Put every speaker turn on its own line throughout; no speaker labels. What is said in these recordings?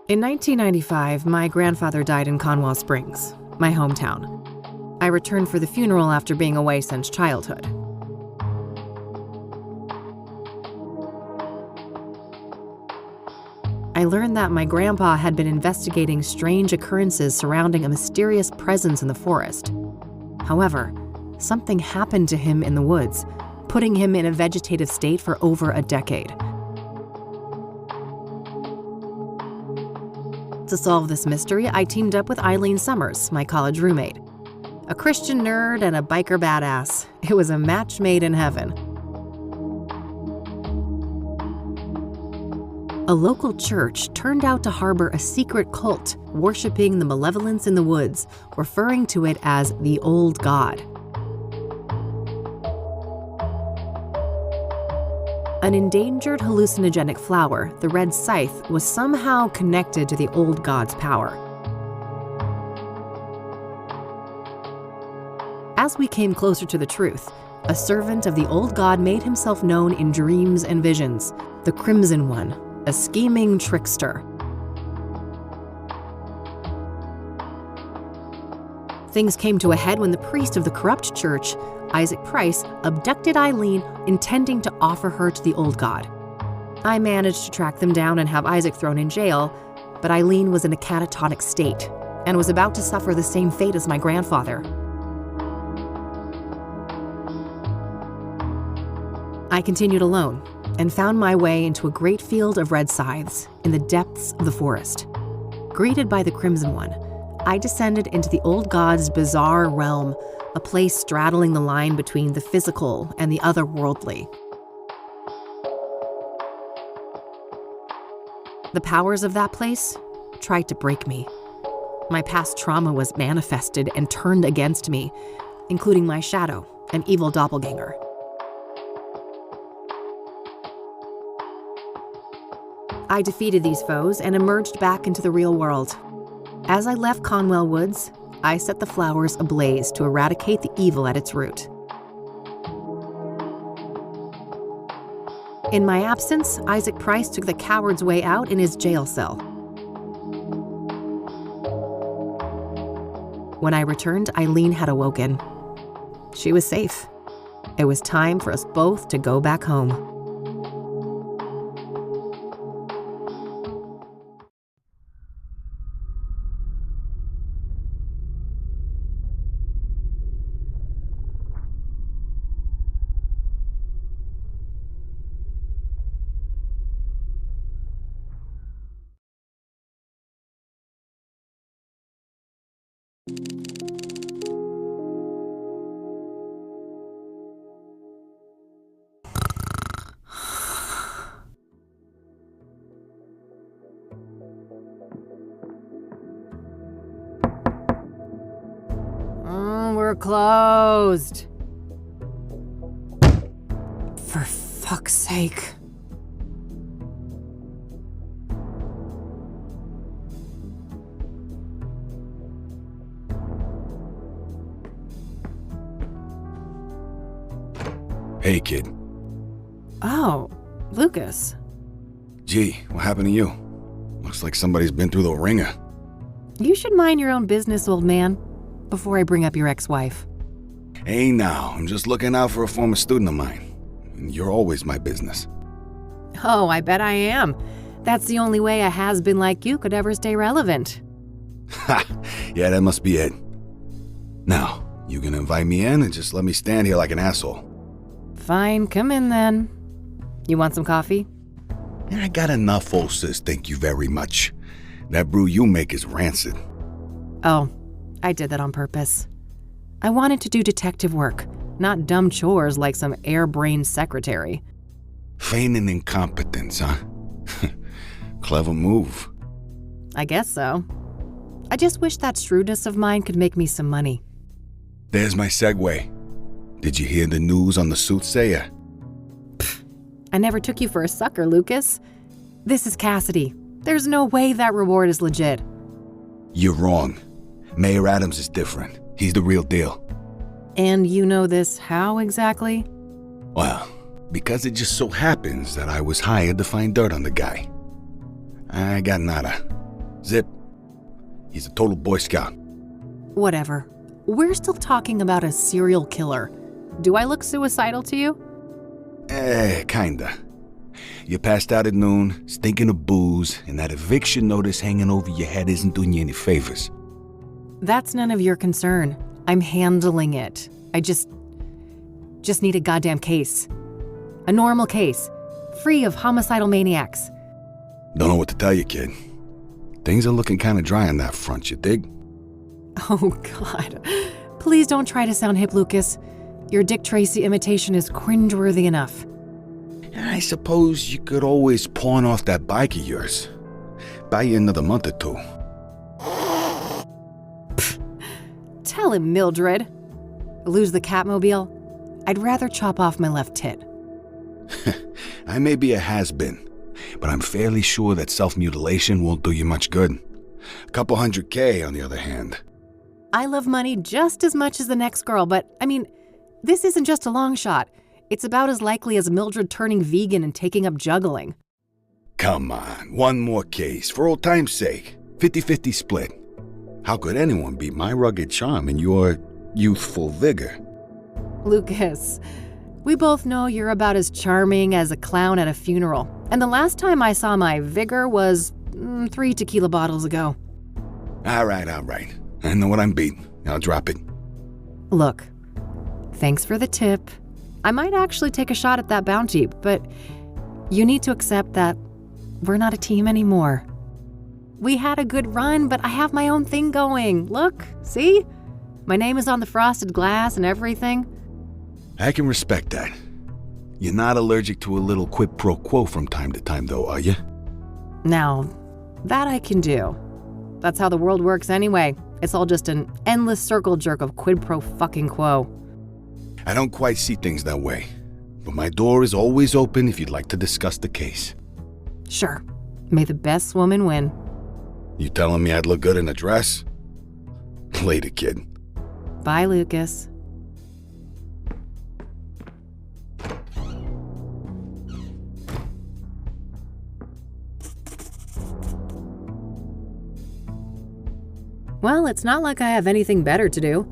In 1995, my grandfather died in Conwell Springs, my hometown. I returned for the funeral after being away since childhood. I learned that my grandpa had been investigating strange occurrences surrounding a mysterious presence in the forest. However, something happened to him in the woods, putting him in a vegetative state for over a decade. To solve this mystery, I teamed up with Eileen Summers, my college roommate. A Christian nerd and a biker badass. It was a match made in heaven. A local church turned out to harbor a secret cult worshiping the malevolence in the woods, referring to it as the Old God. An endangered hallucinogenic flower, the red scythe, was somehow connected to the Old God's power. As we came closer to the truth, a servant of the Old God made himself known in dreams and visions, the Crimson One, a scheming trickster. Things came to a head when the priest of the corrupt church, Isaac Price, abducted Eileen, intending to offer her to the Old God. I managed to track them down and have Isaac thrown in jail, but Eileen was in a catatonic state and was about to suffer the same fate as my grandfather. I continued alone and found my way into a great field of red scythes in the depths of the forest. Greeted by the Crimson One, I descended into the Old God's bizarre realm, a place straddling the line between the physical and the otherworldly. The powers of that place tried to break me. My past trauma was manifested and turned against me, including my shadow, an evil doppelganger. I defeated these foes and emerged back into the real world. As I left Conwell Woods, I set the flowers ablaze to eradicate the evil at its root. In my absence, Isaac Price took the coward's way out in his jail cell. When I returned, Eileen had awoken. She was safe. It was time for us both to go back home. We're closed. For fuck's sake.
Hey, kid.
Oh, Lucas.
Gee, what happened to you? Looks like somebody's been through the ringer.
You should mind your own business, old man, before I bring up your ex-wife.
Hey now, I'm just looking out for a former student of mine. You're always my business.
Oh, I bet I am. That's the only way a has-been like you could ever stay relevant.
Ha! Yeah, that must be it. Now, you gonna invite me in and just let me stand here like an asshole?
Fine, come in then. You want some coffee?
I got enough, old sis, thank you very much. That brew you make is rancid.
Oh, I did that on purpose. I wanted to do detective work, not dumb chores like some airbrained secretary.
Feigning incompetence, huh? Clever move.
I guess so. I just wish that shrewdness of mine could make me some money.
There's my segue. Did you hear the news on the Soothsayer?
I never took you for a sucker, Lucas. This is Kassidy. There's no way that reward is legit.
You're wrong. Mayor Adams is different. He's the real deal.
And you know this how exactly?
Well, because it just so happens that I was hired to find dirt on the guy. I got nada. Zip. He's a total Boy Scout.
Whatever. We're still talking about a serial killer. Do I look suicidal to you?
Kinda. You passed out at noon, stinking of booze, and that eviction notice hanging over your head isn't doing you any favors.
That's none of your concern. I'm handling it. I just need a goddamn case. A normal case. Free of homicidal maniacs.
Don't know what to tell you, kid. Things are looking kinda dry on that front, you dig?
Oh, God. Please don't try to sound hip, Lucas. Your Dick Tracy imitation is cringeworthy enough.
I suppose you could always pawn off that bike of yours. Buy you another month or two.
Pfft. Tell him, Mildred. Lose the Catmobile? I'd rather chop off my left tit.
I may be a has-been, but I'm fairly sure that self-mutilation won't do you much good. A couple $100K, on the other hand.
I love money just as much as the next girl, but, I mean, this isn't just a long shot. It's about as likely as Mildred turning vegan and taking up juggling.
Come on, one more case, for old time's sake. 50-50 split. How could anyone beat my rugged charm and your youthful vigor?
Lucas, we both know you're about as charming as a clown at a funeral. And the last time I saw my vigor was 3 tequila bottles ago.
All right. I know what I'm beating. I'll drop it.
Look, thanks for the tip. I might actually take a shot at that bounty, but you need to accept that we're not a team anymore. We had a good run, but I have my own thing going. Look, see? My name is on the frosted glass and everything.
I can respect that. You're not allergic to a little quid pro quo from time to time, though, are you?
Now, that I can do. That's how the world works anyway. It's all just an endless circle jerk of quid pro fucking quo.
I don't quite see things that way, but my door is always open if you'd like to discuss the case.
Sure. May the best woman win.
You telling me I'd look good in a dress? Later, kid.
Bye, Lucas. Well, it's not like I have anything better to do.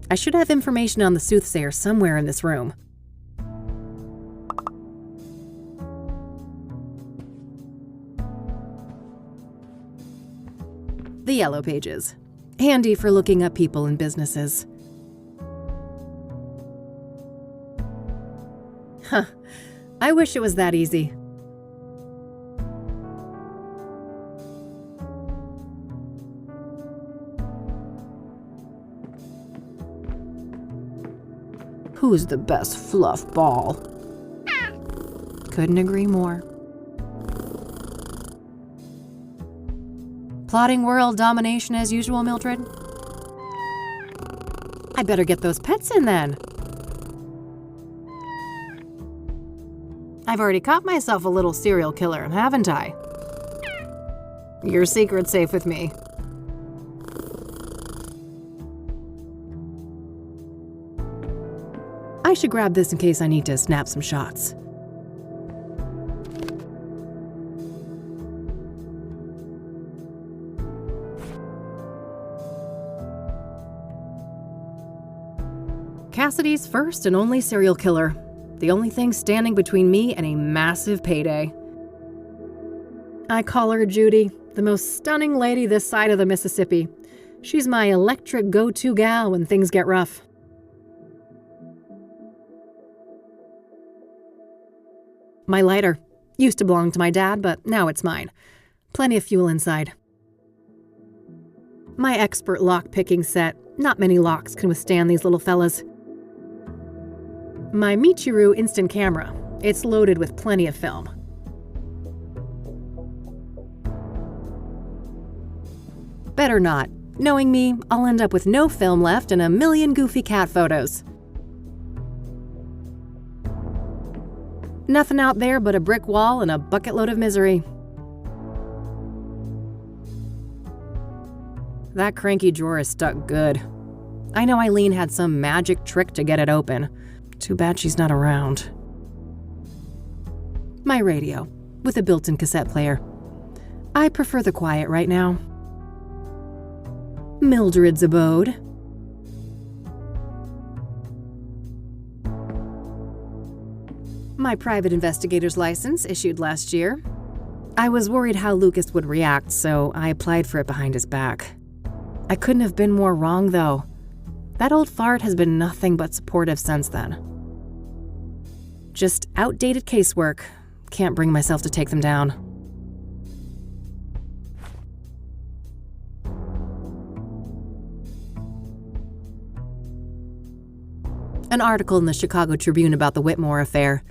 I should have information on the soothsayer somewhere in this room. The yellow pages. Handy for looking up people and businesses. Huh. I wish it was that easy. Who's the best fluff ball? Couldn't agree more. Plotting world domination as usual, Mildred? I better get those pets in then. I've already caught myself a little serial killer, haven't I? Your secret's safe with me. I should grab this in case I need to snap some shots. Kassidy's first and only serial killer. The only thing standing between me and a massive payday. I call her Judy, the most stunning lady this side of the Mississippi. She's my electric go-to gal when things get rough. My lighter. Used to belong to my dad, but now it's mine. Plenty of fuel inside. My expert lock-picking set. Not many locks can withstand these little fellas. My Michiru instant camera. It's loaded with plenty of film. Better not. Knowing me, I'll end up with no film left and a million goofy cat photos. Nothing out there but a brick wall and a bucket load of misery. That cranky drawer is stuck good. I know Eileen had some magic trick to get it open. Too bad she's not around. My radio, with a built-in cassette player. I prefer the quiet right now. Mildred's abode. My private investigator's license issued last year. I was worried how Lucas would react, so I applied for it behind his back. I couldn't have been more wrong, though. That old fart has been nothing but supportive since then. Just outdated casework. Can't bring myself to take them down. An article in the Chicago Tribune about the Whitmore affair.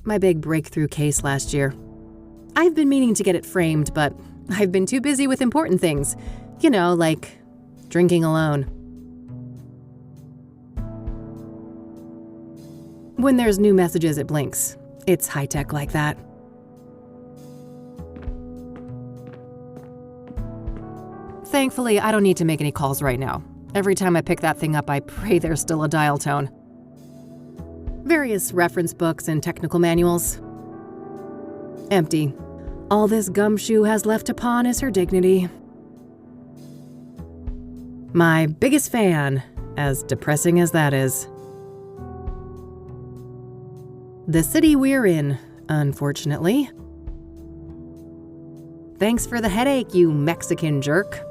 My big breakthrough case last year. I've been meaning to get it framed, but I've been too busy with important things. You know, like drinking alone. When there's new messages, it blinks. It's high-tech like that. Thankfully, I don't need to make any calls right now. Every time I pick that thing up, I pray there's still a dial tone. Various reference books and technical manuals. Empty. All this gumshoe has left to pawn is her dignity. My biggest fan, as depressing as that is. The city we're in, unfortunately. Thanks for the headache, you Mexican jerk.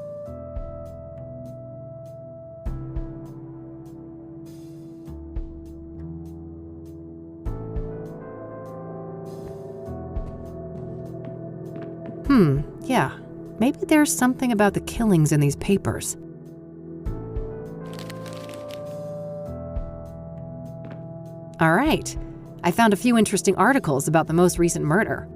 Yeah. Maybe there's something about the killings in these papers. All right. I found a few interesting articles about the most recent murder.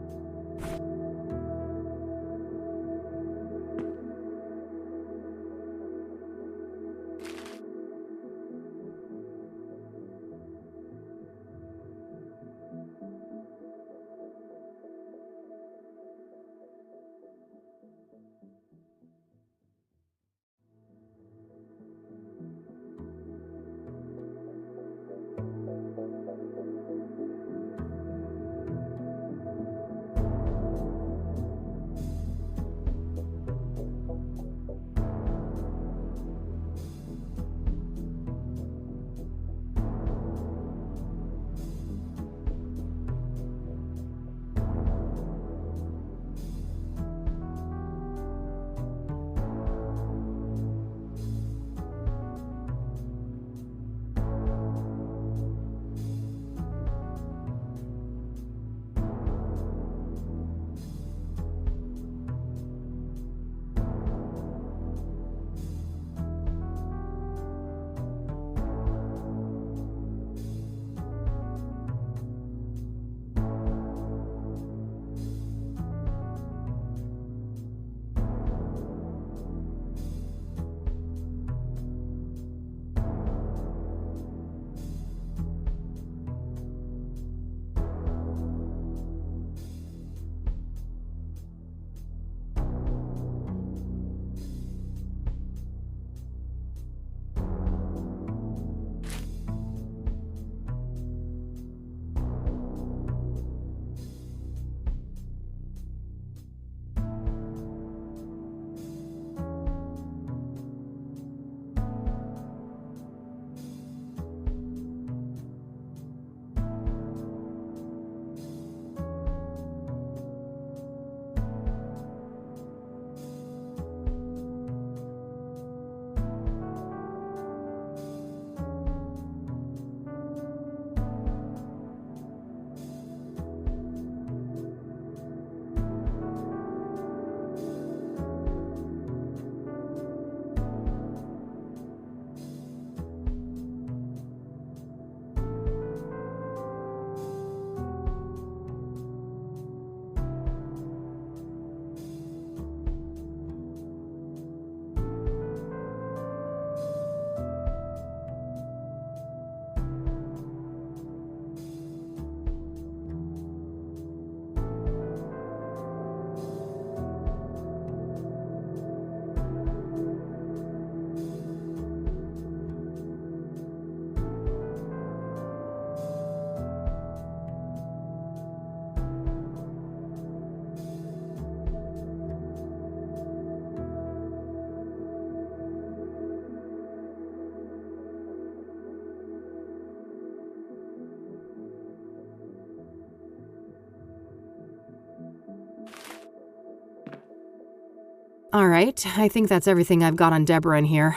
All right, I think that's everything I've got on Deborah in here.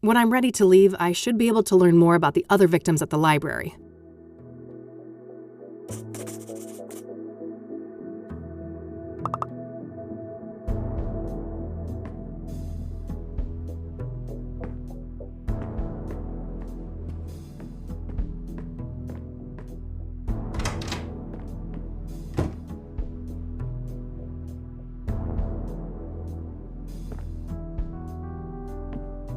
When I'm ready to leave, I should be able to learn more about the other victims at the library.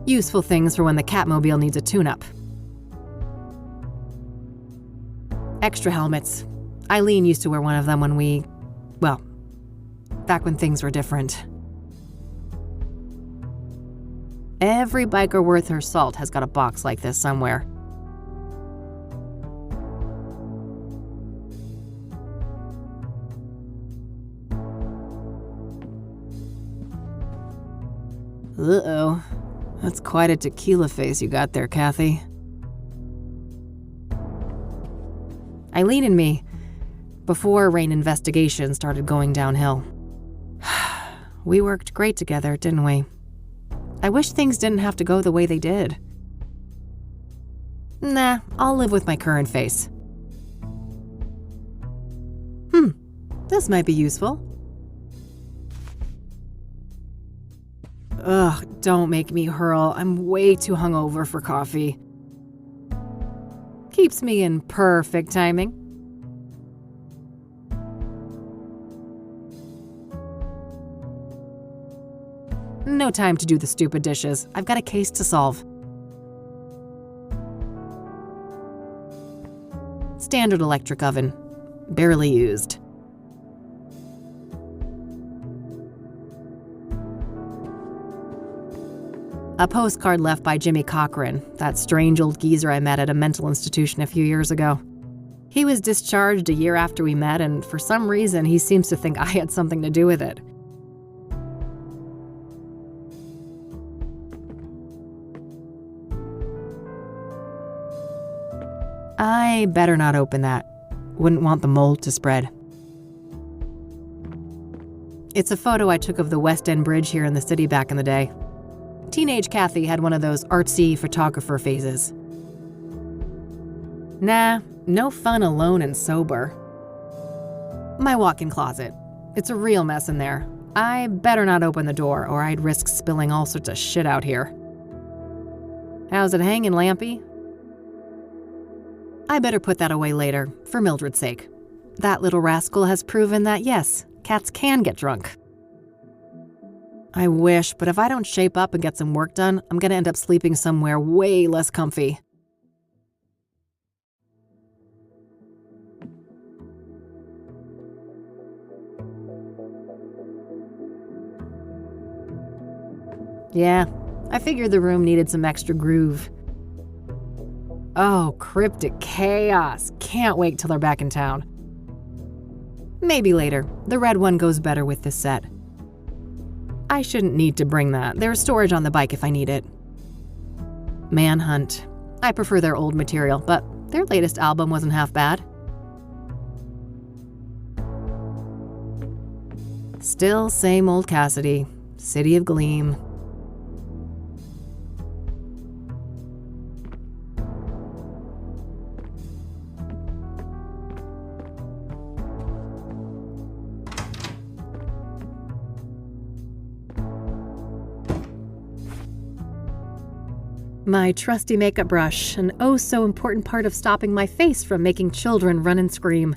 Useful things for when the Catmobile needs a tune-up. Extra helmets. Eileen used to wear one of them back when things were different. Every biker worth her salt has got a box like this somewhere. Uh-oh. That's quite a tequila face you got there, Kathy. Eileen and me, before Rain investigation started going downhill. We worked great together, didn't we? I wish things didn't have to go the way they did. Nah, I'll live with my current face. This might be useful. Ugh, don't make me hurl. I'm way too hungover for coffee. Keeps me in perfect timing. No time to do the stupid dishes. I've got a case to solve. Standard electric oven. Barely used. A postcard left by Jimmy Cochran, that strange old geezer I met at a mental institution a few years ago. He was discharged a year after we met, and for some reason he seems to think I had something to do with it. I better not open that. Wouldn't want the mold to spread. It's a photo I took of the West End Bridge here in the city back in the day. Teenage Kathy had one of those artsy photographer phases. Nah, no fun alone and sober. My walk-in closet. It's a real mess in there. I better not open the door or I'd risk spilling all sorts of shit out here. How's it hanging, Lampy? I better put that away later, for Mildred's sake. That little rascal has proven that yes, cats can get drunk. I wish, but if I don't shape up and get some work done, I'm gonna end up sleeping somewhere way less comfy. Yeah, I figured the room needed some extra groove. Oh, cryptic chaos. Can't wait till they're back in town. Maybe later. The red one goes better with this set. I shouldn't need to bring that. There's storage on the bike if I need it. Manhunt. I prefer their old material, but their latest album wasn't half bad. Still same old Kassidy. City of Gleam. My trusty makeup brush, an oh so important part of stopping my face from making children run and scream.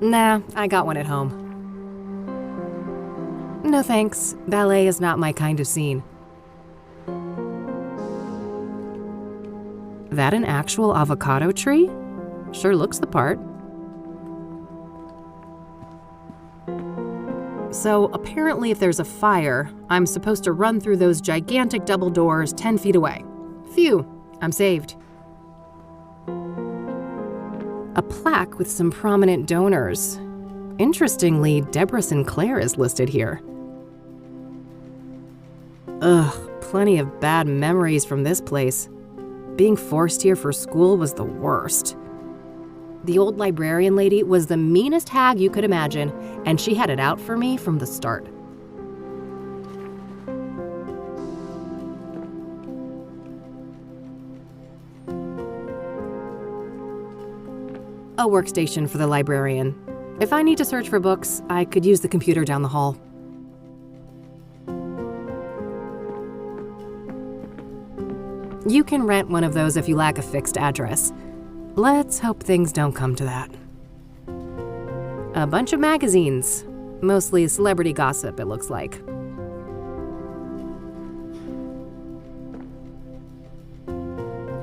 Nah, I got one at home. No thanks. Ballet is not my kind of scene. That an actual avocado tree? Sure looks the part. So apparently if there's a fire, I'm supposed to run through those gigantic double doors 10 feet away. Phew, I'm saved. A plaque with some prominent donors. Interestingly, Deborah Sinclair is listed here. Ugh, plenty of bad memories from this place. Being forced here for school was the worst. The old librarian lady was the meanest hag you could imagine, and she had it out for me from the start. A workstation for the librarian. If I need to search for books, I could use the computer down the hall. You can rent one of those if you lack a fixed address. Let's hope things don't come to that. A bunch of magazines. Mostly celebrity gossip, it looks like.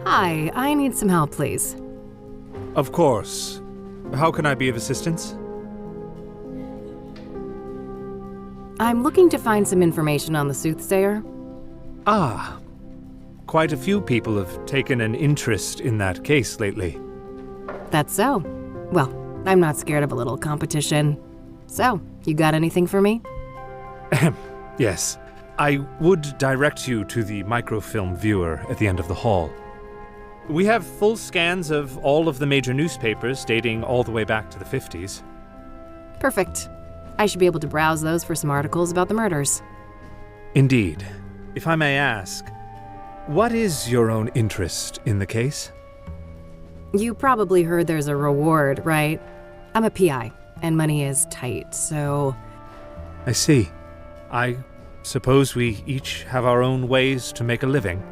Hi, I need some help, please.
Of course. How can I be of assistance?
I'm looking to find some information on the Soothsayer.
Ah. Quite a few people have taken an interest in that case lately.
That's so. Well, I'm not scared of a little competition. So, you got anything for me?
Yes. I would direct you to the microfilm viewer at the end of the hall. We have full scans of all of the major newspapers dating all the way back to the 50s.
Perfect. I should be able to browse those for some articles about the murders.
Indeed. If I may ask, what is your own interest in the case?
You probably heard there's a reward, right? I'm a PI, and money is tight, so...
I see. I suppose we each have our own ways to make a living.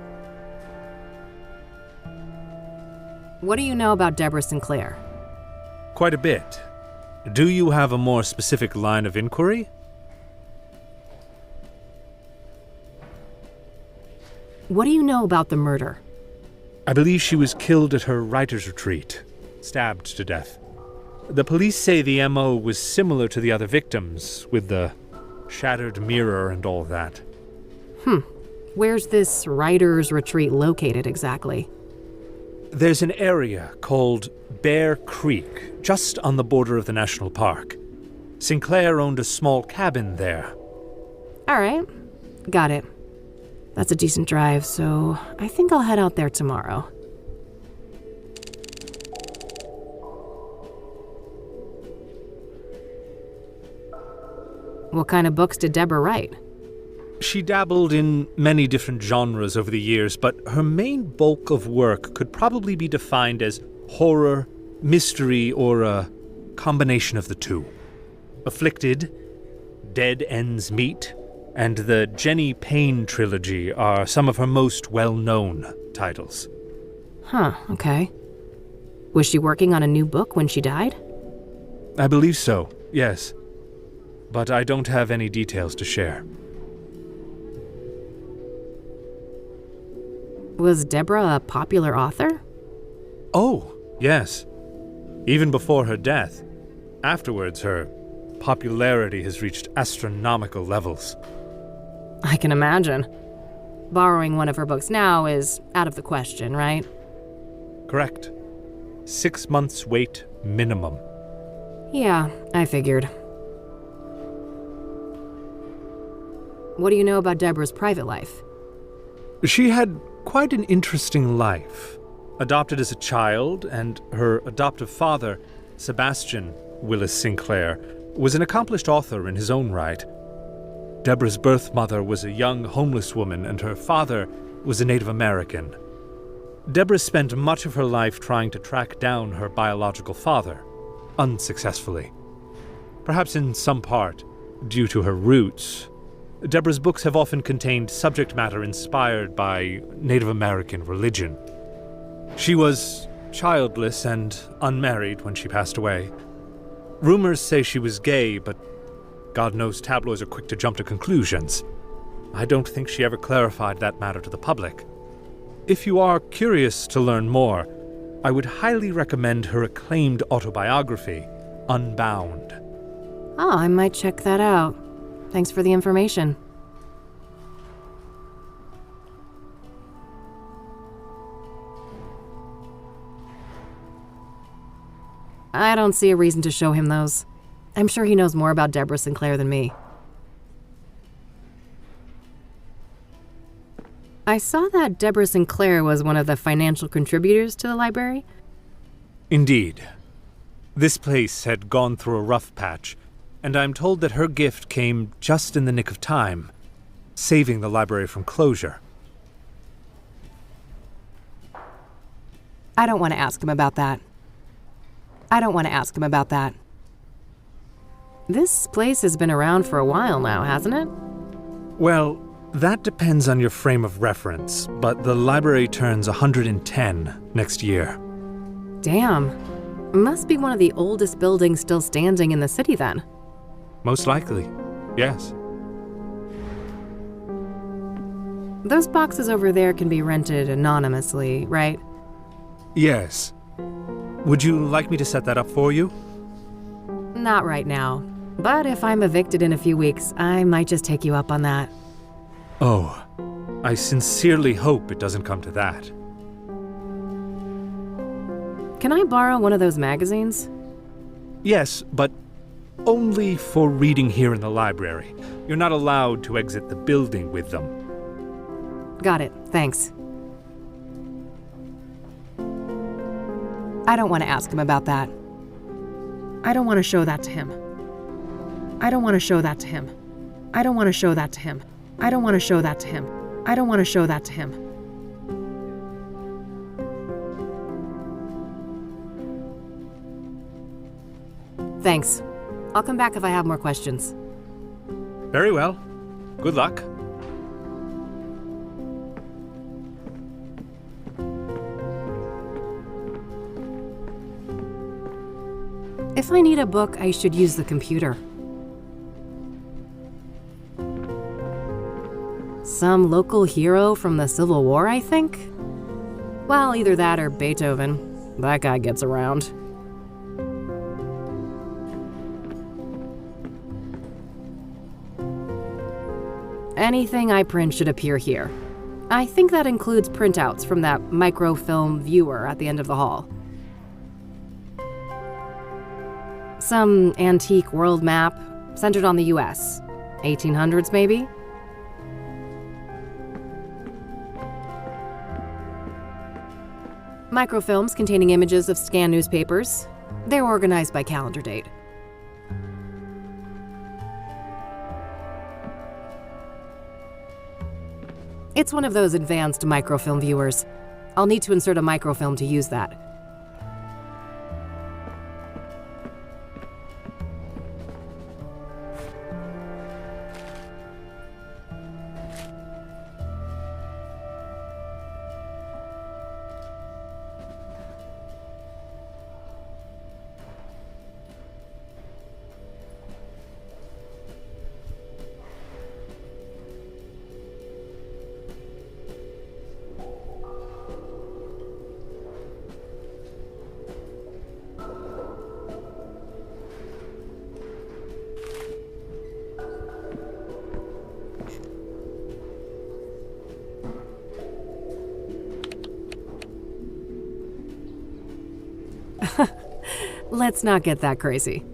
What do you know about Deborah Sinclair?
Quite a bit. Do you have a more specific line of inquiry?
What do you know about the murder?
I believe she was killed at her writer's retreat, stabbed to death. The police say the MO was similar to the other victims, with the shattered mirror and all that.
Where's this writer's retreat located exactly?
There's an area called Bear Creek, just on the border of the national park. Sinclair owned a small cabin there.
All right, got it. That's a decent drive, so I think I'll head out there tomorrow. What kind of books did Deborah write?
She dabbled in many different genres over the years, but her main bulk of work could probably be defined as horror, mystery, or a combination of the two. Afflicted, Dead Ends Meet, and the Jenny Payne trilogy are some of her most well-known titles.
Huh, okay. Was she working on a new book when she died?
I believe so, yes. But I don't have any details to share.
Was Deborah a popular author?
Oh, yes. Even before her death. Afterwards, her popularity has reached astronomical levels.
I can imagine. Borrowing one of her books now is out of the question, right?
Correct. 6 months wait minimum.
Yeah, I figured. What do you know about Deborah's private life?
She had quite an interesting life. Adopted as a child, and her adoptive father, Sebastian Willis Sinclair, was an accomplished author in his own right. Deborah's birth mother was a young homeless woman, and her father was a Native American. Deborah spent much of her life trying to track down her biological father, unsuccessfully. Perhaps in some part due to her roots, Deborah's books have often contained subject matter inspired by Native American religion. She was childless and unmarried when she passed away. Rumors say she was gay, but God knows tabloids are quick to jump to conclusions. I don't think she ever clarified that matter to the public. If you are curious to learn more, I would highly recommend her acclaimed autobiography, Unbound.
Oh, I might check that out. Thanks for the information. I don't see a reason to show him those. I'm sure he knows more about Deborah Sinclair than me. I saw that Deborah Sinclair was one of the financial contributors to the library.
Indeed. This place had gone through a rough patch, and I'm told that her gift came just in the nick of time, saving the library from closure.
I don't want to ask him about that. This place has been around for a while now, hasn't it?
Well, that depends on your frame of reference, but the library turns 110 next year.
Damn. Must be one of the oldest buildings still standing in the city then.
Most likely, yes.
Those boxes over there can be rented anonymously, right?
Yes. Would you like me to set that up for you?
Not right now. But if I'm evicted in a few weeks, I might just take you up on that.
Oh, I sincerely hope it doesn't come to that.
Can I borrow one of those magazines?
Yes, but only for reading here in the library. You're not allowed to exit the building with them.
Got it, thanks. I don't want to ask him about that. I don't want to show that to him. I don't want to show that to him. I don't want to show that to him. I don't want to show that to him. I don't want to show that to him. Thanks. I'll come back if I have more questions.
Very well. Good luck.
If I need a book, I should use the computer. Some local hero from the Civil War, I think? Well, either that or Beethoven. That guy gets around. Anything I print should appear here. I think that includes printouts from that microfilm viewer at the end of the hall. Some antique world map, centered on the US. 1800s, maybe? Microfilms containing images of scanned newspapers. They're organized by calendar date. It's one of those advanced microfilm viewers. I'll need to insert a microfilm to use that. Let's not get that crazy.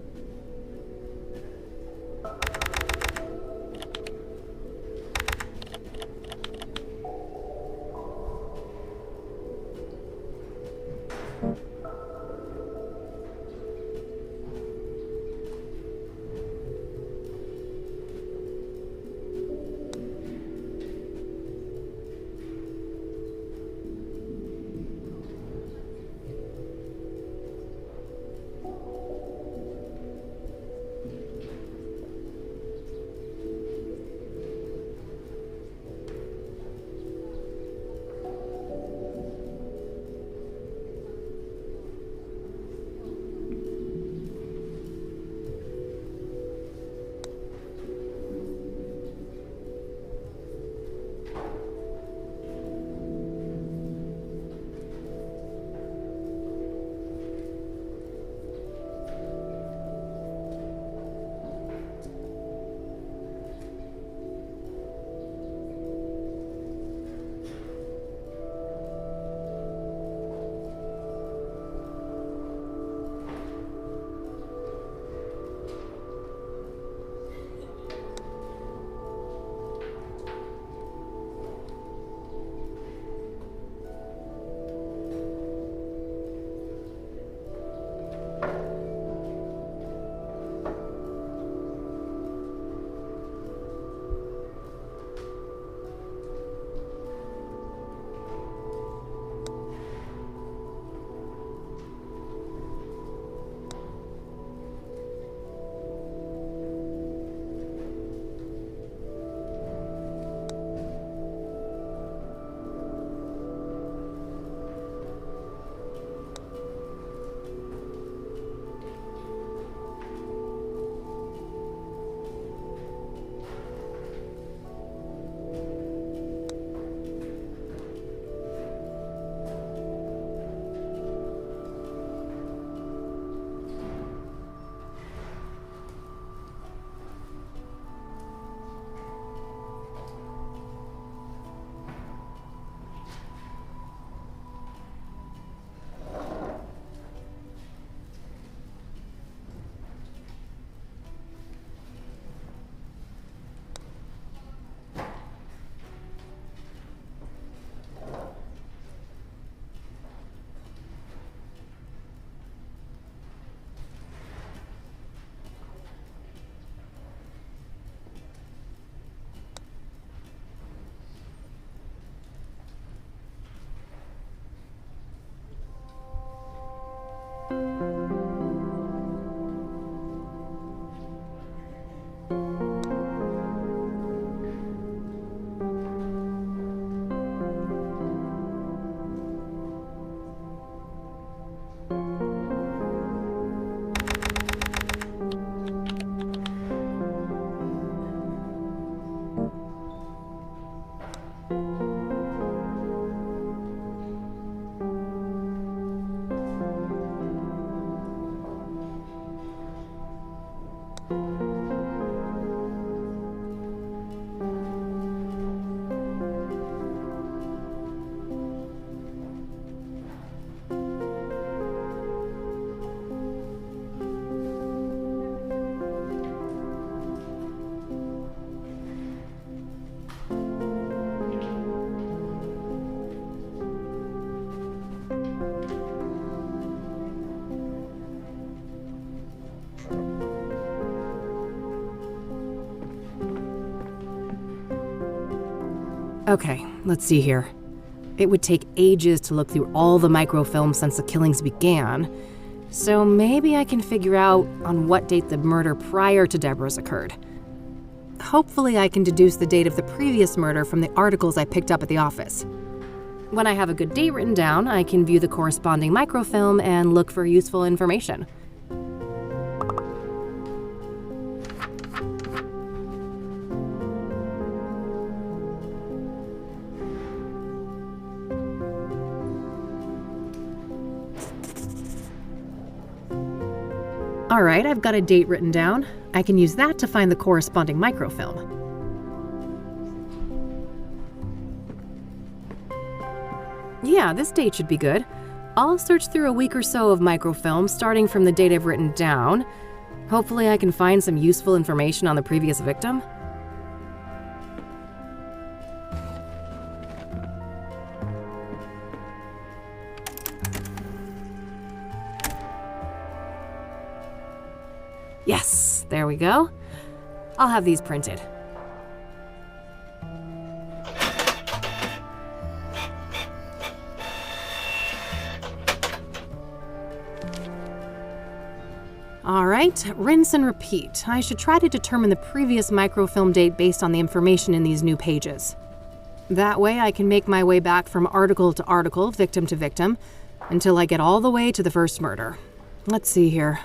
Okay, let's see here. It would take ages to look through all the microfilms since the killings began, so maybe I can figure out on what date the murder prior to Deborah's occurred. Hopefully I can deduce the date of the previous murder from the articles I picked up at the office. When I have a good date written down, I can view the corresponding microfilm and look for useful information. Alright, I've got a date written down. I can use that to find the corresponding microfilm. Yeah, this date should be good. I'll search through a week or so of microfilm, starting from the date I've written down. Hopefully I can find some useful information on the previous victim. Yes, there we go. I'll have these printed. All right, rinse and repeat. I should try to determine the previous microfilm date based on the information in these new pages. That way I can make my way back from article to article, victim to victim, until I get all the way to the first murder. Let's see here.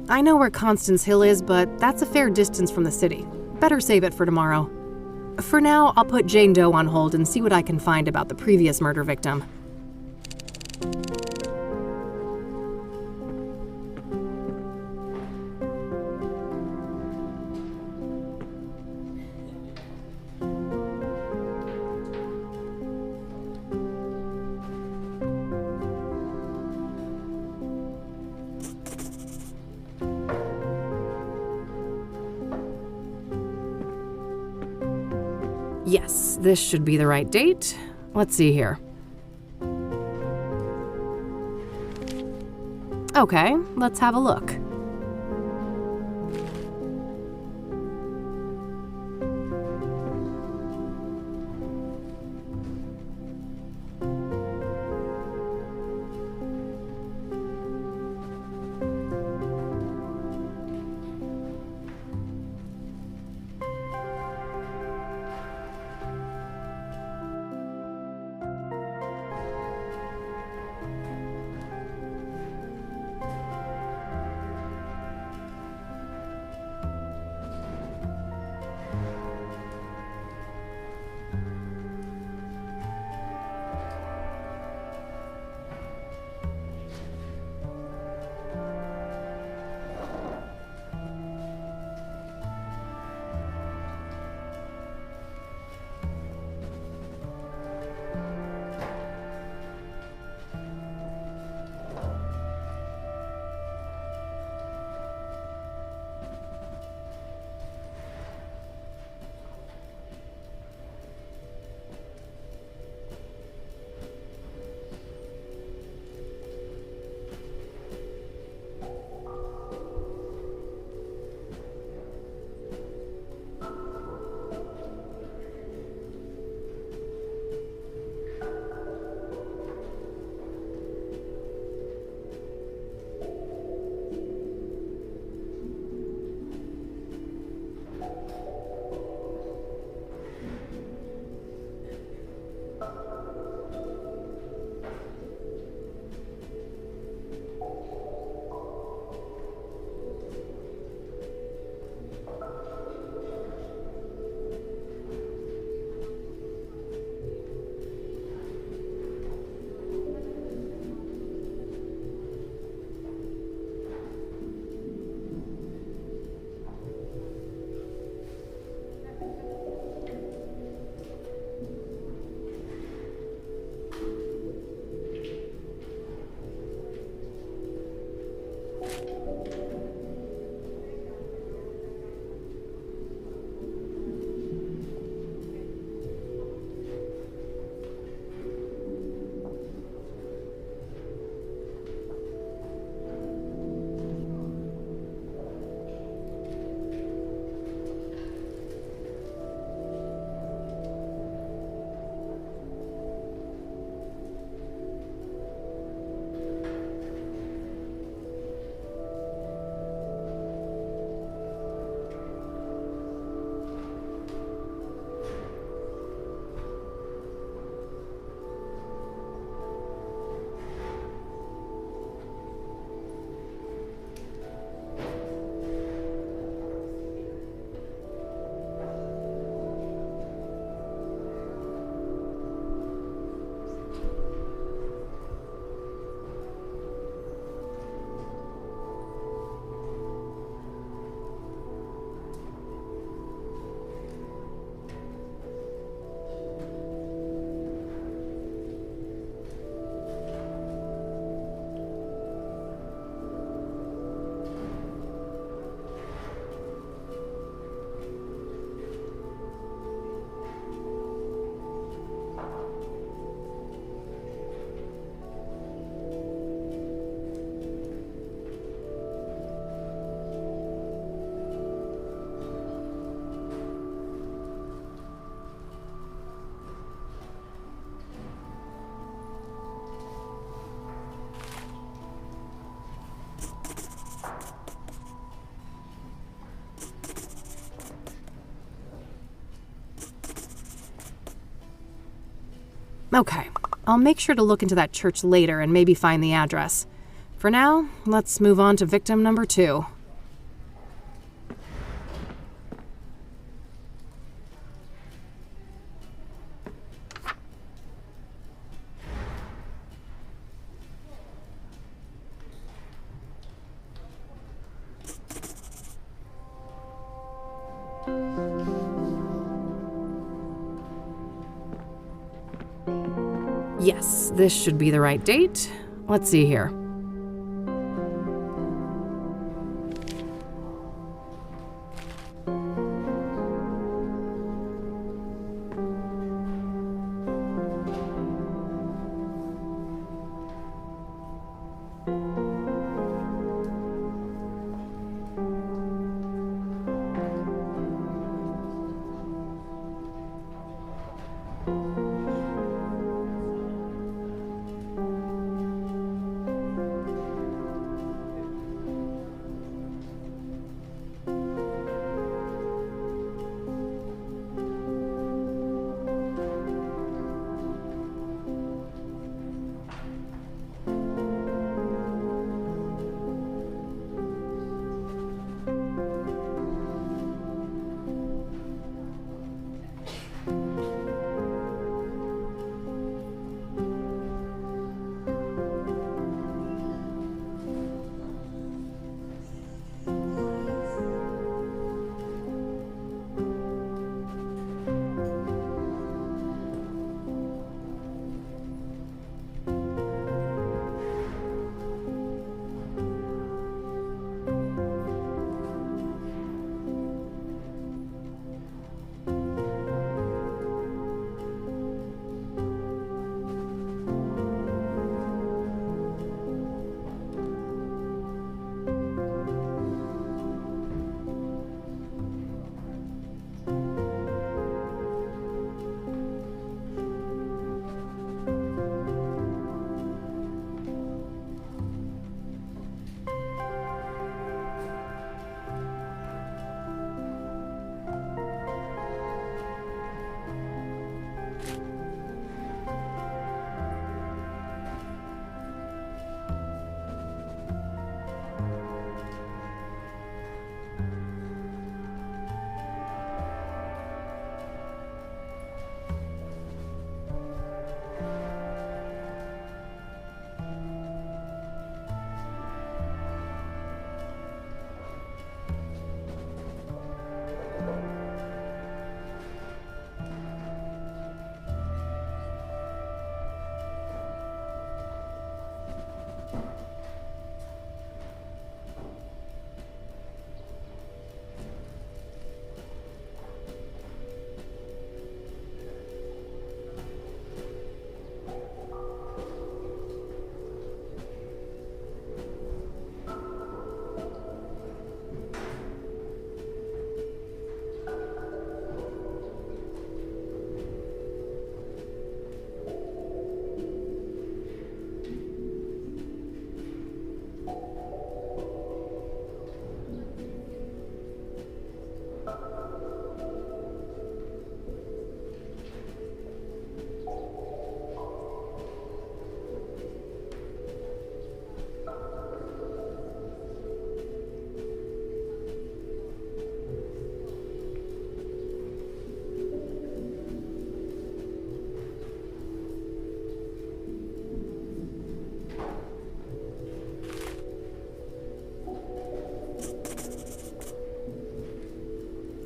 I know where Constance Hill is, but that's a fair distance from the city. Better save it for tomorrow. For now, I'll put Jane Doe on hold and see what I can find about the previous murder victim. Yes, this should be the right date. Let's see here. Okay, let's have a look. Okay, I'll make sure to look into that church later and maybe find the address. For now, let's move on to victim number 2. Yes, this should be the right date. Let's see here.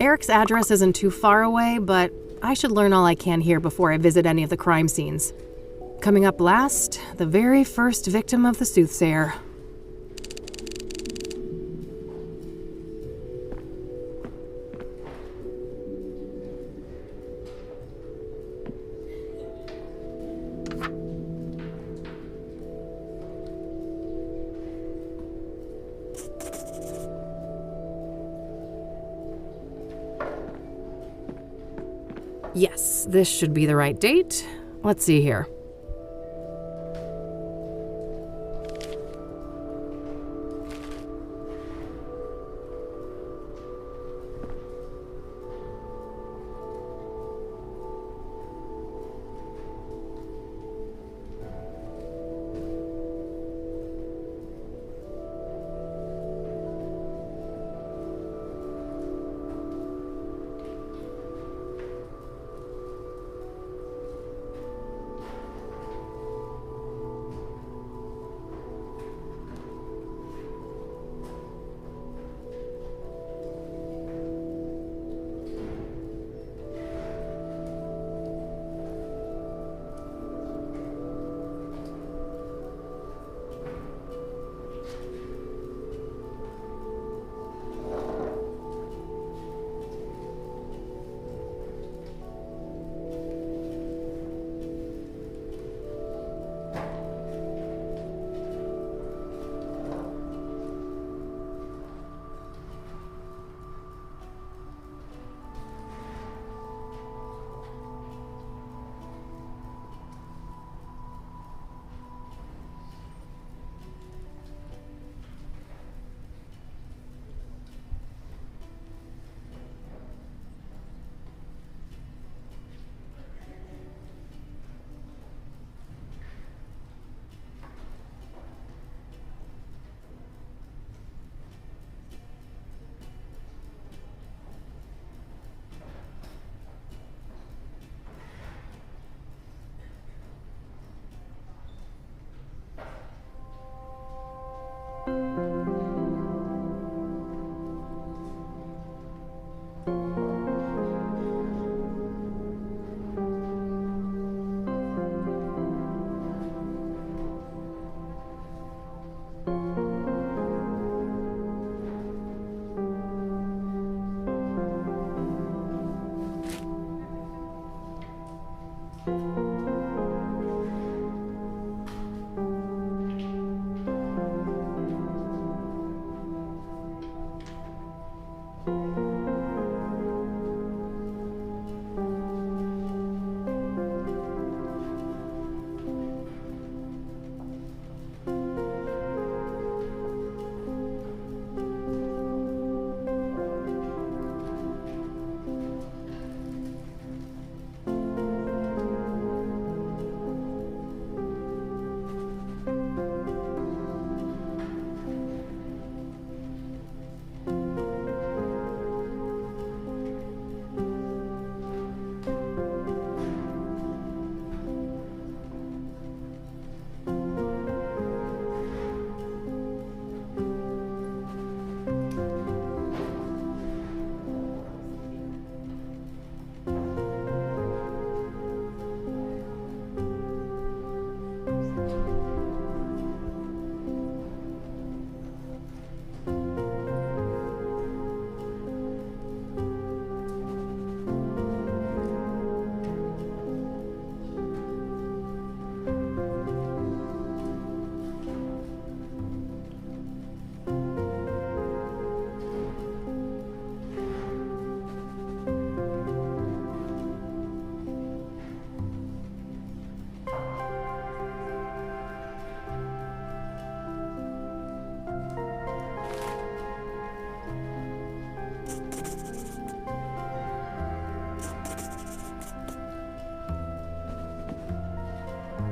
Eric's address isn't too far away, but I should learn all I can here before I visit any of the crime scenes. Coming up last, the very first victim of the Soothsayer. Yes, this should be the right date. Let's see here.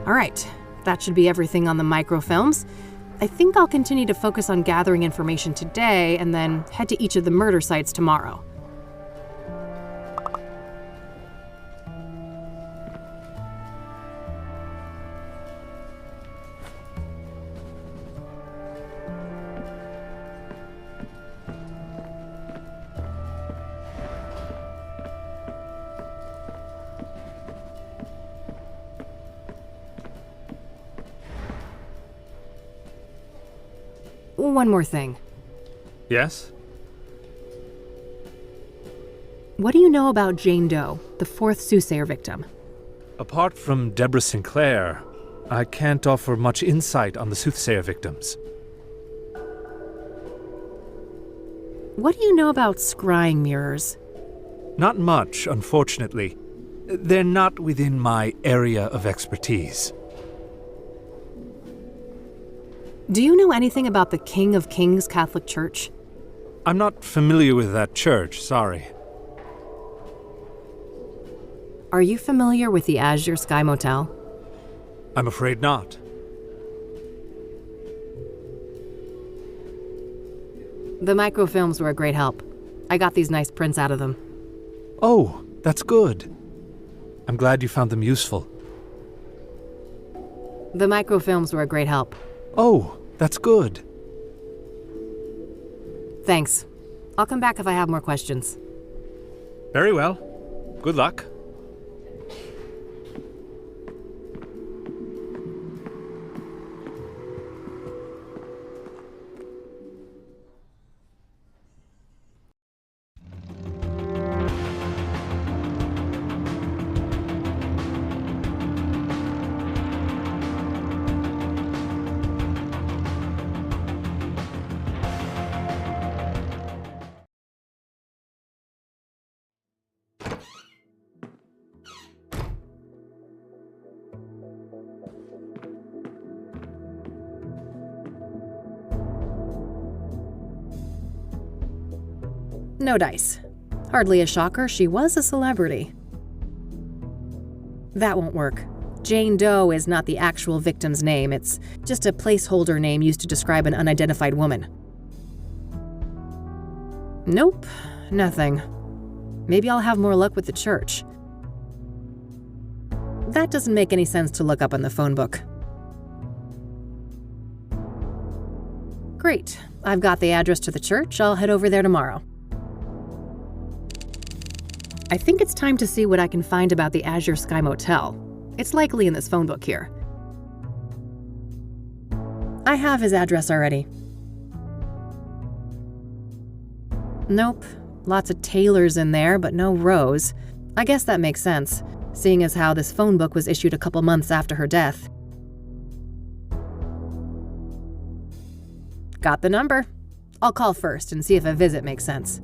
All right, that should be everything on the microfilms. I think I'll continue to focus on gathering information today and then head to each of the murder sites tomorrow. One more thing.
Yes?
What do you know about Jane Doe, the fourth Soothsayer victim?
Apart from Deborah Sinclair, I can't offer much insight on the Soothsayer victims.
What do you know about scrying mirrors?
Not much, unfortunately. They're not within my area of expertise.
Do you know anything about the King of Kings Catholic Church?
I'm not familiar with that church, sorry.
Are you familiar with the Azure Sky Motel?
I'm afraid not.
The microfilms were a great help. I got these nice prints out of them.
Oh, that's good. I'm glad you found them useful.
The microfilms were a great help.
Oh, that's good.
Thanks. I'll come back if I have more questions.
Very well. Good luck.
No dice. Hardly a shocker, she was a celebrity. That won't work. Jane Doe is not the actual victim's name, it's just a placeholder name used to describe an unidentified woman. Nope, nothing. Maybe I'll have more luck with the church. That doesn't make any sense to look up in the phone book. Great, I've got the address to the church, I'll head over there tomorrow. I think it's time to see what I can find about the Azure Sky Motel. It's likely in this phone book here. I have his address already. Nope. Lots of Taylors in there, but no Rose. I guess that makes sense. seeing as how this phone book was issued a couple months after her death. Got the number. I'll call first and see if a visit makes sense.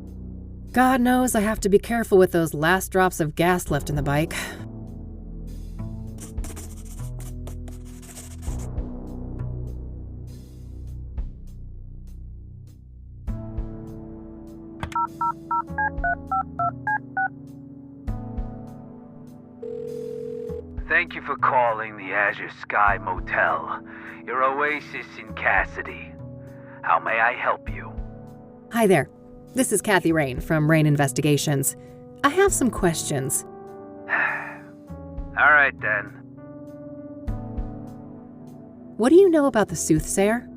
God knows I have to be careful with those last drops of gas left in the bike.
Thank you for calling the Azure Sky Motel, your oasis in Kassidy. How may I help you?
Hi there. This is Kathy Rain from Rain Investigations. I have some questions.
All right, then.
What do you know about the Soothsayer?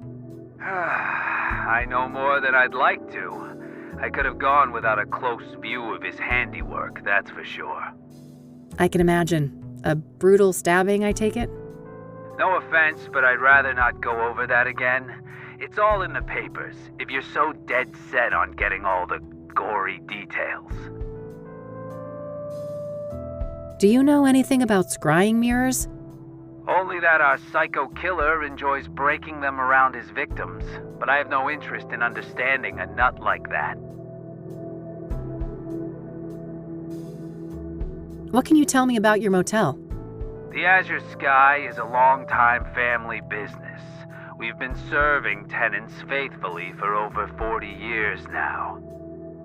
I know more than I'd like to. I could have gone without a close view of his handiwork, that's for sure.
I can imagine. A brutal stabbing, I take it?
No offense, but I'd rather not go over that again. It's all in the papers, if you're so dead set on getting all the gory details.
Do you know anything about scrying mirrors?
Only that our psycho killer enjoys breaking them around his victims, but I have no interest in understanding a nut like that.
What can you tell me about your motel?
The Azure Sky is a long-time family business. We've been serving tenants faithfully for over 40 years now.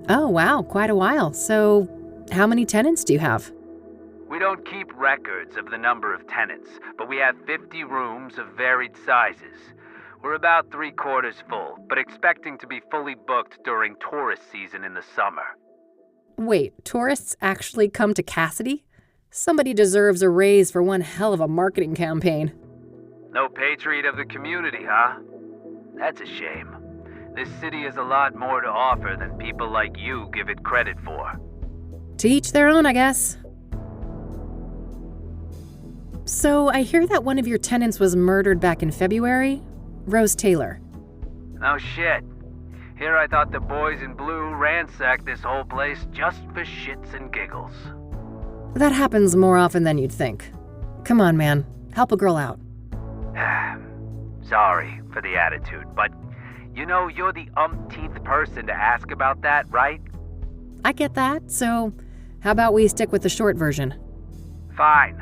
Oh, wow, quite a while. So, how many tenants do you have?
We don't keep records of the number of tenants, but we have 50 rooms of varied sizes. We're about 3/4 full, but expecting to be fully booked during tourist season in the summer.
Wait, tourists actually come to Kassidy? Somebody deserves a raise for one hell of a marketing campaign.
No patriot of the community, huh? That's a shame. This city has a lot more to offer than people like you give it credit for.
To each their own, I guess. So, I hear that one of your tenants was murdered back in February? Rose Taylor.
No shit. Here I thought the boys in blue ransacked this whole place just for shits and giggles.
That happens more often than you'd think. Come on, man. Help a girl out.
Sorry for the attitude, but you know you're the umpteenth person to ask about that, right?
I get that, so how about we stick with the short version?
Fine.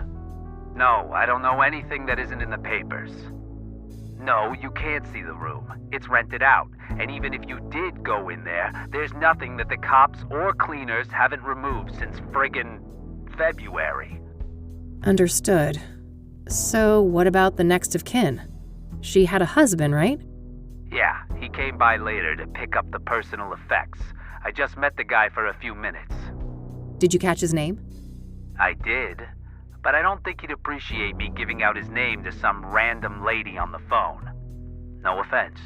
No, I don't know anything that isn't in the papers. No, you can't see the room. It's rented out, and even if you did go in there, there's nothing that the cops or cleaners haven't removed since friggin' February.
Understood. So what about the next of kin? She had a husband, right?
Yeah, he came by later to pick up the personal effects. I just met the guy for a few minutes.
Did you catch his name?
I did, but I don't think he'd appreciate me giving out his name to some random lady on the phone. No offense.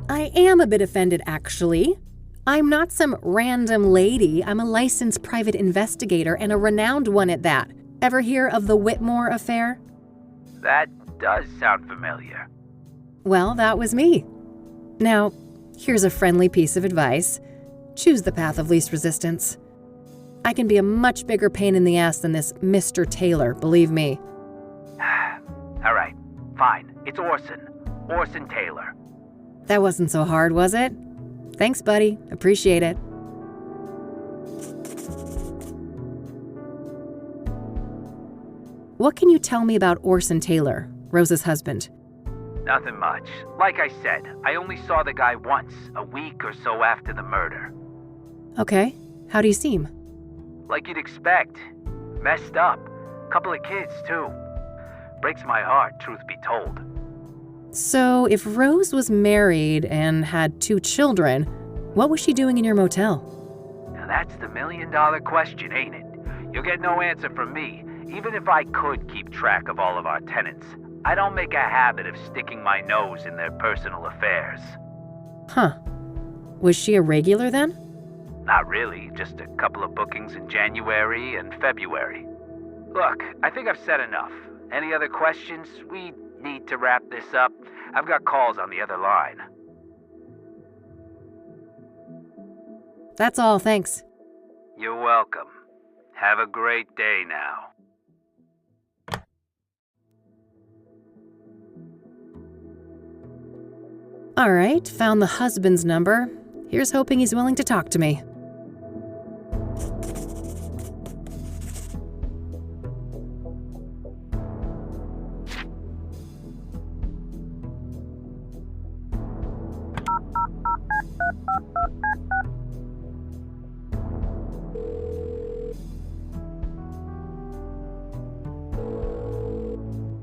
I am a bit offended, actually. I'm not some random lady. I'm a licensed private investigator, and a renowned one at that. Ever hear of the Whitmore affair?
That does sound familiar.
Well, that was me. Now, here's a friendly piece of advice. Choose the path of least resistance. I can be a much bigger pain in the ass than this Mr. Taylor, believe me.
All right, fine. It's Orson. Orson Taylor.
That wasn't so hard, was it? Thanks, buddy. Appreciate it. What can you tell me about Orson Taylor, Rose's husband?
Nothing much. Like I said, I only saw the guy once, a week or so after the murder.
Okay. How do you seem?
Like you'd expect. Messed up. Couple of kids, too. Breaks my heart, truth be told.
So, if Rose was married and had 2 children, what was she doing in your motel?
Now that's the million-dollar question, ain't it? You'll get no answer from me, even if I could keep track of all of our tenants. I don't make a habit of sticking my nose in their personal affairs.
Huh. Was she a regular then?
Not really, just a couple of bookings in January and February. Look, I think I've said enough. Any other questions? We need to wrap this up. I've got calls on the other line.
That's all, thanks.
You're welcome. Have a great day now.
All right, found the husband's number. Here's hoping he's willing to talk to me.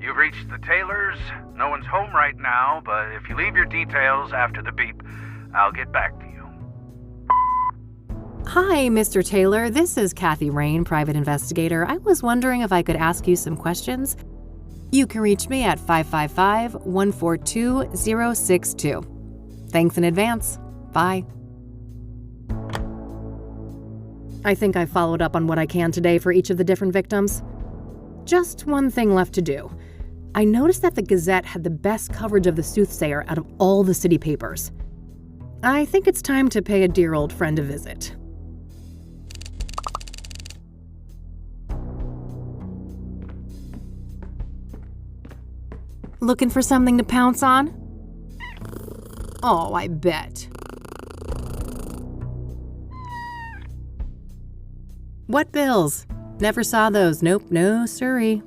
You've reached the Taylors. No one's home right now, but if you leave your details after the beep, I'll get back to you.
Hi, Mr. Taylor. This is Kathy Rain, private investigator. I was wondering if I could ask you some questions. You can reach me at 555-142-062. Thanks in advance. Bye. I think I followed up on what I can today for each of the different victims. Just one thing left to do. I noticed that the Gazette had the best coverage of the Soothsayer out of all the city papers. I think it's time to pay a dear old friend a visit. Looking for something to pounce on? Oh, I bet. What bills? Never saw those. Nope, no siree.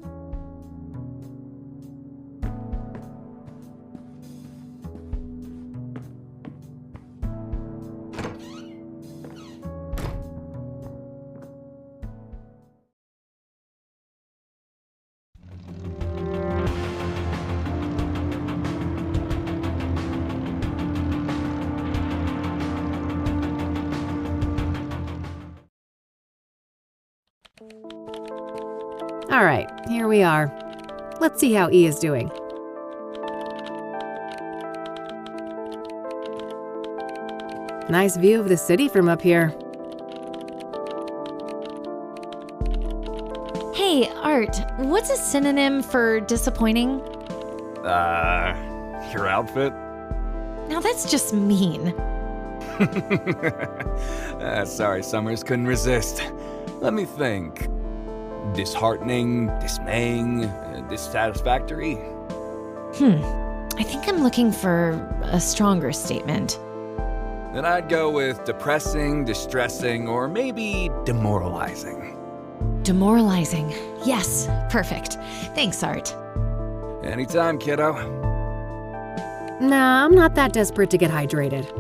All right, here we are. Let's see how E is doing. Nice view of the city from up here.
Hey, Art, what's a synonym for disappointing?
Your outfit?
Now that's just mean.
Sorry, Summers, couldn't resist. Let me think. Disheartening, dismaying, dissatisfactory?
I think I'm looking for a stronger statement.
Then I'd go with depressing, distressing, or maybe demoralizing.
Demoralizing. Yes, perfect. Thanks, Art.
Anytime, kiddo.
Nah, I'm not that desperate to get hydrated.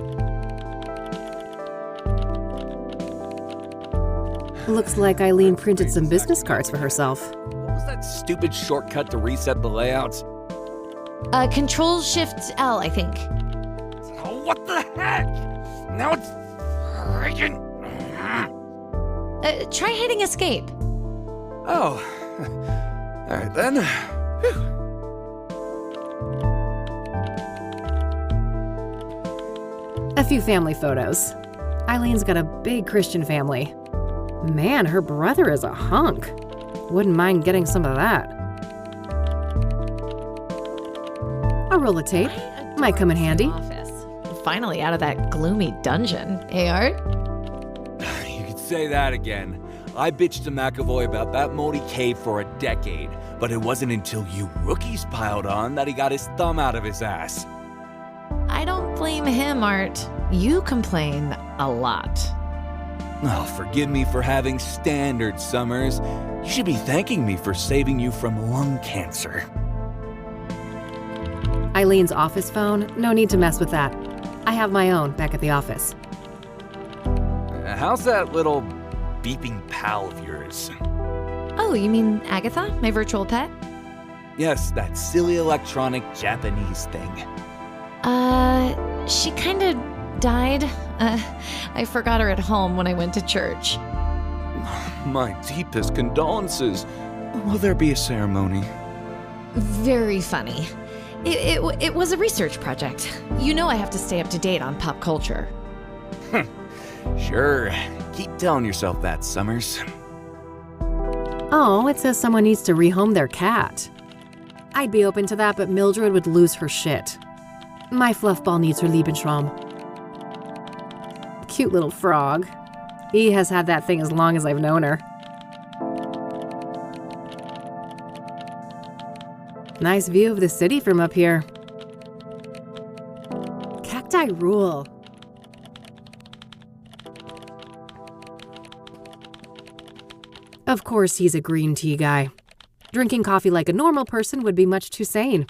Looks like Eileen printed some business cards for herself.
What was that stupid shortcut to reset the layouts?
Control-Shift-L, I think.
Oh, what the heck? Now it's freaking...
Try hitting escape.
Oh. All right, then. Whew.
A few family photos. Eileen's got a big Christian family. Man, her brother is a hunk. Wouldn't mind getting some of that. A roll of tape. Might come in handy.
Office. Finally out of that gloomy dungeon, eh, Art?
You could say that again. I bitched to McAvoy about that moldy cave for a decade, but it wasn't until you rookies piled on that he got his thumb out of his ass.
I don't blame him, Art. You complain a lot.
Oh, forgive me for having standards, Summers. You should be thanking me for saving you from lung cancer.
Eileen's office phone? No need to mess with that. I have my own back at the office.
How's that little beeping pal of yours?
Oh, you mean Agatha, my virtual pet?
Yes, that silly electronic Japanese thing.
She kinda died. I forgot her at home when I went to church.
My deepest condolences. Will there be a ceremony?
Very funny. It was a research project. You know I have to stay up to date on pop culture.
Sure. Keep telling yourself that, Summers.
Oh, it says someone needs to rehome their cat. I'd be open to that, but Mildred would lose her shit. My fluffball needs her Lebensraum. Cute little frog. He has had that thing as long as I've known her. Nice view of the city from up here. Cacti rule. Of course, he's a green tea guy. Drinking coffee like a normal person would be much too sane.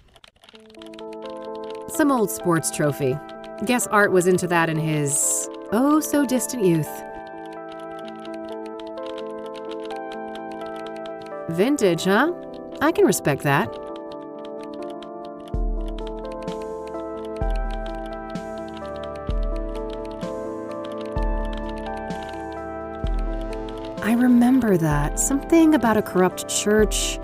Some old sports trophy. Guess Art was into that in his oh-so-distant youth. Vintage, huh? I can respect that. I remember that. Something about a corrupt church.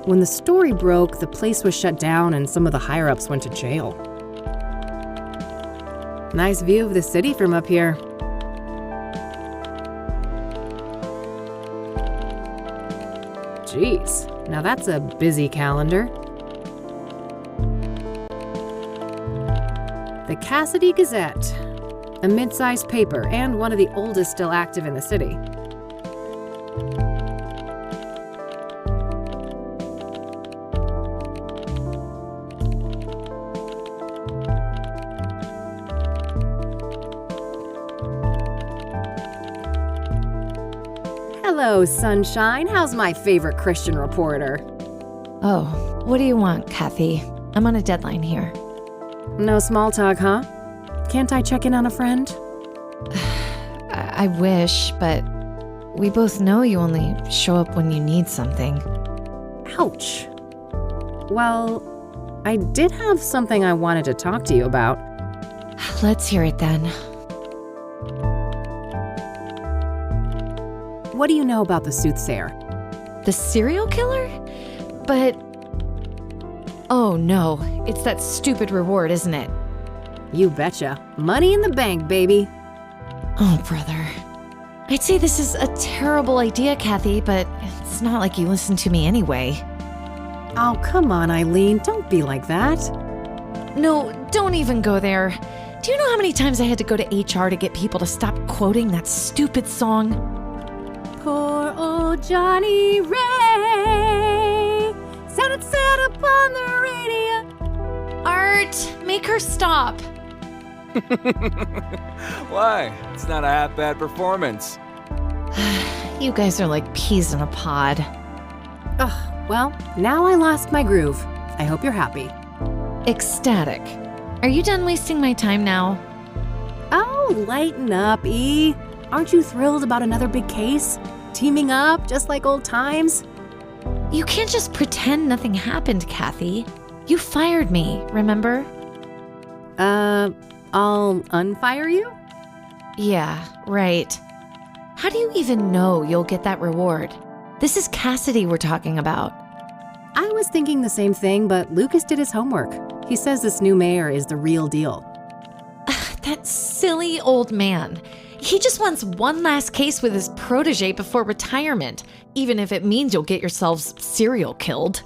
When the story broke, the place was shut down and some of the higher-ups went to jail. Nice view of the city from up here. Jeez, now that's a busy calendar. The Kassidy Gazette, a mid-sized paper and one of the oldest still active in the city. Hello, sunshine. How's my favorite Christian reporter?
Oh, what do you want, Kathy? I'm on a deadline here.
No small talk, huh? Can't I check in on a friend?
I wish, but we both know you only show up when you need something.
Ouch. Well, I did have something I wanted to talk to you about.
Let's hear it then.
What do you know about the Soothsayer?
The serial killer? But... oh no, it's that stupid reward, isn't it?
You betcha. Money in the bank, baby.
Oh, brother. I'd say this is a terrible idea, Kathy, but it's not like you listen to me anyway.
Oh, come on, Eileen. Don't be like that.
No, don't even go there. Do you know how many times I had to go to HR to get people to stop quoting that stupid song?
Poor old Johnny Ray sounded sad upon the radio.
Art, make her stop.
Why? It's not a half bad performance.
You guys are like peas in a pod.
Ugh, well, now I lost my groove. I hope you're happy.
Ecstatic. Are you done wasting my time now?
Oh, lighten up, E. Aren't you thrilled about another big case? Teaming up, just like old times?
You can't just pretend nothing happened, Kathy. You fired me, remember?
I'll unfire you?
Yeah, right. How do you even know you'll get that reward? This is Kassidy we're talking about.
I was thinking the same thing, but Lucas did his homework. He says this new mayor is the real deal.
That silly old man. He just wants one last case with his protege before retirement, even if it means you'll get yourselves serial killed.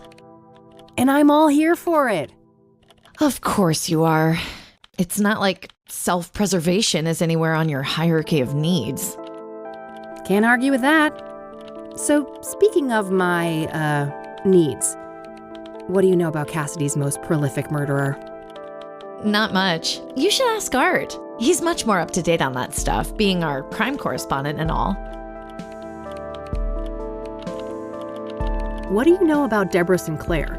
And I'm all here for it.
Of course you are. It's not like self-preservation is anywhere on your hierarchy of needs.
Can't argue with that. So, speaking of my, needs, what do you know about Kassidy's most prolific murderer?
Not much. You should ask Art. He's much more up to date on that stuff, being our crime correspondent and all.
What do you know about Deborah Sinclair?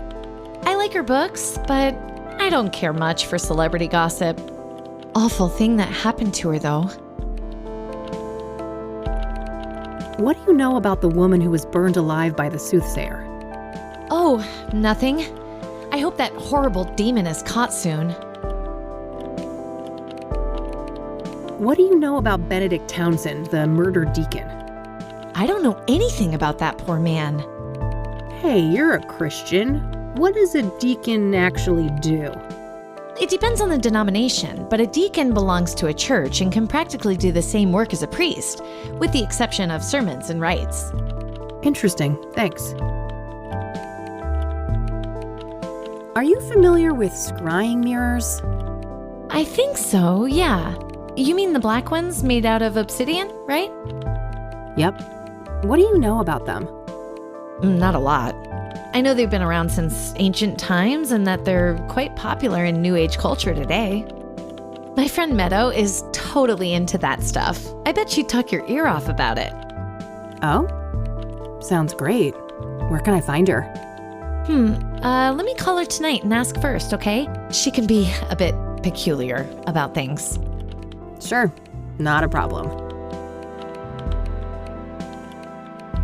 I like her books, but I don't care much for celebrity gossip. Awful thing that happened to her, though.
What do you know about the woman who was burned alive by the Soothsayer?
Oh, nothing. I hope that horrible demon is caught soon.
What do you know about Benedict Townsend, the murdered deacon?
I don't know anything about that poor man.
Hey, you're a Christian. What does a deacon actually do?
It depends on the denomination, but a deacon belongs to a church and can practically do the same work as a priest, with the exception of sermons and rites.
Interesting, thanks. Are you familiar with scrying mirrors?
I think so, yeah. You mean the black ones made out of obsidian, right?
Yep. What do you know about them?
Not a lot. I know they've been around since ancient times and that they're quite popular in New Age culture today. My friend Meadow is totally into that stuff. I bet she'd talk your ear off about it.
Oh? Sounds great. Where can I find her?
Let me call her tonight and ask first, okay? She can be a bit peculiar about things.
Sure, not a problem.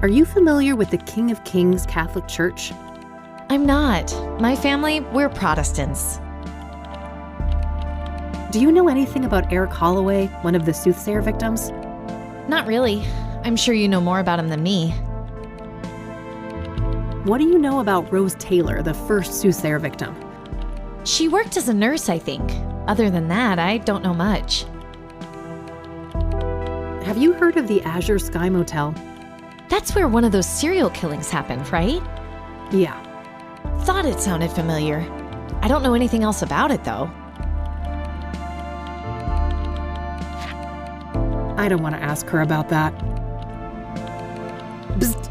Are you familiar with the King of Kings Catholic Church?
I'm not. My family, we're Protestants.
Do you know anything about Eric Holloway, one of the Soothsayer victims?
Not really. I'm sure you know more about him than me.
What do you know about Rose Taylor, the first Soothsayer victim?
She worked as a nurse, I think. Other than that, I don't know much.
Have you heard of the Azure Sky Motel?
That's where one of those serial killings happened, right?
Yeah.
Thought it sounded familiar. I don't know anything else about it, though.
I don't want to ask her about that. Bzzt.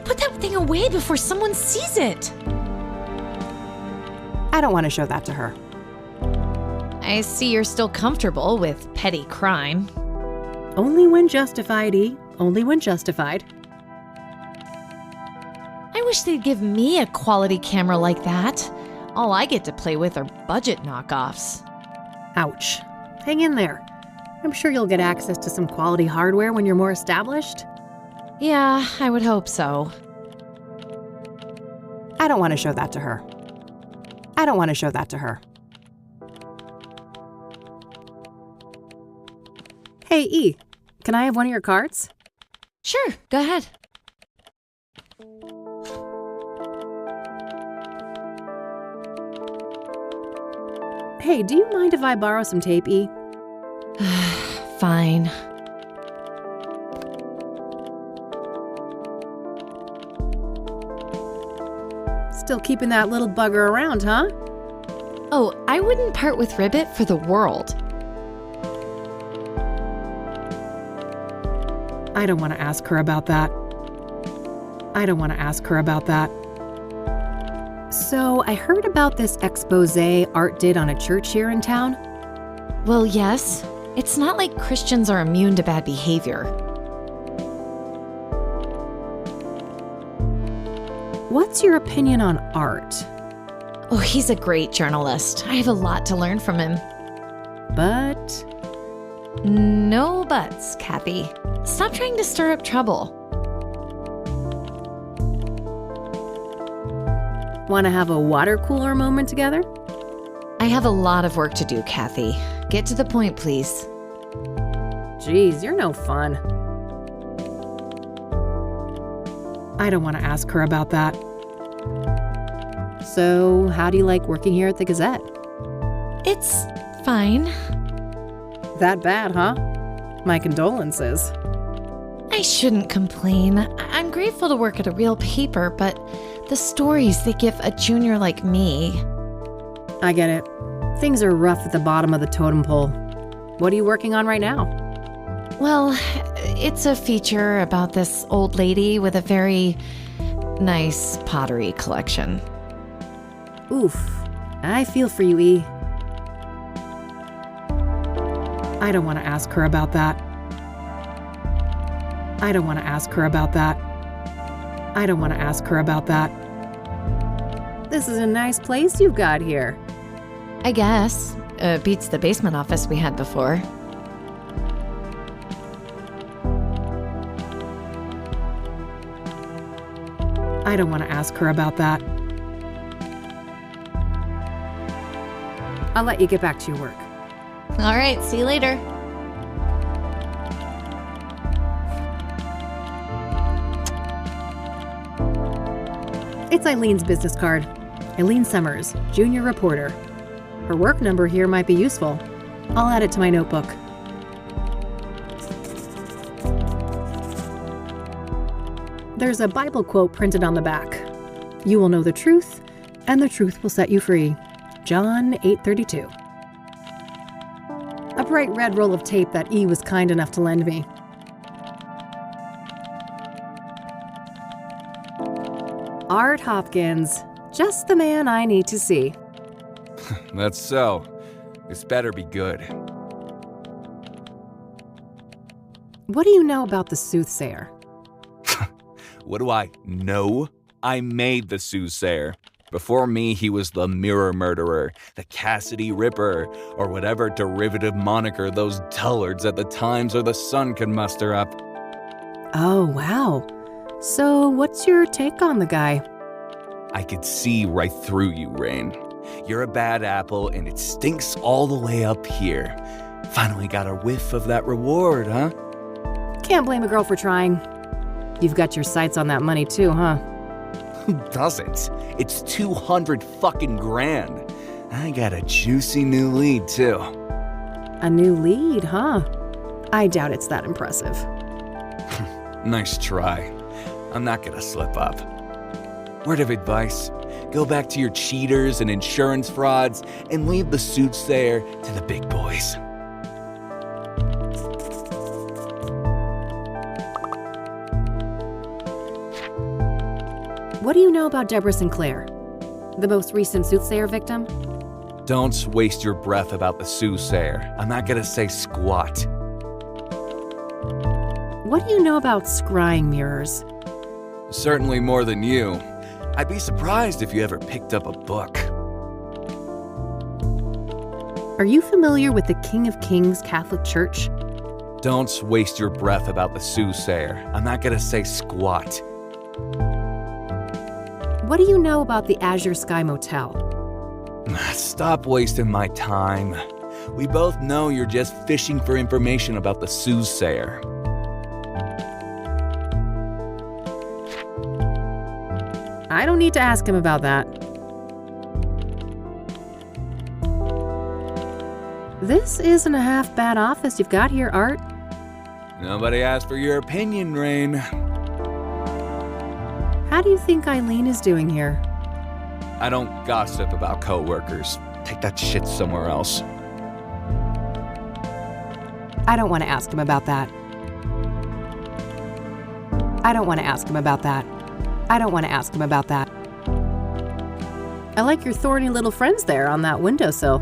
Put that thing away before someone sees it.
I don't want to show that to her.
I see you're still comfortable with petty crime.
Only when justified, E. Only when justified.
I wish they'd give me a quality camera like that. All I get to play with are budget knockoffs.
Ouch. Hang in there. I'm sure you'll get access to some quality hardware when you're more established.
Yeah, I would hope so.
I don't want to show that to her. I don't want to show that to her. Hey, E, can I have one of your cards?
Sure, go ahead.
Hey, do you mind if I borrow some tape, E?
Fine.
Still keeping that little bugger around, huh?
Oh, I wouldn't part with Ribbit for the world.
I don't want to ask her about that. I don't want to ask her about that. So, I heard about this expose Art did on a church here in town.
Well, yes. It's not like Christians are immune to bad behavior.
What's your opinion on Art?
Oh, he's a great journalist. I have a lot to learn from him.
But...
No buts, Kathy. Stop trying to stir up trouble.
Want to have a water cooler moment together?
I have a lot of work to do, Kathy. Get to the point, please.
Geez, you're no fun. I don't want to ask her about that. So, how do you like working here at the Gazette?
It's fine.
That bad, huh? My condolences.
I shouldn't complain. I'm grateful to work at a real paper, but the stories they give a junior like me...
I get it. Things are rough at the bottom of the totem pole. What are you working on right now?
Well, it's a feature about this old lady with a very nice pottery collection.
Oof. I feel for you, E. I don't want to ask her about that. I don't want to ask her about that. I don't want to ask her about that. This is a nice place you've got here.
I guess. Beats the basement office we had before.
I don't want to ask her about that. I'll let you get back to your work.
All right, see you later.
It's Eileen's business card. Eileen Summers, junior reporter. Her work number here might be useful. I'll add it to my notebook. There's a Bible quote printed on the back. You will know the truth, and the truth will set you free. John 8:32. A bright red roll of tape that E was kind enough to lend me. Art Hopkins, just the man I need to see.
That's so. This better be good.
What do you know about the Soothsayer?
What do I know? I made the Soothsayer. Before me, he was the Mirror Murderer, the Kassidy Ripper, or whatever derivative moniker those dullards at the Times or the Sun could muster up.
Oh, wow. So what's your take on the guy?
I could see right through you, Rain. You're a bad apple, and it stinks all the way up here. Finally got a whiff of that reward, huh?
Can't blame a girl for trying. You've got your sights on that money too, huh?
Who doesn't? It's 200 fucking grand. I got a juicy new lead, too.
A new lead, huh? I doubt it's that impressive.
Nice try. I'm not gonna slip up. Word of advice, go back to your cheaters and insurance frauds and leave the Soothsayer to the big boys.
What do you know about Deborah Sinclair, the most recent Soothsayer victim?
Don't waste your breath about the Soothsayer. I'm not gonna say squat.
What do you know about scrying mirrors?
Certainly more than you. I'd be surprised if you ever picked up a book.
Are you familiar with the King of Kings Catholic Church?
Don't waste your breath about the Soothsayer. I'm not gonna say squat.
What do you know about the Azure Sky Motel?
Stop wasting my time. We both know you're just fishing for information about the Soothsayer.
I don't need to ask him about that. This isn't a half-bad office you've got here, Art.
Nobody asked for your opinion, Rain.
How do you think Eileen is doing here?
I don't gossip about coworkers. Take that shit somewhere else.
I don't want to ask him about that. I don't want to ask him about that. I don't want to ask him about that. I like your thorny little friends there on that windowsill.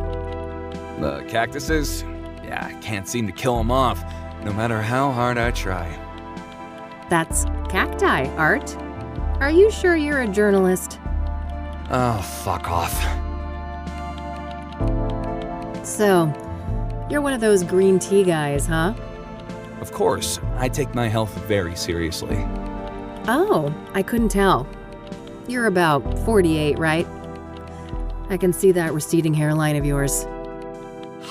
The cactuses? Yeah, I can't seem to kill them off, no matter how hard I try.
That's cacti, Art. Are you sure you're a journalist?
Oh, fuck off.
So, you're one of those green tea guys, huh?
Of course, I take my health very seriously.
Oh, I couldn't tell. You're about 48, right? I can see that receding hairline of yours.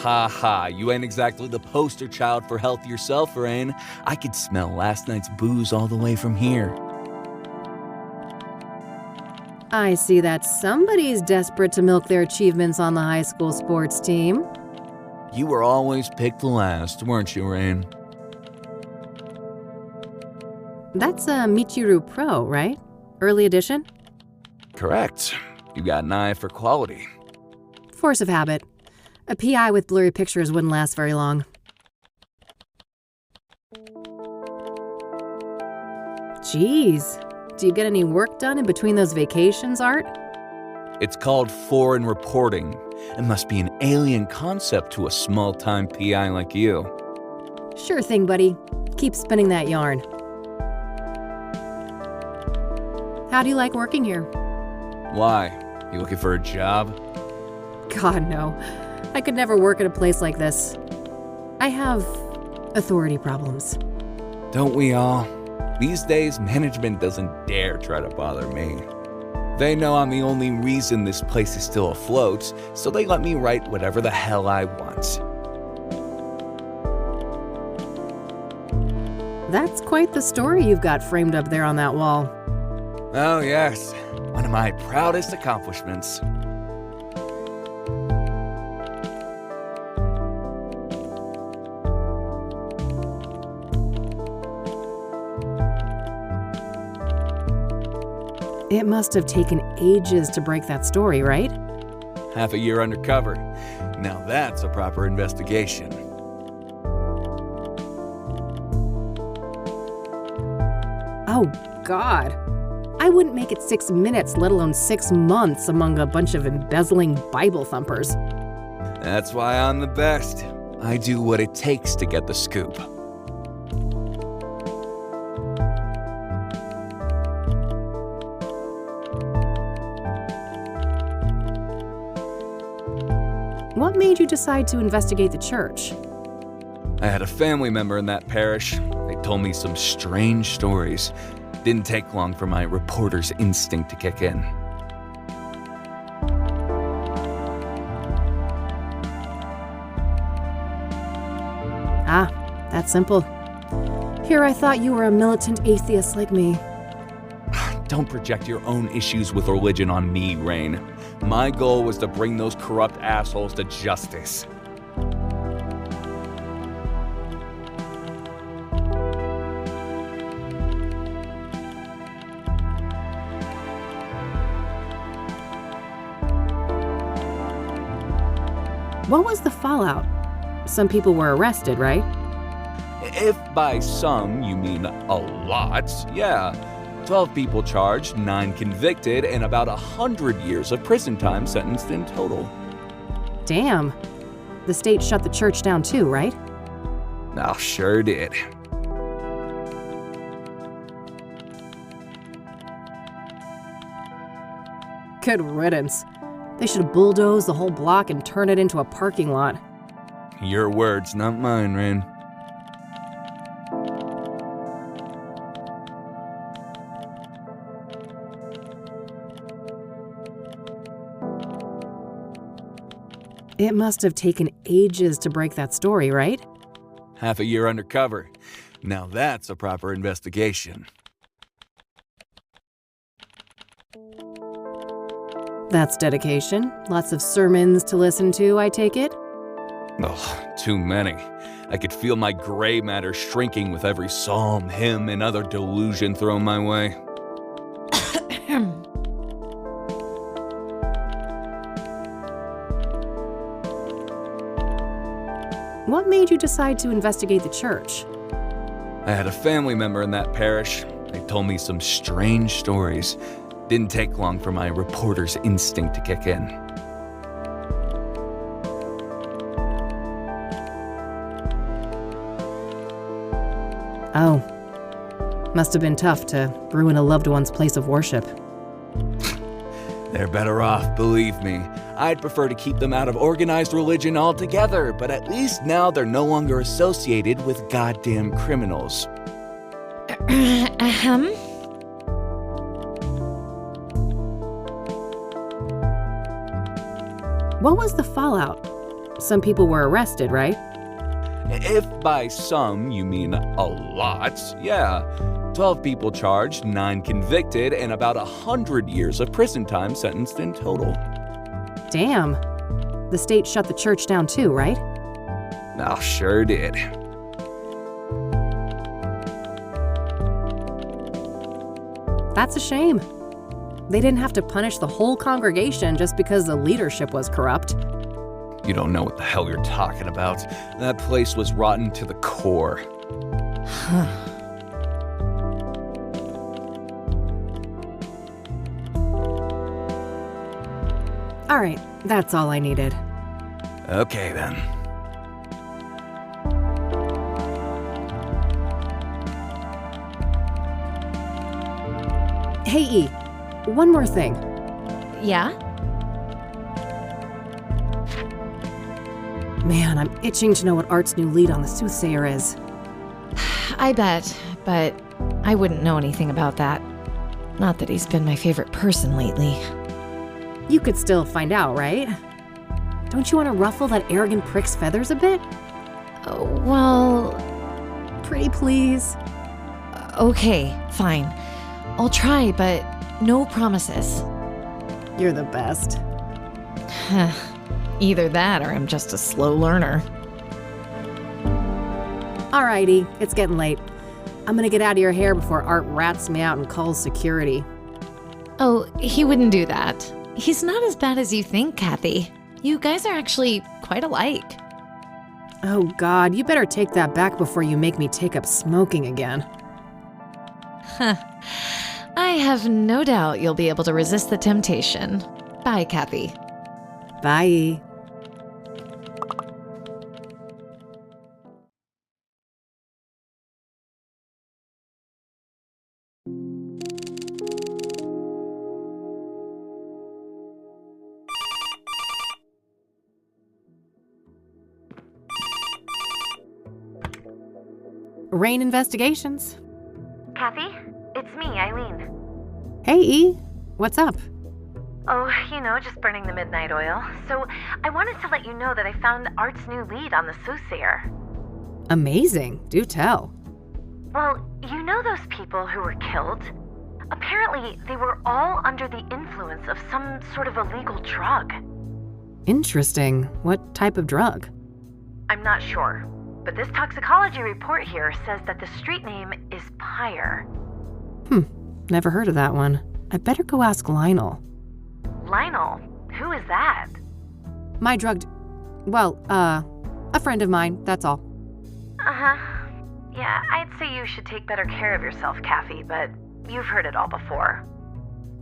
Ha ha, you ain't exactly the poster child for health yourself, Rain. I could smell last night's booze all the way from here.
I see that somebody's desperate to milk their achievements on the high school sports team.
You were always picked last, weren't you, Rain?
That's a Michiru Pro, right? Early edition?
Correct. You got an eye for quality.
Force of habit. A PI with blurry pictures wouldn't last very long. Jeez. Do you get any work done in between those vacations, Art?
It's called foreign reporting. It must be an alien concept to a small-time PI like you.
Sure thing, buddy. Keep spinning that yarn. How do you like working here?
Why? You looking for a job?
God, no. I could never work at a place like this. I have authority problems.
Don't we all? These days, management doesn't dare try to bother me. They know I'm the only reason this place is still afloat, so they let me write whatever the hell I want.
That's quite the story you've got framed up there on that wall.
Oh yes, one of my proudest accomplishments.
It must have taken ages to break that story, right?
Half a year undercover. Now that's a proper investigation.
Oh, God. I wouldn't make it 6 minutes, let alone 6 months among a bunch of embezzling Bible thumpers.
That's why I'm the best. I do what it takes to get the scoop.
What made you decide to investigate the church?
I had a family member in that parish. They told me some strange stories. Didn't take long for my reporter's instinct to kick in.
Ah, that's simple. Here I thought you were a militant atheist like me.
Don't project your own issues with religion on me, Rain. My goal was to bring those corrupt assholes to justice.
What was the fallout? Some people were arrested, right?
If by some you mean a lot, yeah. 12 people charged, 9 convicted, and about 100 years of prison time sentenced in total.
Damn. The state shut the church down too, right?
Oh, sure did.
Good riddance. They should bulldoze the whole block and turn it into a parking lot.
Your words, not mine, Rain.
It must have taken ages to break that story, right?
Half a year undercover. Now that's a proper investigation.
That's dedication. Lots of sermons to listen to, I take it?
Oh, too many. I could feel my gray matter shrinking with every psalm, hymn, and other delusion thrown my way.
What made you decide to investigate the church?
I had a family member in that parish. They told me some strange stories. Didn't take long for my reporter's instinct to kick in.
Oh. Must have been tough to ruin a loved one's place of worship.
They're better off, believe me. I'd prefer to keep them out of organized religion altogether, but at least now they're no longer associated with goddamn criminals.
What was the fallout? Some people were arrested, right?
If by some you mean a lot, yeah. 12 people charged, 9 convicted, and about 100 years of prison time sentenced in total.
Damn. The state shut the church down too, right?
Oh, sure did.
That's a shame. They didn't have to punish the whole congregation just because the leadership was corrupt.
You don't know what the hell you're talking about. That place was rotten to the core.
All right, that's all I needed.
Okay, then.
Hey, E, one more thing.
Yeah?
Man, I'm itching to know what Art's new lead on the Soothsayer is.
I bet, but I wouldn't know anything about that. Not that he's been my favorite person lately.
You could still find out, right? Don't you want to ruffle that arrogant prick's feathers a bit?
Oh, well,
Pretty please.
okay, fine. I'll try, but no promises.
You're the best.
Either that or I'm just a slow learner.
Alrighty, it's getting late. I'm gonna get out of your hair before Art rats me out and calls security.
Oh, he wouldn't do that. He's not as bad as you think, Kathy. You guys are actually quite alike.
Oh God, you better take that back before you make me take up smoking again.
I have no doubt you'll be able to resist the temptation. Bye, Kathy.
Bye. Rain Investigations.
Kathy, it's me, Eileen.
Hey, E. What's up?
Oh, just burning the midnight oil. So I wanted to let you know that I found Art's new lead on the Soothsayer.
Amazing. Do tell.
Well, you know those people who were killed? Apparently, they were all under the influence of some sort of illegal drug.
Interesting. What type of drug?
I'm not sure, but this toxicology report here says that the street name is Pyre.
Never heard of that one. I better go ask Lionel.
Lionel? Who is that?
My drugged... Well, a friend of mine, that's all.
Uh-huh. Yeah, I'd say you should take better care of yourself, Kathy, but you've heard it all before.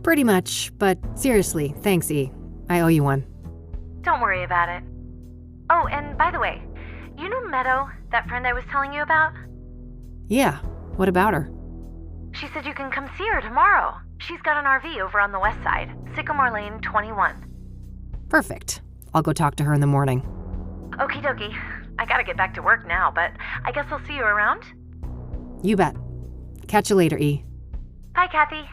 Pretty much, but seriously, thanks, E. I owe you one.
Don't worry about it. Oh, and by the way, you know Meadow, that friend I was telling you about?
Yeah, what about her?
She said you can come see her tomorrow. She's got an RV over on the west side, Sycamore Lane 21.
Perfect. I'll go talk to her in the morning.
Okie dokie. I gotta get back to work now, but I guess I'll see you around?
You bet. Catch you later, E.
Bye, Kathy.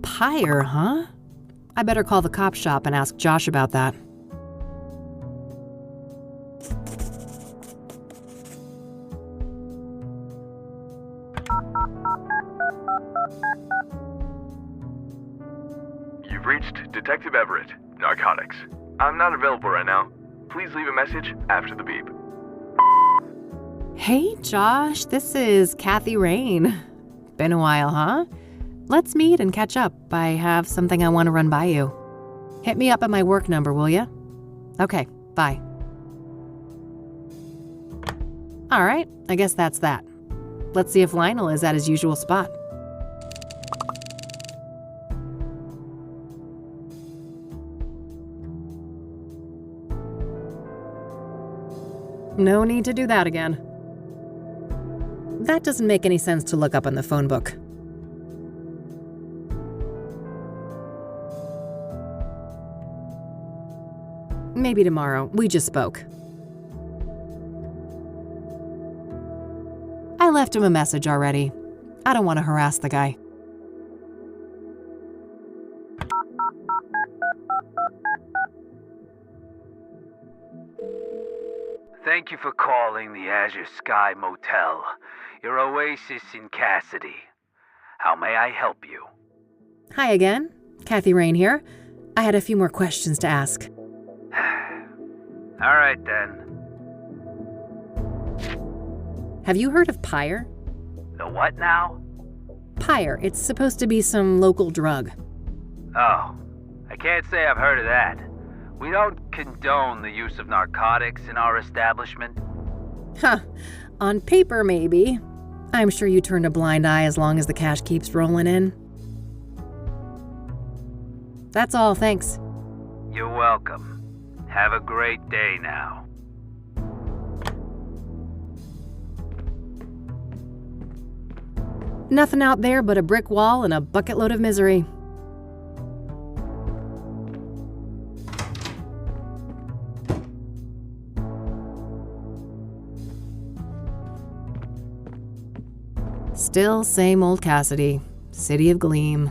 Pyre, huh? I better call the cop shop and ask Josh about that.
You've reached Detective Everett, Narcotics. I'm not available right now. Please leave a message after the beep.
Hey, Josh, this is Kathy Rain. Been a while, huh? Let's meet and catch up. I have something I want to run by you. Hit me up at my work number, will ya? Okay, bye. All right, I guess that's that. Let's see if Lionel is at his usual spot. No need to do that again. That doesn't make any sense to look up in the phone book. Maybe tomorrow. We just spoke. I left him a message already. I don't want to harass the guy.
Thank you for calling the Azure Sky Motel, your oasis in Kassidy. How may I help you?
Hi again. Kathy Rain here. I had a few more questions to ask.
All right, then.
Have you heard of Pyre?
The what now?
Pyre. It's supposed to be some local drug.
Oh, I can't say I've heard of that. We don't condone the use of narcotics in our establishment.
Huh. On paper, maybe. I'm sure you turned a blind eye as long as the cash keeps rolling in. That's all, thanks.
You're welcome. Have a great day now.
Nothing out there but a brick wall and a bucket load of misery. Still same old Kassidy, city of gleam.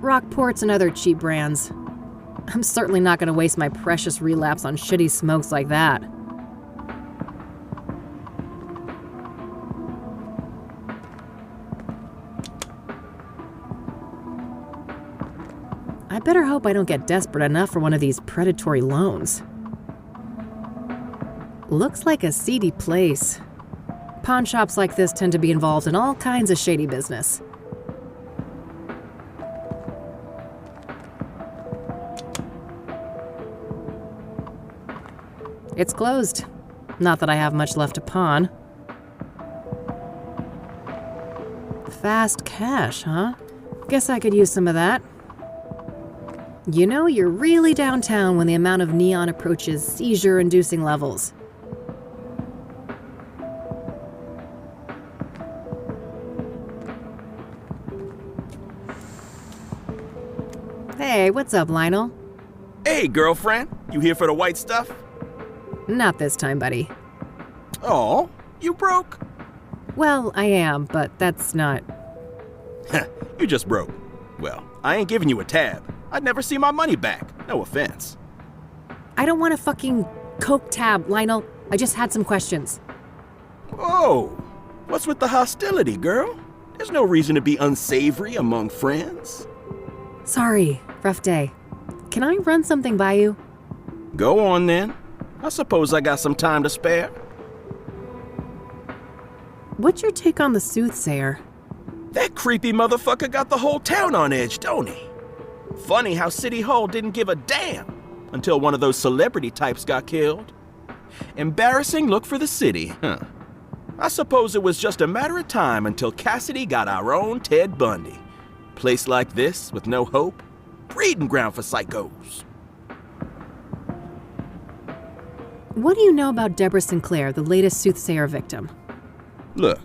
Rockports and other cheap brands. I'm certainly not going to waste my precious relapse on shitty smokes like that. I better hope I don't get desperate enough for one of these predatory loans. Looks like a seedy place. Pawn shops like this tend to be involved in all kinds of shady business. It's closed. Not that I have much left to pawn. Fast cash, huh? Guess I could use some of that. You know, you're really downtown when the amount of neon approaches seizure-inducing levels. Hey, what's up, Lionel?
Hey, girlfriend. You here for the white stuff?
Not this time, buddy.
Oh, you broke?
Well, I am, but that's not...
You just broke. Well, I ain't giving you a tab. I'd never see my money back. No offense.
I don't want a fucking Coke tab, Lionel. I just had some questions.
Oh, what's with the hostility, girl? There's no reason to be unsavory among friends.
Sorry, rough day. Can I run something by you?
Go on, then. I suppose I got some time to spare.
What's your take on the Soothsayer?
That creepy motherfucker got the whole town on edge, don't he? Funny how City Hall didn't give a damn until one of those celebrity types got killed. Embarrassing look for the city, huh? I suppose it was just a matter of time until Kassidy got our own Ted Bundy. Place like this with no hope, breeding ground for psychos.
What do you know about Deborah Sinclair, the latest Soothsayer victim?
Look,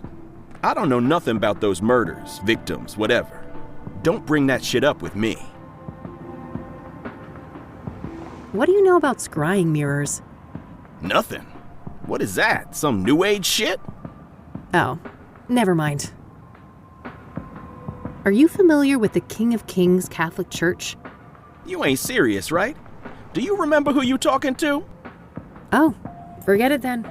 I don't know nothing about those murders, victims, whatever. Don't bring that shit up with me.
What do you know about scrying mirrors?
Nothing. What is that? Some new age shit?
Oh, never mind. Are you familiar with the King of Kings Catholic Church?
You ain't serious, right? Do you remember who you talking to?
Oh, forget it then.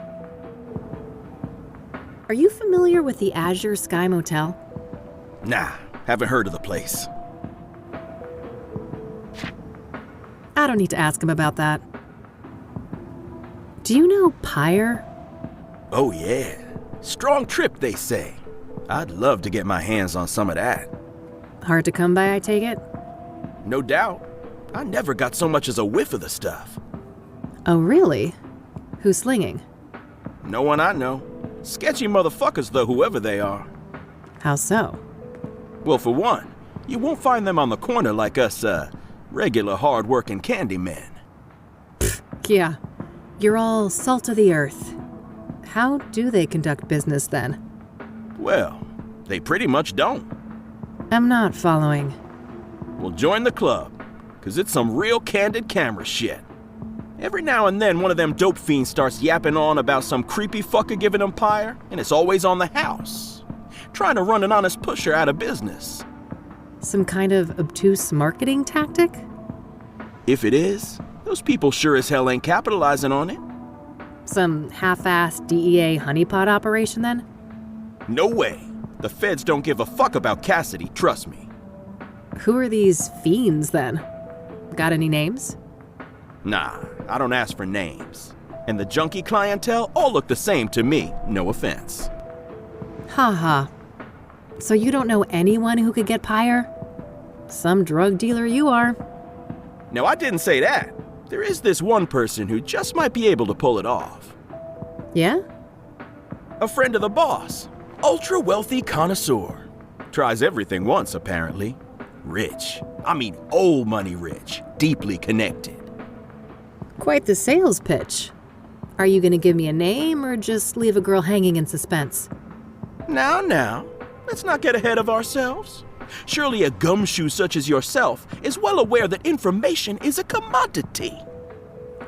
Are you familiar with the Azure Sky Motel?
Nah, haven't heard of the place.
I don't need to ask him about that. Do you know Pyre?
Oh yeah, strong trip they say. I'd love to get my hands on some of that.
Hard to come by, I take it?
No doubt. I never got so much as a whiff of the stuff.
Oh, really? Who's slinging?
No one I know. Sketchy motherfuckers though, whoever they are.
How so?
Well, for one, you won't find them on the corner like us, regular hard-working candy men.
Yeah, you're all salt of the earth. How do they conduct business then?
Well, they pretty much don't.
I'm not following.
Well, join the club, 'cause it's some real candid camera shit. Every now and then, one of them dope fiends starts yapping on about some creepy fucker giving them Pyre, and it's always on the house. Trying to run an honest pusher out of business.
Some kind of obtuse marketing tactic?
If it is, those people sure as hell ain't capitalizing on it.
Some half-assed DEA honeypot operation then?
No way. The feds don't give a fuck about Kassidy, trust me.
Who are these fiends then? Got any names?
Nah, I don't ask for names. And the junkie clientele all look the same to me, no offense.
Haha. So you don't know anyone who could get Pyre? Some drug dealer you are.
No, I didn't say that. There is this one person who just might be able to pull it off.
Yeah?
A friend of the boss. Ultra-wealthy connoisseur. Tries everything once, apparently. Rich. I mean old money rich. Deeply connected.
Quite the sales pitch. Are you gonna give me a name or just leave a girl hanging in suspense?
Now. Let's not get ahead of ourselves. Surely a gumshoe such as yourself is well aware that information is a commodity.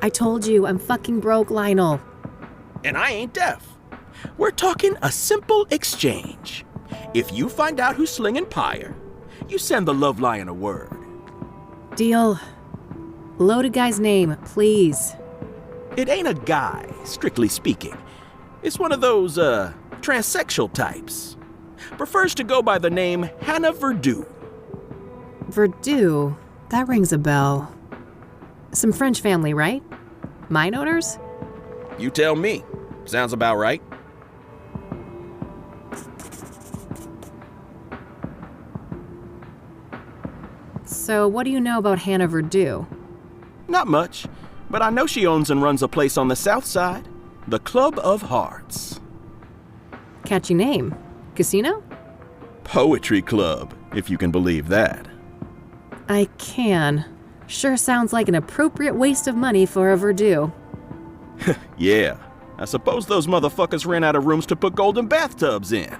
I told you, I'm fucking broke, Lionel.
And I ain't deaf. We're talking a simple exchange. If you find out who's slinging Pyre, You send the love lion a word.
Deal. Loaded guy's name, please.
It ain't a guy, strictly speaking. It's one of those, transsexual types. Prefers to go by the name Hannah Verdu.
Verdu? That rings a bell. Some French family, right? Mine owners?
You tell me. Sounds about right.
So what do you know about Hannah Verdu?
Not much, but I know she owns and runs a place on the south side, the Club of Hearts.
Catchy name. Casino?
Poetry club, if you can believe that.
I can. Sure sounds like an appropriate waste of money for a Verdu.
Yeah, I suppose those motherfuckers ran out of rooms to put golden bathtubs in.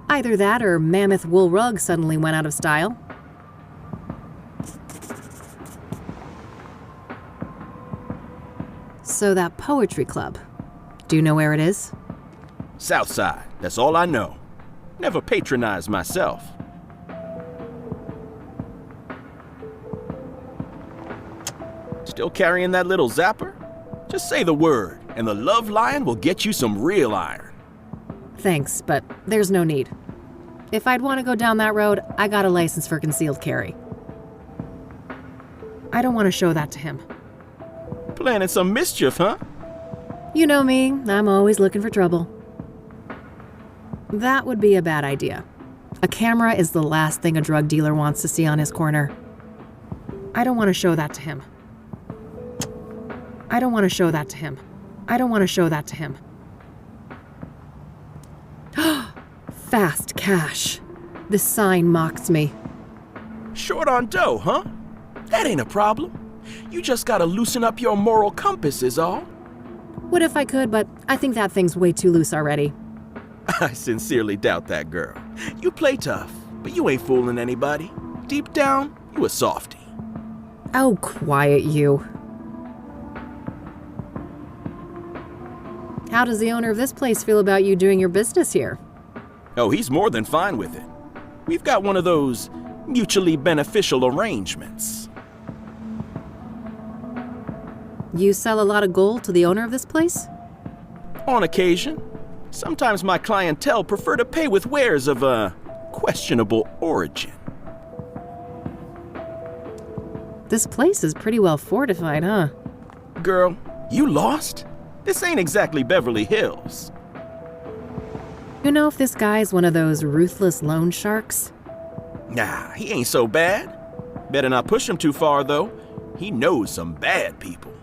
Either that or mammoth wool rugs suddenly went out of style. So that poetry club, do you know where it is?
South side, that's all I know. Never patronized myself. Still carrying that little zapper? Just say the word, and the love lion will get you some real iron.
Thanks, but there's no need. If I'd want to go down that road, I got a license for concealed carry. I don't want to show that to him.
Planning some mischief, huh?
You know me, I'm always looking for trouble. That would be a bad idea. A camera is the last thing a drug dealer wants to see on his corner. I don't want to show that to him. I don't want to show that to him. I don't want to show that to him. Fast cash. This sign mocks me.
Short on dough, huh? That ain't a problem. You just gotta loosen up your moral compass is all.
What if I could, but I think that thing's way too loose already.
I sincerely doubt that, girl. You play tough, but you ain't fooling anybody. Deep down, you a softie.
Oh, quiet you. How does the owner of this place feel about you doing your business here?
Oh, he's more than fine with it. We've got one of those mutually beneficial arrangements.
You sell a lot of gold to the owner of this place?
On occasion. Sometimes my clientele prefer to pay with wares of a questionable origin.
This place is pretty well fortified, huh?
Girl, you lost? This ain't exactly Beverly Hills.
You know if this guy's one of those ruthless loan sharks?
Nah, he ain't so bad. Better not push him too far, though. He knows some bad people.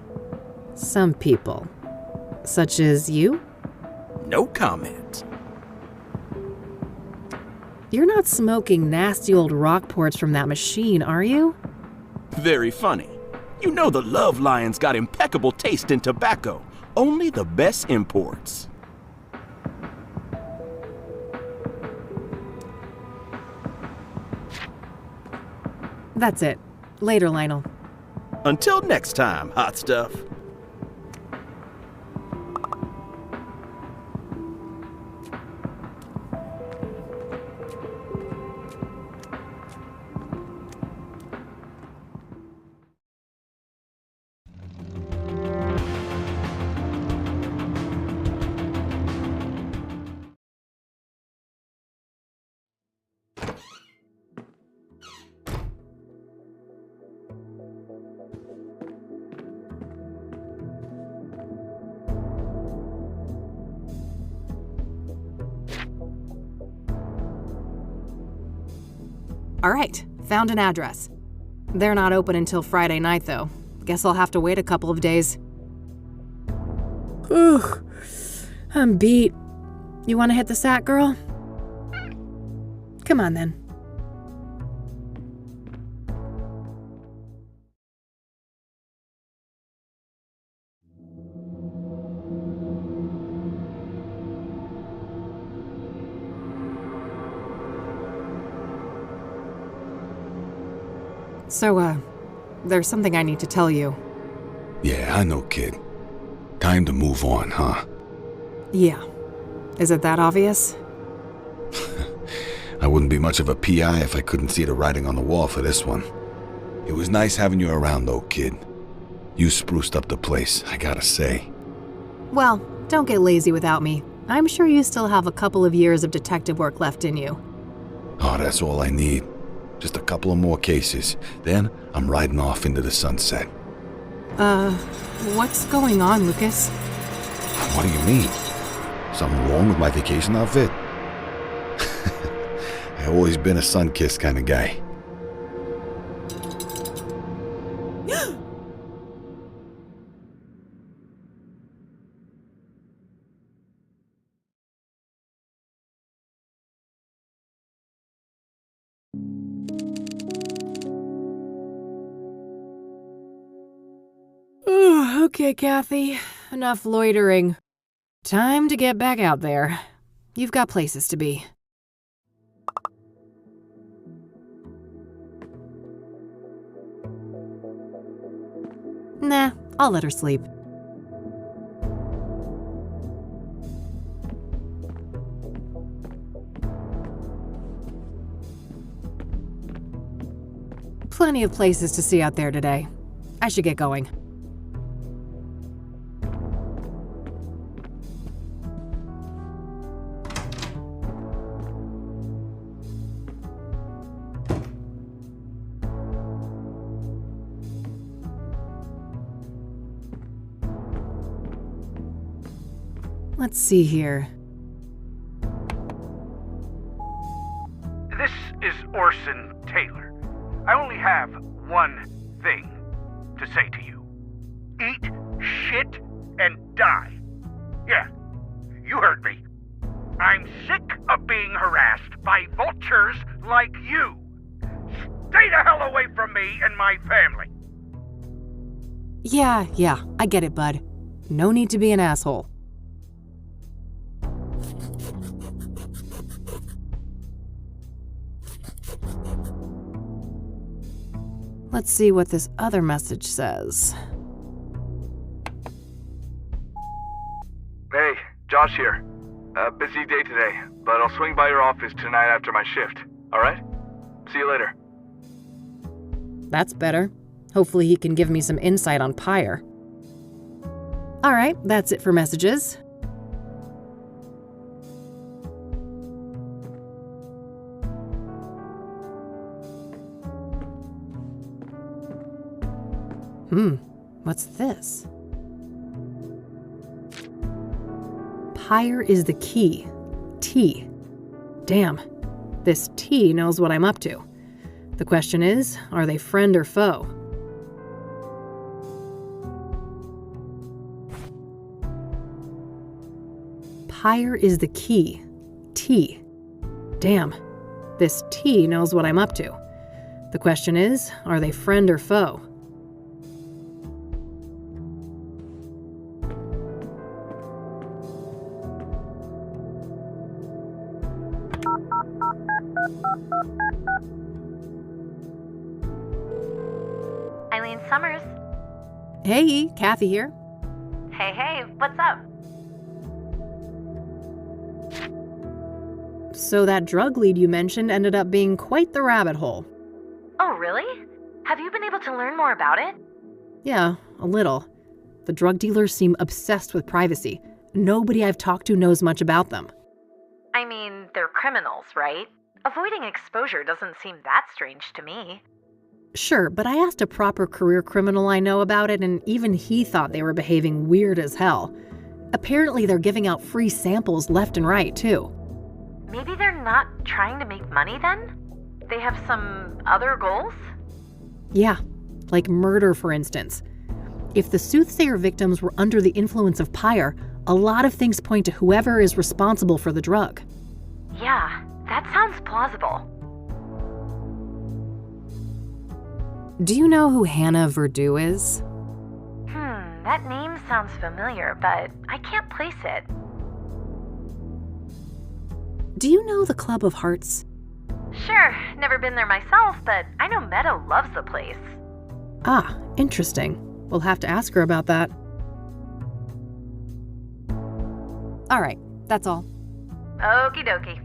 Some people. Such as you?
No comment.
You're not smoking nasty old Rockports from that machine, are you?
Very funny. You know the Love Lion's got impeccable taste in tobacco. Only the best imports.
That's it. Later, Lionel.
Until next time, hot stuff.
All right, found an address. They're not open until Friday night, though. Guess I'll have to wait a couple of days. Ugh, I'm beat. You want to hit the sack, girl? Come on, then. So, there's something I need to tell you.
Yeah, I know, kid. Time to move on, huh?
Yeah. Is it that obvious?
I wouldn't be much of a PI if I couldn't see the writing on the wall for this one. It was nice having you around though, kid. You spruced up the place, I gotta say.
Well, don't get lazy without me. I'm sure you still have a couple of years of detective work left in you.
Oh, that's all I need. Just a couple of more cases. Then I'm riding off into the sunset.
What's going on, Lucas?
What do you mean? Something wrong with my vacation outfit? I've always been a sun-kissed kind of guy.
Okay, Kathy. Enough loitering. Time to get back out there. You've got places to be. Nah, I'll let her sleep. Plenty of places to see out there today. I should get going. Let's see here.
This is Orson Taylor. I only have one thing to say to you. Eat shit and die. Yeah, you heard me. I'm sick of being harassed by vultures like you. Stay the hell away from me and my family.
Yeah, I get it, bud. No need to be an asshole. Let's see what this other message says.
Hey, Josh here. Busy day today, but I'll swing by your office tonight after my shift. Alright? See you later.
That's better. Hopefully he can give me some insight on Pyre. Alright, that's it for messages. What's this? Pyre is the key. T. Damn. This T knows what I'm up to. The question is, are they friend or foe? Pyre is the key. T. Damn. This T knows what I'm up to. The question is, are they friend or foe?
Eileen Summers.
Hey, Kathy here.
Hey, what's up?
So that drug lead you mentioned ended up being quite the rabbit hole.
Oh, really? Have you been able to learn more about it?
Yeah, a little. The drug dealers seem obsessed with privacy. Nobody I've talked to knows much about them.
I mean, they're criminals, right? Avoiding exposure doesn't seem that strange to me.
Sure, but I asked a proper career criminal I know about it, and even he thought they were behaving weird as hell. Apparently they're giving out free samples left and right, too.
Maybe they're not trying to make money then? They have some other goals?
Yeah, like murder, for instance. If the Soothsayer victims were under the influence of Pyre, a lot of things point to whoever is responsible for the drug.
Yeah, that sounds plausible.
Do you know who Hannah Verdew is?
That name sounds familiar, but I can't place it.
Do you know the Club of Hearts?
Sure, never been there myself, but I know Meadow loves the place.
Ah, interesting. We'll have to ask her about that. All right, that's all.
Okie dokie.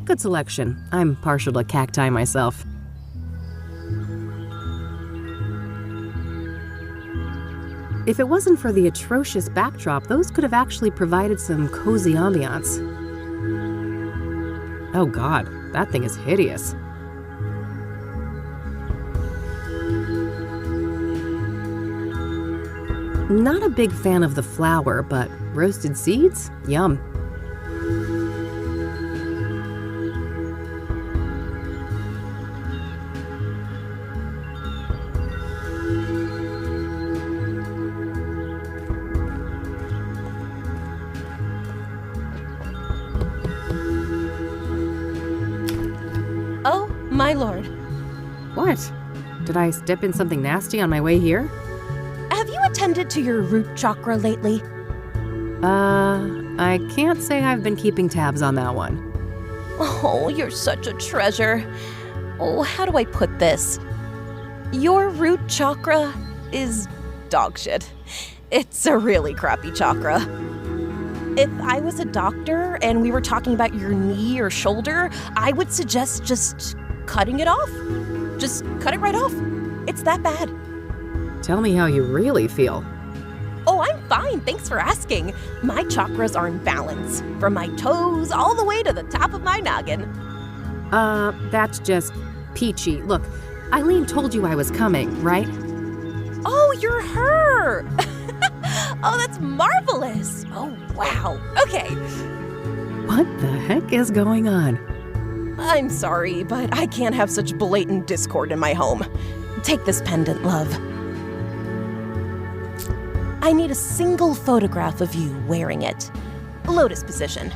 Good selection. I'm partial to cacti myself. If it wasn't for the atrocious backdrop, those could have actually provided some cozy ambiance. Oh God, that thing is hideous. Not a big fan of the flour, but roasted seeds? Yum.
Oh, my lord.
What? Did I step in something nasty on my way here?
Have you attended to your root chakra lately?
I can't say I've been keeping tabs on that one.
Oh, you're such a treasure. Oh, how do I put this? Your root chakra is dog shit. It's a really crappy chakra. If I was a doctor and we were talking about your knee or shoulder, I would suggest just cutting it off. Just cut it right off. It's that bad.
Tell me how you really feel.
Oh, I'm fine. Thanks for asking. My chakras are in balance, from my toes all the way to the top of my noggin.
That's just peachy. Look, Eileen told you I was coming, right?
Oh, you're her! Oh, that's marvelous! Oh, wow. Okay.
What the heck is going on?
I'm sorry, but I can't have such blatant discord in my home. Take this pendant, love. I need a single photograph of you wearing it. Lotus position.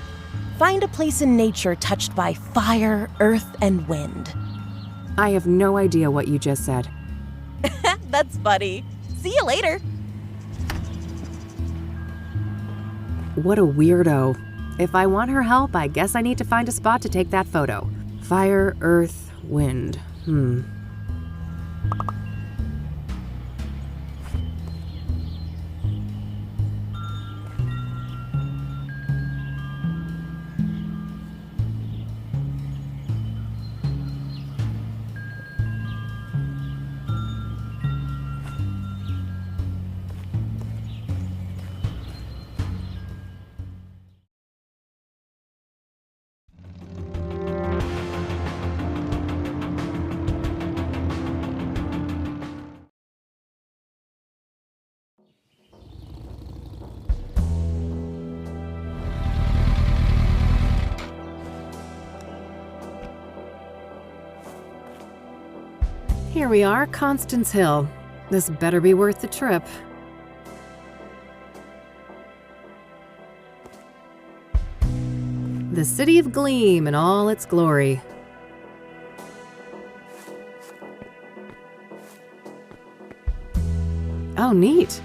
Find a place in nature touched by fire, earth, and wind.
I have no idea what you just said.
That's funny. See you later.
What a weirdo. If I want her help, I guess I need to find a spot to take that photo. Fire, earth, wind. Here we are, Constance Hill. This better be worth the trip. The city of Gleam in all its glory. Oh, neat.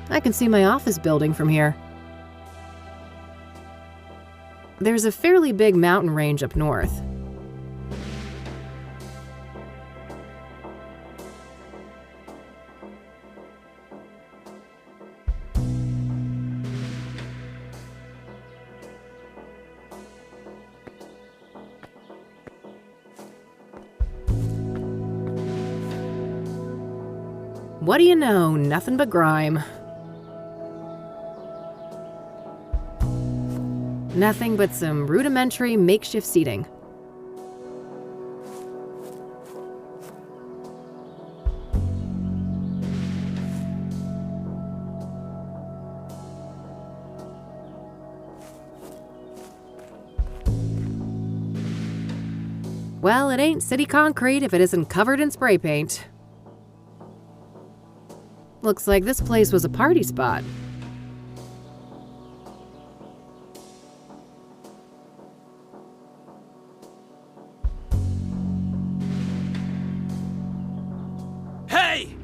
I can see my office building from here. There's a fairly big mountain range up north. What do you know? Nothing but grime. Nothing but some rudimentary makeshift seating. Well, it ain't city concrete if it isn't covered in spray paint. Looks like this place was a party spot.
Hey!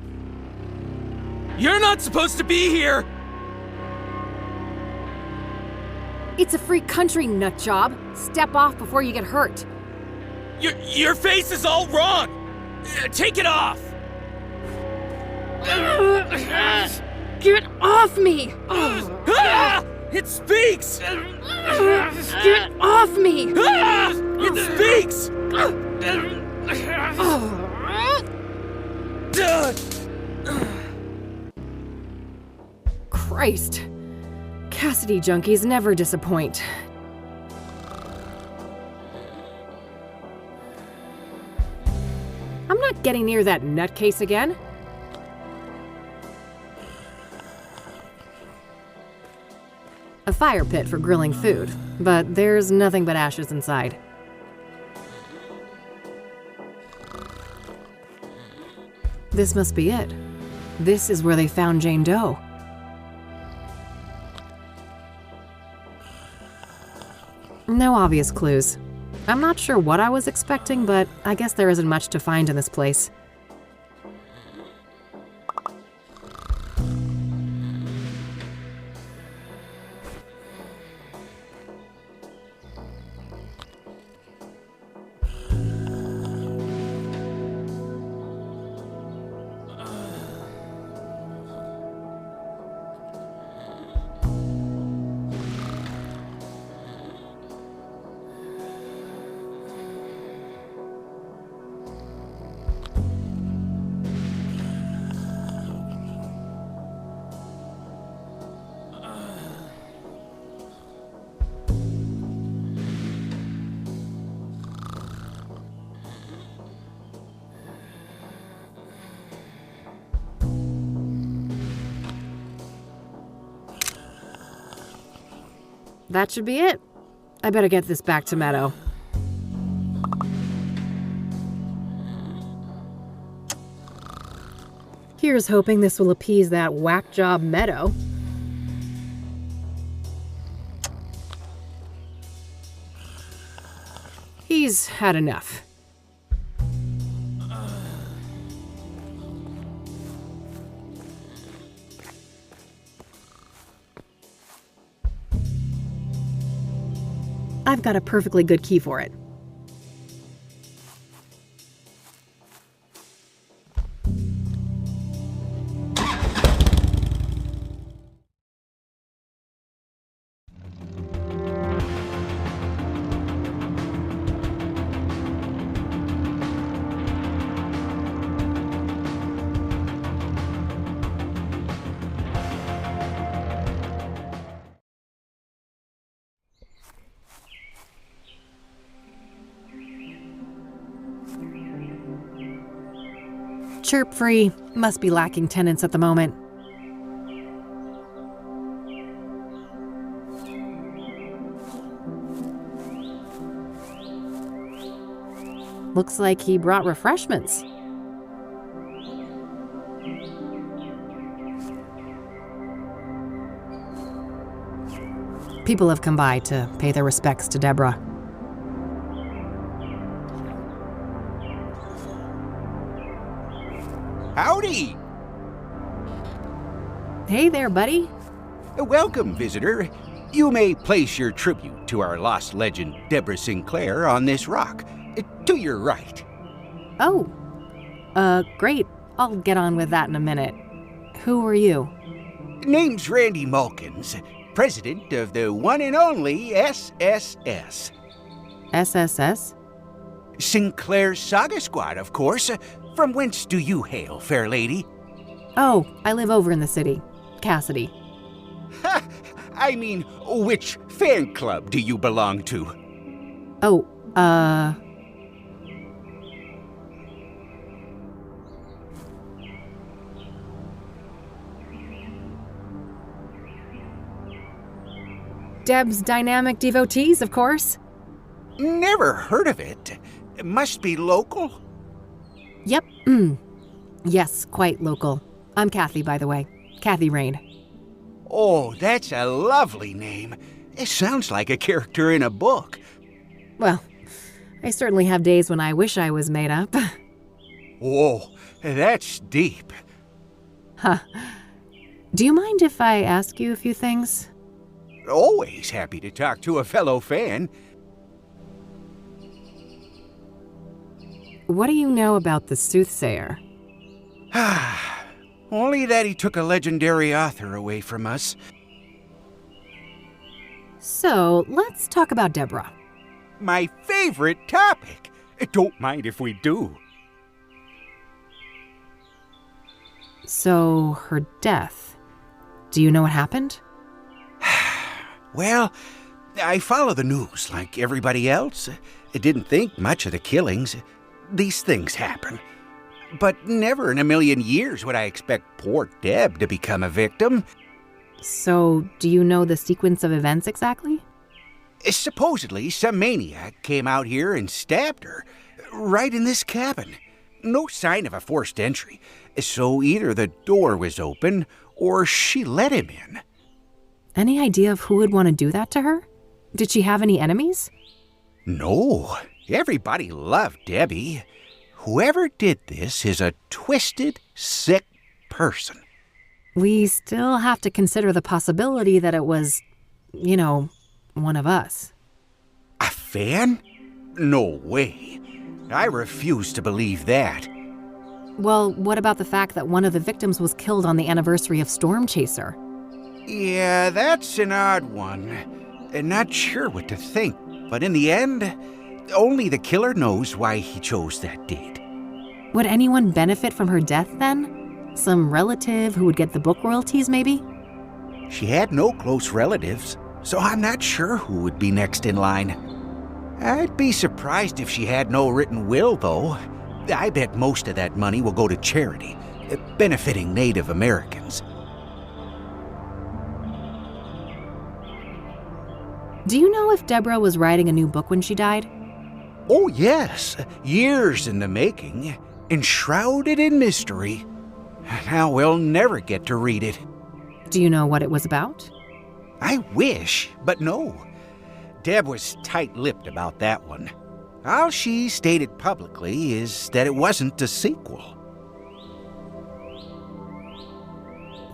You're not supposed to be here!
It's a free country, nutjob. Step off before you get hurt.
Your face is all wrong! Take it off!
Get off me!
Ah! It speaks!
Get off off me!
Ah! It speaks!
Christ. Kassidy junkies never disappoint. I'm not getting near that nutcase again. A fire pit for grilling food, but there's nothing but ashes inside. This must be it. This is where they found Jane Doe. No obvious clues. I'm not sure what I was expecting, but I guess there isn't much to find in this place. That should be it. I better get this back to Meadow. Here's hoping this will appease that whack job Meadow. He's had enough. I've got a perfectly good key for it. Chirp free. Must be lacking tenants at the moment. Looks like he brought refreshments. People have come by to pay their respects to Deborah.
Howdy!
Hey there, buddy.
Welcome, visitor. You may place your tribute to our lost legend, Deborah Sinclair, on this rock. To your right.
Oh. Great. I'll get on with that in a minute. Who are you?
Name's Randy Mulkins, president of the one and only SSS.
SSS?
Sinclair's Saga Squad, of course. From whence do you hail, fair lady?
Oh, I live over in the city. Kassidy.
Ha! I mean, which fan club do you belong to?
Oh, Deb's Dynamic Devotees, of course.
Never heard of it. It must be local.
Yep. Yes, quite local. I'm Kathy, by the way. Kathy Rain.
Oh, that's a lovely name. It sounds like a character in a book.
Well, I certainly have days when I wish I was made up.
Whoa, that's deep.
Huh. Do you mind if I ask you a few things?
Always happy to talk to a fellow fan.
What do you know about the Soothsayer?
Only that he took a legendary author away from us.
So, let's talk about Deborah.
My favorite topic. Don't mind if we do.
So, her death. Do you know what happened?
Well, I follow the news like everybody else. I didn't think much of the killings. These things happen. But never in a million years would I expect poor Deb to become a victim.
So, do you know the sequence of events exactly?
Supposedly, some maniac came out here and stabbed her, right in this cabin. No sign of a forced entry, so either the door was open or she let him in.
Any idea of who would want to do that to her? Did she have any enemies?
No, everybody loved Debbie. Whoever did this is a twisted, sick person.
We still have to consider the possibility that it was, one of us.
A fan? No way. I refuse to believe that.
Well, what about the fact that one of the victims was killed on the anniversary of Storm Chaser?
Yeah, that's an odd one. Not sure what to think, but in the end, only the killer knows why he chose that date.
Would anyone benefit from her death then? Some relative who would get the book royalties, maybe?
She had no close relatives, so I'm not sure who would be next in line. I'd be surprised if she had no written will, though. I bet most of that money will go to charity, benefiting Native Americans.
Do you know if Deborah was writing a new book when she died?
Oh, yes. Years in the making, enshrouded in mystery. Now we'll never get to read it.
Do you know what it was about?
I wish, but no. Deb was tight-lipped about that one. All she stated publicly is that it wasn't a sequel.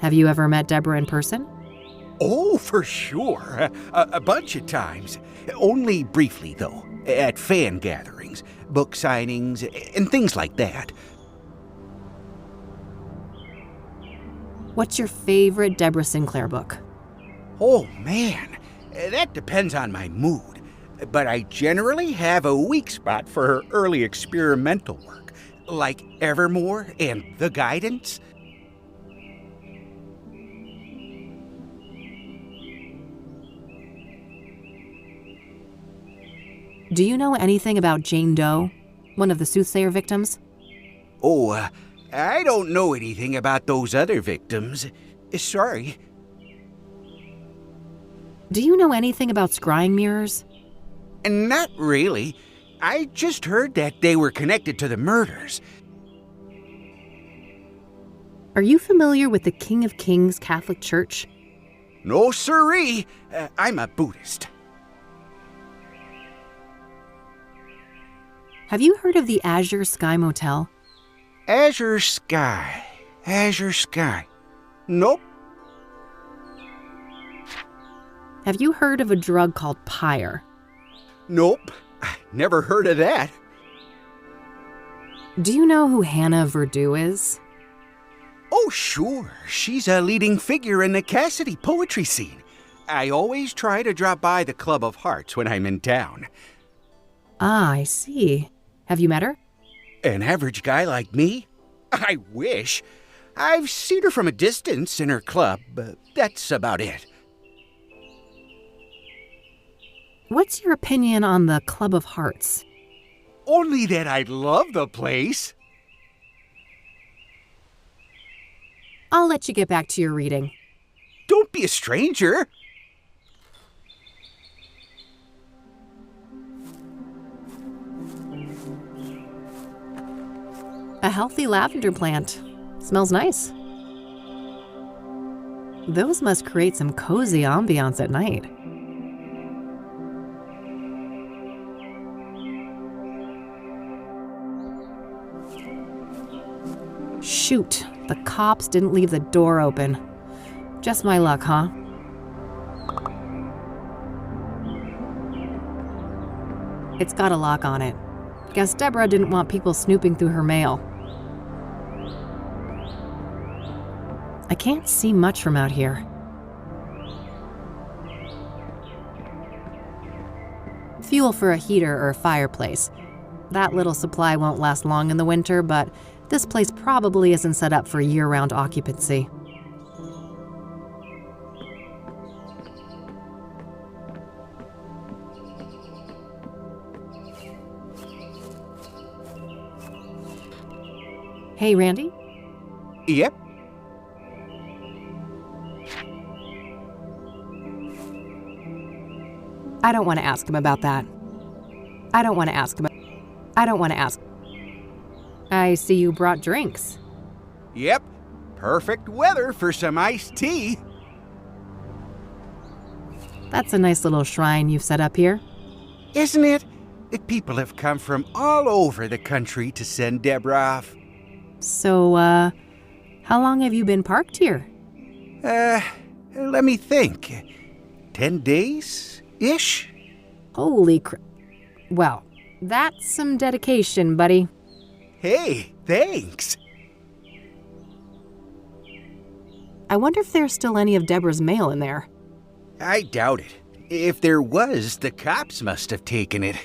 Have you ever met Deborah in person?
Oh, for sure. A bunch of times. Only briefly, though. At fan gatherings, book signings, and things like that.
What's your favorite Deborah Sinclair book?
Oh, man. That depends on my mood. But I generally have a weak spot for her early experimental work, like Evermore and The Guidance.
Do you know anything about Jane Doe, one of the Soothsayer victims?
Oh, I don't know anything about those other victims. Sorry.
Do you know anything about scrying mirrors?
Not really. I just heard that they were connected to the murders.
Are you familiar with the King of Kings Catholic Church?
No siree. I'm a Buddhist.
Have you heard of the Azure Sky Motel?
Azure Sky. Azure Sky. Nope.
Have you heard of a drug called Pyre?
Nope. Never heard of that.
Do you know who Hannah Verdew is?
Oh, sure. She's a leading figure in the Kassidy poetry scene. I always try to drop by the Club of Hearts when I'm in town.
Ah, I see. Have you met her?
An average guy like me? I wish. I've seen her from a distance in her club, but that's about it.
What's your opinion on the Club of Hearts?
Only that I love the place.
I'll let you get back to your reading.
Don't be a stranger.
A healthy lavender plant. Smells nice. Those must create some cozy ambiance at night. Shoot, the cops didn't leave the door open. Just my luck, huh? It's got a lock on it. Guess Deborah didn't want people snooping through her mail. I can't see much from out here. Fuel for a heater or fireplace. That little supply won't last long in the winter, but this place probably isn't set up for year-round occupancy. Hey, Randy?
Yep.
I don't want to ask him about that. I don't want to ask. I see you brought drinks.
Yep. Perfect weather for some iced tea.
That's a nice little shrine you've set up here.
Isn't it? The people have come from all over the country to send Deborah off.
So, how long have you been parked here?
Let me think. 10 days-ish?
Holy crap. Well, that's some dedication, buddy.
Hey, thanks.
I wonder if there's still any of Deborah's mail in there.
I doubt it. If there was, the cops must have taken it.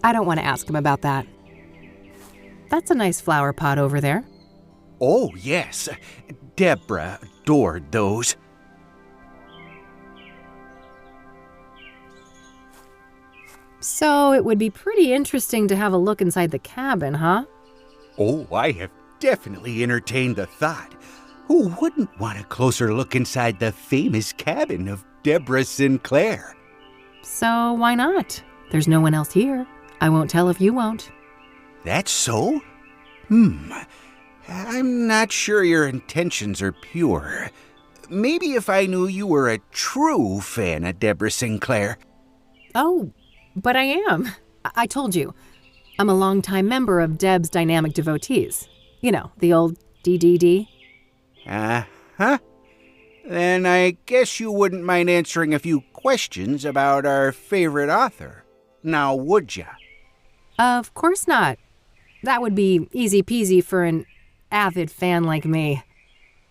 I don't want to ask him about that. That's a nice flower pot over there.
Oh, yes. Deborah adored those.
So it would be pretty interesting to have a look inside the cabin, huh?
Oh, I have definitely entertained the thought. Who wouldn't want a closer look inside the famous cabin of Deborah Sinclair?
So why not? There's no one else here. I won't tell if you won't.
That's so? I'm not sure your intentions are pure. Maybe if I knew you were a true fan of Deborah Sinclair.
Oh, but I am. I told you. I'm a longtime member of Deb's Dynamic Devotees. You know, the old DDD.
Uh-huh. Then I guess you wouldn't mind answering a few questions about our favorite author. Now, would ya?
Of course not. That would be easy peasy for an avid fan like me.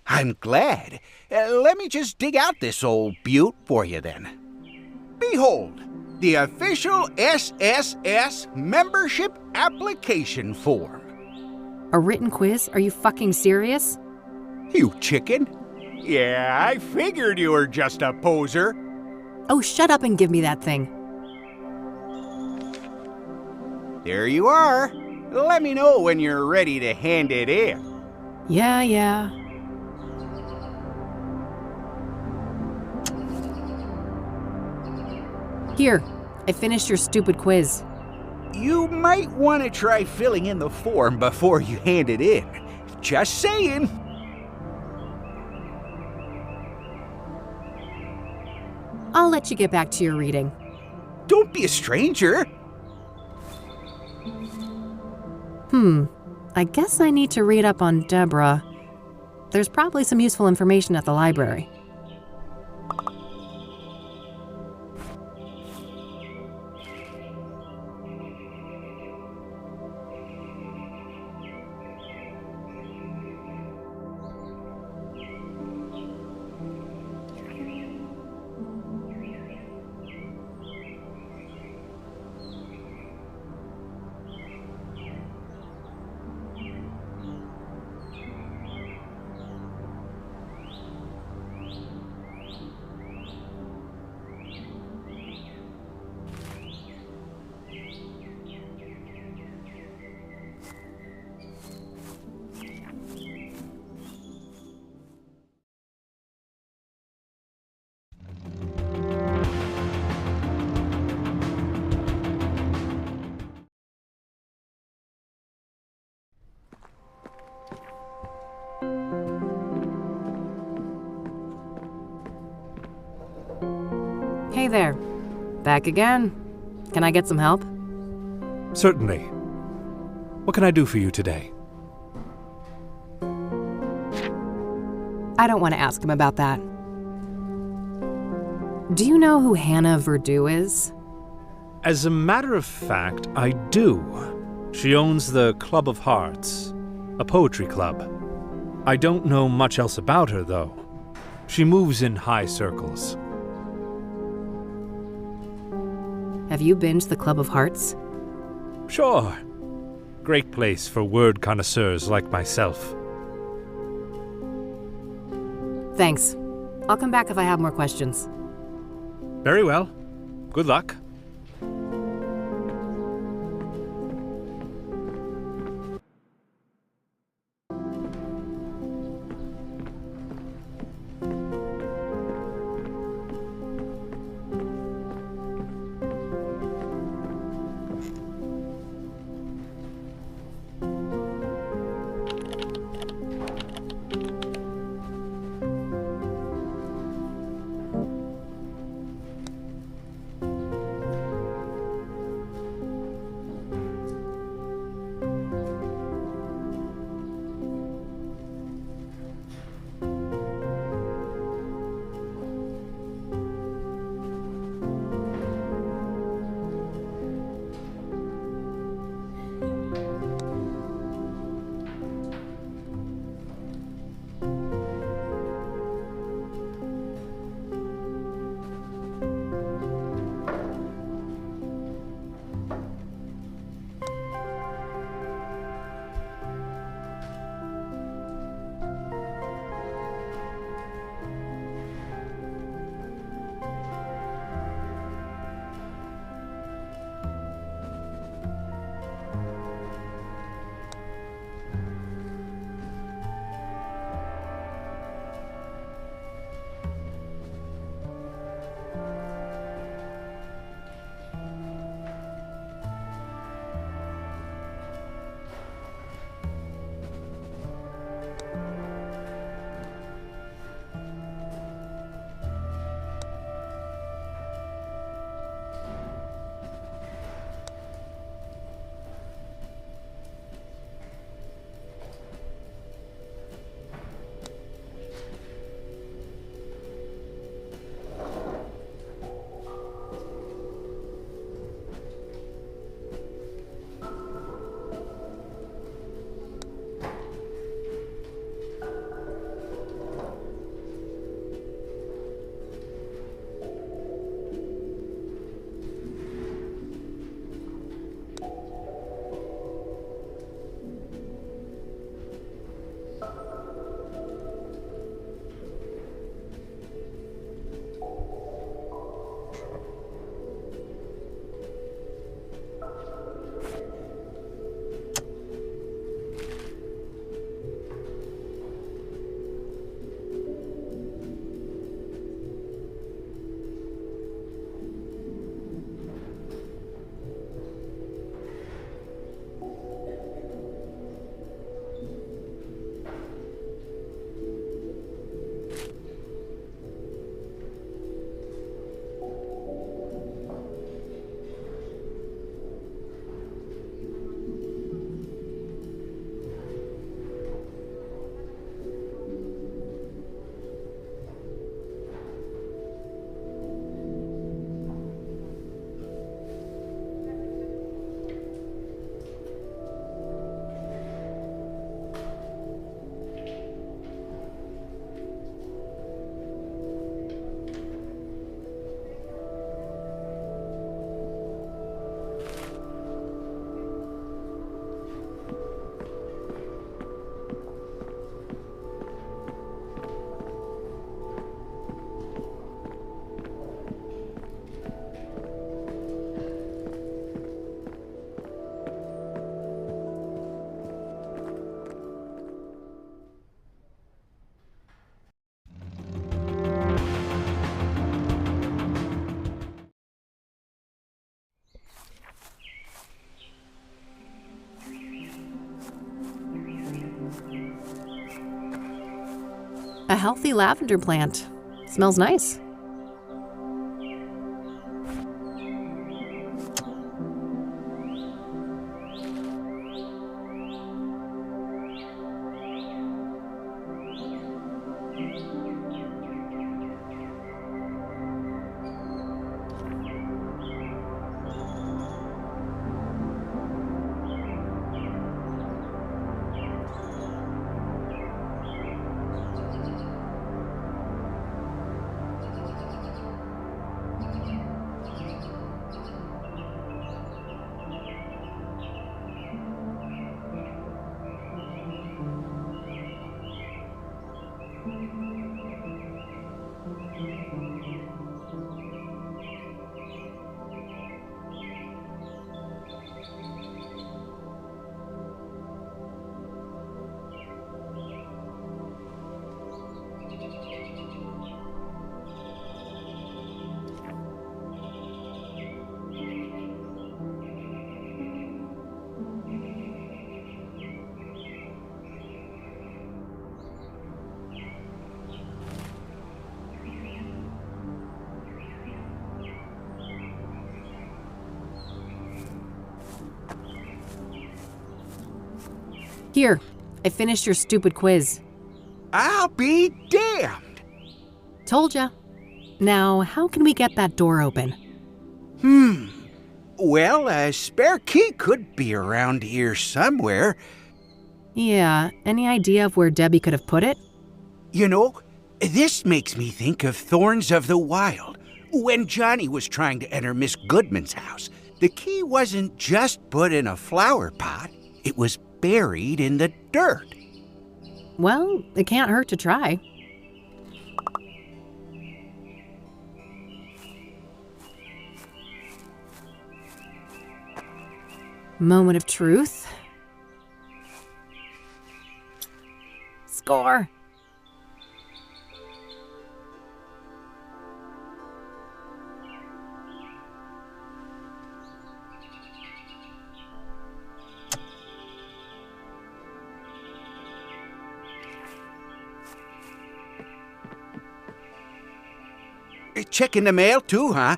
I'm glad. Let me just dig out this old beaut for you then. Behold, the official SSS membership application form.
A written quiz? Are you fucking serious?
You chicken. Yeah, I figured you were just a poser.
Oh, shut up and give me that thing.
There you are. Let me know when you're ready to hand it in.
Yeah. Here, I finished your stupid quiz.
You might want to try filling in the form before you hand it in. Just saying.
I'll let you get back to your reading.
Don't be a stranger.
I guess I need to read up on Deborah. There's probably some useful information at the library. Hey there. Back again. Can I get some help?
Certainly. What can I do for you today?
I don't want to ask him about that. Do you know who Hannah Verdew is?
As a matter of fact, I do. She owns the Club of Hearts, a poetry club. I don't know much else about her, though. She moves in high circles.
Have you been to the Club of Hearts?
Sure. Great place for word connoisseurs like myself.
Thanks. I'll come back if I have more questions.
Very well. Good luck.
A healthy lavender plant. Smells nice. Here, I finished your stupid quiz.
I'll be damned.
Told ya. Now, how can we get that door open?
Well, a spare key could be around here somewhere.
Yeah, any idea of where Debbie could have put it?
You know, this makes me think of Thorns of the Wild. When Johnny was trying to enter Miss Goodman's house, the key wasn't just put in a flower pot, it was buried in the dirt.
Well, it can't hurt to try. Moment of truth. Score!
Checking the mail too, huh?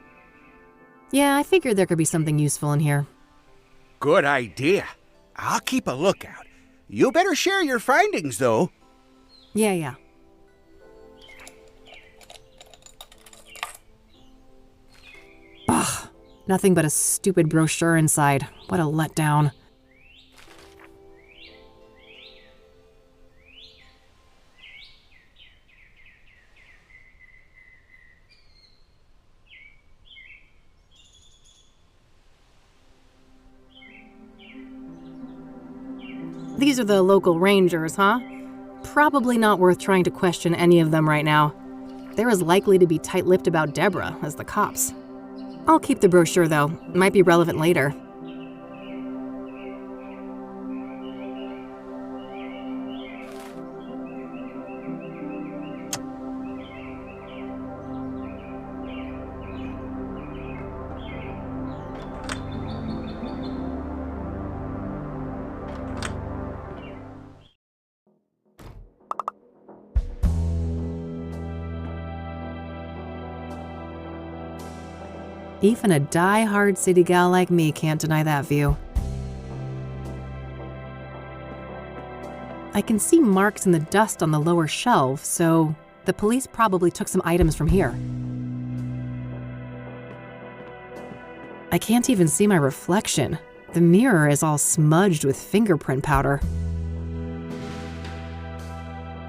Yeah, I figured there could be something useful in here.
Good idea. I'll keep a lookout. You better share your findings, though.
Yeah. Ugh, nothing but a stupid brochure inside. What a letdown. These are the local rangers, huh? Probably not worth trying to question any of them right now. They're as likely to be tight-lipped about Deborah as the cops. I'll keep the brochure, though. Might be relevant later. Even a die-hard city gal like me can't deny that view. I can see marks in the dust on the lower shelf, so the police probably took some items from here. I can't even see my reflection. The mirror is all smudged with fingerprint powder.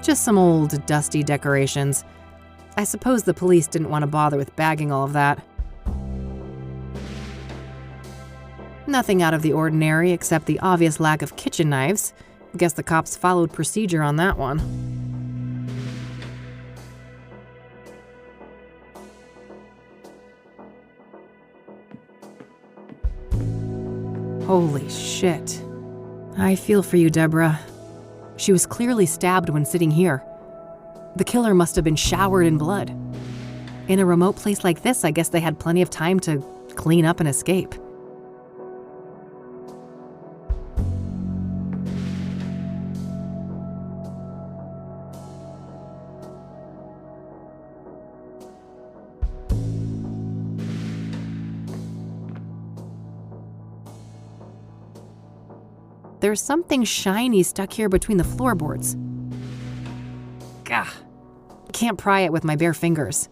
Just some old, dusty decorations. I suppose the police didn't want to bother with bagging all of that. Nothing out of the ordinary except the obvious lack of kitchen knives. Guess the cops followed procedure on that one. Holy shit. I feel for you, Deborah. She was clearly stabbed when sitting here. The killer must have been showered in blood. In a remote place like this, I guess they had plenty of time to clean up and escape. There's something shiny stuck here between the floorboards. Gah. Can't pry it with my bare fingers.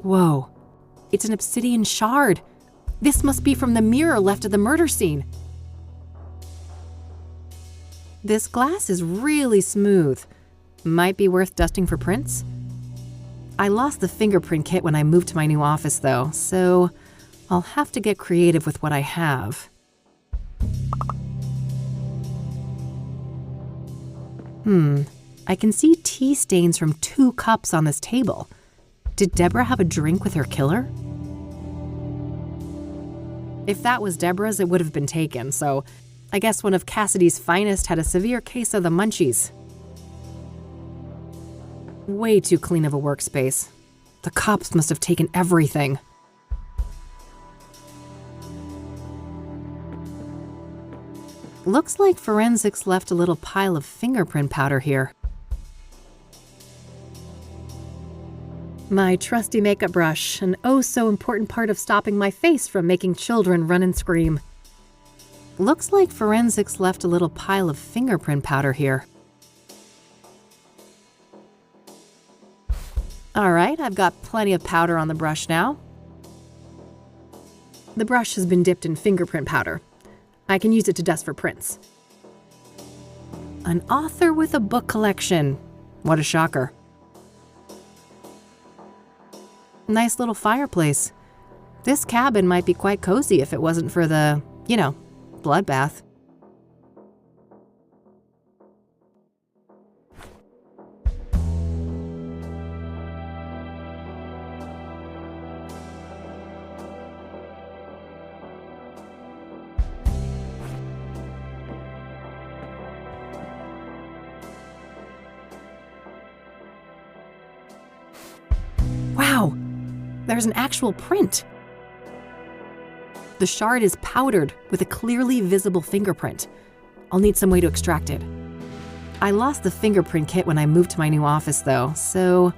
Whoa. It's an obsidian shard. This must be from the mirror left at the murder scene. This glass is really smooth. Might be worth dusting for prints. I lost the fingerprint kit when I moved to my new office, though, so I'll have to get creative with what I have. I can see tea stains from 2 cups on this table. Did Deborah have a drink with her killer? If that was Deborah's, it would have been taken, so I guess one of Kassidy's finest had a severe case of the munchies. Way too clean of a workspace. The cops must have taken everything. Looks like forensics left a little pile of fingerprint powder here. My trusty makeup brush, an oh so important part of stopping my face from making children run and scream. Looks like forensics left a little pile of fingerprint powder here. Alright, I've got plenty of powder on the brush now. The brush has been dipped in fingerprint powder. I can use it to dust for prints. An author with a book collection. What a shocker. Nice little fireplace. This cabin might be quite cozy if it wasn't for the, bloodbath. Wow, there's an actual print. The shard is powdered with a clearly visible fingerprint. I'll need some way to extract it. I lost the fingerprint kit when I moved to my new office though, so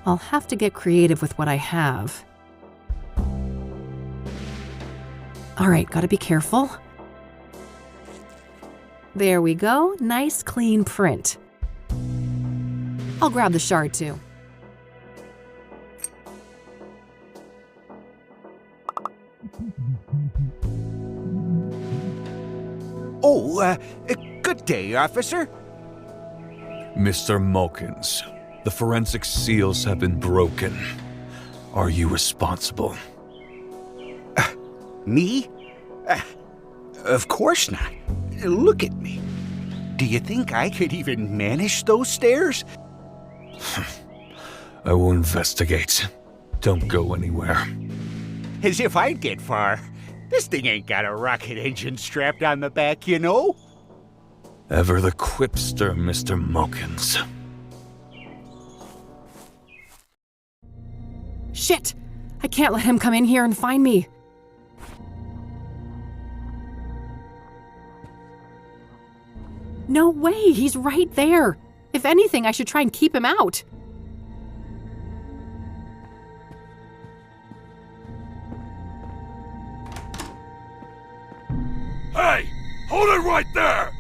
I'll have to get creative with what I have. Alright, gotta be careful. There we go, nice clean print. I'll grab the shard too.
Oh, good day, officer.
Mr. Mulkins, the forensic seals have been broken. Are you responsible?
Me? Of course not. Look at me. Do you think I could even manage those stairs?
I will investigate. Don't go anywhere.
As if I'd get far. This thing ain't got a rocket engine strapped on the back, you know?
Ever the quipster, Mr. Mulkins.
Shit! I can't let him come in here and find me. No way, he's right there. If anything, I should try and keep him out.
Hey! Hold it right there!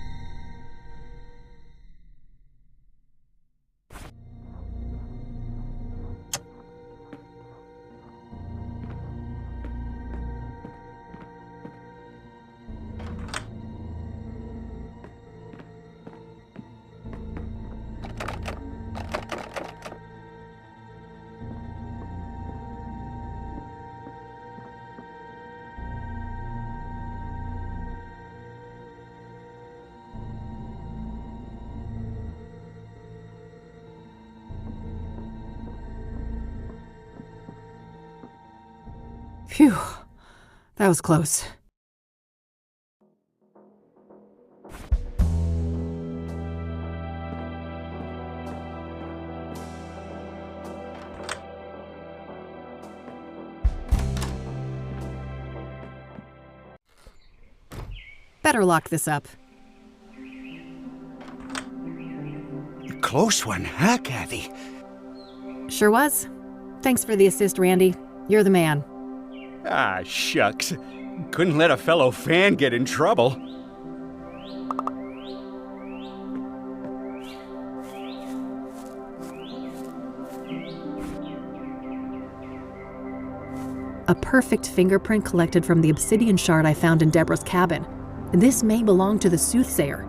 Phew, that was close. Better lock this up.
Close one, huh, Kathy?
Sure was. Thanks for the assist, Randy. You're the man.
Ah, shucks. Couldn't let a fellow fan get in trouble.
A perfect fingerprint collected from the obsidian shard I found in Deborah's cabin. This may belong to the Soothsayer.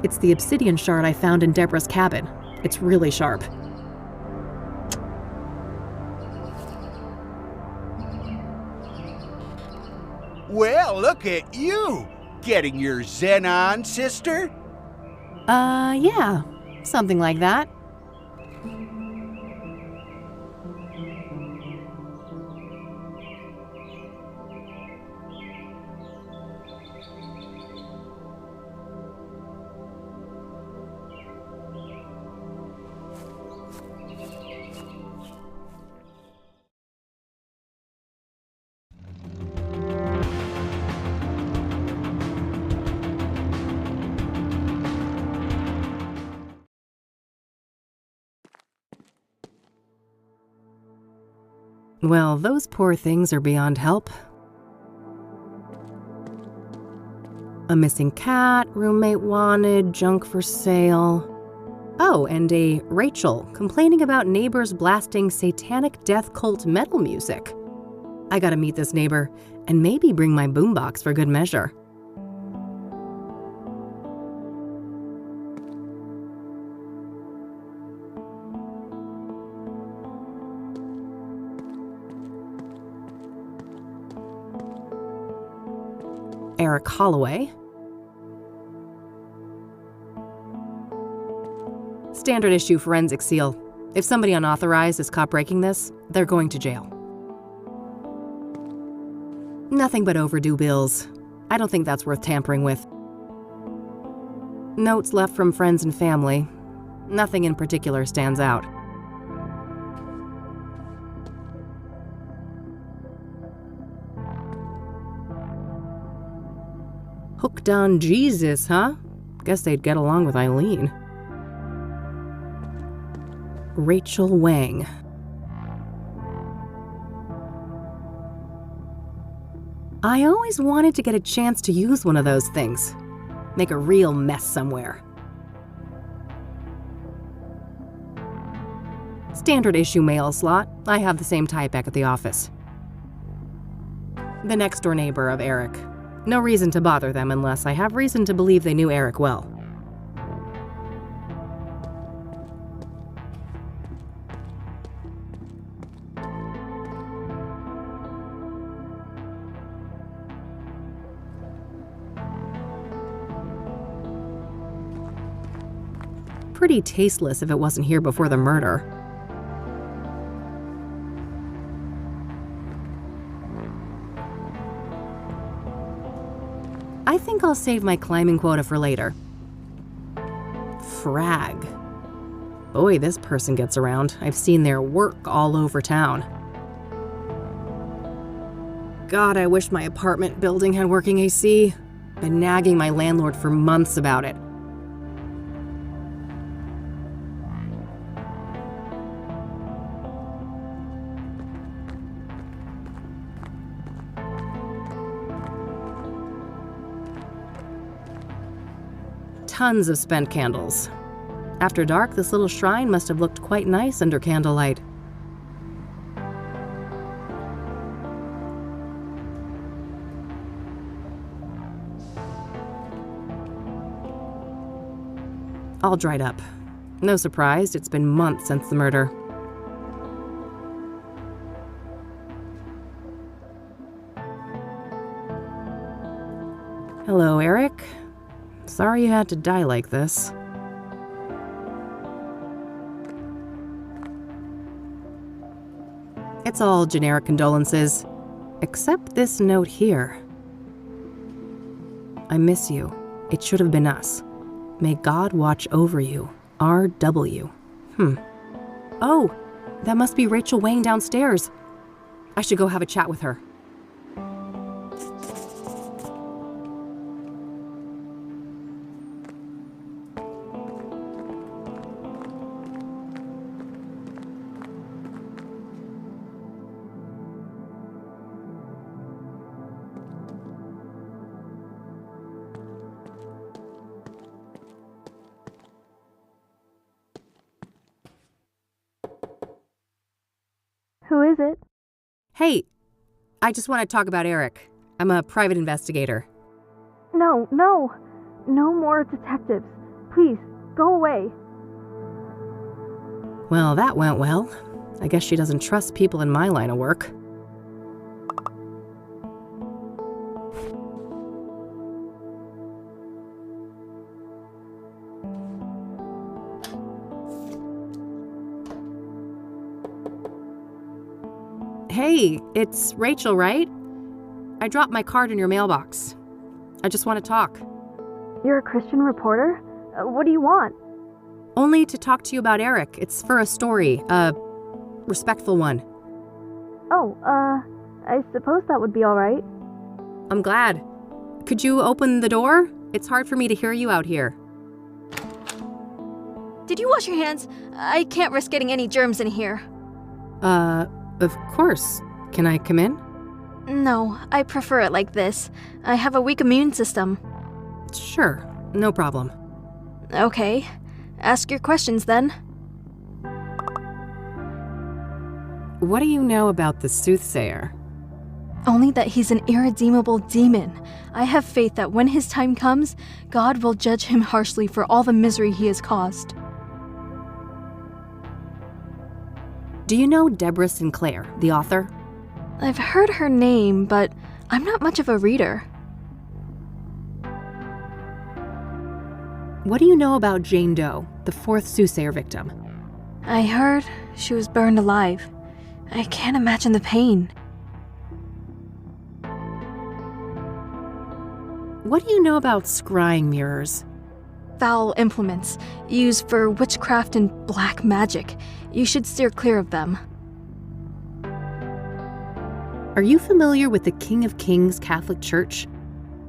It's the obsidian shard I found in Deborah's cabin. It's really sharp.
Well, look at you! Getting your zen on, sister?
Yeah. Something like that. Well, those poor things are beyond help. A missing cat, roommate wanted, junk for sale. Oh, and a Rachel complaining about neighbors blasting satanic death cult metal music. I gotta meet this neighbor and maybe bring my boombox for good measure. Eric Holloway. Standard issue forensic seal. If somebody unauthorized is caught breaking this, they're going to jail. Nothing but overdue bills. I don't think that's worth tampering with. Notes left from friends and family. Nothing in particular stands out. Hooked on Jesus, huh? Guess they'd get along with Eileen. Rachel Wang. I always wanted to get a chance to use one of those things. Make a real mess somewhere. Standard issue mail slot. I have the same type back at the office. The next door neighbor of Eric. No reason to bother them unless I have reason to believe they knew Eric well. Pretty tasteless if it wasn't here before the murder. I think I'll save my climbing quota for later. Frag. Boy, this person gets around. I've seen their work all over town. God, I wish my apartment building had working AC. Been nagging my landlord for months about it. Tons of spent candles. After dark, this little shrine must have looked quite nice under candlelight. All dried up. No surprise, it's been months since the murder. Hello, Eric. Sorry you had to die like this. It's all generic condolences, except this note here. I miss you. It should have been us. May God watch over you. R.W. Oh, that must be Rachel Wang downstairs. I should go have a chat with her.
Who is it?
Hey, I just want to talk about Eric. I'm a private investigator.
No more detectives. Please, go away.
Well, that went well. I guess she doesn't trust people in my line of work. Hey, it's Rachel, right? I dropped my card in your mailbox. I just want to talk.
You're a Christian reporter? What do you want?
Only to talk to you about Eric. It's for a story, a respectful one.
Oh, I suppose that would be all right.
I'm glad. Could you open the door? It's hard for me to hear you out here.
Did you wash your hands? I can't risk getting any germs in here.
Of course. Can I come in?
No, I prefer it like this. I have a weak immune system.
Sure, no problem.
Okay. Ask your questions then.
What do you know about the Soothsayer?
Only that he's an irredeemable demon. I have faith that when his time comes, God will judge him harshly for all the misery he has caused.
Do you know Deborah Sinclair, the author?
I've heard her name, but I'm not much of a reader.
What do you know about Jane Doe, the fourth Soothsayer victim?
I heard she was burned alive. I can't imagine the pain.
What do you know about scrying mirrors?
Foul implements, used for witchcraft and black magic. You should steer clear of them.
Are you familiar with the King of Kings Catholic Church?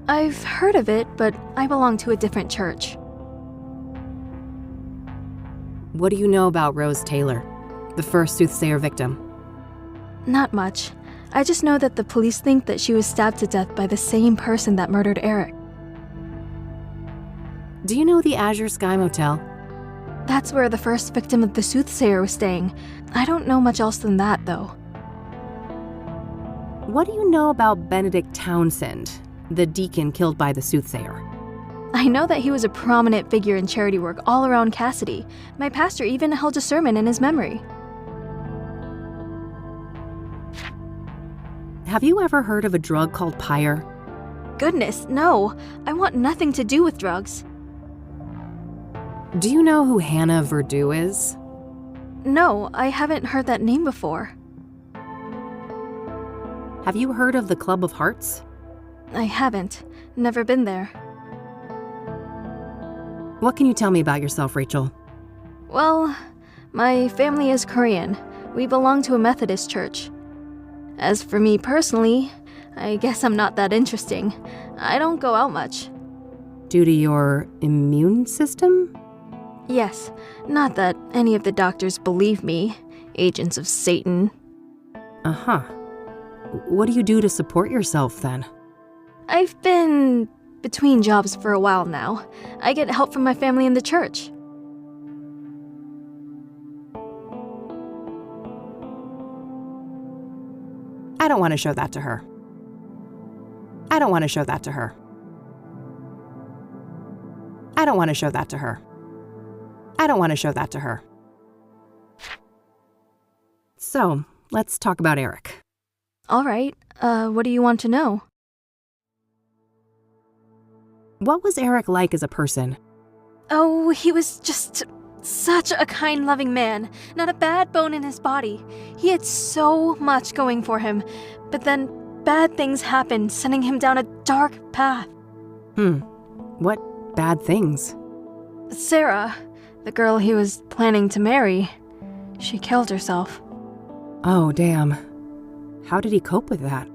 I've heard of it, but I belong to a different church.
What do you know about Rose Taylor, the first Soothsayer victim?
Not much. I just know that the police think that she was stabbed to death by the same person that murdered Eric.
Do you know the Azure Sky Motel?
That's where the first victim of the Soothsayer was staying. I don't know much else than that, though.
What do you know about Benedict Townsend, the deacon killed by the Soothsayer?
I know that he was a prominent figure in charity work all around Kassidy. My pastor even held a sermon in his memory.
Have you ever heard of a drug called pyre?
Goodness, no. I want nothing to do with drugs.
Do you know who Hannah Verdew is?
No, I haven't heard that name before.
Have you heard of the Club of Hearts?
I haven't. Never been there.
What can you tell me about yourself, Rachel?
Well, my family is Korean. We belong to a Methodist church. As for me personally, I guess I'm not that interesting. I don't go out much.
Due to your immune system?
Yes, not that any of the doctors believe me. Agents of Satan.
Uh-huh. What do you do to support yourself, then?
I've been between jobs for a while now. I get help from my family in the church.
I don't want to show that to her. I don't want to show that to her. I don't want to show that to her. I don't want to show that to her. So, let's talk about Eric.
All right. What do you want to know?
What was Eric like as a person?
Oh, he was just such a kind, loving man. Not a bad bone in his body. He had so much going for him. But then bad things happened, sending him down a dark path.
What bad things?
Sarah, the girl he was planning to marry, she killed herself.
Oh, damn. How did he cope with that?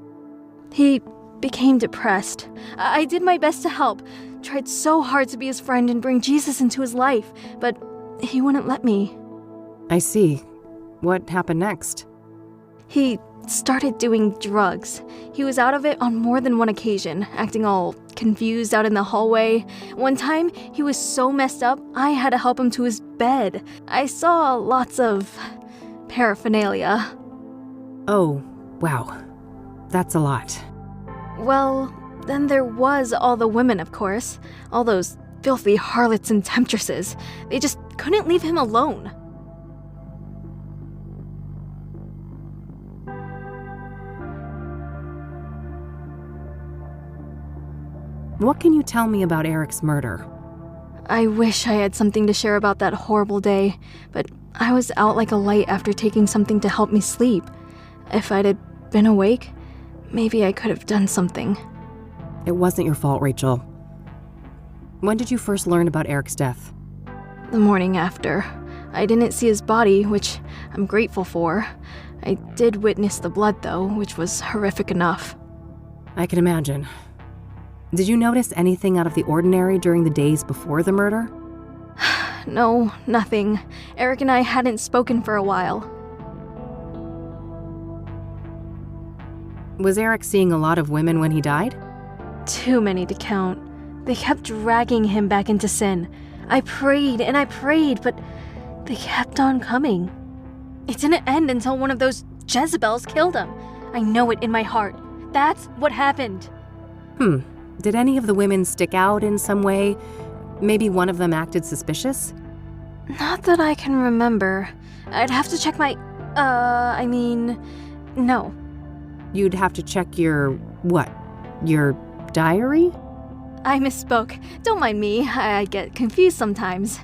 He became depressed. I did my best to help. Tried so hard to be his friend and bring Jesus into his life, but he wouldn't let me.
I see. What happened next?
He started doing drugs. He was out of it on more than one occasion, acting all confused out in the hallway. One time, he was so messed up, I had to help him to his bed. I saw lots of paraphernalia.
Oh, wow. That's a lot.
Well, then there was all the women, of course. All those filthy harlots and temptresses. They just couldn't leave him alone.
What can you tell me about Eric's murder?
I wish I had something to share about that horrible day, but I was out like a light after taking something to help me sleep. If I'd have been awake, maybe I could have done something.
It wasn't your fault, Rachel. When did you first learn about Eric's death?
The morning after. I didn't see his body, which I'm grateful for. I did witness the blood, though, which was horrific enough.
I can imagine. Did you notice anything out of the ordinary during the days before the murder?
No, nothing. Eric and I hadn't spoken for a while.
Was Eric seeing a lot of women when he died?
Too many to count. They kept dragging him back into sin. I prayed and I prayed, but they kept on coming. It didn't end until one of those Jezebels killed him. I know it in my heart. That's what happened.
Did any of the women stick out in some way? Maybe one of them acted suspicious?
Not that I can remember. I'd have to check my... no.
You'd have to check your... what? Your diary?
I misspoke. Don't mind me. I get confused sometimes.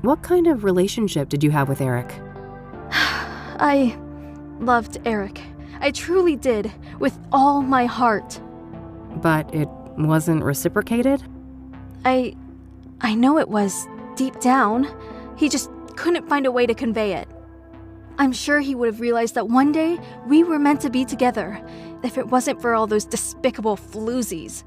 What kind of relationship did you have with Eric?
I loved Eric. I truly did, with all my heart.
But it wasn't reciprocated?
I know it was, deep down. He just couldn't find a way to convey it. I'm sure he would have realized that one day we were meant to be together, if it wasn't for all those despicable floozies.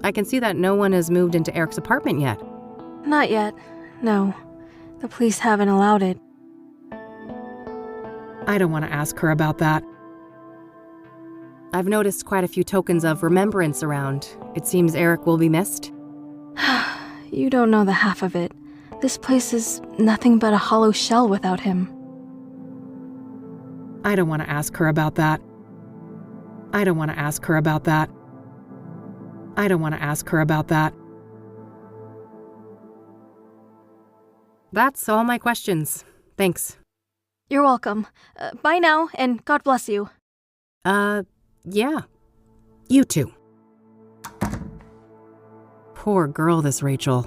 I can see that no one has moved into Eric's apartment yet.
Not yet, no. The police haven't allowed it.
I don't want to ask her about that. I've noticed quite a few tokens of remembrance around. It seems Eric will be missed.
You don't know the half of it. This place is nothing but a hollow shell without him.
I don't want to ask her about that. I don't want to ask her about that. I don't want to ask her about that. That's all my questions. Thanks.
You're welcome. Bye now, and God bless you.
Yeah. You too. Poor girl, this Rachel.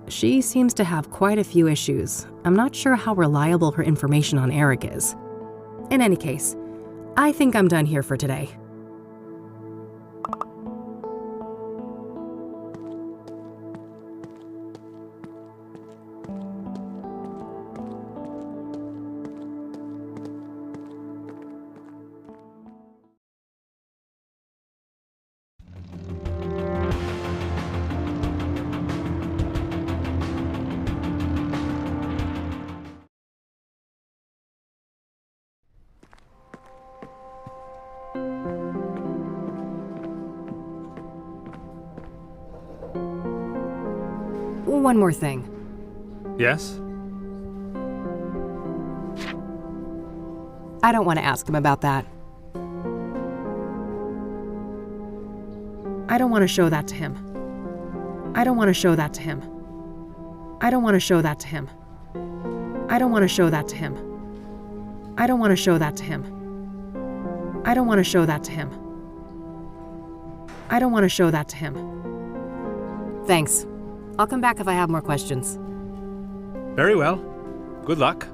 She seems to have quite a few issues. I'm not sure how reliable her information on Eric is. In any case, I think I'm done here for today. One more thing.
Yes?
I don't want to ask him about that. I don't want to show that to him. I don't want to show that to him. I don't want to show that to him. I don't want to show that to him. I don't want to show that to him. I don't want to show that to him. I don't want to show that to him. Thanks. I'll come back if I have more questions.
Very well. Good luck.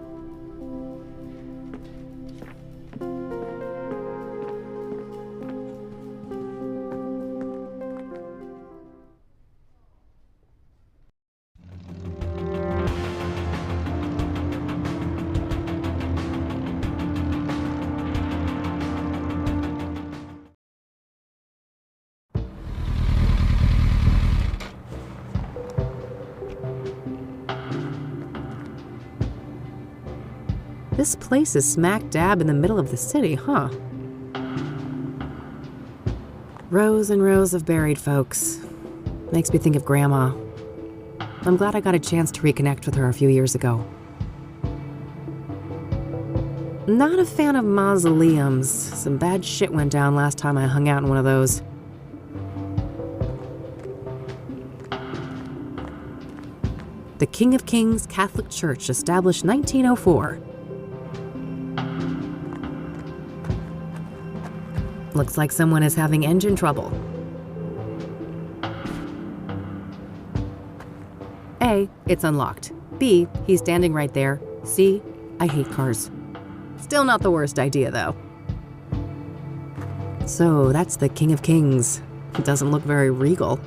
This place is smack dab in the middle of the city, huh? Rows and rows of buried folks. Makes me think of Grandma. I'm glad I got a chance to reconnect with her a few years ago. Not a fan of mausoleums. Some bad shit went down last time I hung out in one of those. The King of Kings Catholic Church, established 1904. Looks like someone is having engine trouble. A, it's unlocked. B, he's standing right there. C, I hate cars. Still not the worst idea, though. So that's the King of Kings. It doesn't look very regal.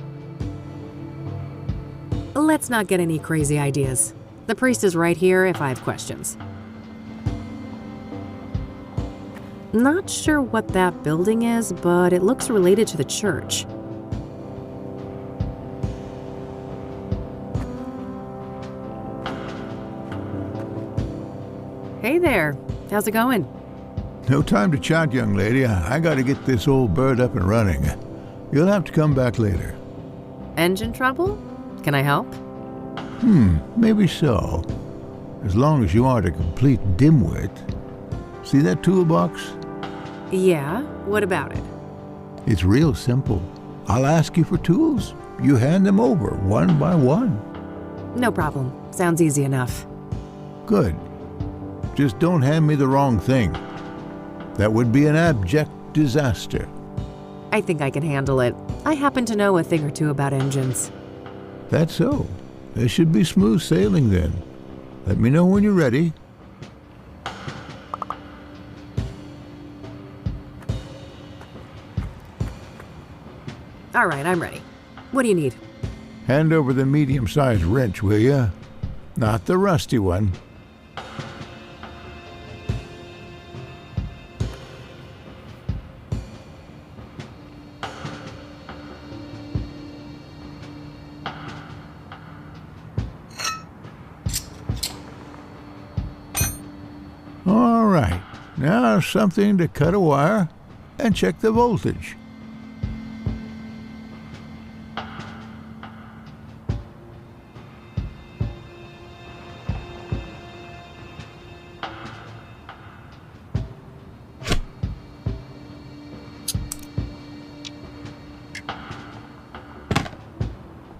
Let's not get any crazy ideas. The priest is right here if I have questions. Not sure what that building is, but it looks related to the church. Hey there. How's it going?
No time to chat, young lady. I gotta get this old bird up and running. You'll have to come back later.
Engine trouble? Can I help?
Maybe so. As long as you aren't a complete dimwit. See that toolbox?
Yeah, what about it?
It's real simple. I'll ask you for tools. You hand them over, one by one.
No problem. Sounds easy enough.
Good. Just don't hand me the wrong thing. That would be an abject disaster.
I think I can handle it. I happen to know a thing or two about engines.
That's so. There should be smooth sailing then. Let me know when you're ready.
All right, I'm ready. What do you need?
Hand over the medium-sized wrench, will ya? Not the rusty one. All right, now something to cut a wire and check the voltage.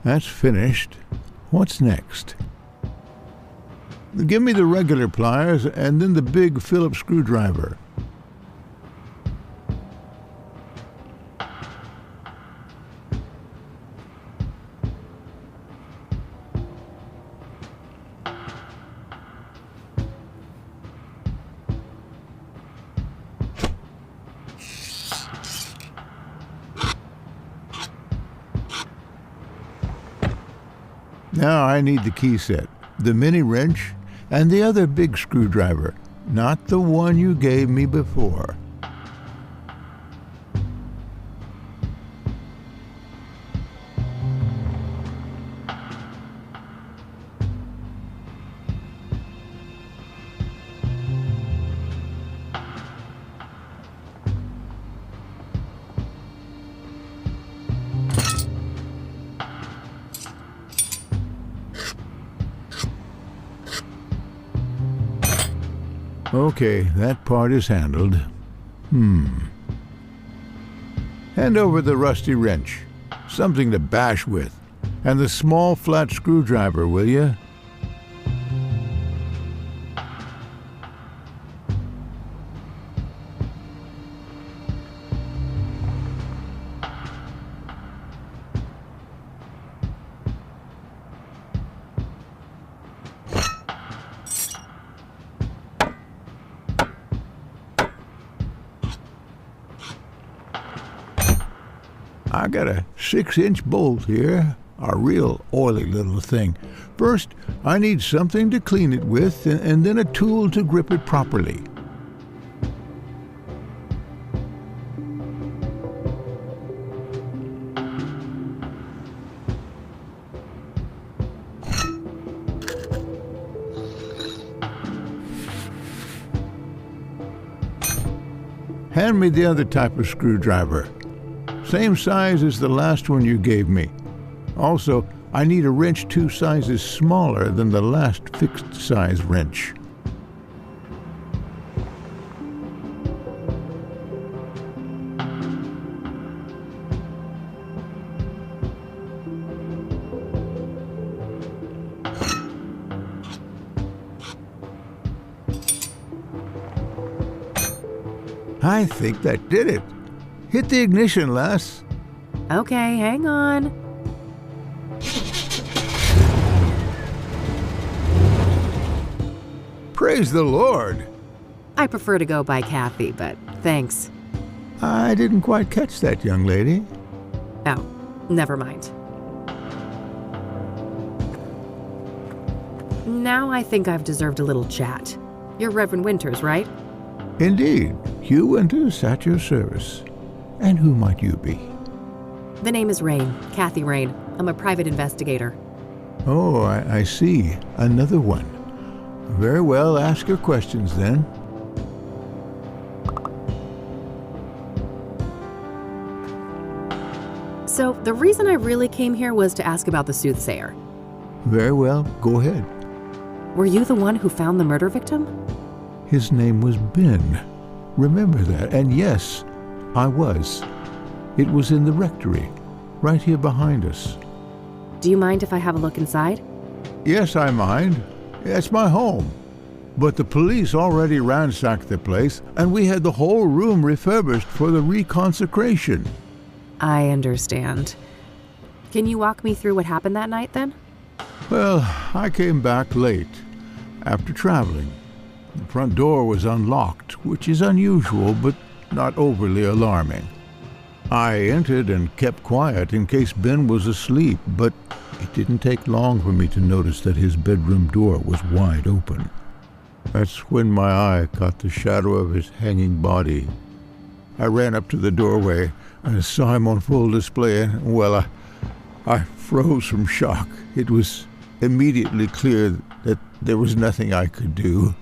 That's finished. What's next? Give me the regular pliers and then the big Phillips screwdriver. Now I need the key set, the mini wrench, and the other big screwdriver, not the one you gave me before. Okay, that part is handled. Hand over the rusty wrench, something to bash with, and the small flat screwdriver, will you? I got a 6-inch bolt here, a real oily little thing. First, I need something to clean it with, and then a tool to grip it properly. Hand me the other type of screwdriver. Same size as the last one you gave me. Also, I need a wrench 2 sizes smaller than the last fixed-size wrench. I think that did it. Hit the ignition, lass.
Okay, hang on.
Praise the Lord.
I prefer to go by Kathy, but thanks.
I didn't quite catch that, young lady.
Oh, never mind. Now I think I've deserved a little chat. You're Reverend Winters, right?
Indeed. Hugh Winters at your service. And who might you be?
The name is Rain, Kathy Rain. I'm a private investigator.
Oh, I see. Another one. Very well, ask your questions then.
So, the reason I really came here was to ask about the soothsayer.
Very well, go ahead.
Were you the one who found the murder victim?
His name was Ben. Remember that. And yes, I was. It was in the rectory, right here behind us.
Do you mind if I have a look inside?
Yes, I mind. It's my home. But the police already ransacked the place, and we had the whole room refurbished for the reconsecration.
I understand. Can you walk me through what happened that night, then?
Well, I came back late, after traveling. The front door was unlocked, which is unusual, but not overly alarming. I entered and kept quiet in case Ben was asleep, but it didn't take long for me to notice that his bedroom door was wide open. That's when my eye caught the shadow of his hanging body. I ran up to the doorway and saw him on full display, and, well, I froze from shock. It was immediately clear that there was nothing I could do.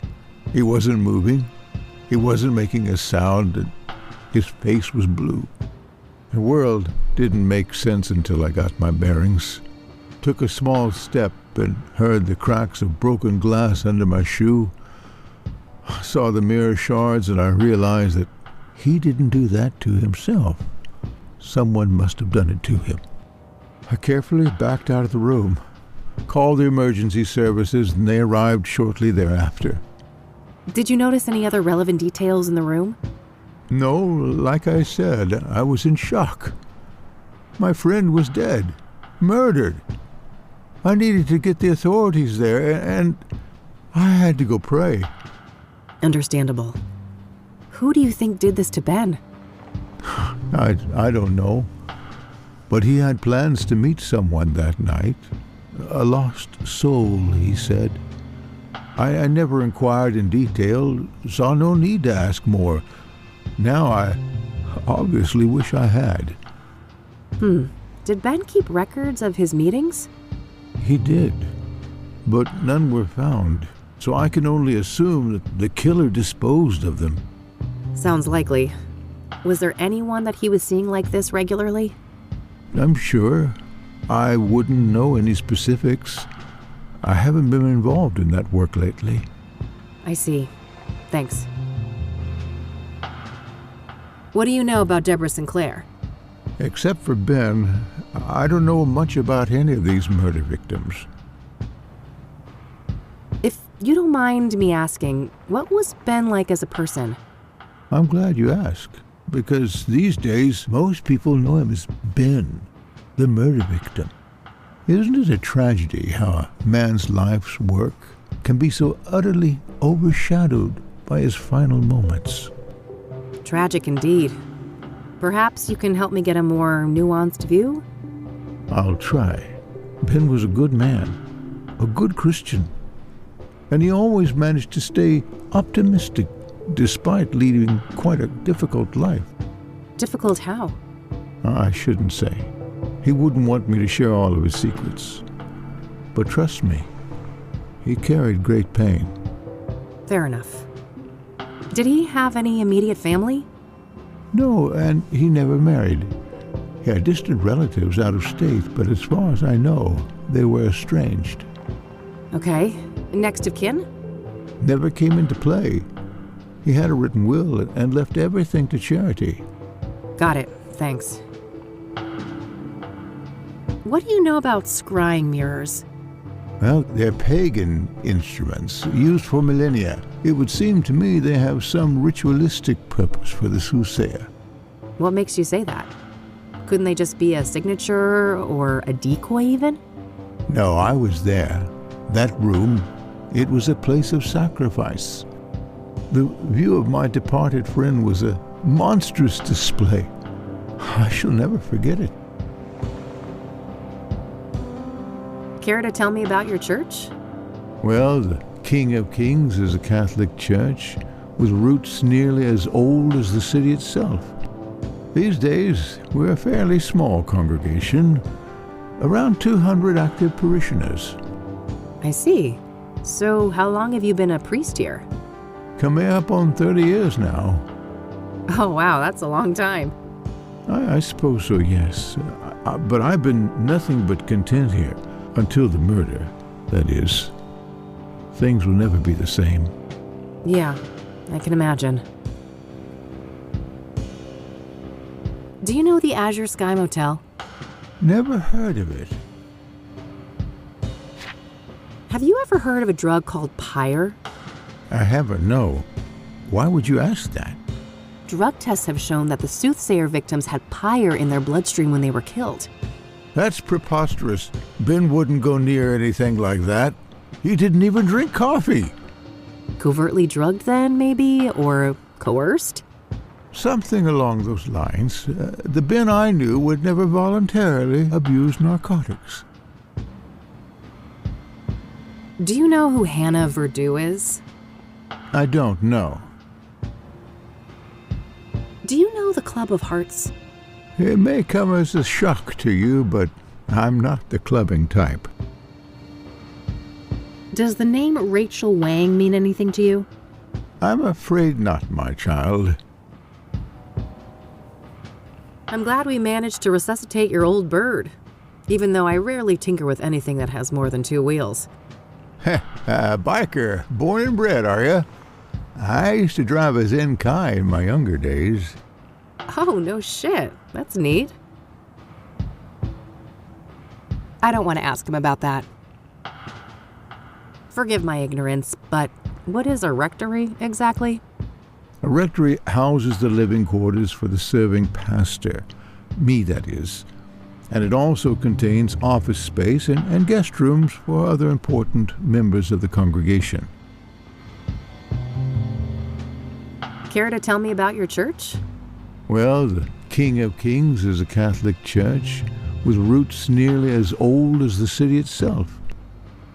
He wasn't moving. He wasn't making a sound, and his face was blue. The world didn't make sense until I got my bearings. Took a small step and heard the cracks of broken glass under my shoe. I saw the mirror shards, and I realized that he didn't do that to himself. Someone must have done it to him. I carefully backed out of the room, called the emergency services, and they arrived shortly thereafter.
Did you notice any other relevant details in the room?
No, like I said, I was in shock. My friend was dead, murdered. I needed to get the authorities there, and I had to go pray.
Understandable. Who do you think did this to Ben?
I don't know. But he had plans to meet someone that night. A lost soul, he said. I never inquired in detail, saw no need to ask more. Now I obviously wish I had.
Did Ben keep records of his meetings?
He did, but none were found, so I can only assume that the killer disposed of them.
Sounds likely. Was there anyone that he was seeing like this regularly?
I'm sure. I wouldn't know any specifics. I haven't been involved in that work lately.
I see. Thanks. What do you know about Deborah Sinclair?
Except for Ben, I don't know much about any of these murder victims.
If you don't mind me asking, what was Ben like as a person?
I'm glad you asked, because these days most people know him as Ben, the murder victim. Isn't it a tragedy how a man's life's work can be so utterly overshadowed by his final moments?
Tragic indeed. Perhaps you can help me get a more nuanced view?
I'll try. Ben was a good man, a good Christian, and he always managed to stay optimistic despite leading quite a difficult life.
Difficult how?
I shouldn't say. He wouldn't want me to share all of his secrets. But trust me, he carried great pain.
Fair enough. Did he have any immediate family?
No, and he never married. He had distant relatives out of state, but as far as I know, they were estranged.
Okay. Next of kin?
Never came into play. He had a written will and left everything to charity.
Got it. Thanks. What do you know about scrying mirrors?
Well, they're pagan instruments used for millennia. It would seem to me they have some ritualistic purpose for the soothsayer.
What makes you say that? Couldn't they just be a signature or a decoy even?
No, I was there. That room, it was a place of sacrifice. The view of my departed friend was a monstrous display. I shall never forget it.
Care to tell me about your church?
Well, the King of Kings is a Catholic church with roots nearly as old as the city itself. These days, we're a fairly small congregation, around 200 active parishioners.
I see. So, how long have you been a priest here?
Coming up on 30 years now.
Oh, wow, that's a long time.
I suppose so, yes. But I've been nothing but content here until the murder, that is. Things will never be the same.
Yeah, I can imagine. Do you know the Azure Sky Motel?
Never heard of it.
Have you ever heard of a drug called pyre?
I haven't, no. Why would you ask that?
Drug tests have shown that the Soothsayer victims had pyre in their bloodstream when they were killed.
That's preposterous. Ben wouldn't go near anything like that. He didn't even drink coffee.
Covertly drugged then, maybe? Or coerced?
Something along those lines. The Ben I knew would never voluntarily abuse narcotics.
Do you know who Hannah Verdew is?
I don't know.
Do you know the Club of Hearts?
It may come as a shock to you, but I'm not the clubbing type.
Does the name Rachel Wang mean anything to you?
I'm afraid not, my child.
I'm glad we managed to resuscitate your old bird, even though I rarely tinker with anything that has more than 2 wheels.
Biker, born and bred, are you? I used to drive a Zenkai in my younger days.
Oh, no shit. That's neat. I don't want to ask him about that. Forgive my ignorance, but what is a rectory exactly?
A rectory houses the living quarters for the serving pastor, me that is, and it also contains office space and guest rooms for other important members of the congregation.
Care to tell me about your church?
Well, the King of Kings is a Catholic church with roots nearly as old as the city itself.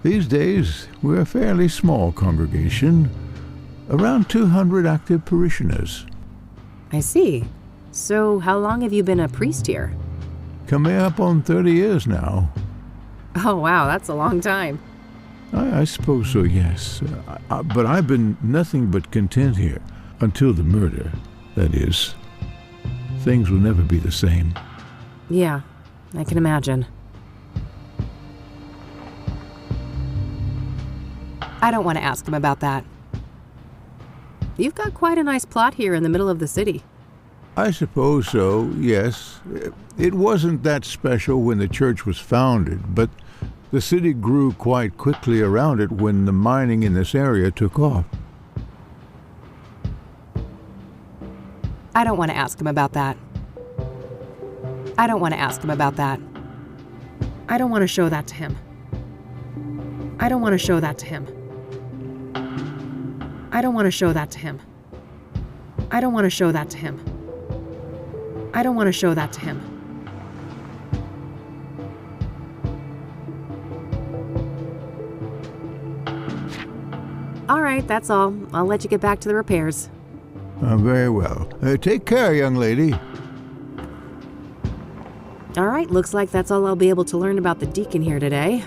These days, we're a fairly small congregation, around 200 active parishioners.
I see. So, how long have you been a priest here?
Coming up on 30 years now.
Oh, wow, that's a long time.
I suppose so, yes. But I've been nothing but content here until the murder, that is. Things will never be the same.
Yeah, I can imagine. I don't want to ask him about that. You've got quite a nice plot here in the middle of the city.
I suppose so, yes. It wasn't that special when the church was founded, but the city grew quite quickly around it when the mining in this area took off.
I don't want to ask him about that. I don't want to ask him about that. I don't want to show that to him. I don't want to show that to him. I don't want to show that to him. I don't want to show that to him. I don't want to show that to him. All right, that's all. I'll let you get back to the repairs.
Very well. Take care, young lady.
All right, looks like that's all I'll be able to learn about the deacon here today.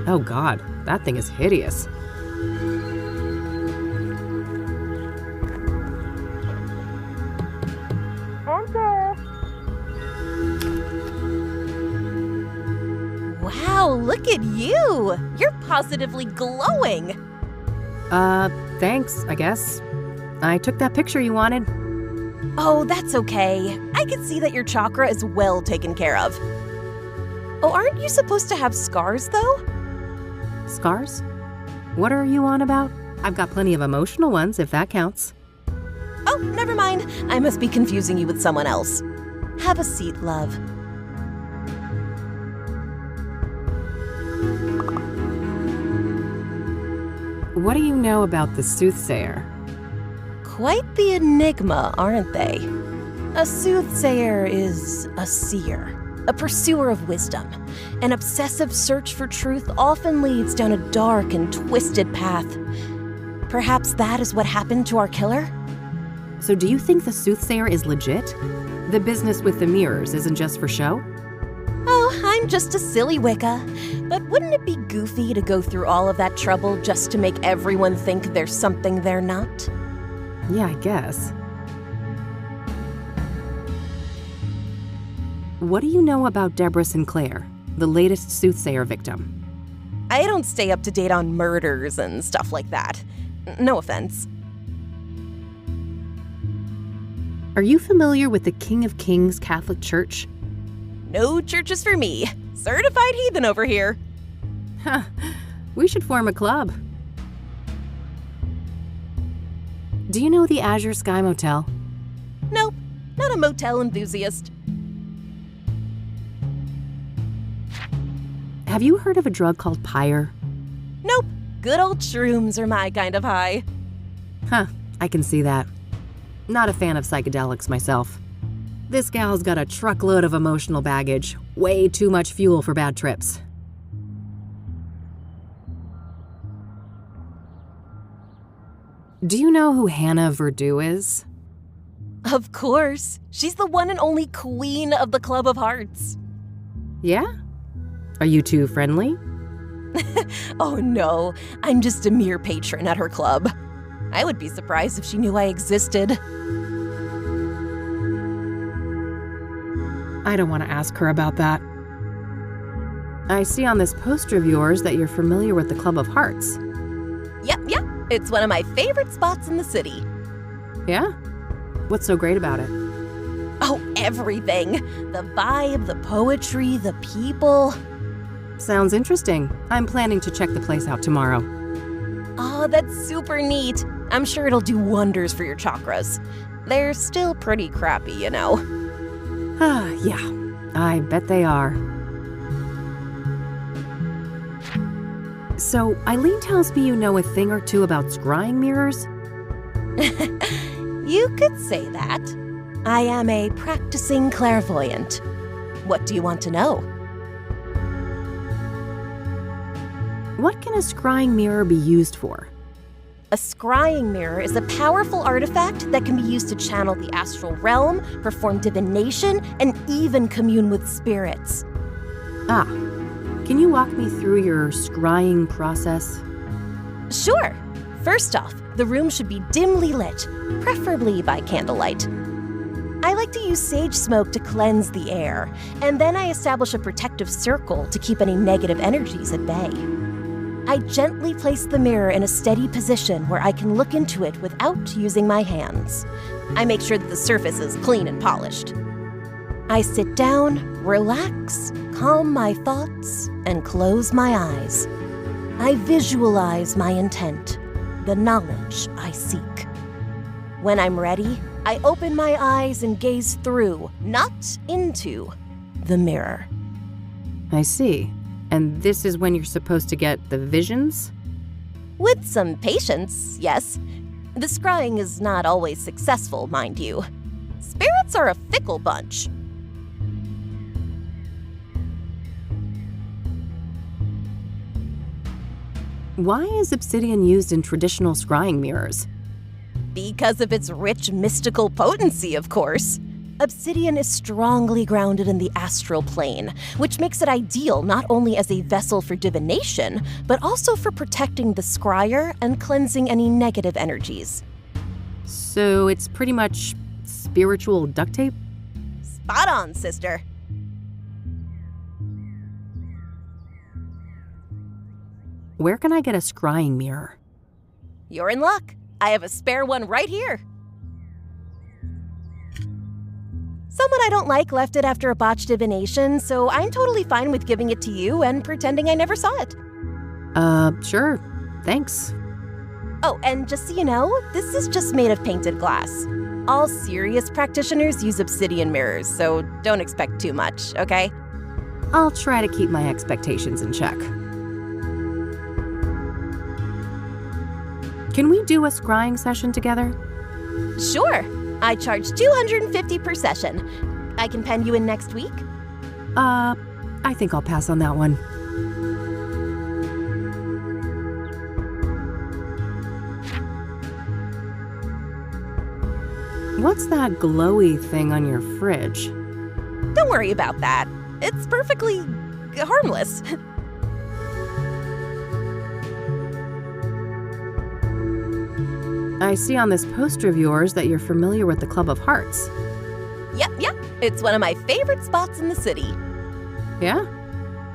Oh god, that thing is hideous.
Wow, look at you! You're positively glowing!
Thanks, I guess. I took that picture you wanted.
Oh, that's okay. I can see that your chakra is well taken care of. Oh, aren't you supposed to have scars, though?
Scars? What are you on about? I've got plenty of emotional ones, if that counts.
Oh, never mind. I must be confusing you with someone else. Have a seat, love.
What do you know about the Soothsayer?
Quite the enigma, aren't they? A soothsayer is a seer, a pursuer of wisdom. An obsessive search for truth often leads down a dark and twisted path. Perhaps that is what happened to our killer?
So do you think the Soothsayer is legit? The business with the mirrors isn't just for show?
Oh, I'm just a silly Wicca. But wouldn't it be goofy to go through all of that trouble just to make everyone think there's something they're not?
Yeah, I guess. What do you know about Deborah Sinclair, the latest Soothsayer victim?
I don't stay up to date on murders and stuff like that. No offense.
Are you familiar with the King of Kings Catholic Church?
No churches for me. Certified heathen over here.
Huh. We should form a club. Do you know the Azure Sky Motel?
Nope, not a motel enthusiast.
Have you heard of a drug called Pyre?
Nope, good old shrooms are my kind of high.
Huh, I can see that. Not a fan of psychedelics myself. This gal's got a truckload of emotional baggage. Way too much fuel for bad trips. Do you know who Hannah Verdew is?
Of course. She's the one and only queen of the Club of Hearts.
Yeah? Are you two friendly?
Oh no, I'm just a mere patron at her club. I would be surprised if she knew I existed.
I don't want to ask her about that. I see on this poster of yours that you're familiar with the Club of Hearts.
Yep. It's one of my favorite spots in the city.
Yeah? What's so great about it?
Oh, everything. The vibe, the poetry, the people.
Sounds interesting. I'm planning to check the place out tomorrow.
Oh, that's super neat. I'm sure it'll do wonders for your chakras. They're still pretty crappy, you know.
Yeah, I bet they are. So, Eileen tells me you know a thing or two about scrying mirrors?
You could say that. I am a practicing clairvoyant. What do you want to know?
What can a scrying mirror be used for?
A scrying mirror is a powerful artifact that can be used to channel the astral realm, perform divination, and even commune with spirits.
Ah, can you walk me through your scrying process?
Sure. First off, the room should be dimly lit, preferably by candlelight. I like to use sage smoke to cleanse the air, and then I establish a protective circle to keep any negative energies at bay. I gently place the mirror in a steady position where I can look into it without using my hands. I make sure that the surface is clean and polished. I sit down, relax, calm my thoughts, and close my eyes. I visualize my intent, the knowledge I seek. When I'm ready, I open my eyes and gaze through, not into, the mirror.
I see. And this is when you're supposed to get the visions?
With some patience, yes. The scrying is not always successful, mind you. Spirits are a fickle bunch.
Why is obsidian used in traditional scrying mirrors?
Because of its rich mystical potency, of course. Obsidian is strongly grounded in the astral plane, which makes it ideal not only as a vessel for divination, but also for protecting the scryer and cleansing any negative energies.
So it's pretty much spiritual duct tape?
Spot on, sister.
Where can I get a scrying mirror?
You're in luck. I have a spare one right here. Someone I don't like left it after a botched divination, so I'm totally fine with giving it to you and pretending I never saw it.
Sure. Thanks.
Oh, and just so you know, this is just made of painted glass. All serious practitioners use obsidian mirrors, so don't expect too much, okay?
I'll try to keep my expectations in check. Can we do a scrying session together?
Sure. I charge $250 per session. I can pen you in next week?
I think I'll pass on that one. What's that glowy thing on your fridge?
Don't worry about that. It's perfectly harmless.
I see on this poster of yours that you're familiar with the Club of Hearts.
Yep. It's one of my favorite spots in the city.
Yeah?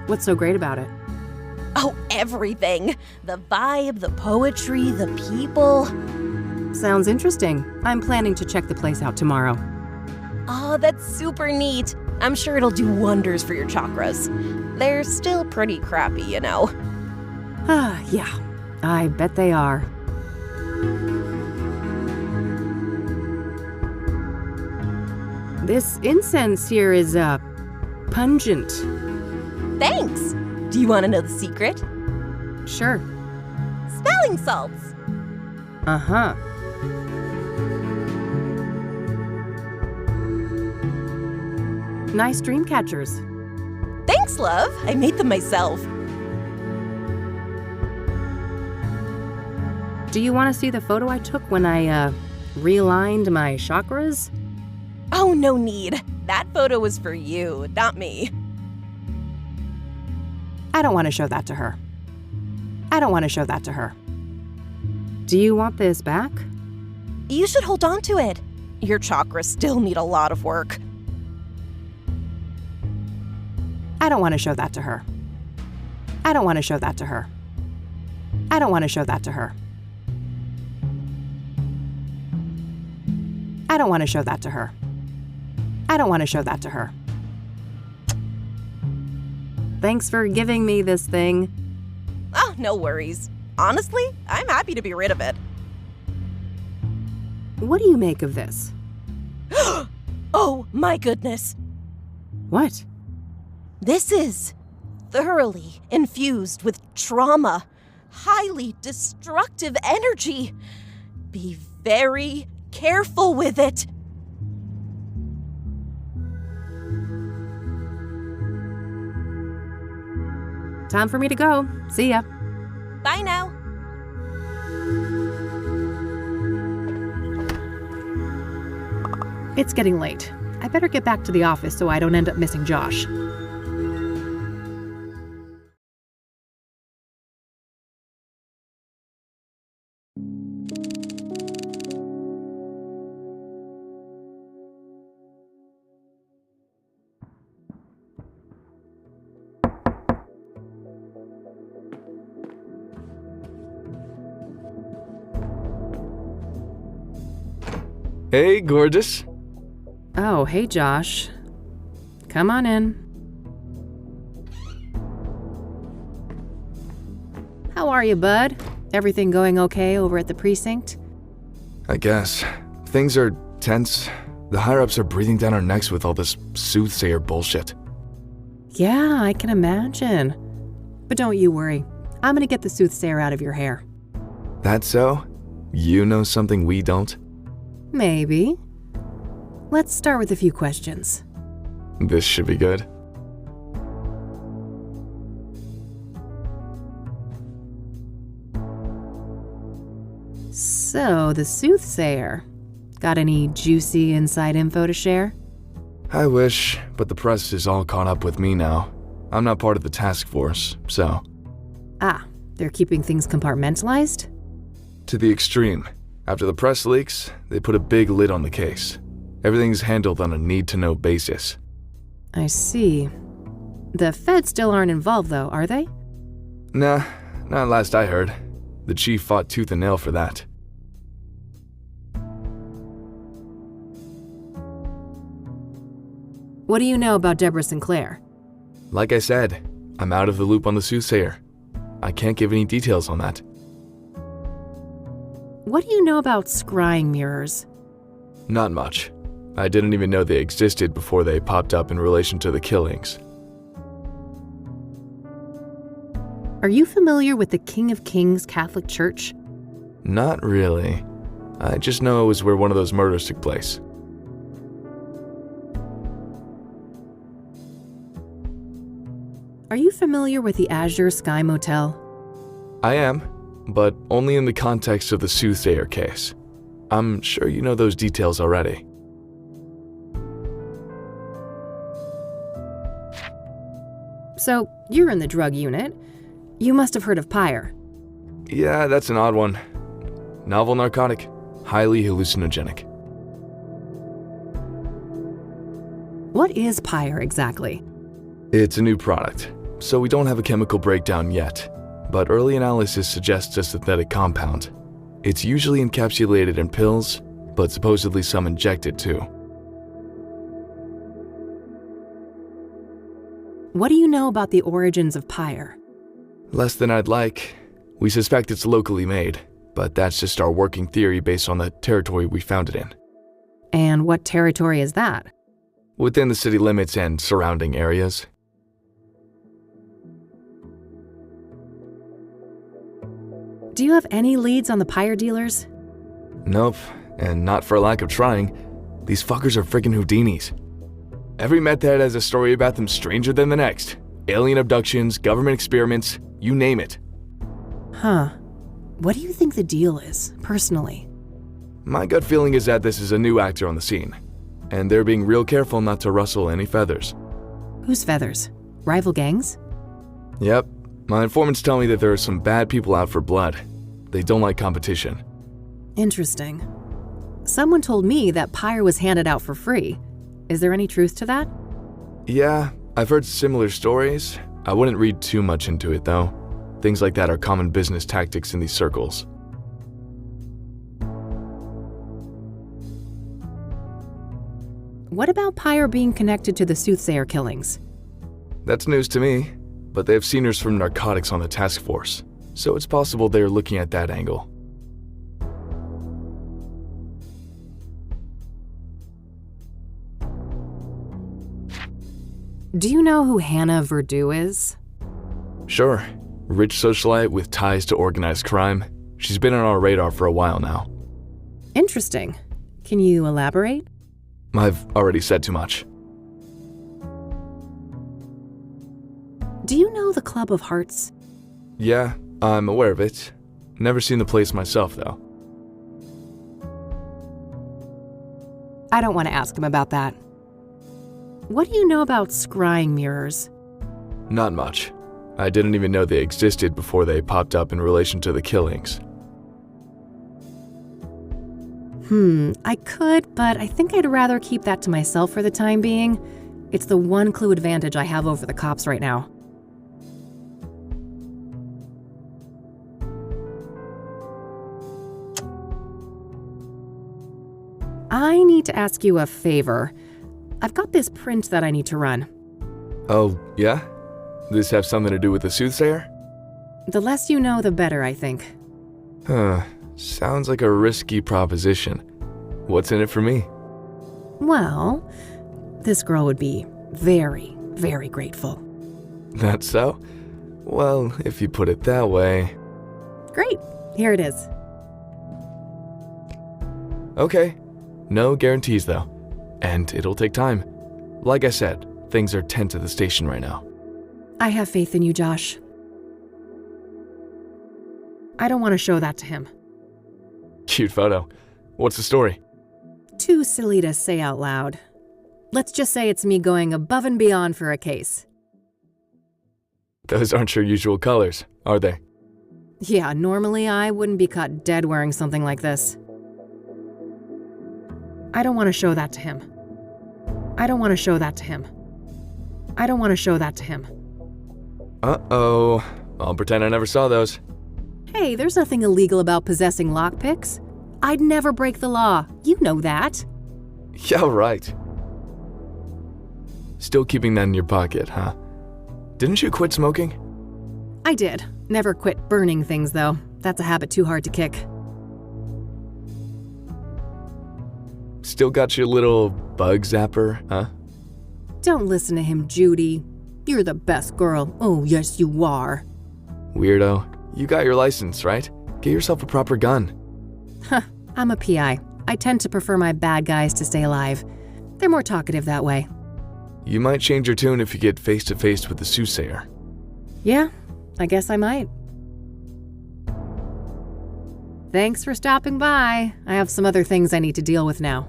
What's so great about it?
Oh, everything. The vibe, the poetry, the people.
Sounds interesting. I'm planning to check the place out tomorrow.
Oh, that's super neat. I'm sure it'll do wonders for your chakras. They're still pretty crappy, you know.
Yeah. I bet they are. This incense here is, pungent.
Thanks! Do you want to know the secret?
Sure.
Smelling salts!
Uh-huh. Nice dream catchers.
Thanks, love. I made them myself.
Do you want to see the photo I took when I, realigned my chakras?
Oh, no need. That photo was for you, not me.
I don't want to show that to her. Do you want this back?
You should hold on to it. Your chakras still need a lot of work.
I don't want to show that to her. Thanks for giving me this thing.
Oh, no worries. Honestly, I'm happy to be rid of it.
What do you make of this?
Oh, my goodness.
What?
This is thoroughly infused with trauma, highly destructive energy. Be very careful with it.
Time for me to go. See ya.
Bye now.
It's getting late. I better get back to the office so I don't end up missing Josh.
Hey, gorgeous.
Oh, hey, Josh. Come on in. How are you, bud? Everything going okay over at the precinct?
I guess. Things are tense. The higher-ups are breathing down our necks with all this soothsayer bullshit.
Yeah, I can imagine. But don't you worry. I'm gonna get the soothsayer out of your hair.
That so? You know something we don't?
Maybe. Let's start with a few questions.
This should be good.
So, the soothsayer. Got any juicy inside info to share?
I wish, but the press is all caught up with me now. I'm not part of the task force, so.
Ah, they're keeping things compartmentalized?
To the extreme. After the press leaks, they put a big lid on the case. Everything's handled on a need-to-know basis.
I see. The feds still aren't involved, though, are they?
Nah, not last I heard. The chief fought tooth and nail for that.
What do you know about Deborah Sinclair?
Like I said, I'm out of the loop on the Soothsayer. I can't give any details on that.
What do you know about scrying mirrors?
Not much. I didn't even know they existed before they popped up in relation to the killings.
Are you familiar with the King of Kings Catholic Church?
Not really. I just know it was where one of those murders took place.
Are you familiar with the Azure Sky Motel?
I am, but only in the context of the Soothsayer case. I'm sure you know those details already.
So, you're in the drug unit. You must have heard of Pyre.
Yeah, that's an odd one. Novel narcotic, highly hallucinogenic.
What is Pyre exactly?
It's a new product, so we don't have a chemical breakdown yet, but early analysis suggests a synthetic compound. It's usually encapsulated in pills, but supposedly some injected too.
What do you know about the origins of Pyre?
Less than I'd like. We suspect it's locally made, but that's just our working theory based on the territory we found it in.
And what territory is that?
Within the city limits and surrounding areas.
Do you have any leads on the Pyre dealers?
Nope, and not for lack of trying. These fuckers are friggin' Houdinis. Every meth head has a story about them stranger than the next. Alien abductions, government experiments, you name it.
Huh. What do you think the deal is, personally?
My gut feeling is that this is a new actor on the scene, and they're being real careful not to rustle any feathers.
Whose feathers? Rival gangs?
Yep. My informants tell me that there are some bad people out for blood. They don't like competition.
Interesting. Someone told me that Pyre was handed out for free. Is there any truth to that?
Yeah, I've heard similar stories. I wouldn't read too much into it, though. Things like that are common business tactics in these circles.
What about Pyre being connected to the Soothsayer killings?
That's news to me, but they have seniors from narcotics on the task force, so it's possible they're looking at that angle.
Do you know who Hannah Verdu is?
Sure. Rich socialite with ties to organized crime. She's been on our radar for a while now.
Interesting. Can you elaborate?
I've already said too much.
Do you know the Club of Hearts?
Yeah, I'm aware of it. Never seen the place myself, though.
I don't want to ask him about that. What do you know about scrying mirrors?
Not much. I didn't even know they existed before they popped up in relation to the killings.
I could, but I think I'd rather keep that to myself for the time being. It's the one clue advantage I have over the cops right now. I need to ask you a favor. I've got this print that I need to run.
Oh, yeah? This have something to do with the Soothsayer?
The less you know, the better, I think.
Sounds like a risky proposition. What's in it for me?
Well, this girl would be very, very grateful.
That's so? Well, if you put it that way...
Great, here it is.
Okay. No guarantees, though. And it'll take time. Like I said, things are tense at the station right now.
I have faith in you, Josh. I don't want to show that to him.
Cute photo. What's the story?
Too silly to say out loud. Let's just say it's me going above and beyond for a case.
Those aren't your usual colors, are they?
Yeah, normally I wouldn't be caught dead wearing something like this. I don't want to show that to him. I don't want to show that to him. I don't want to show that to him.
Uh-oh. I'll pretend I never saw those.
Hey, there's nothing illegal about possessing lockpicks. I'd never break the law. You know that.
Yeah, right. Still keeping that in your pocket, huh? Didn't you quit smoking?
I did. Never quit burning things, though. That's a habit too hard to kick.
Still got your little bug zapper, huh?
Don't listen to him, Judy. You're the best girl. Oh, yes, you are.
Weirdo. You got your license, right? Get yourself a proper gun.
Huh, I'm a PI. I tend to prefer my bad guys to stay alive. They're more talkative that way.
You might change your tune if you get face-to-face with the Soothsayer.
Yeah, I guess I might. Thanks for stopping by. I have some other things I need to deal with now.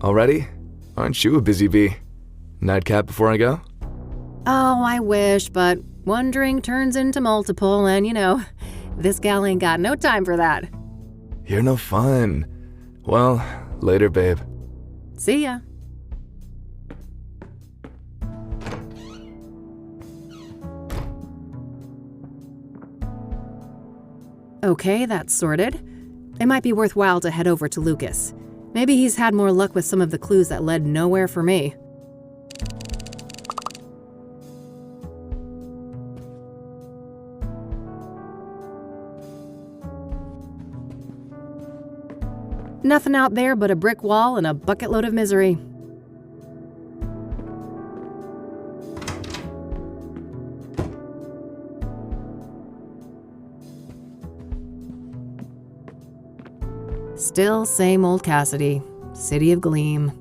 Already? Aren't you a busy bee? Nightcap before I go?
Oh, I wish, but wondering turns into multiple, and you know, this gal ain't got no time for that.
You're no fun. Well, later, babe.
See ya. Okay, that's sorted. It might be worthwhile to head over to Lucas. Maybe he's had more luck with some of the clues that led nowhere for me. Nothing out there but a brick wall and a bucket load of misery. Still same old Kassidy, city of gleam.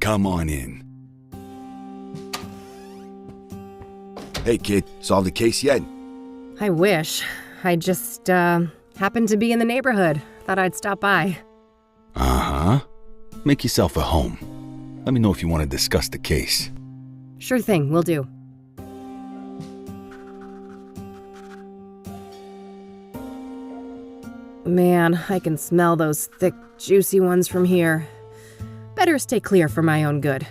Come on in. Hey, kid, solved the case yet?
I wish. I just, happened to be in the neighborhood. Thought I'd stop by.
Uh-huh. Make yourself at home. Let me know if you want to discuss the case.
Sure thing, will do. Man, I can smell those thick, juicy ones from here. Better stay clear for my own good.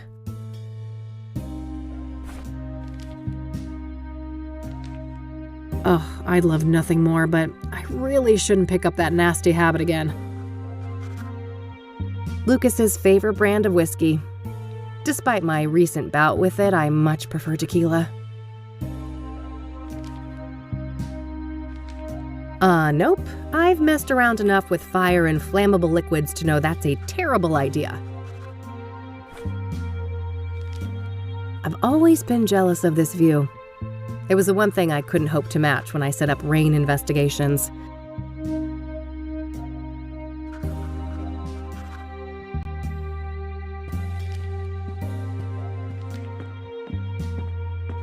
Oh, I'd love nothing more, but I really shouldn't pick up that nasty habit again. Lucas's favorite brand of whiskey. Despite my recent bout with it, I much prefer tequila. Nope. I've messed around enough with fire and flammable liquids to know that's a terrible idea. I've always been jealous of this view. It was the one thing I couldn't hope to match when I set up Rain investigations.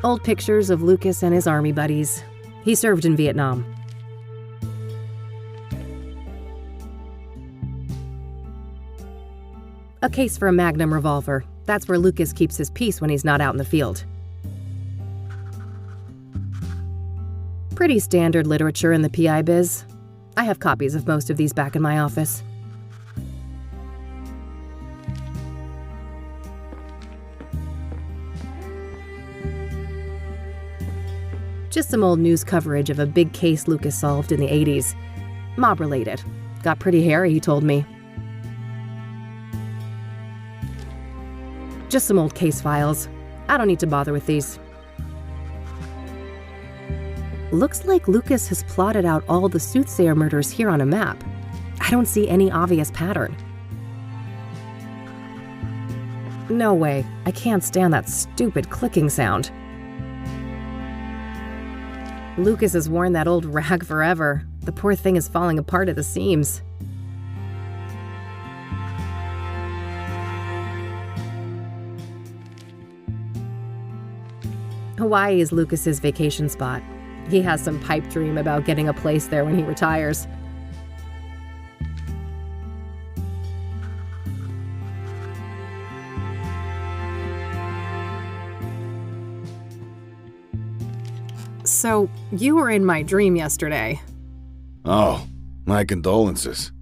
Old pictures of Lucas and his army buddies. He served in Vietnam. A case for a Magnum revolver. That's where Lucas keeps his peace when he's not out in the field. Pretty standard literature in the PI biz. I have copies of most of these back in my office. Just some old news coverage of a big case Lucas solved in the 80s. Mob-related. Got pretty hairy, he told me. Just some old case files. I don't need to bother with these. Looks like Lucas has plotted out all the Soothsayer murders here on a map. I don't see any obvious pattern. No way, I can't stand that stupid clicking sound. Lucas has worn that old rag forever. The poor thing is falling apart at the seams. Hawaii is Lucas's vacation spot. He has some pipe dream about getting a place there when he retires. So, you were in my dream yesterday.
Oh, my condolences.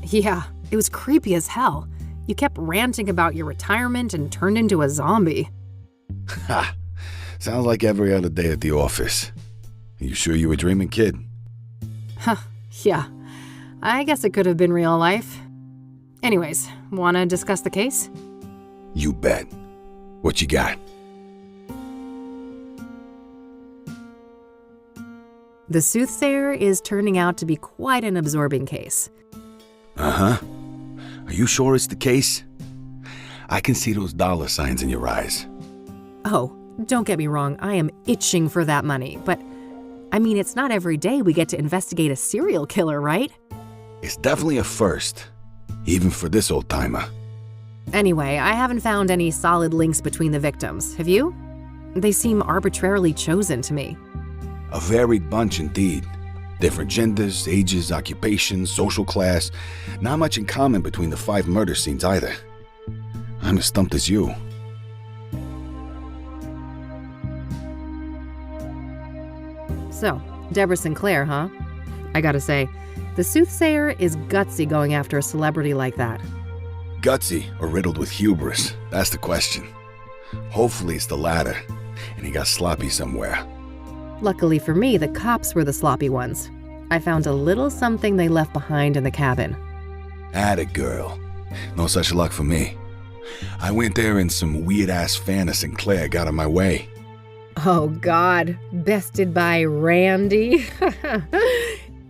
Yeah, it was creepy as hell. You kept ranting about your retirement and turned into a zombie.
Ha! Sounds like every other day at the office. Are you sure you were dreaming, kid?
Huh, yeah. I guess it could have been real life. Anyways, wanna discuss the case?
You bet. What you got?
The Soothsayer is turning out to be quite an absorbing case.
Uh-huh. Are you sure it's the case? I can see those dollar signs in your eyes.
Oh, don't get me wrong, I am itching for that money, but I mean, it's not every day we get to investigate a serial killer, right?
It's definitely a first, even for this old-timer.
Anyway, I haven't found any solid links between the victims, have you? They seem arbitrarily chosen to me.
A varied bunch indeed. Different genders, ages, occupations, social class. Not much in common between the 5 murder scenes either. I'm as stumped as you.
So, Deborah Sinclair, huh? I gotta say, the Soothsayer is gutsy going after a celebrity like that.
Gutsy or riddled with hubris? That's the question. Hopefully it's the latter, and he got sloppy somewhere.
Luckily for me, the cops were the sloppy ones. I found a little something they left behind in the cabin.
Atta girl. No such luck for me. I went there and some weird-ass fan of Sinclair got in my way.
Oh God, bested by Randy?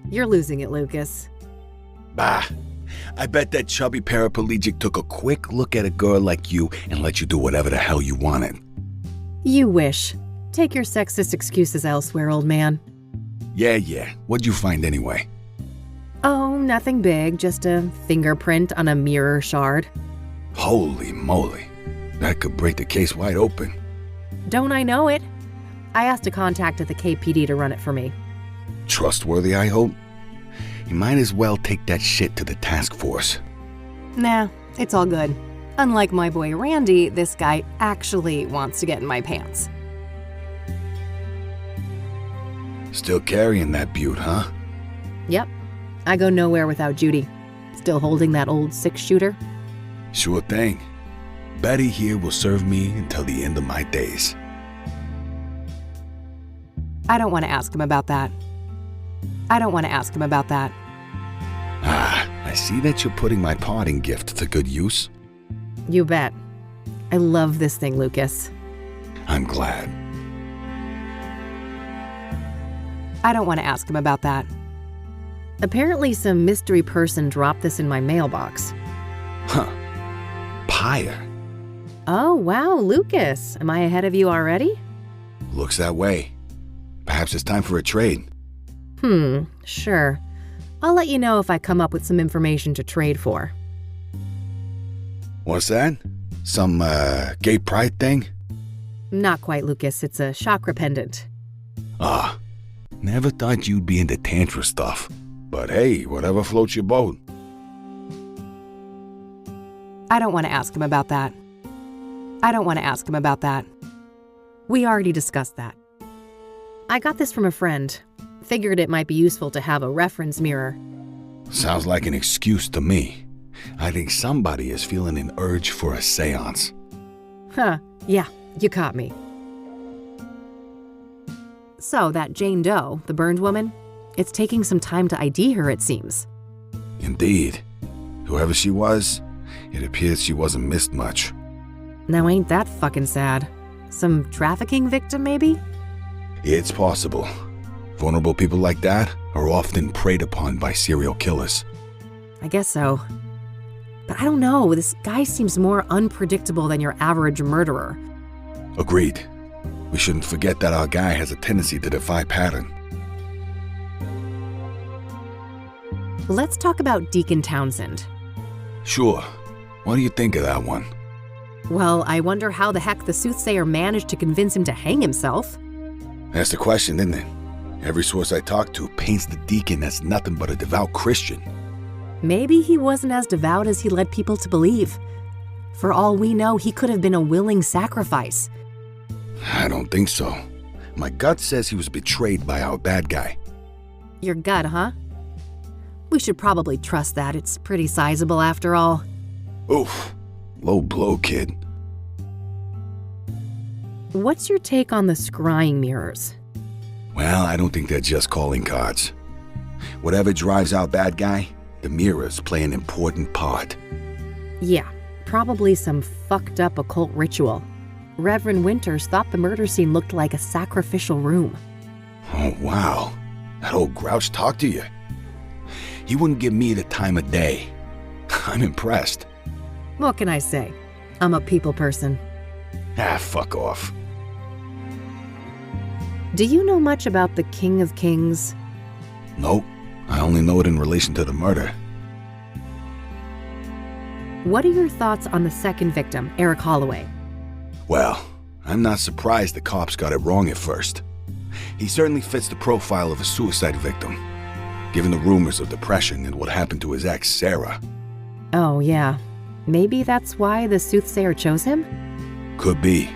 You're losing it, Lucas.
Bah. I bet that chubby paraplegic took a quick look at a girl like you and let you do whatever the hell you wanted.
You wish. Take your sexist excuses elsewhere, old man.
Yeah. What'd you find anyway?
Oh, nothing big, just a fingerprint on a mirror shard.
Holy moly. That could break the case wide open.
Don't I know it? I asked a contact at the KPD to run it for me.
Trustworthy, I hope? You might as well take that shit to the task force.
Nah, it's all good. Unlike my boy Randy, this guy actually wants to get in my pants.
Still carrying that beaut, huh?
Yep. I go nowhere without Judy. Still holding that old 6-shooter?
Sure thing. Betty here will serve me until the end of my days.
I don't want to ask him about that.
Ah, I see that you're putting my parting gift to good use.
You bet. I love this thing, Lucas.
I'm glad.
I don't want to ask him about that. Apparently some mystery person dropped this in my mailbox.
Huh. Pyre.
Oh, wow, Lucas. Am I ahead of you already?
Looks that way. Perhaps it's time for a trade.
Sure. I'll let you know if I come up with some information to trade for.
What's that? Some, gay pride thing?
Not quite, Lucas. It's a chakra pendant.
Ah, never thought you'd be into tantra stuff. But hey, whatever floats your boat.
I don't want to ask him about that. We already discussed that. I got this from a friend. Figured it might be useful to have a reference mirror.
Sounds like an excuse to me. I think somebody is feeling an urge for a seance.
Huh, yeah, you caught me. So, that Jane Doe, the burned woman, it's taking some time to ID her, it seems.
Indeed. Whoever she was, it appears she wasn't missed much.
Now ain't that fucking sad? Some trafficking victim, maybe?
It's possible. Vulnerable people like that are often preyed upon by serial killers.
I guess so. But I don't know, this guy seems more unpredictable than your average murderer.
Agreed. We shouldn't forget that our guy has a tendency to defy pattern.
Let's talk about Deacon Townsend.
Sure. What do you think of that one?
Well, I wonder how the heck the soothsayer managed to convince him to hang himself.
That's the question, isn't it? Every source I talk to paints the deacon as nothing but a devout Christian.
Maybe he wasn't as devout as he led people to believe. For all we know, he could have been a willing sacrifice.
I don't think so. My gut says he was betrayed by our bad guy.
Your gut, huh? We should probably trust that. It's pretty sizable after all.
Oof. Low blow, kid.
What's your take on the scrying mirrors?
Well, I don't think they're just calling cards. Whatever drives our bad guy, the mirrors play an important part.
Yeah, probably some fucked up occult ritual. Reverend Winters thought the murder scene looked like a sacrificial room.
Oh, wow. That old grouch talked to you. He wouldn't give me the time of day. I'm impressed.
What can I say? I'm a people person.
Ah, fuck off.
Do you know much about the King of Kings?
Nope. I only know it in relation to the murder.
What are your thoughts on the second victim, Eric Holloway?
Well, I'm not surprised the cops got it wrong at first. He certainly fits the profile of a suicide victim, given the rumors of depression and what happened to his ex, Sarah.
Oh, yeah. Maybe that's why the soothsayer chose him?
Could be.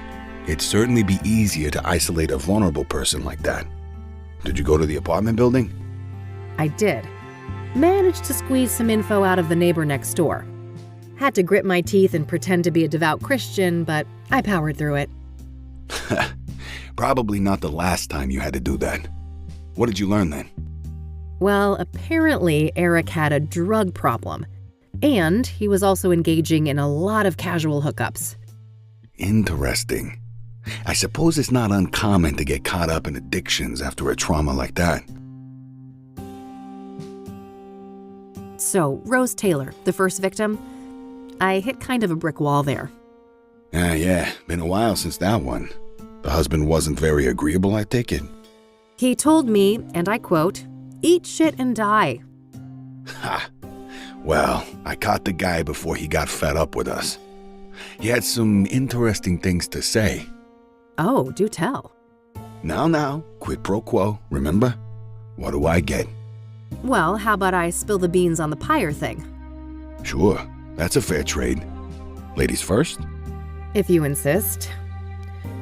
It'd certainly be easier to isolate a vulnerable person like that. Did you go to the apartment building?
I did. Managed to squeeze some info out of the neighbor next door. Had to grit my teeth and pretend to be a devout Christian, but I powered through it.
Probably not the last time you had to do that. What did you learn then?
Well, apparently Eric had a drug problem, and he was also engaging in a lot of casual hookups.
Interesting. I suppose it's not uncommon to get caught up in addictions after a trauma like that.
So, Rose Taylor, the first victim, I hit kind of a brick wall there.
Yeah, been a while since that one. The husband wasn't very agreeable, I take it.
He told me, and I quote, "Eat shit and die."
Ha! Well, I caught the guy before he got fed up with us. He had some interesting things to say.
Oh, do tell.
Now, quid pro quo, remember? What do I get?
Well, how about I spill the beans on the pyre thing?
Sure, that's a fair trade. Ladies first?
If you insist.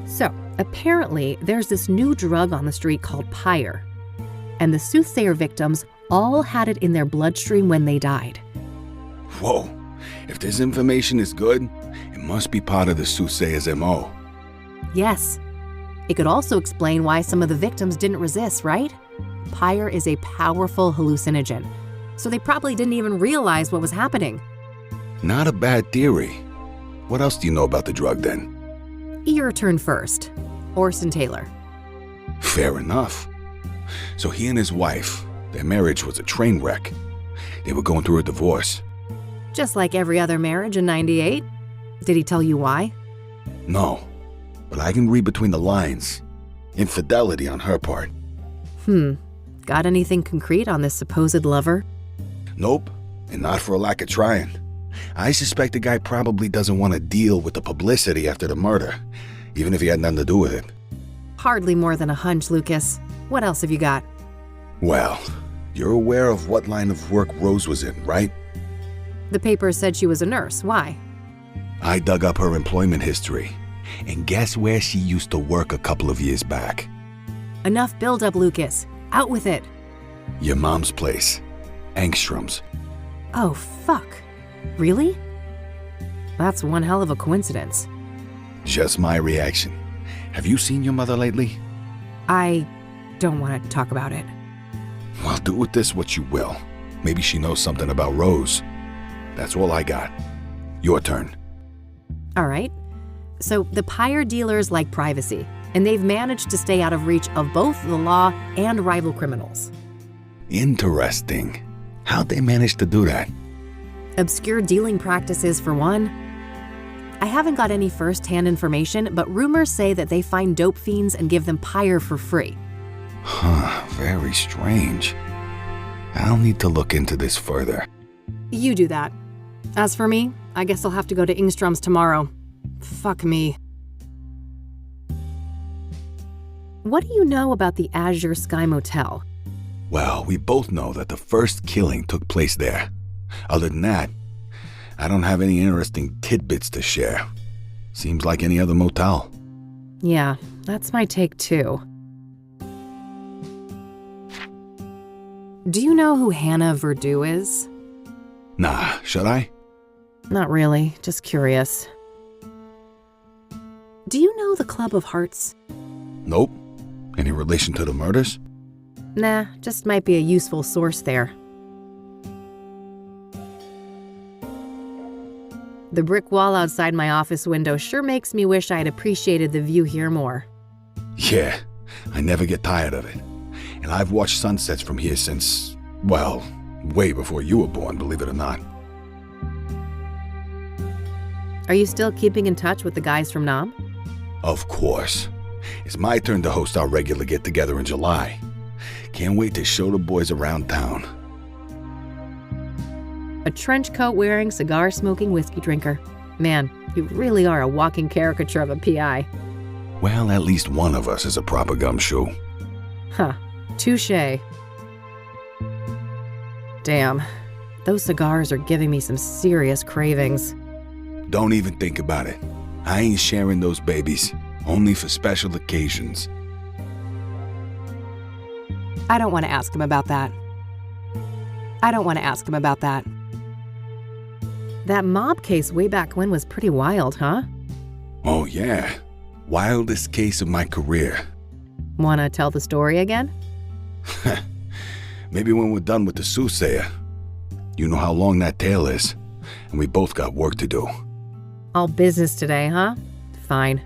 So, apparently, there's this new drug on the street called pyre. And the soothsayer victims all had it in their bloodstream when they died.
Whoa, if this information is good, it must be part of the soothsayer's MO.
Yes. It could also explain why some of the victims didn't resist, right? Pyre is a powerful hallucinogen, so they probably didn't even realize what was happening.
Not a bad theory. What else do you know about the drug then?
Your turn first. Orson Taylor.
Fair enough. So he and his wife, their marriage was a train wreck. They were going through a divorce.
Just like every other marriage in '98. Did he tell you why?
No, but I can read between the lines. Infidelity on her part.
Got anything concrete on this supposed lover?
Nope, and not for a lack of trying. I suspect the guy probably doesn't want to deal with the publicity after the murder, even if he had nothing to do with it.
Hardly more than a hunch, Lucas. What else have you got?
Well, you're aware of what line of work Rose was in, right?
The paper said she was a nurse. Why?
I dug up her employment history, and guess where she used to work a couple of years back?
Enough build-up, Lucas. Out with it.
Your mom's place, Angstrom's.
Oh, fuck. Really? That's one hell of a coincidence.
Just my reaction. Have you seen your mother lately?
I don't want to talk about it.
Well, do with this what you will. Maybe she knows something about Rose. That's all I got. Your turn.
All right. So the pyre dealers like privacy, and they've managed to stay out of reach of both the law and rival criminals.
Interesting. How'd they manage to do that?
Obscure dealing practices, for one. I haven't got any first-hand information, but rumors say that they find dope fiends and give them pyre for free.
Huh, very strange. I'll need to look into this further.
You do that. As for me, I guess I'll have to go to Ingstrom's tomorrow. Fuck me. What do you know about the Azure Sky Motel?
Well, we both know that the first killing took place there. Other than that, I don't have any interesting tidbits to share. Seems like any other motel.
Yeah, that's my take too. Do you know who Hannah Verdew is?
Nah, should I?
Not really, just curious. Do you know the Club of Hearts?
Nope. Any relation to the murders?
Nah, just might be a useful source there. The brick wall outside my office window sure makes me wish I'd appreciated the view here more.
Yeah, I never get tired of it. And I've watched sunsets from here since, well, way before you were born, believe it or not.
Are you still keeping in touch with the guys from Nam?
Of course. It's my turn to host our regular get-together in July. Can't wait to show the boys around town.
A trench coat wearing, cigar smoking whiskey drinker. Man, you really are a walking caricature of a PI.
Well, at least one of us is a proper gumshoe.
Huh. Touché. Damn. Those cigars are giving me some serious cravings.
Don't even think about it. I ain't sharing those babies. Only for special occasions.
I don't want to ask him about that. That mob case way back when was pretty wild, huh?
Oh yeah. Wildest case of my career.
Wanna tell the story again?
Maybe when we're done with the Soothsayer. You know how long that tale is, and we both got work to do.
All business today, huh? Fine.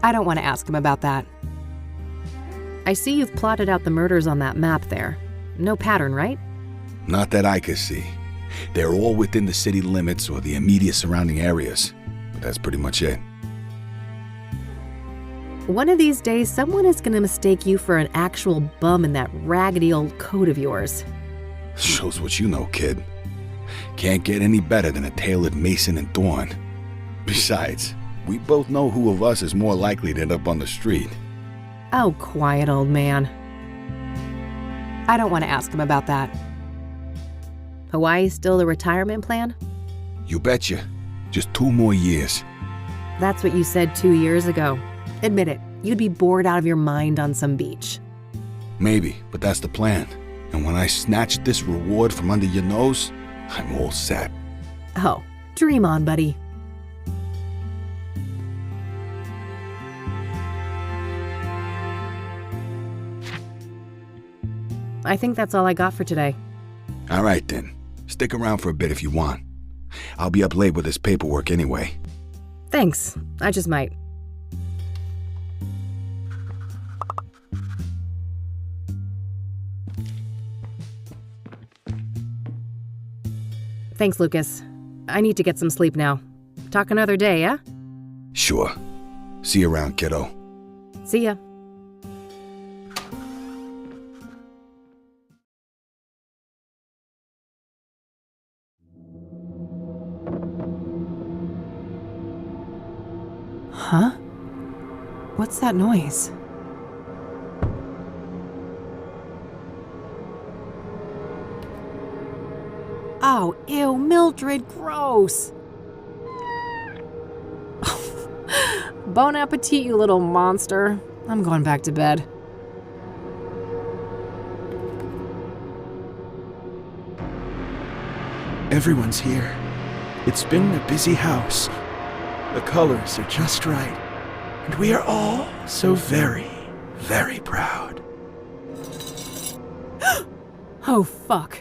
I don't want to ask him about that. I see you've plotted out the murders on that map there. No pattern, right?
Not that I can see. They're all within the city limits or the immediate surrounding areas. But that's pretty much it.
One of these days, someone is going to mistake you for an actual bum in that raggedy old coat of yours.
Shows what you know, kid. Can't get any better than a tailored Mason and Thorn. Besides, we both know who of us is more likely to end up on the street.
Oh, quiet, old man. I don't want to ask him about that. Hawaii still the retirement plan?
You betcha. Just 2 more years.
That's what you said 2 years ago. Admit it, you'd be bored out of your mind on some beach.
Maybe, but that's the plan. And when I snatch this reward from under your nose, I'm all set.
Oh, dream on, buddy. I think that's all I got for today.
All right then. Stick around for a bit if you want. I'll be up late with this paperwork anyway.
Thanks. I just might. Thanks, Lucas. I need to get some sleep now. Talk another day, yeah?
Sure. See you around, kiddo.
See ya. Huh? What's that noise? Oh, ew, Mildred, gross. Bon appetit, you little monster. I'm going back to bed.
Everyone's here. It's been a busy house. The colors are just right. And we are all so very, very proud.
Oh, fuck.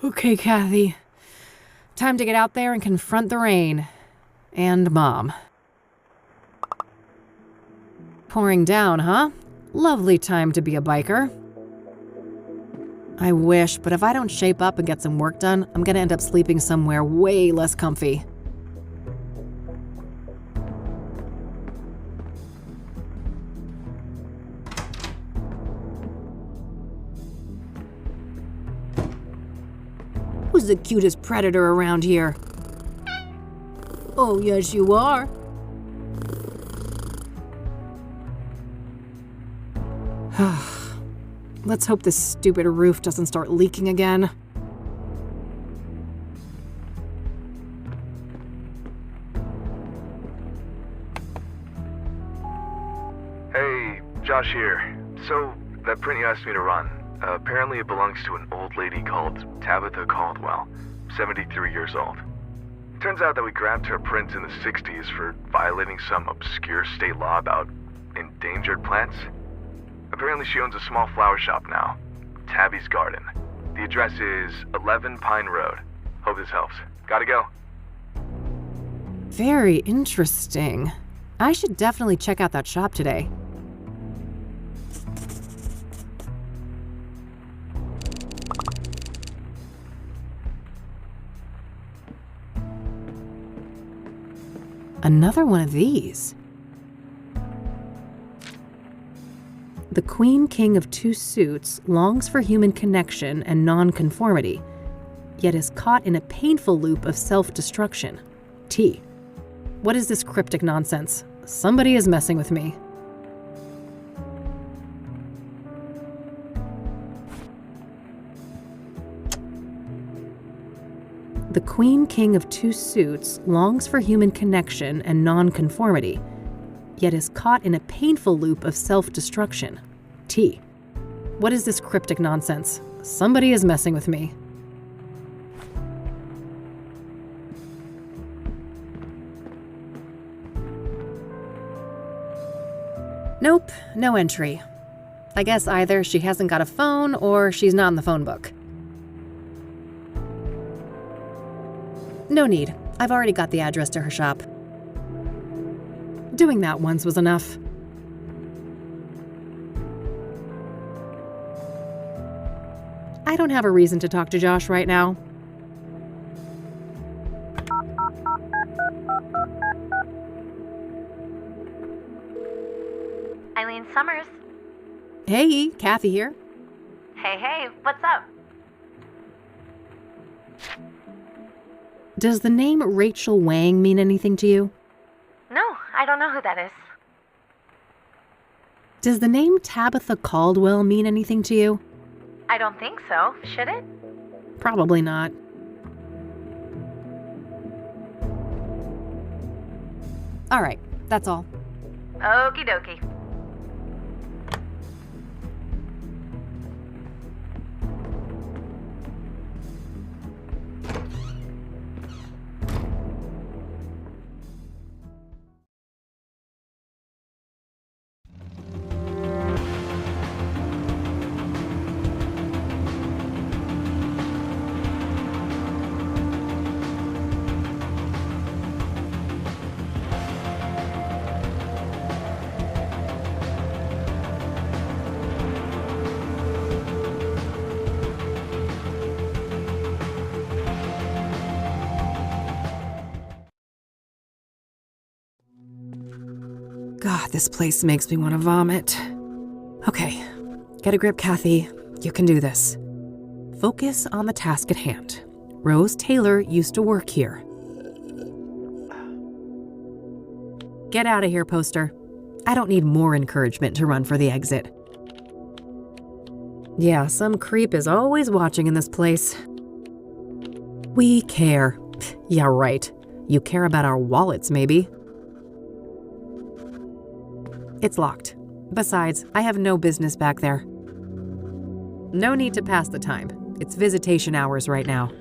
Okay, Kathy. Time to get out there and confront the rain. And Mom. Pouring down, huh? Lovely time to be a biker. I wish, but if I don't shape up and get some work done, I'm gonna end up sleeping somewhere way less comfy. Who's the cutest predator around here? Oh, yes, you are. Let's hope this stupid roof doesn't start leaking again.
Hey, Josh here. So, that print you asked me to run, apparently it belongs to an old lady called Tabitha Caldwell, 73 years old. Turns out that we grabbed her prints in the 60s for violating some obscure state law about endangered plants. Apparently she owns a small flower shop now, Tabby's Garden. The address is 11 Pine Road. Hope this helps. Gotta go.
Very interesting. I should definitely check out that shop today. Another one of these. The Queen King of Two Suits longs for human connection and non-conformity, yet is caught in a painful loop of self-destruction. T. What is this cryptic nonsense? Somebody is messing with me. The Queen King of Two Suits longs for human connection and non-conformity, yet is caught in a painful loop of self-destruction. T. What is this cryptic nonsense? Somebody is messing with me. Nope, no entry. I guess either she hasn't got a phone or she's not in the phone book. No need. I've already got the address to her shop. Doing that once was enough. I don't have a reason to talk to Josh right now.
Eileen Summers.
Hey, Kathy here.
Hey, what's up?
Does the name Rachel Wang mean anything to you?
No, I don't know who that is.
Does the name Tabitha Caldwell mean anything to you?
I don't think so. Should it?
Probably not. All right, that's all.
Okie dokie.
God, this place makes me want to vomit. Okay, get a grip, Kathy. You can do this. Focus on the task at hand. Rose Taylor used to work here. Get out of here, poster. I don't need more encouragement to run for the exit. Yeah, some creep is always watching in this place. We care. Yeah, right. You care about our wallets, maybe. It's locked. Besides, I have no business back there. No need to pass the time. It's visitation hours right now.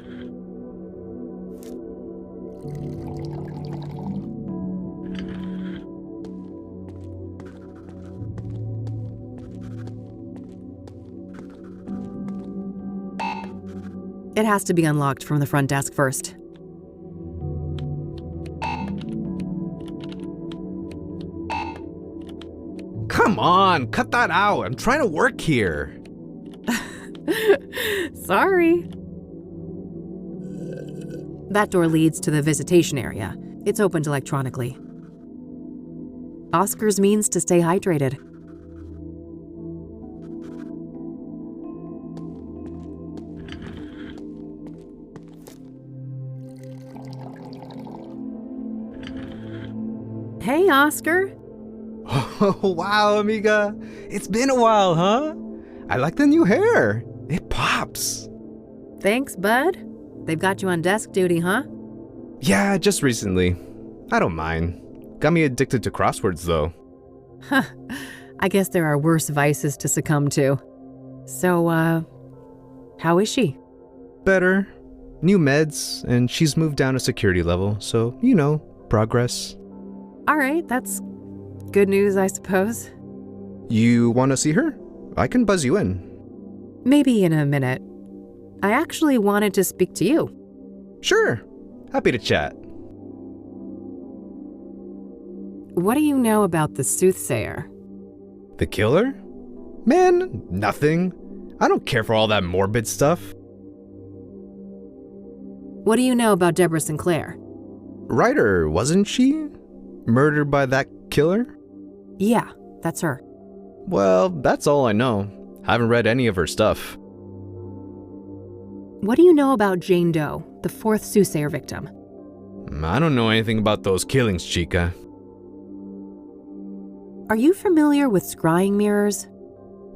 It has to be unlocked from the front desk first.
Come on, cut that out. I'm trying to work here.
Sorry. That door leads to the visitation area. It's opened electronically. Oscar's means to stay hydrated. Hey, Oscar.
Oh, wow, amiga. It's been a while, huh? I like the new hair. It pops.
Thanks, bud. They've got you on desk duty, huh?
Yeah, just recently. I don't mind. Got me addicted to crosswords, though.
Huh. I guess there are worse vices to succumb to. So, how is she?
Better. New meds, and she's moved down a security level, so, progress.
All right, that's good news, I suppose.
You want to see her? I can buzz you in.
Maybe in a minute. I actually wanted to speak to you.
Sure. Happy to chat.
What do you know about the Soothsayer?
The killer? Man, nothing. I don't care for all that morbid stuff.
What do you know about Deborah Sinclair?
Writer, wasn't she? Murdered by that killer?
Yeah, that's her.
Well, that's all I know. Haven't read any of her stuff.
What do you know about Jane Doe, the fourth Soothsayer victim?
I don't know anything about those killings, chica.
Are you familiar with scrying mirrors?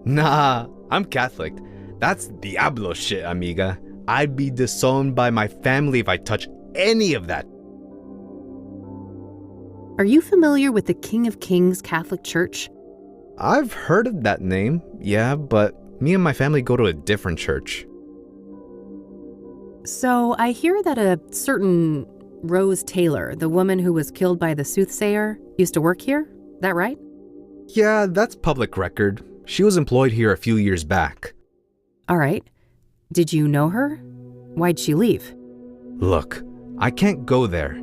Nah, I'm Catholic. That's Diablo shit, amiga. I'd be disowned by my family if I touch any of that.
Are you familiar with the King of Kings Catholic Church?
I've heard of that name, yeah, but me and my family go to a different church.
So I hear that a certain Rose Taylor, the woman who was killed by the Soothsayer, used to work here. That right?
Yeah, that's public record. She was employed here a few years back.
All right. Did you know her? Why'd she leave?
Look, I can't go there.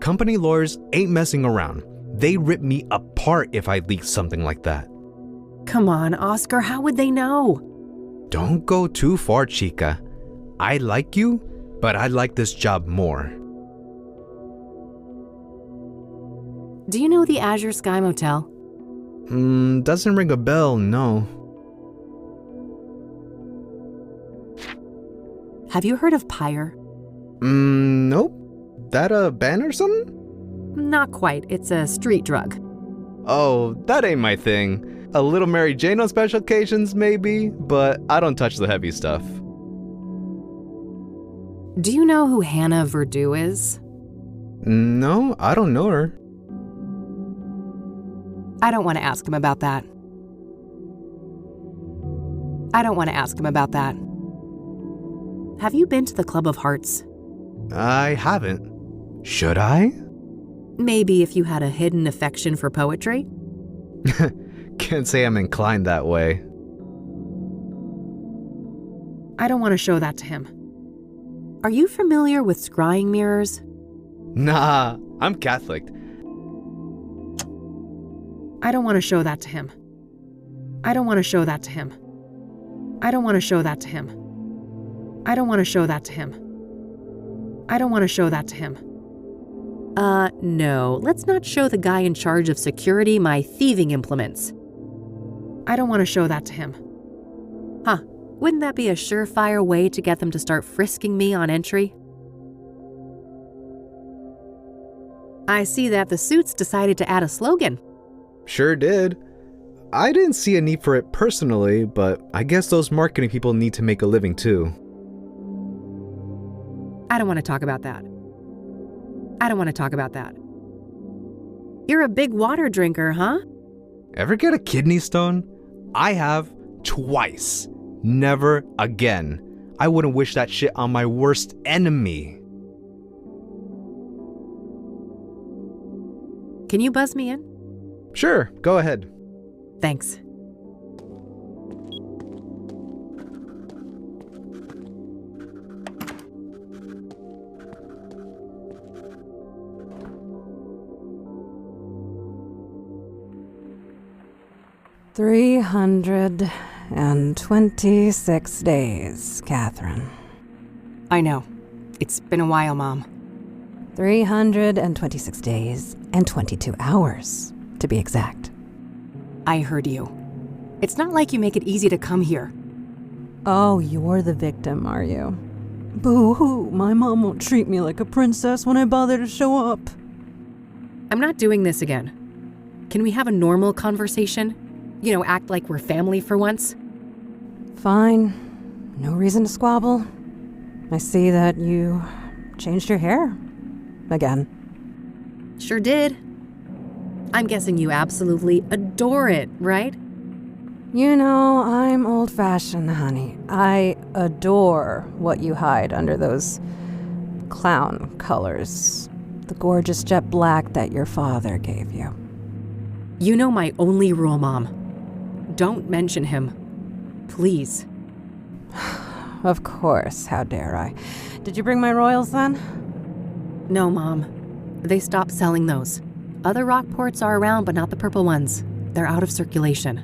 Company lawyers ain't messing around. They rip me apart if I leak something like that.
Come on, Oscar, how would they know?
Don't go too far, chica. I like you, but I like this job more.
Do you know the Azure Sky Motel?
Doesn't ring a bell, no.
Have you heard of Pyre?
Nope. That a band or something?
Not quite. It's a street drug.
Oh, that ain't my thing. A little Mary Jane on special occasions, maybe, but I don't touch the heavy stuff.
Do you know who Hannah Verdew is?
No, I don't know her.
I don't want to ask him about that. Have you been to the Club of Hearts?
I haven't. Should I?
Maybe if you had a hidden affection for poetry?
Can't say I'm inclined that way.
I don't want to show that to him. Are you familiar with scrying mirrors?
Nah, I'm Catholic.
I don't want to show that to him. I don't want to show that to him. I don't want to show that to him. I don't want to show that to him. I don't want to show that to him. No, let's not show the guy in charge of security my thieving implements. I don't want to show that to him. Huh, wouldn't that be a surefire way to get them to start frisking me on entry? I see that the Suits decided to add a slogan.
Sure did. I didn't see a need for it personally, but I guess those marketing people need to make a living too.
I don't want to talk about that. I don't want to talk about that. You're a big water drinker, huh?
Ever get a kidney stone? I have twice. Never again. I wouldn't wish that shit on my worst enemy.
Can you buzz me in?
Sure, go ahead.
Thanks.
326 days, Catherine.
I know. It's been a while, Mom.
326 days and 22 hours, to be exact.
I heard you. It's not like you make it easy to come here.
Oh, you're the victim, are you? Boo-hoo, my mom won't treat me like a princess when I bother to show up.
I'm not doing this again. Can we have a normal conversation? You know, act like we're family for once?
Fine. No reason to squabble. I see that you changed your hair. Again.
Sure did. I'm guessing you absolutely adore it, right?
You know, I'm old-fashioned, honey. I adore what you hide under those clown colors. The gorgeous jet black that your father gave you.
You know my only rule, Mom. Don't mention him. Please.
Of course, how dare I. Did you bring my royals then?
No, Mom. They stopped selling those. Other Rockports are around, but not the purple ones. They're out of circulation.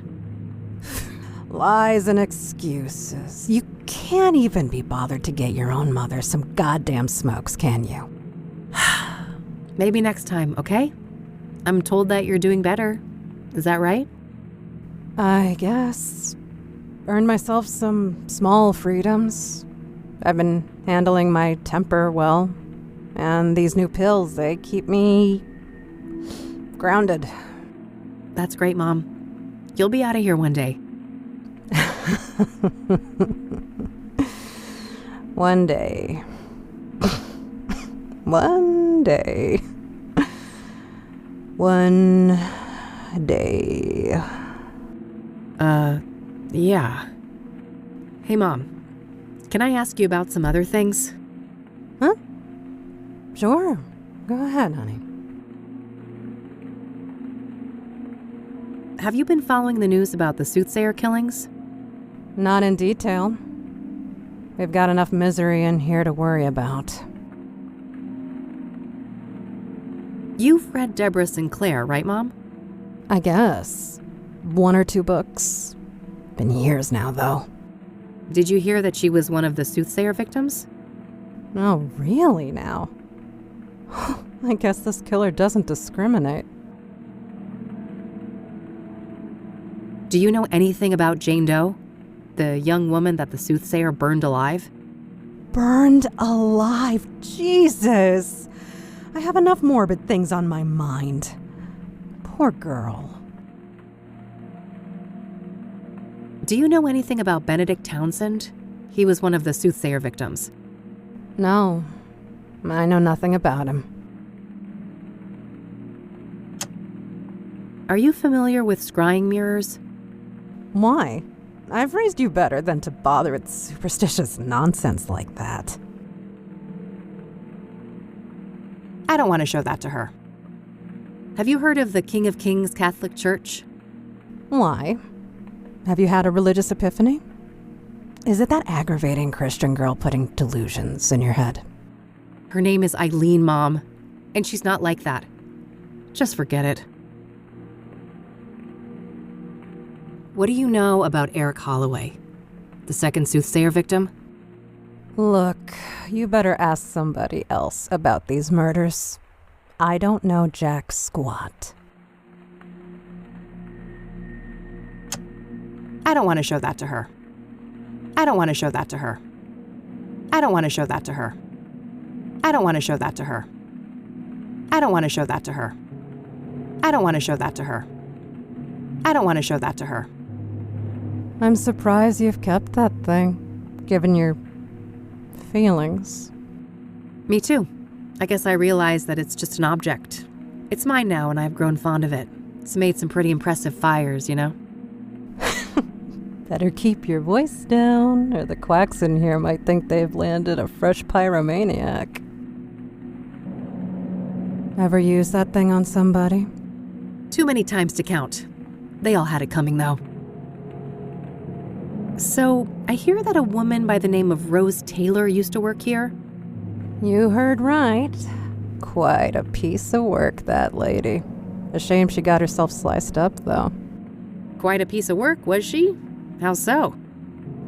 Lies and excuses. You can't even be bothered to get your own mother some goddamn smokes, can you?
Maybe next time, okay? I'm told that you're doing better. Is that right?
I guess. Earned myself some small freedoms. I've been handling my temper well. And these new pills, they keep me grounded.
That's great, Mom. You'll be out of here one day.
One day. One day. One day.
Yeah. Hey, Mom. Can I ask you about some other things?
Huh? Sure. Go ahead, honey.
Have you been following the news about the Soothsayer killings?
Not in detail. We've got enough misery in here to worry about.
You've read Deborah Sinclair, right, Mom?
I guess. 1 or 2 books. Been years now, though.
Did you hear that she was one of the Soothsayer victims?
Oh, really now? I guess this killer doesn't discriminate.
Do you know anything about Jane Doe? The young woman that the Soothsayer burned alive?
Burned alive? Jesus! I have enough morbid things on my mind. Poor girl.
Do you know anything about Benedict Townsend? He was one of the Soothsayer victims.
No, I know nothing about him.
Are you familiar with scrying mirrors?
Why? I've raised you better than to bother with superstitious nonsense like that.
I don't want to show that to her. Have you heard of the King of Kings Catholic Church?
Why? Have you had a religious epiphany? Is it that aggravating Christian girl putting delusions in your head?
Her name is Eileen, Mom, and she's not like that. Just forget it. What do you know about Eric Holloway, the second Soothsayer victim?
Look, you better ask somebody else about these murders. I don't know jack squat.
I don't want to show that to her. I don't want to show that to her. I don't want to show that to her. I don't want to show that to her. I don't want to show that to her. I don't want to show that to her. I don't want to show that to her.
I'm surprised you've kept that thing, given your feelings.
Me too. I guess I realized that it's just an object. It's mine now, and I've grown fond of it. It's made some pretty impressive fires, you know?
Better keep your voice down, or the quacks in here might think they've landed a fresh pyromaniac. Ever use that thing on somebody?
Too many times to count. They all had it coming, though. So, I hear that a woman by the name of Rose Taylor used to work here?
You heard right. Quite a piece of work, that lady. A shame she got herself sliced up, though.
quite a piece of work, was she? How so?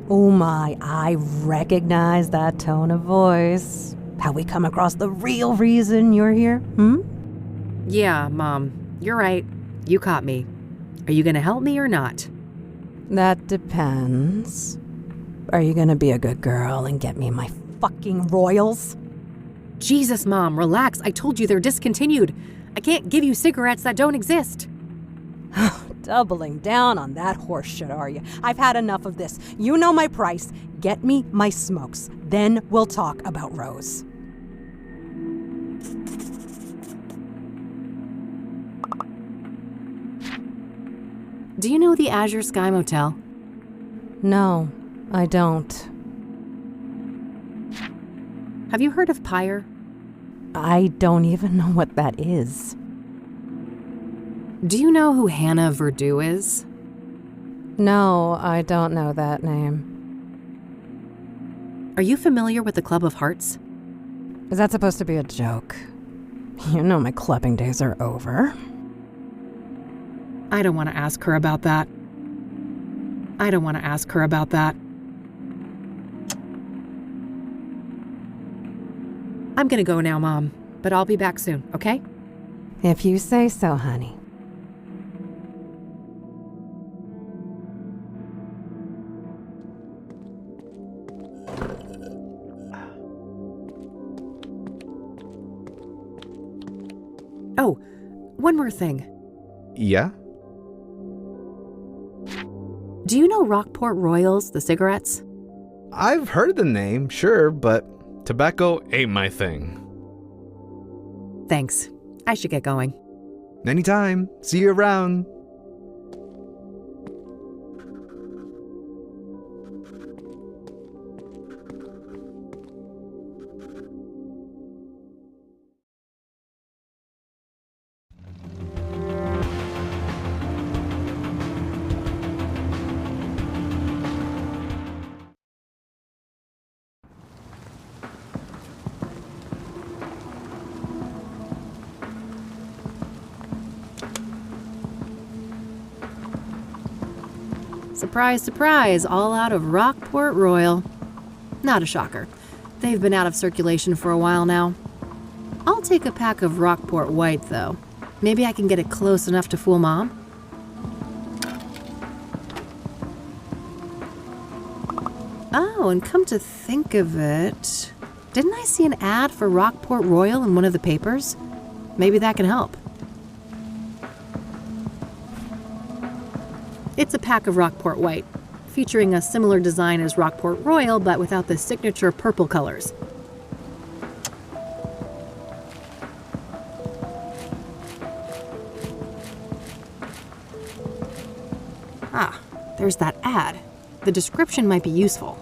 Oh my, I recognize that tone of voice. Have we come across the real reason you're here,
Yeah, Mom, you're right. You caught me. Are you gonna help me or not?
That depends. Are you gonna be a good girl and get me my fucking royals?
Jesus, Mom, relax. I told you they're discontinued. I can't give you cigarettes that don't exist.
Doubling down on that horse shit, are you? I've had enough of this. You know my price. Get me my smokes. Then we'll talk about Rose.
Do you know the Azure Sky Motel?
No, I don't.
Have you heard of Pyre?
I don't even know what that is.
Do you know who Hannah Verdew is?
No, I don't know that name.
Are you familiar with the Club of Hearts?
Is that supposed to be a joke? You know my clubbing days are over.
I don't want to ask her about that. I'm gonna go now, Mom, but I'll be back soon, okay?
If you say so, honey.
Oh, one more thing.
Yeah?
Do you know Rockport Royals, the cigarettes?
I've heard the name, sure, but tobacco ain't my thing.
Thanks. I should get going.
Anytime. See you around.
Surprise, surprise, all out of Rockport Royal. Not a shocker. They've been out of circulation for a while now. I'll take a pack of Rockport White, though. Maybe I can get it close enough to fool Mom. Oh, and come to think of it, didn't I see an ad for Rockport Royal in one of the papers? Maybe that can help. It's a pack of Rockport White, featuring a similar design as Rockport Royal, but without the signature purple colors. Ah, there's that ad. The description might be useful.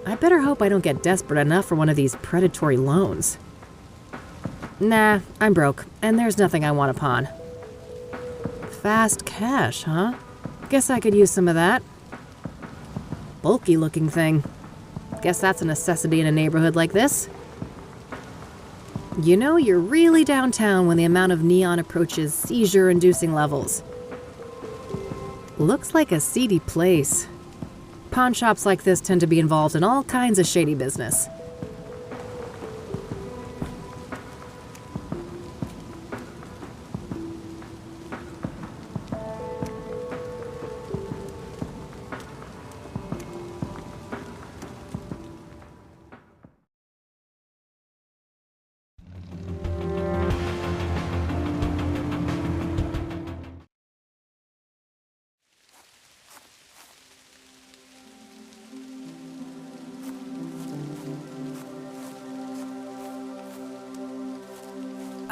I better hope I don't get desperate enough for one of these predatory loans. Nah, I'm broke, and there's nothing I want to pawn. Fast cash, huh? Guess I could use some of that. Bulky looking thing. Guess that's a necessity in a neighborhood like this. You know, you're really downtown when the amount of neon approaches seizure-inducing levels. Looks like a seedy place. Pawn shops like this tend to be involved in all kinds of shady business.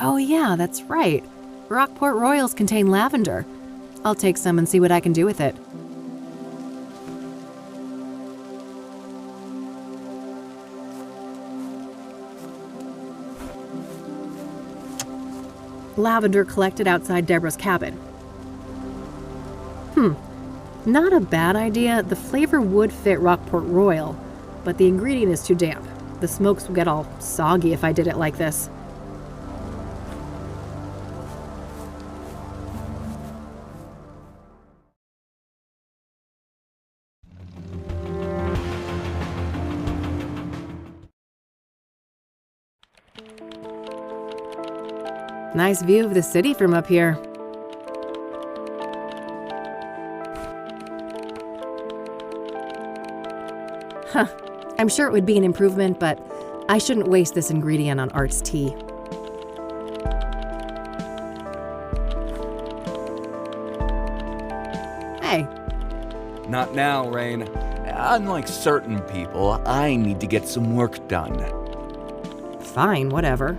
Oh yeah, that's right. Rockport Royals contain lavender. I'll take some and see what I can do with it. Lavender collected outside Deborah's cabin. Not a bad idea. The flavor would fit Rockport Royal, but the ingredient is too damp. The smokes will get all soggy if I did it like this. Nice view of the city from up here. I'm sure it would be an improvement, but I shouldn't waste this ingredient on Art's tea. Hey.
Not now, Rain. Unlike certain people, I need to get some work done.
Fine, whatever.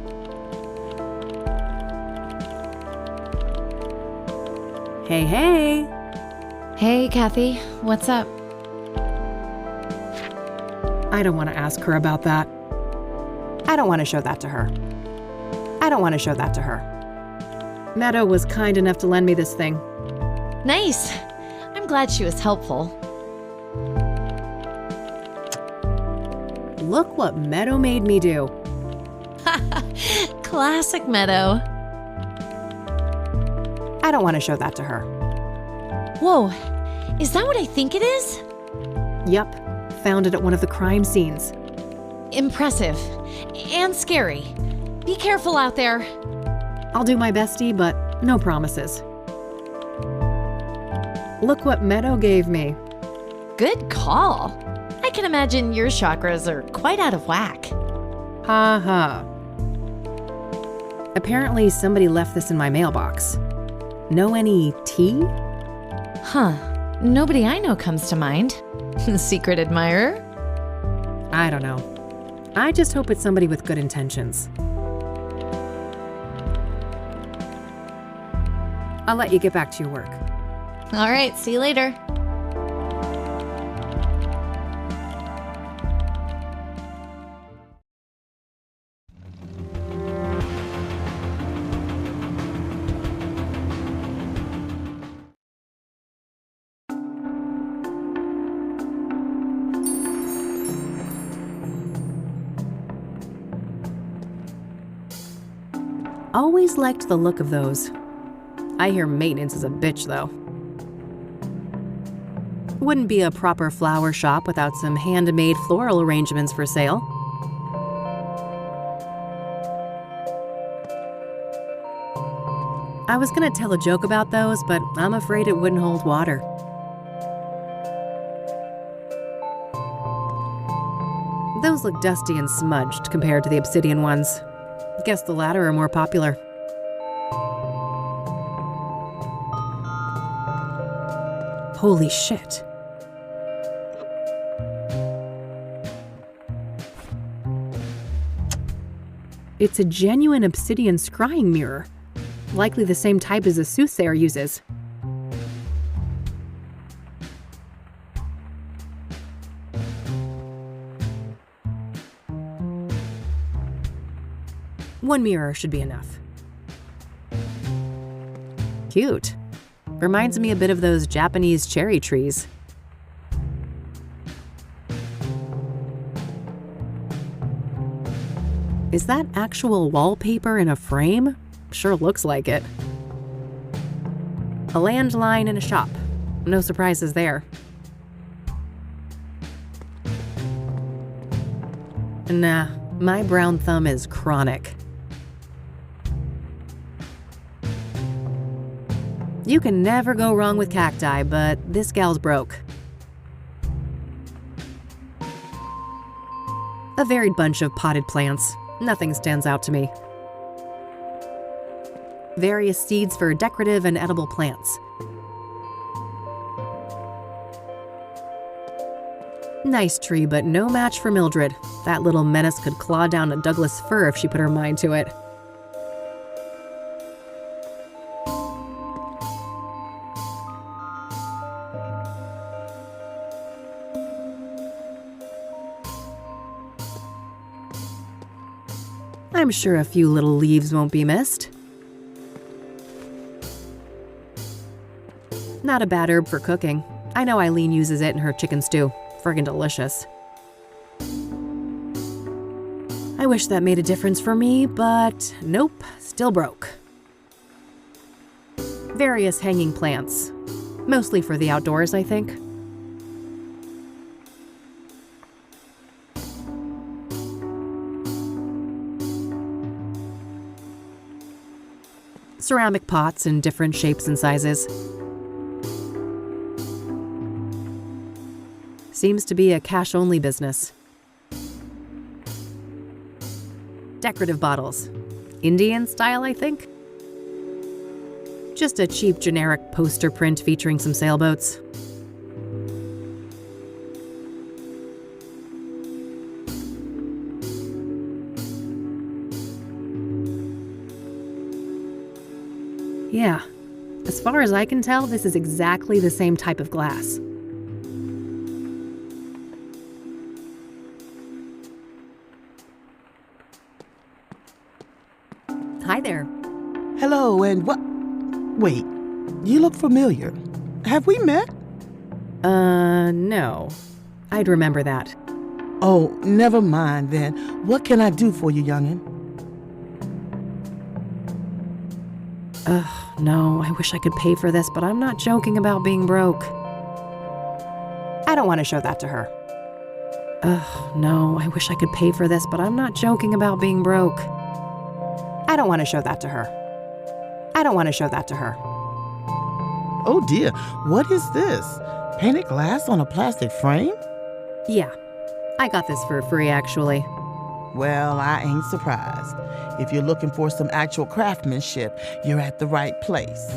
Hey, hey!
Hey, Kathy, what's up?
I don't want to ask her about that. I don't want to show that to her. I don't want to show that to her. Meadow was kind enough to lend me this thing.
Nice. I'm glad she was helpful.
Look what Meadow made me do.
Classic Meadow.
I don't want to show that to her.
Whoa, is that what I think it is?
Yup. Found it at one of the crime scenes.
Impressive. And scary. Be careful out there.
I'll do my bestie, but no promises. Look what Meadow gave me.
Good call. I can imagine your chakras are quite out of whack.
Ha ha. Apparently somebody left this in my mailbox. Know any tea?
Huh. Nobody I know comes to mind. Secret admirer?
I don't know. I just hope it's somebody with good intentions. I'll let you get back to your work.
All right, see you later.
Always liked the look of those. I hear maintenance is a bitch, though. Wouldn't be a proper flower shop without some handmade floral arrangements for sale. I was gonna tell a joke about those, but I'm afraid it wouldn't hold water. Those look dusty and smudged compared to the obsidian ones. Guess the latter are more popular. Holy shit. It's a genuine obsidian scrying mirror, likely the same type as a soothsayer uses. One mirror should be enough. Cute. Reminds me a bit of those Japanese cherry trees. Is that actual wallpaper in a frame? Sure looks like it. A landline in a shop. No surprises there. Nah, my brown thumb is chronic. You can never go wrong with cacti, but this gal's broke. A varied bunch of potted plants. Nothing stands out to me. Various seeds for decorative and edible plants. Nice tree, but no match for Mildred. That little menace could claw down a Douglas fir if she put her mind to it. I'm sure a few little leaves won't be missed. not a bad herb for cooking. I know Eileen uses it in her chicken stew. Friggin' delicious. I wish that made a difference for me, but nope, still broke. Various hanging plants. Mostly for the outdoors, I think. Ceramic pots in different shapes and sizes. Seems to be a cash-only business. Decorative bottles. Indian style, I think? Just a cheap generic poster print featuring some sailboats. Yeah, as far as I can tell, this is exactly the same type of glass. Hi there.
Hello, and what? Wait, you look familiar. Have we met?
No. I'd remember that.
Oh, never mind then. What can I do for you, youngin'?
Ugh, no, I wish I could pay for this, but I'm not joking about being broke. I don't want to show that to her. Ugh, no, I wish I could pay for this, but I'm not joking about being broke. I don't want to show that to her. I don't want to show that to her.
Oh dear, what is this? Painted glass on a plastic frame?
Yeah, I got this for free, actually.
Well, I ain't surprised. If you're looking for some actual craftsmanship, you're at the right place.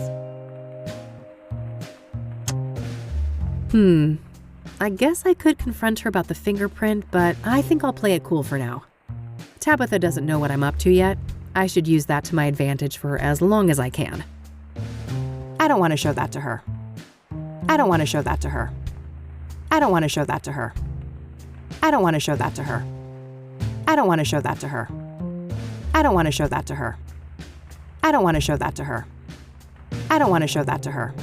I guess I could confront her about the fingerprint, but I think I'll play it cool for now. Tabitha doesn't know what I'm up to yet. I should use that to my advantage for as long as I can. I don't want to show that to her. I don't want to show that to her. I don't want to show that to her. I don't want to show that to her. I don't want to show that to her. I don't want to show that to her. I don't want to show that to her. I don't want to show that to her.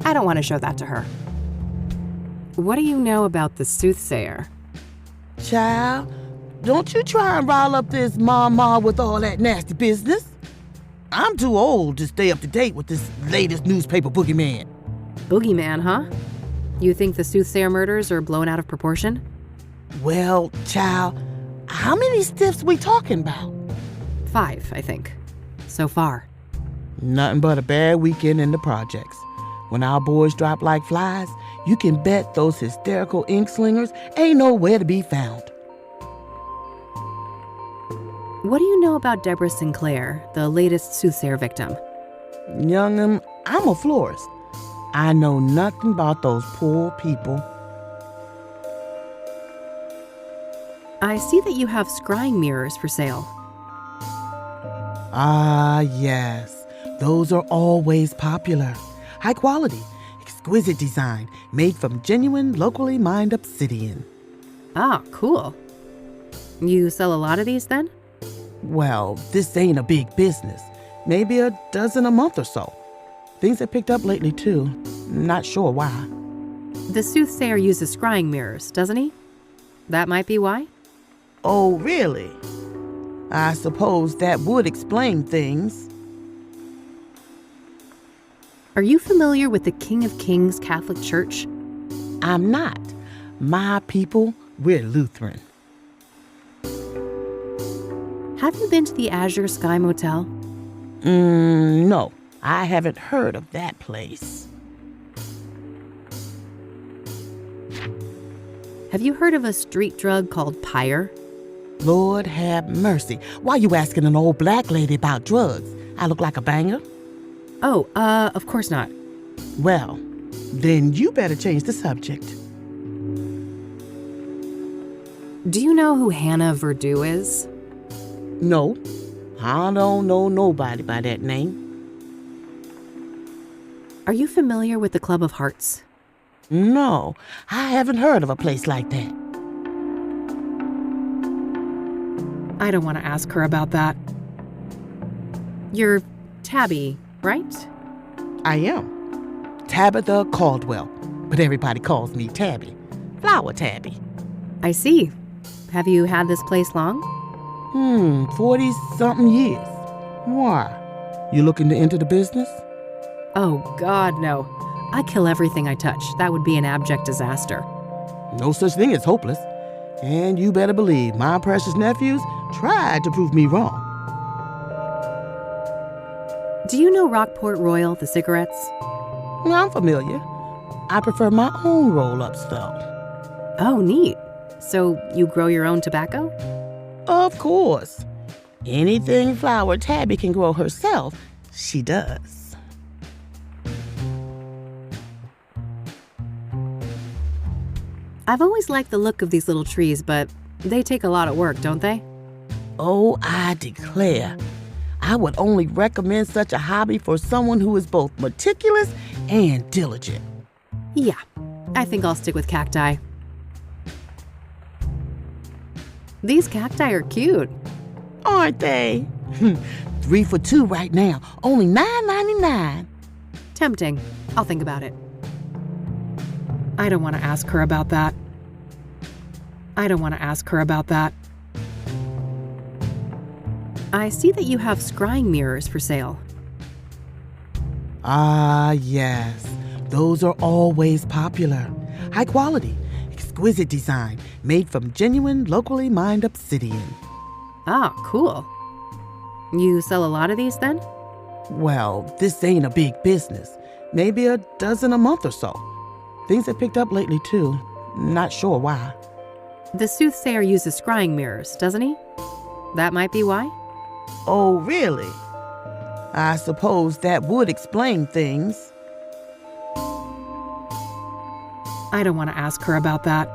I don't want to show that to her. What do you know about the soothsayer?
Child, don't you try and rile up this mama with all that nasty business. I'm too old to stay up to date with this latest newspaper boogeyman.
Boogeyman, huh? You think the soothsayer murders are blown out of proportion?
Well, child, how many stiffs we talking about?
5, I think. So far.
Nothing but a bad weekend in the projects. When our boys drop like flies, you can bet those hysterical ink slingers ain't nowhere to be found.
What do you know about Deborah Sinclair, the latest soothsayer victim?
Young'un, I'm a florist. I know nothing about those poor people.
I see that you have scrying mirrors for sale.
Ah, yes. Those are always popular. High quality, exquisite design, made from genuine, locally mined obsidian.
Ah, cool. You sell a lot of these then?
Well, this ain't a big business. Maybe a dozen a month or so. Things have picked up lately, too. Not sure why.
The soothsayer uses scrying mirrors, doesn't he? That might be why?
Oh, really? I suppose that would explain things.
Are you familiar with the King of Kings Catholic Church?
I'm not. My people, we're Lutheran.
Have you been to the Azure Sky Motel?
No, I haven't heard of that place.
Have you heard of a street drug called pyre?
Lord have mercy. Why you asking an old black lady about drugs? I look like a banger?
Oh, of course not.
Well, then you better change the subject.
Do you know who Hannah Verdew is?
No, I don't know nobody by that name.
Are you familiar with the Club of Hearts?
No, I haven't heard of a place like that.
I don't want to ask her about that. You're Tabby, right?
I am. Tabitha Caldwell, but everybody calls me Tabby. Flower Tabby.
I see. Have you had this place long?
40-something years. Why? You looking to enter the business?
Oh, God, no. I kill everything I touch. That would be an abject disaster.
No such thing as hopeless. And you better believe my precious nephews tried to prove me wrong.
Do you know Rockport Royal, the cigarettes?
I'm familiar. I prefer my own roll-ups, though.
Oh, neat. So you grow your own tobacco?
Of course. Anything Flower Tabby can grow herself, she does.
I've always liked the look of these little trees, but they take a lot of work, don't they?
Oh, I declare. I would only recommend such a hobby for someone who is both meticulous and diligent.
Yeah, I think I'll stick with cacti. These cacti are cute.
Aren't they? 3 for $2 right now, only $9.99.
Tempting. I'll think about it. I don't want to ask her about that. I don't want to ask her about that. I see that you have scrying mirrors for sale.
Ah, yes. Those are always popular. High quality, exquisite design, made from genuine, locally mined obsidian.
Ah, cool. You sell a lot of these then?
Well, this ain't a big business. Maybe a dozen a month or so. Things have picked up lately, too. Not sure why.
The soothsayer uses scrying mirrors, doesn't he? That might be why?
Oh, really? I suppose that would explain things.
I don't want to ask her about that.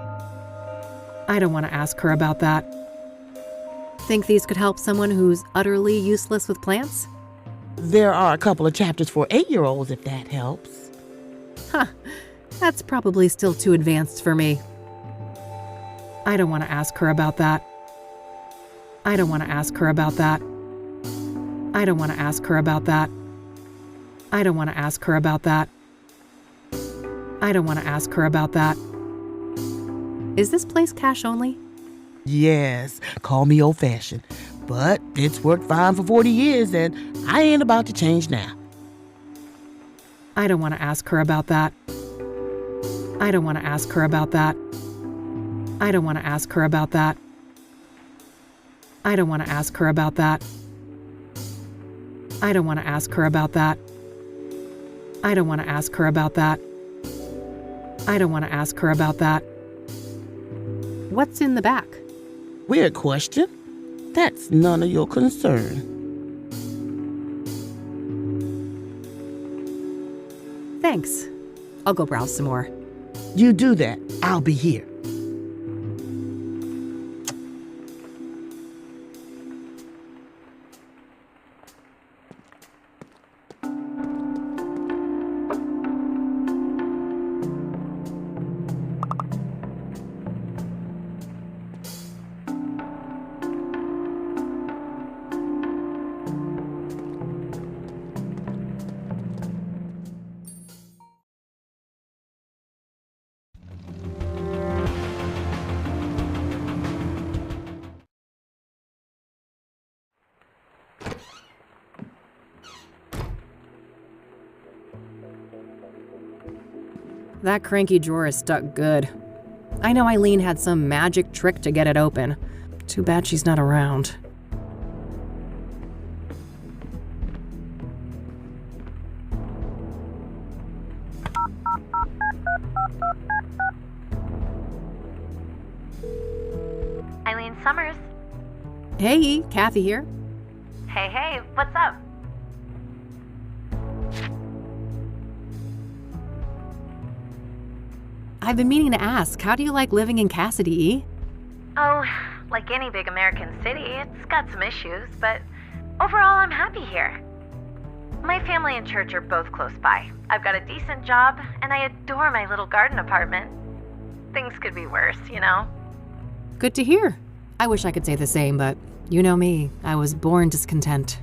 I don't want to ask her about that. Think these could help someone who's utterly useless with plants?
There are a couple of chapters for 8-year-olds, if that helps.
Huh. That's probably still too advanced for me. I don't want to ask her about that. I don't want to ask her about that. I don't want to ask her about that. I don't want to ask her about that. I don't want to ask her about that. Is this place cash only?
Yes, call me old-fashioned, but it's worked fine for 40 years and I ain't about to change now.
I don't want to ask her about that. I don't want to ask her about that. I don't want to ask her about that. I don't want to ask her about that. I don't want to ask her about that. I don't want to ask her about that. I don't want to ask her about that. What's in the back?
Weird question. That's none of your concern.
Thanks. I'll go browse some more.
You do that. I'll be here.
That cranky drawer is stuck good. I know Eileen had some magic trick to get it open. Too bad she's not around.
Eileen Summers.
Hey, Kathy here.
Hey, what's up?
I've been meaning to ask, how do you like living in Kassidy?
Oh, like any big American city, it's got some issues, but overall I'm happy here. My family and church are both close by. I've got a decent job, and I adore my little garden apartment. Things could be worse, you know?
Good to hear. I wish I could say the same, but you know me, I was born discontent.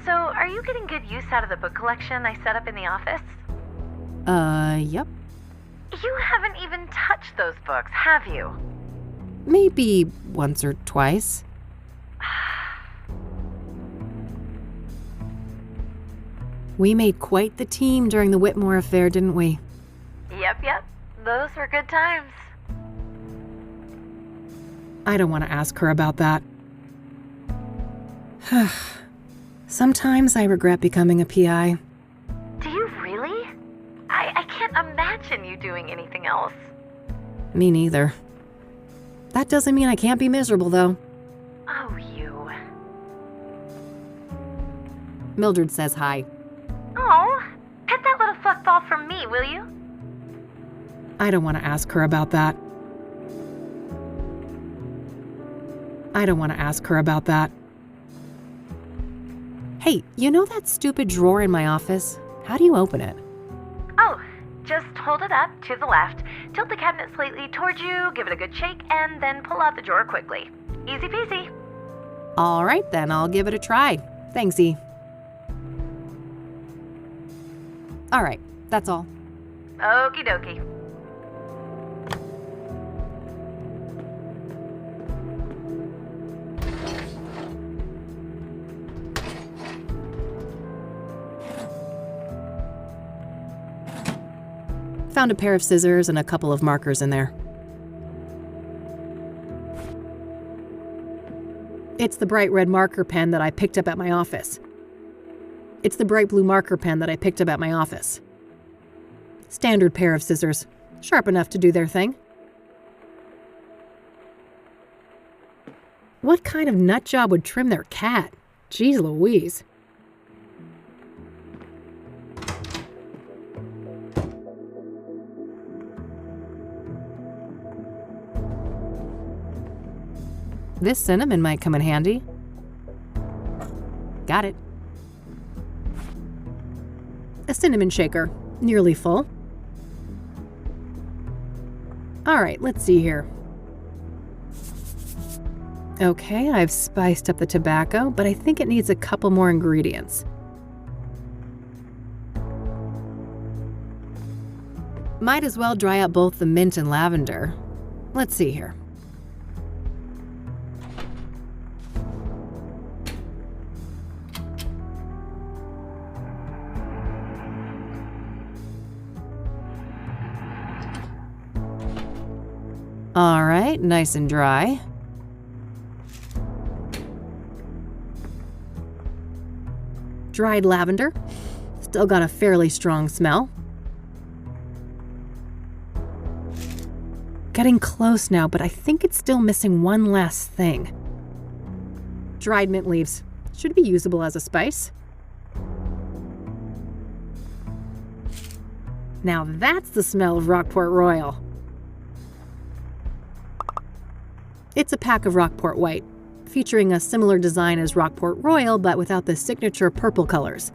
So, are you getting good use out of the book collection I set up in the office?
Yep.
You haven't even touched those books, have you?
Maybe once or twice. We made quite the team during the Whitmore affair, didn't we?
Yep. Those were good times.
I don't want to ask her about that. Sometimes I regret becoming a PI.
Do you really? I can't imagine you doing anything else.
Me neither. That doesn't mean I can't be miserable, though.
Oh, you.
Mildred says hi.
Oh, pet that little fluff ball from me, will you?
I don't want to ask her about that. Hey, you know that stupid drawer in my office? How do you open it?
Oh, just hold it up to the left, tilt the cabinet slightly towards you, give it a good shake, and then pull out the drawer quickly. Easy peasy.
All right, then I'll give it a try. Thanks, E. All right, that's all.
Okie dokie.
Found a pair of scissors and a couple of markers in there. It's the bright red marker pen that I picked up at my office. It's the bright blue marker pen that I picked up at my office. Standard pair of scissors, sharp enough to do their thing. What kind of nut job would trim their cat? Jeez Louise. This cinnamon might come in handy. Got it. A cinnamon shaker, nearly full. All right, let's see here. Okay, I've spiced up the tobacco, but I think it needs a couple more ingredients. Might as well dry out both the mint and lavender. Let's see here. All right, nice and dry. Dried lavender. Still got a fairly strong smell. Getting close now, but I think it's still missing one last thing. Dried mint leaves. Should be usable as a spice. Now that's the smell of Rockport Royal. It's a pack of Rockport White, featuring a similar design as Rockport Royal, but without the signature purple colors.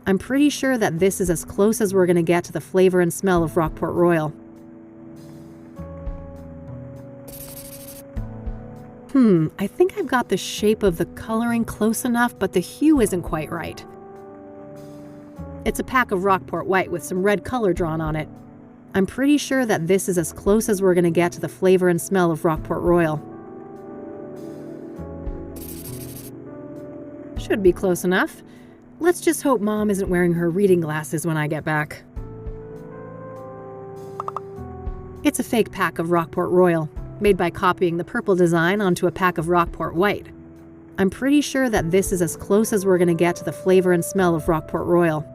I'm pretty sure that this is as close as we're going to get to the flavor and smell of Rockport Royal. I think I've got the shape of the coloring close enough, but the hue isn't quite right. It's a pack of Rockport White with some red color drawn on it. I'm pretty sure that this is as close as we're going to get to the flavor and smell of Rockport Royal. Should be close enough. Let's just hope Mom isn't wearing her reading glasses when I get back. It's a fake pack of Rockport Royal, made by copying the purple design onto a pack of Rockport White. I'm pretty sure that this is as close as we're going to get to the flavor and smell of Rockport Royal.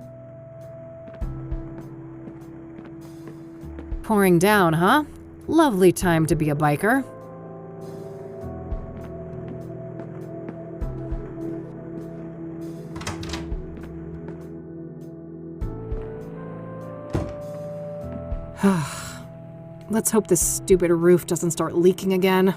Pouring down, huh? Lovely time to be a biker. Let's hope this stupid roof doesn't start leaking again.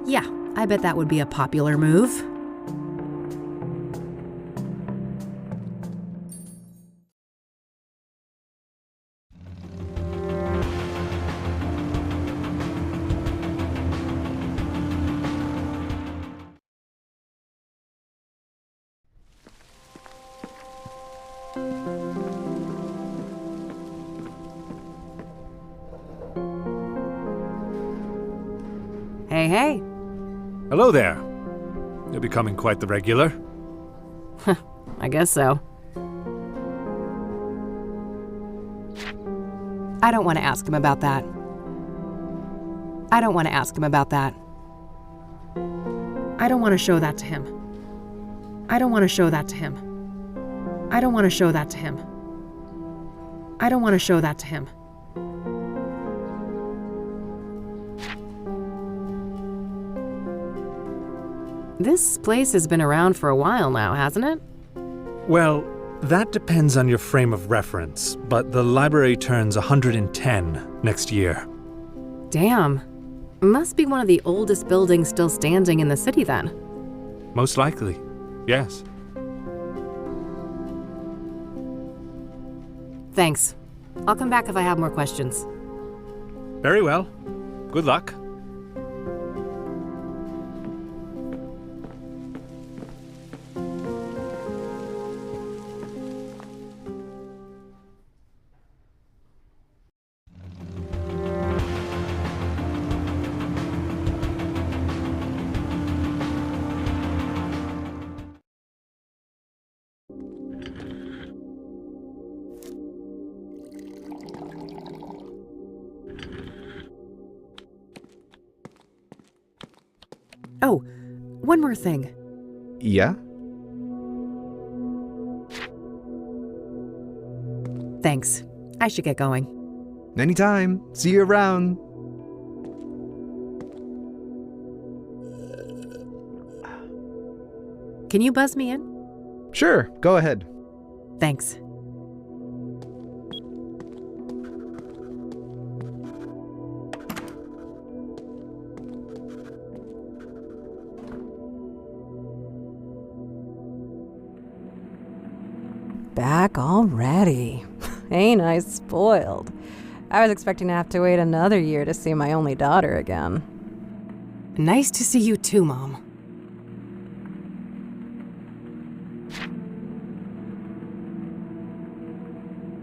Yeah, I bet that would be a popular move. Hey, hey.
Hello there. You're becoming quite the regular.
I guess so. I don't want to ask him about that. I don't want to ask him about that. I don't want to show that to him. I don't want to show that to him. I don't want to show that to him. I don't want to show that to him. This place has been around for a while now, hasn't it?
Well, that depends on your frame of reference, but the library turns 110 next year.
Damn. Must be one of the oldest buildings still standing in the city then.
Most likely, yes.
Thanks. I'll come back if I have more questions.
Very well. Good luck.
Oh, one more thing.
Yeah?
Thanks. I should get going.
Anytime. See you around.
Can you buzz me in?
Sure, go ahead.
Thanks.
Back already. Ain't I spoiled? I was expecting to have to wait another year to see my only daughter again.
Nice to see you too, Mom.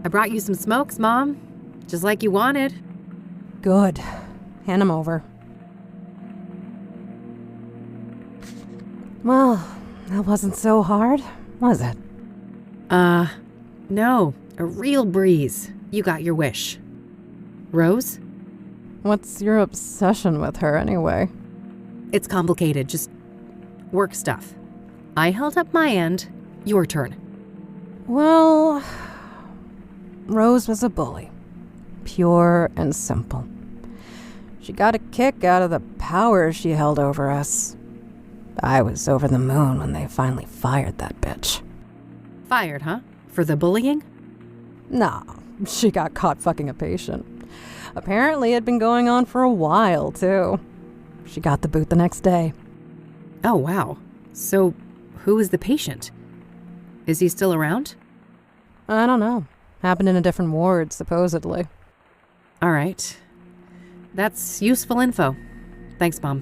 I brought you some smokes, Mom. Just like you wanted.
Good. Hand them over. Well, that wasn't so hard, was it?
No. A real breeze. You got your wish. Rose?
What's your obsession with her, anyway?
It's complicated, just work stuff. I held up my end. Your turn.
Well, Rose was a bully. Pure and simple. She got a kick out of the power she held over us. I was over the moon when they finally fired that bitch.
Fired, huh? For the bullying?
Nah, she got caught fucking a patient. Apparently it'd been going on for a while, too. She got the boot the next day.
Oh, wow. So, who is the patient? Is he still around?
I don't know. Happened in a different ward, supposedly.
All right. That's useful info. Thanks, Mom.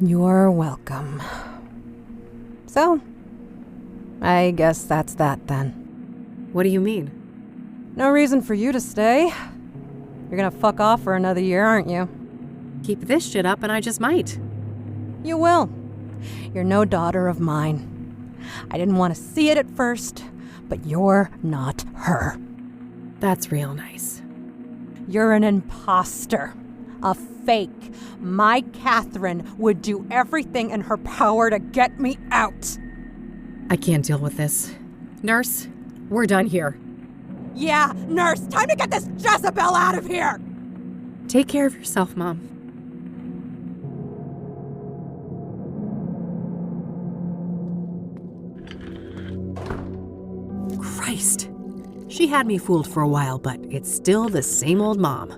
You're welcome. So, I guess that's that then.
What do you mean?
No reason for you to stay. You're gonna fuck off for another year, aren't you?
Keep this shit up and I just might.
You will. You're no daughter of mine. I didn't want to see it at first, but you're not her.
That's real nice.
You're an imposter. A fake. My Catherine would do everything in her power to get me out.
I can't deal with this. Nurse, we're done here.
Yeah, nurse, time to get this Jezebel out of here!
Take care of yourself, Mom. Christ. She had me fooled for a while, but it's still the same old Mom.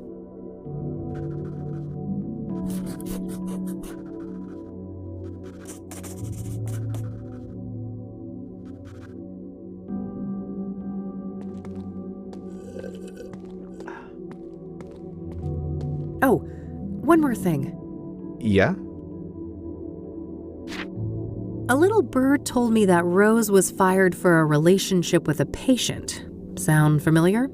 one more thing.
Yeah?
A little bird told me that Rose was fired for a relationship with a patient. Sound familiar?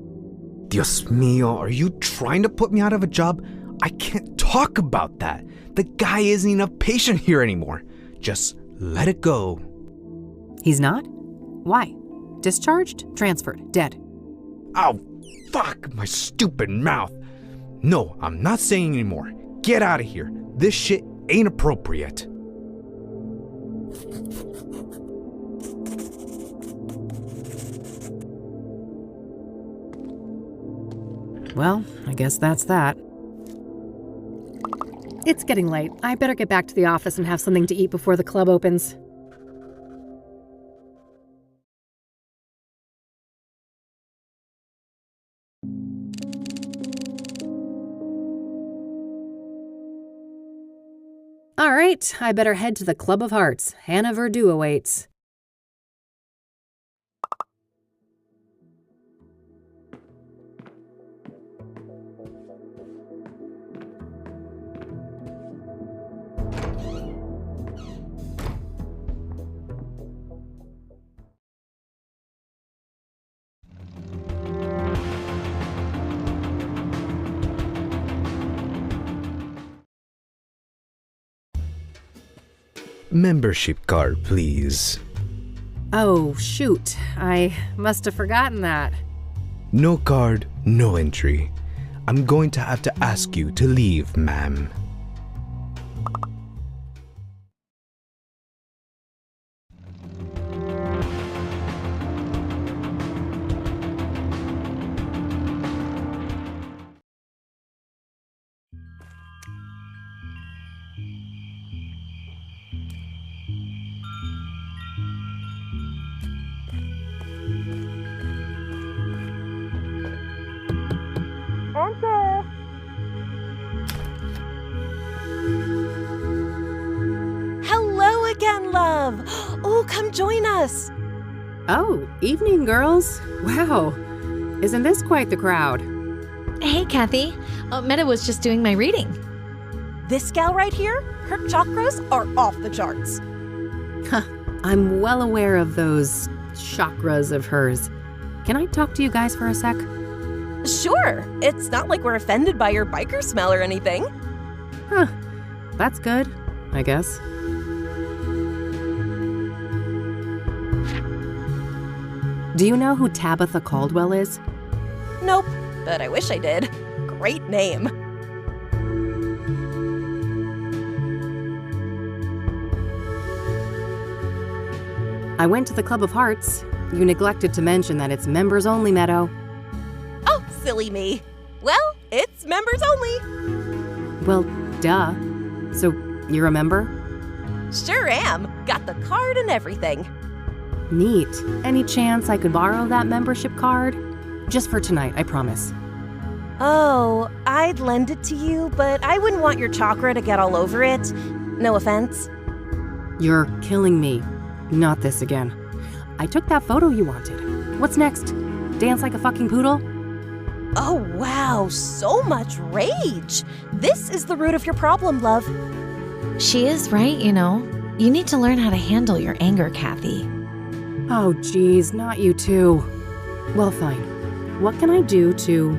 Dios mío, are you trying to put me out of a job? I can't talk about that. The guy isn't even a patient here anymore. Just let it go.
He's not? Why? Discharged? Transferred? Dead?
Oh, fuck my stupid mouth. No, I'm not saying anymore. Get out of here. This shit ain't appropriate.
Well, I guess that's that. It's getting late. I better get back to the office and have something to eat before the club opens. All right, I better head to the Club of Hearts. Hannah Verdu awaits.
Membership card, please.
Oh, shoot. I must have forgotten that.
No card, no entry. I'm going to have to ask you to leave, ma'am.
Hello again, love. Oh, come join us.
Oh, evening, girls. Wow. Isn't this quite the crowd?
Hey, Kathy. Meta was just doing my reading.
This gal right here, her chakras are off the charts.
Huh. I'm well aware of those chakras of hers. Can I talk to you guys for a sec?
Sure. It's not like we're offended by your biker smell or anything.
Huh. That's good, I guess. Do you know who Tabitha Caldwell is?
Nope, but I wish I did. Great name.
I went to the Club of Hearts. You neglected to mention that it's members only, Meadow.
Oh, silly me. Well, it's members only.
Well, duh. So, you're a member?
Sure am. Got the card and everything.
Neat. Any chance I could borrow that membership card? Just for tonight, I promise.
Oh, I'd lend it to you, but I wouldn't want your chakra to get all over it. No offense.
You're killing me. Not this again. I took that photo you wanted. What's next? Dance like a fucking poodle?
Oh, wow, so much rage. This is the root of your problem, love.
She is right, you know. You need to learn how to handle your anger, Kathy.
Oh, geez, not you too. Well, fine. What can I do to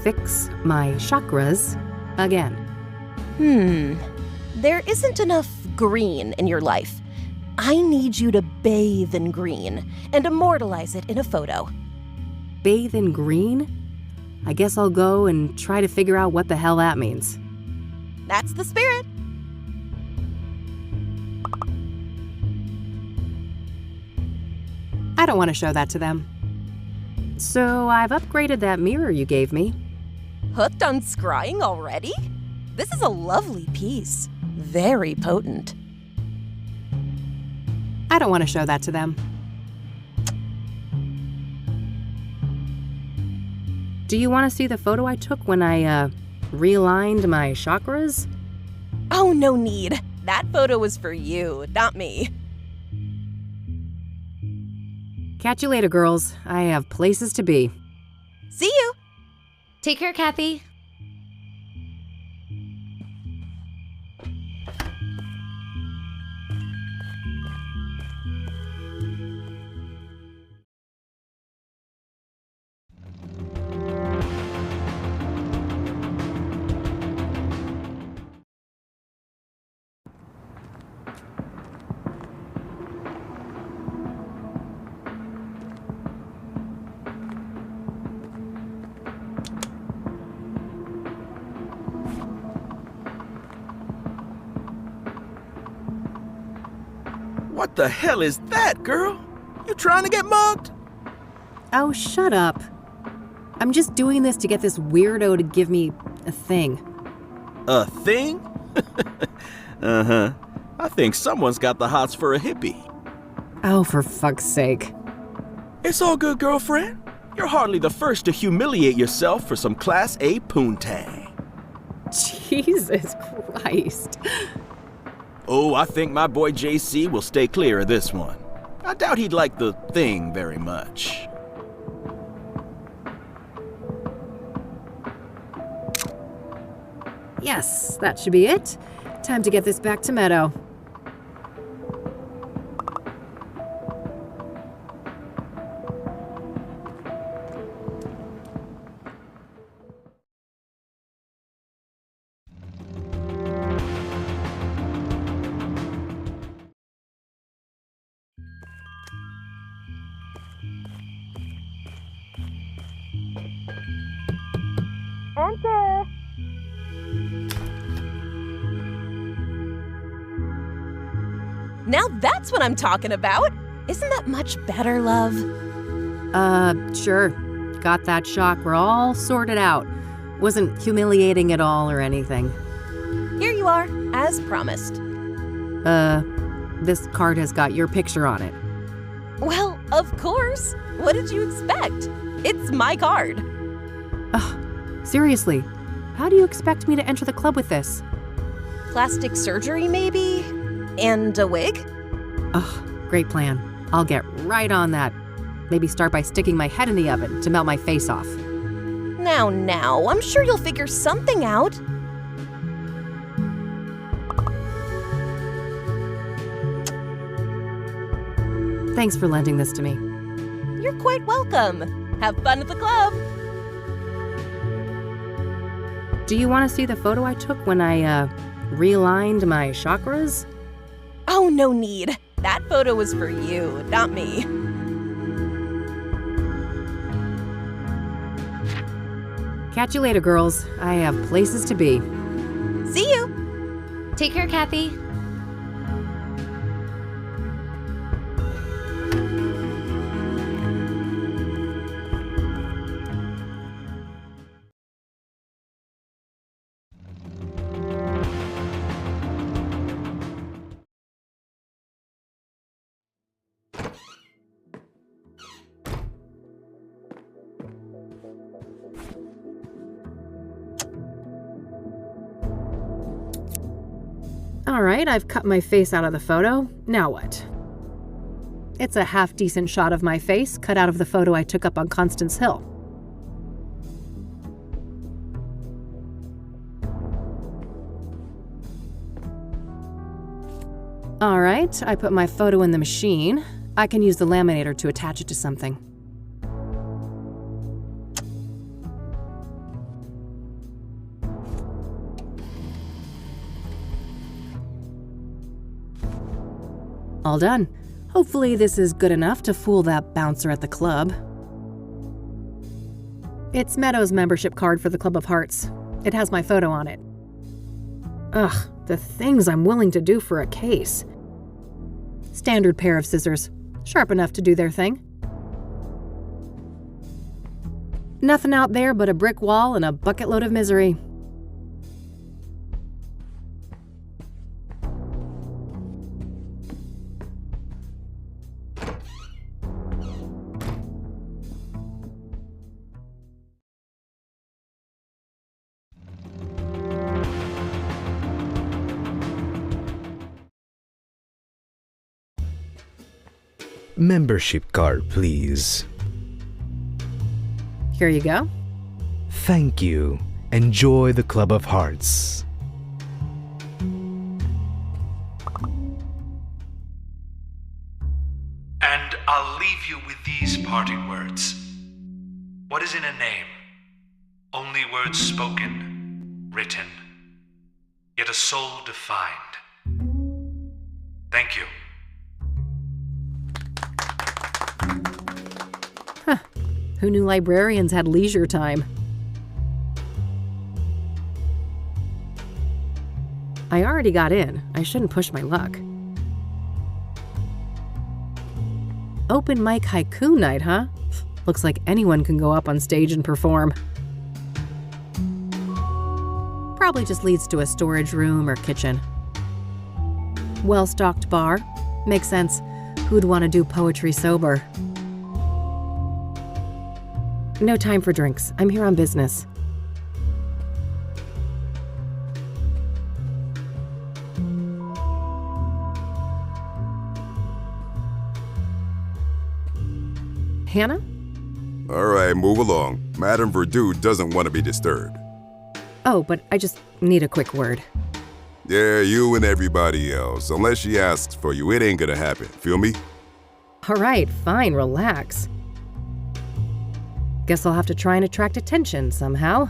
fix my chakras again?
There isn't enough green in your life. I need you to bathe in green and immortalize it in a photo.
Bathe in green? I guess I'll go and try to figure out what the hell that means.
That's the spirit.
I don't want to show that to them. So I've upgraded that mirror you gave me.
Hooked on scrying already? This is a lovely piece. Very potent.
I don't want to show that to them. Do you want to see the photo I took when I, realigned my chakras?
Oh, no need. That photo was for you, not me.
Catch you later, girls. I have places to be.
See you.
Take care, Kathy.
What the hell is that, girl? You trying to get mugged?
Oh, shut up. I'm just doing this to get this weirdo to give me a thing.
A thing? Uh-huh. I think someone's got the hots for a hippie.
Oh, for fuck's sake.
It's all good, girlfriend. You're hardly the first to humiliate yourself for some Class A poontang.
Jesus Christ.
Oh, I think my boy JC will stay clear of this one. I doubt he'd like the thing very much.
Yes, that should be it. Time to get this back to Meadow.
Enter! Now that's what I'm talking about! Isn't that much better, love?
Sure. Got that shock. We're all sorted out. Wasn't humiliating at all or anything.
Here you are, as promised.
This card has got your picture on it.
Well, of course. What did you expect? It's my card.
Ugh, seriously, how do you expect me to enter the club with this?
Plastic surgery, maybe? And a wig?
Ugh, great plan. I'll get right on that. Maybe start by sticking my head in the oven to melt my face off.
Now, I'm sure you'll figure something out.
Thanks for lending this to me.
You're quite welcome. Have fun at the club.
Do you want to see the photo I took when I, realigned my chakras?
Oh, no need. That photo was for you, not me.
Catch you later, girls. I have places to be.
See you.
Take care, Kathy.
All right, I've cut my face out of the photo. Now what? It's a half-decent shot of my face cut out of the photo I took up on Constance Hill. All right, I put my photo in the machine. I can use the laminator to attach it to something. All done. Hopefully this is good enough to fool that bouncer at the club. It's Meadow's membership card for the Club of Hearts. It has my photo on it. Ugh, the things I'm willing to do for a case. Standard pair of scissors, sharp enough to do their thing. Nothing out there but a brick wall and a bucket load of misery.
Membership card, please.
Here you go.
Thank you. Enjoy the Club of Hearts.
And I'll leave you with these parting words. What is in a name? Only words spoken, written, yet a soul defined. Thank you.
Huh. Who knew librarians had leisure time? I already got in. I shouldn't push my luck. Open mic haiku night, huh? Looks like anyone can go up on stage and perform. Probably just leads to a storage room or kitchen. Well-stocked bar. Makes sense. Who'd want to do poetry sober? No time for drinks. I'm here on business. Hannah?
All right, move along. Madame Verdu doesn't want to be disturbed.
Oh, but I just need a quick word.
Yeah, you and everybody else. Unless she asks for you, it ain't gonna happen. Feel me?
All right, fine, relax. Guess I'll have to try and attract attention somehow.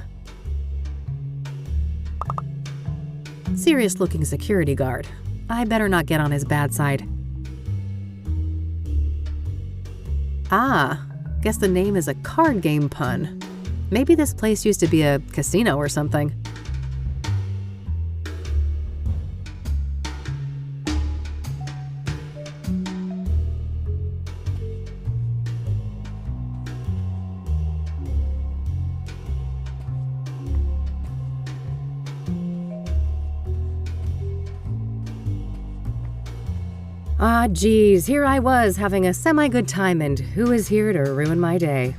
Serious-looking security guard. I better not get on his bad side. Ah, guess the name is a card game pun. Maybe this place used to be a casino or something. Ah, geez, here I was having a semi-good time, and who is here to ruin my day?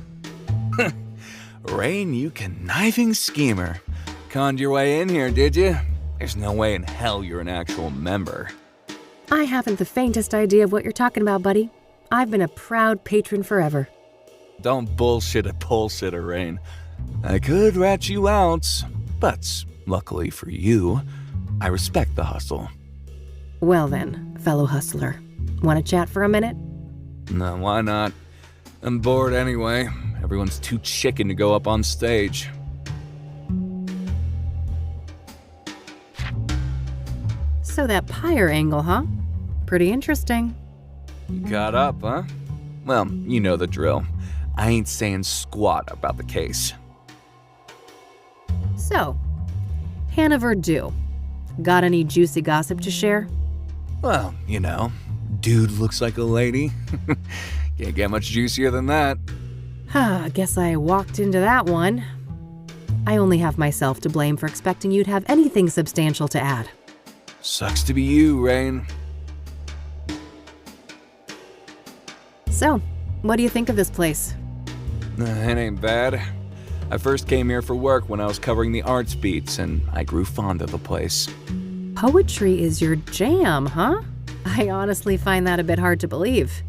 Rain, you conniving schemer. Conned your way in here, did you? There's no way in hell you're an actual member.
I haven't the faintest idea of what you're talking about, buddy. I've been a proud patron forever.
Don't bullshit a bullshitter, Rain. I could rat you out, but luckily for you, I respect the hustle.
Well then, fellow hustler. Want to chat for a minute?
No, why not? I'm bored anyway. Everyone's too chicken to go up on stage.
So that pyre angle, huh? Pretty interesting.
You got up, huh? Well, you know the drill. I ain't saying squat about the case.
So, Hannah Verdu, got any juicy gossip to share?
Well, you know, dude looks like a lady. Can't get much juicier than that.
Guess I walked into that one. I only have myself to blame for expecting you'd have anything substantial to add.
Sucks to be you, Rain.
So, what do you think of this place?
It ain't bad. I first came here for work when I was covering the arts beats, and I grew fond of the place.
Poetry is your jam, huh? I honestly find that a bit hard to believe.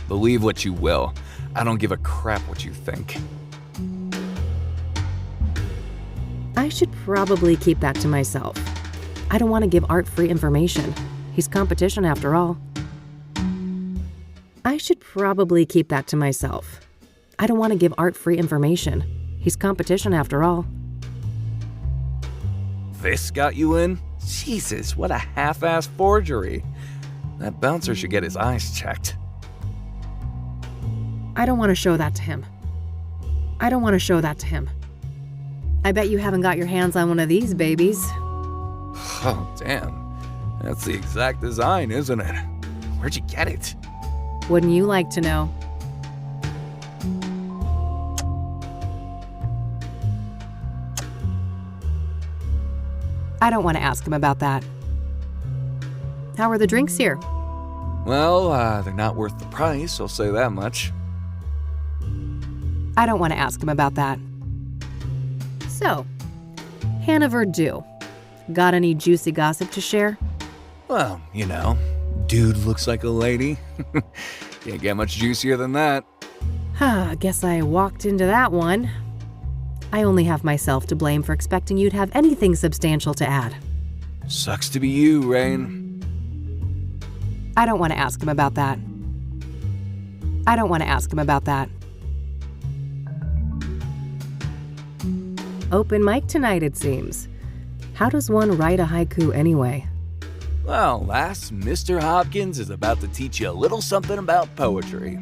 Believe what you will. I don't give a crap what you think.
I should probably keep that to myself. I don't want to give Art free information. He's competition after all. I should probably keep that to myself. I don't want to give Art free information. He's competition after all.
This got you in? Jesus, what a half-assed forgery. That bouncer should get his eyes checked.
I don't want to show that to him. I don't want to show that to him. I bet you haven't got your hands on one of these babies.
Oh, damn. That's the exact design, isn't it? Where'd you get it?
Wouldn't you like to know? I don't want to ask him about that. How are the drinks here?
Well, they're not worth the price, I'll say that much.
I don't want to ask him about that. So, Hannah Verdu, got any juicy gossip to share?
Well, you know, dude looks like a lady. Can't get much juicier than that.
Guess I walked into that one. I only have myself to blame for expecting you'd have anything substantial to add.
Sucks to be you, Rain.
I don't want to ask him about that. I don't want to ask him about that. Open mic tonight, it seems. How does one write a haiku anyway?
Well, lass, Mr. Hopkins is about to teach you a little something about poetry.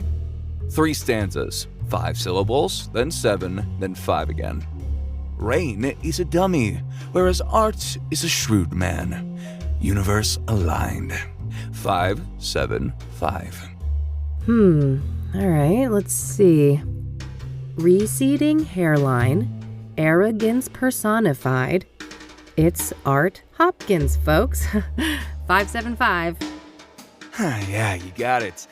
3 stanzas, 5 syllables, then 7, then 5 again. Rain is a dummy, whereas Art is a shrewd man. Universe aligned. 5, 7, 5.
All right, let's see. Receding hairline, arrogance personified. It's Art Hopkins, folks. 575.
Yeah, you got it.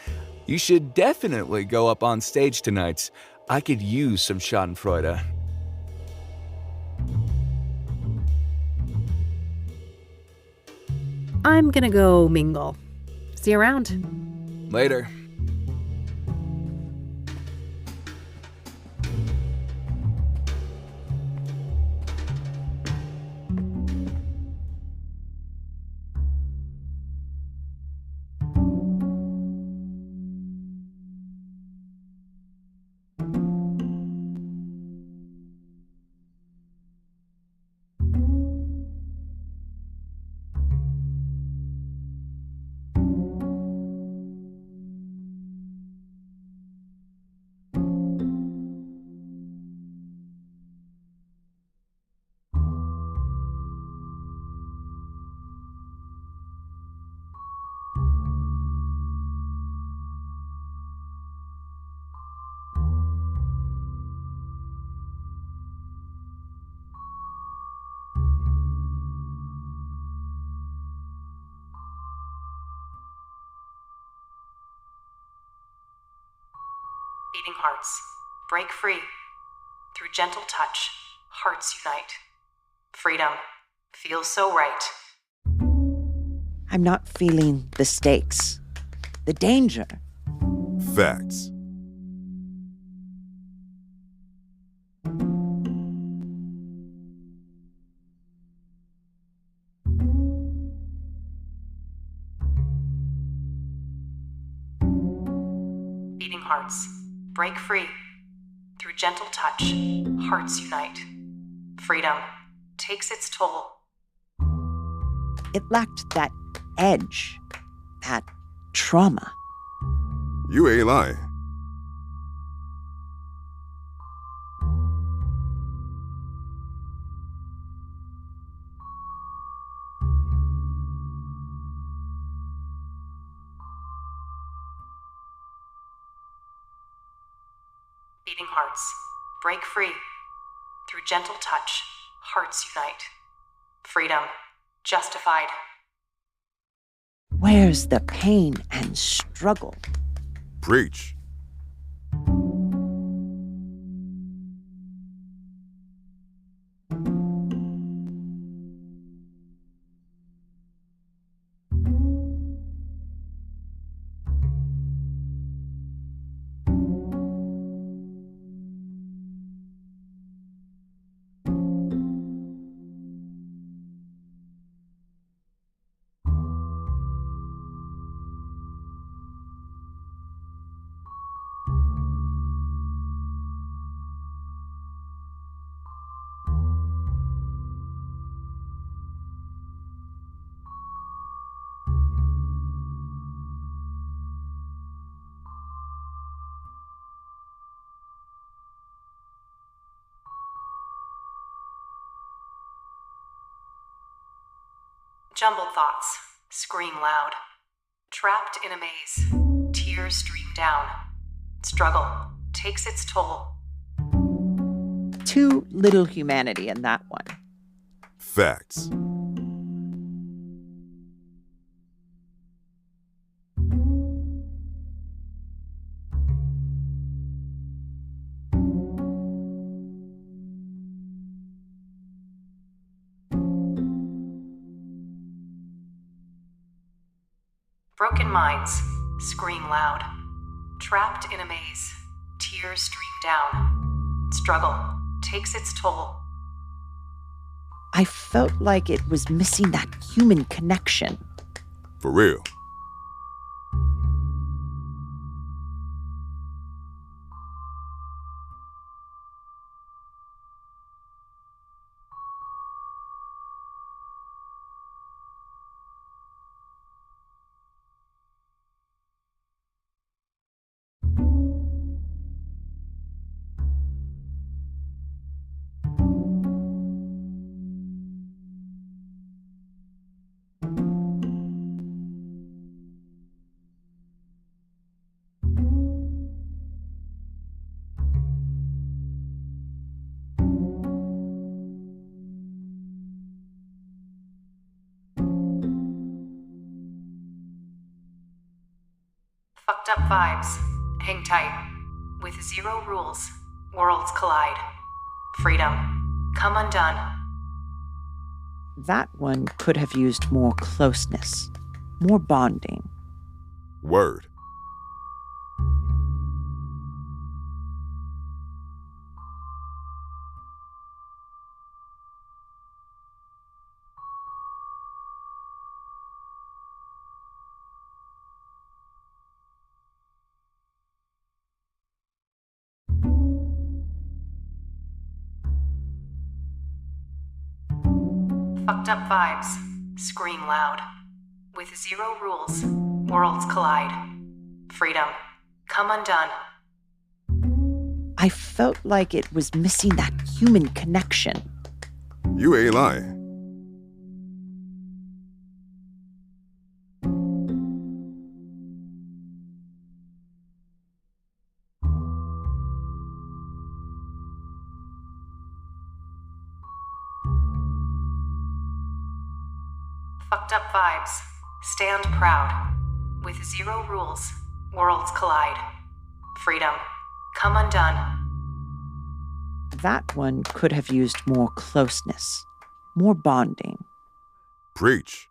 You should definitely go up on stage tonight. I could use some schadenfreude.
I'm gonna go mingle. See you around.
Later.
Beating hearts, break free. Through gentle touch, hearts unite. Freedom feels so right.
I'm not feeling the stakes, the danger.
Facts.
Beating hearts, break free. Through gentle touch, hearts unite. Freedom takes its toll.
It lacked that edge, that trauma.
You ain't lying.
Beating hearts, break free. Through gentle touch, hearts unite. Freedom justified.
Where's the pain and struggle?
Preach.
Jumbled thoughts scream loud. Trapped in a maze, tears stream down. Struggle takes its toll.
Too little humanity in that one.
Facts.
Broken minds scream loud. Trapped in a maze, tears stream down. Struggle takes its toll.
I felt like it was missing that human connection.
For real.
vibes. Hang tight. With zero rules, worlds collide. Freedom, come undone.
That one could have used more closeness, more bonding.
Word.
Fucked up vibes, scream loud. With zero rules, worlds collide. Freedom, come undone.
I felt like it was missing that human connection.
You ain't lying.
Fucked up vibes, stand proud. With zero rules, worlds collide. Freedom, come undone.
That one could have used more closeness, more bonding.
Preach.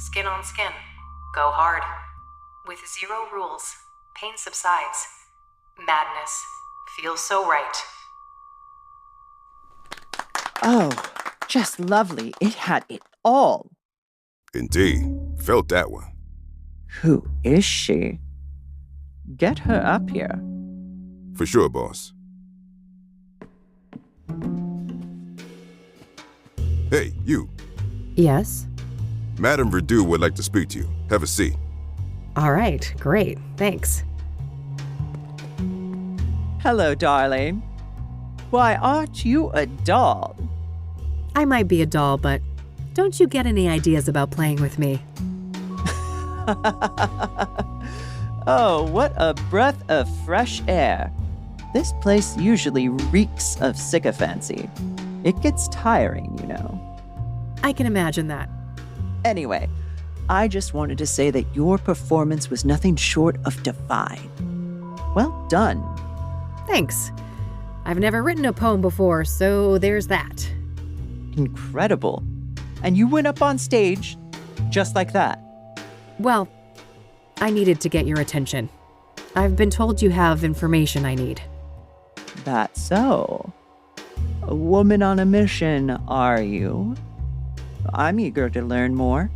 Skin on skin, go hard. With zero rules, pain subsides. Madness feels so right.
Oh, just lovely. It had it all.
Indeed. Felt that one.
Who is she? Get her up here.
For sure, boss. Hey, you.
Yes?
Madame Verdu would like to speak to you. Have a seat.
All right, great, thanks.
Hello, darling. Why, aren't you a doll?
I might be a doll, but don't you get any ideas about playing with me?
Oh, what a breath of fresh air. This place usually reeks of sycophancy. It gets tiring, you know.
I can imagine that.
Anyway, I just wanted to say that your performance was nothing short of divine. Well done.
Thanks. I've never written a poem before, so there's that.
Incredible. And you went up on stage just like that.
Well, I needed to get your attention. I've been told you have information I need.
That's so. A woman on a mission, are you? I'm eager to learn more.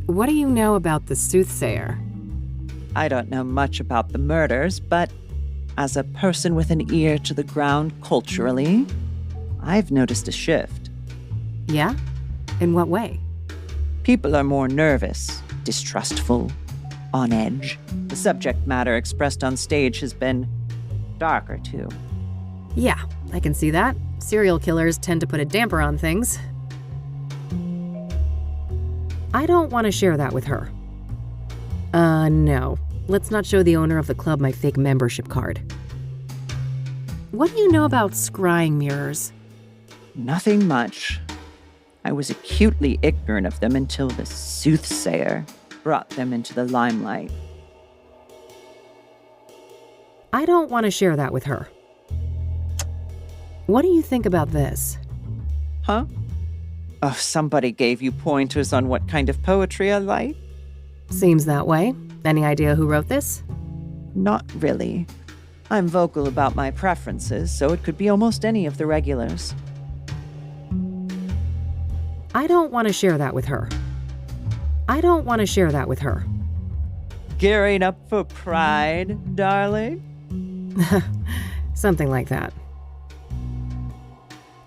What do you know about the Soothsayer?
I don't know much about the murders, but as a person with an ear to the ground culturally, I've noticed a shift.
Yeah? In what way?
People are more nervous, distrustful, on edge. The subject matter expressed on stage has been darker, too.
Yeah, I can see that. Serial killers tend to put a damper on things. I don't want to share that with her. No. Let's not show the owner of the club my fake membership card. What do you know about scrying mirrors?
Nothing much. I was acutely ignorant of them until the Soothsayer brought them into the limelight.
I don't want to share that with her. What do you think about this?
Huh? Oh, somebody gave you pointers on what kind of poetry I like?
Seems that way. Any idea who wrote this?
Not really. I'm vocal about my preferences, so it could be almost any of the regulars.
I don't want to share that with her. I don't want to share that with her.
Gearing up for Pride, darling?
Something like that.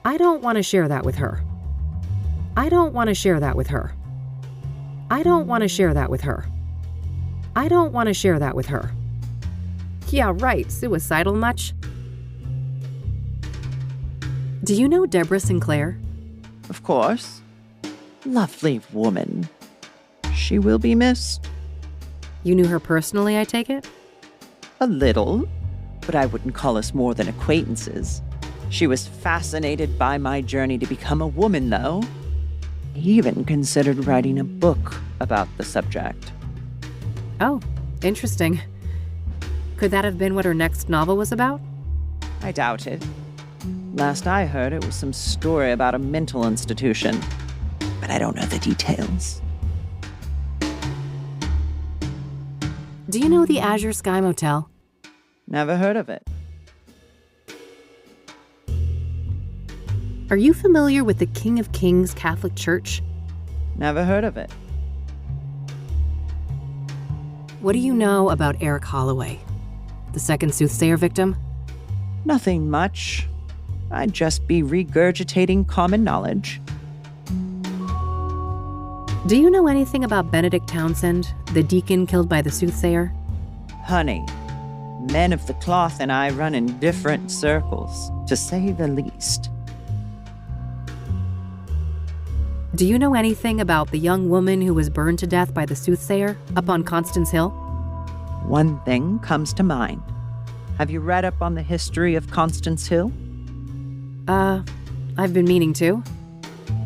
I don't want to share that with her. I don't want to share that with her. I don't want to share that with her. I don't want to share that with her. Yeah, right, suicidal much? Do you know Deborah Sinclair?
Of course. Lovely woman. She will be missed.
You knew her personally, I take it?
A little, but I wouldn't call us more than acquaintances. She was fascinated by my journey to become a woman, though. He even considered writing a book about the subject.
Oh, interesting. Could that have been what her next novel was about?
I doubt it. Last I heard, it was some story about a mental institution, but I don't know the details.
Do you know the Azure Sky Motel?
Never heard of it.
Are you familiar with the King of Kings Catholic Church?
Never heard of it.
What do you know about Eric Holloway, the second Soothsayer victim?
Nothing much. I'd just be regurgitating common knowledge.
Do you know anything about Benedict Townsend, the deacon killed by the Soothsayer?
Honey, men of the cloth and I run in different circles, to say the least.
Do you know anything about the young woman who was burned to death by the Soothsayer up on Constance Hill?
One thing comes to mind. Have you read up on the history of Constance Hill?
I've been meaning to.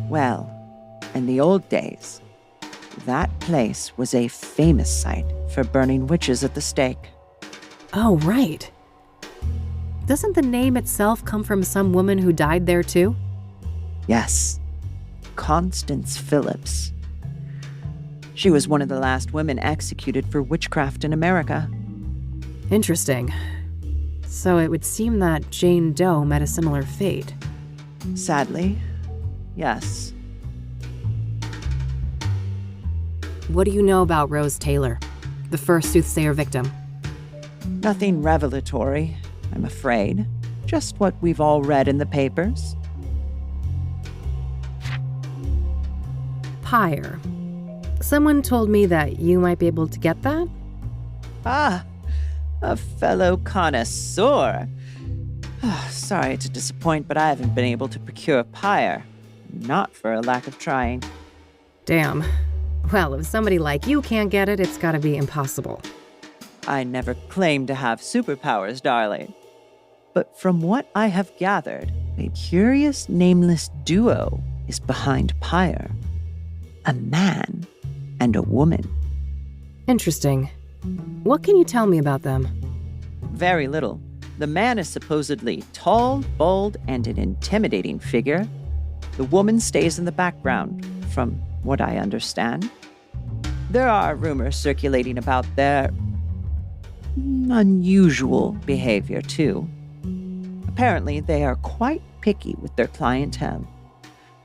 Well, in the old days, that place was a famous site for burning witches at the stake.
Oh, right. Doesn't the name itself come from some woman who died there too?
Yes, Constance Phillips. She was one of the last women executed for witchcraft in America.
Interesting. So it would seem that Jane Doe met a similar fate.
Sadly, yes.
What do you know about Rose Taylor, the first Soothsayer victim?
Nothing revelatory, I'm afraid. Just what we've all read in the papers.
Pyre. Someone told me that you might be able to get that?
Ah, a fellow connoisseur. Sorry to disappoint, but I haven't been able to procure pyre. Not for a lack of trying.
Damn. Well, if somebody like you can't get it, it's gotta be impossible.
I never claimed to have superpowers, darling. But from what I have gathered, a curious nameless duo is behind pyre. A man and a woman.
Interesting. What can you tell me about them?
Very little. The man is supposedly tall, bold, and an intimidating figure. The woman stays in the background, from what I understand. There are rumors circulating about their unusual behavior, too. Apparently, they are quite picky with their clientele,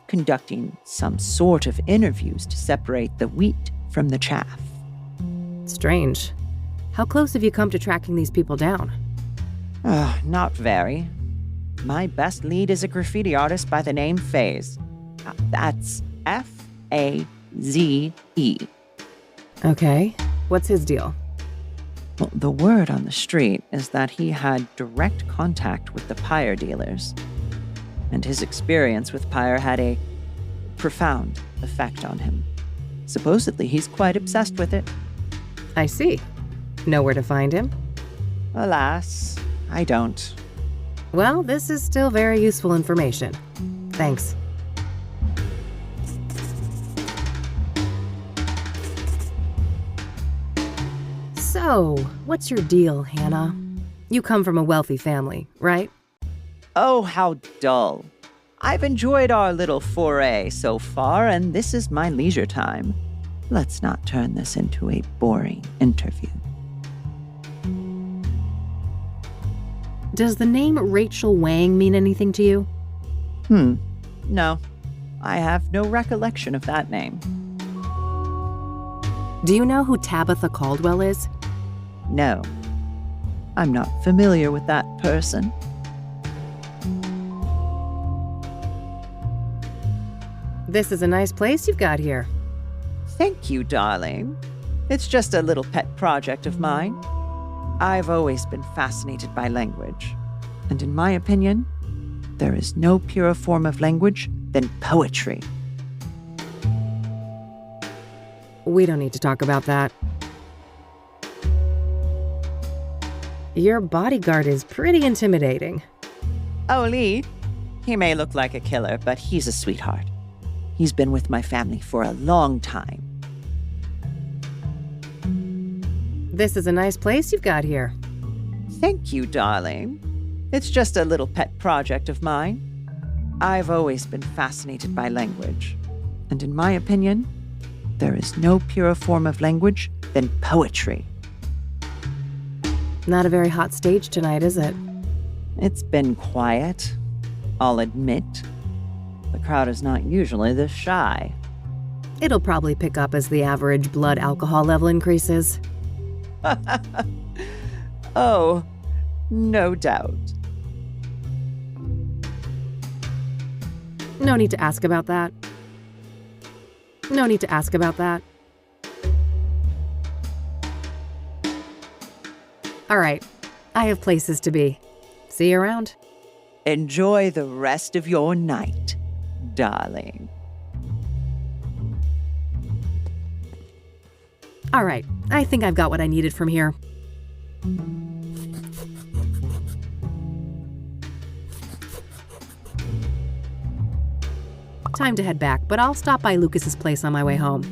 conducting some sort of interviews to separate the wheat from the chaff.
Strange. How close have you come to tracking these people down?
Not very. My best lead is a graffiti artist by the name Faze. That's Faze.
Okay. What's his deal?
Well, the word on the street is that he had direct contact with the pyre dealers, and his experience with pyre had a profound effect on him. Supposedly, he's quite obsessed with it.
I see. Know where to find him?
Alas, I don't.
Well, this is still very useful information. Thanks. So, what's your deal, Hannah? You come from a wealthy family, right?
Oh, how dull. I've enjoyed our little foray so far, and this is my leisure time. Let's not turn this into a boring interview.
Does the name Rachel Wang mean anything to you?
No. I have no recollection of that name.
Do you know who Tabitha Caldwell is?
No. I'm not familiar with that person.
This is a nice place you've got here.
Thank you, darling. It's just a little pet project of mine. I've always been fascinated by language. And in my opinion, there is no purer form of language than poetry.
We don't need to talk about that. Your bodyguard is pretty intimidating.
Oh, Lee, he may look like a killer, but he's a sweetheart. He's been with my family for a long time.
This is a nice place you've got here.
Thank you, darling. It's just a little pet project of mine. I've always been fascinated by language. And in my opinion, there is no purer form of language than poetry.
Not a very hot stage tonight, is it?
It's been quiet, I'll admit. The crowd is not usually this shy.
It'll probably pick up as the average blood alcohol level increases.
Oh, no doubt.
No need to ask about that. No need to ask about that. All right, I have places to be. See you around.
Enjoy the rest of your night, darling.
All right, I think I've got what I needed from here. Time to head back, but I'll stop by Lucas's place on my way home.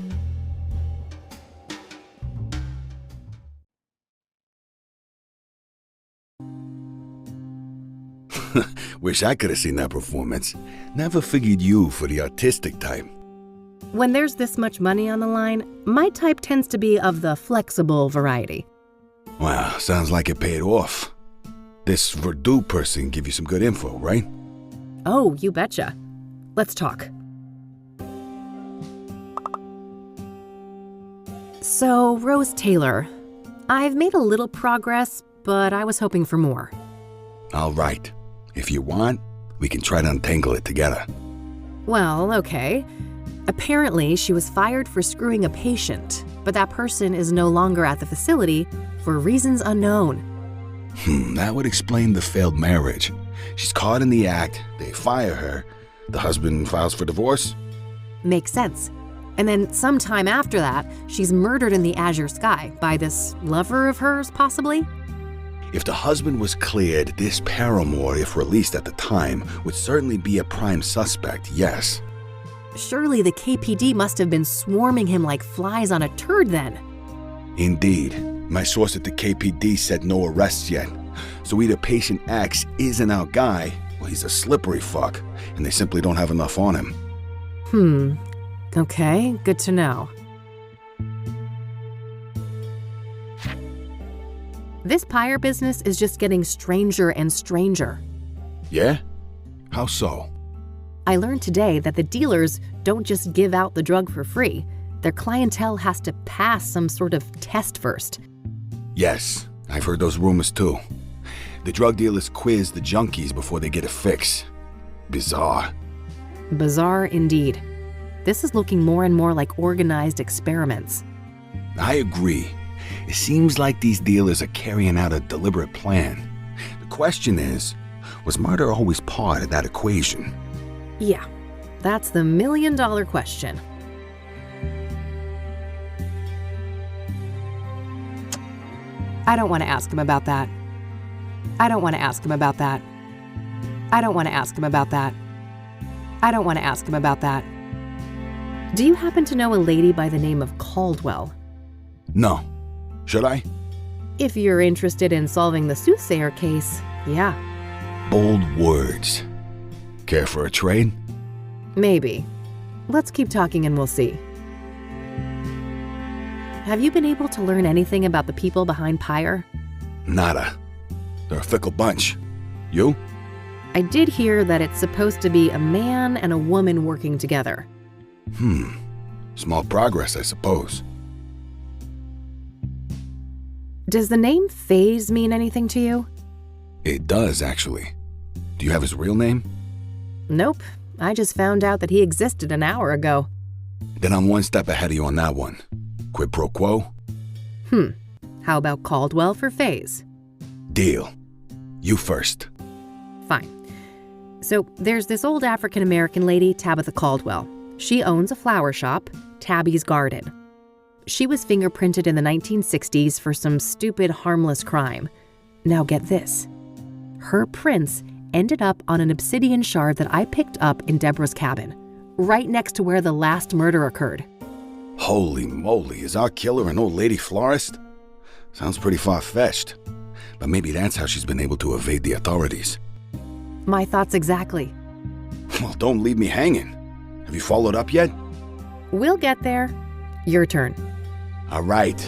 Wish I could have seen that performance. Never figured you for the artistic type.
When there's this much money on the line, my type tends to be of the flexible variety.
Wow, sounds like it paid off. This Verdue person give you some good info, right?
Oh, you betcha. Let's talk. So, Rose Taylor, I've made a little progress, but I was hoping for more.
All right. If you want, we can try to untangle it together.
Well, okay. Apparently, she was fired for screwing a patient, but that person is no longer at the facility for reasons unknown.
That would explain the failed marriage. She's caught in the act, they fire her, the husband files for divorce?
Makes sense. And then sometime after that, she's murdered in the azure sky by this lover of hers, possibly?
If the husband was cleared, this paramour, if released at the time, would certainly be a prime suspect, yes.
Surely the KPD must have been swarming him like flies on a turd then.
Indeed. My source at the KPD said no arrests yet. So either patient X isn't our guy, or he's a slippery fuck, and they simply don't have enough on him.
Okay, good to know. This pyre business is just getting stranger and stranger.
Yeah? How so?
I learned today that the dealers don't just give out the drug for free. Their clientele has to pass some sort of test first.
Yes, I've heard those rumors too. The drug dealers quiz the junkies before they get a fix. Bizarre.
Bizarre indeed. This is looking more and more like organized experiments.
I agree. It seems like these dealers are carrying out a deliberate plan. The question is, was murder always part of that equation?
Yeah, that's the million-dollar question. I don't want to ask him about that. I don't want to ask him about that. I don't want to ask him about that. I don't want to ask him about that. Do you happen to know a lady by the name of Caldwell?
No. Should I?
If you're interested in solving the Soothsayer case, yeah.
Bold words. Care for a trade?
Maybe. Let's keep talking and we'll see. Have you been able to learn anything about the people behind Pyre?
Nada. They're a fickle bunch. You?
I did hear that it's supposed to be a man and a woman working together.
Small progress, I suppose.
Does the name Faze mean anything to you?
It does, actually. Do you have his real name?
Nope. I just found out that he existed an hour ago.
Then I'm one step ahead of you on that one. Quid pro quo?
How about Caldwell for Faze?
Deal. You first.
Fine. So there's this old African-American lady, Tabitha Caldwell. She owns a flower shop, Tabby's Garden. She was fingerprinted in the 1960s for some stupid, harmless crime. Now get this. Her prints ended up on an obsidian shard that I picked up in Deborah's cabin, right next to where the last murder occurred.
Holy moly, is our killer an old lady florist? Sounds pretty far-fetched. But maybe that's how she's been able to evade the authorities.
My thoughts exactly.
Well, don't leave me hanging. Have you followed up yet?
We'll get there. Your turn.
All right.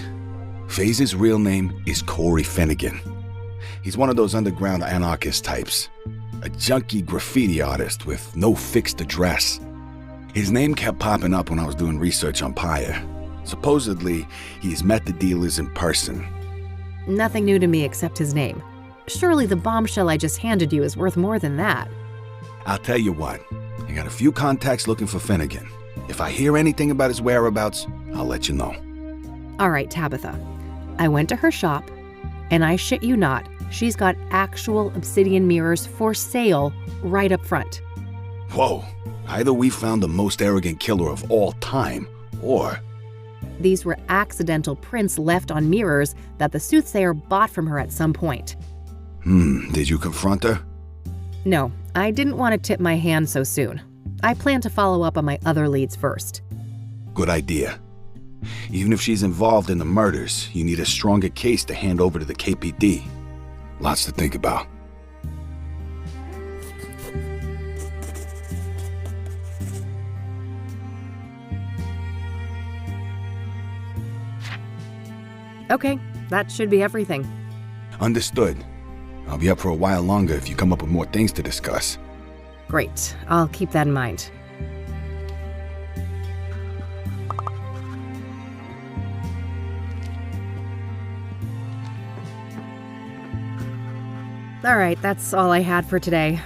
Faze's real name is Corey Finnegan. He's one of those underground anarchist types. A junky graffiti artist with no fixed address. His name kept popping up when I was doing research on Pyre. Supposedly, he's met the dealers in person.
Nothing new to me except his name. Surely the bombshell I just handed you is worth more than that.
I'll tell you what. I got a few contacts looking for Finnegan. If I hear anything about his whereabouts, I'll let you know.
All right, Tabitha. I went to her shop, and I shit you not, she's got actual obsidian mirrors for sale right up front.
Whoa. Either we found the most arrogant killer of all time, or...
These were accidental prints left on mirrors that the soothsayer bought from her at some point.
Did you confront her?
No, I didn't want to tip my hand so soon. I plan to follow up on my other leads first.
Good idea. Even if she's involved in the murders, you need a stronger case to hand over to the KPD. Lots to think about.
Okay, that should be everything.
Understood. I'll be up for a while longer if you come up with more things to discuss.
Great, I'll keep that in mind. All right, that's all I had for today.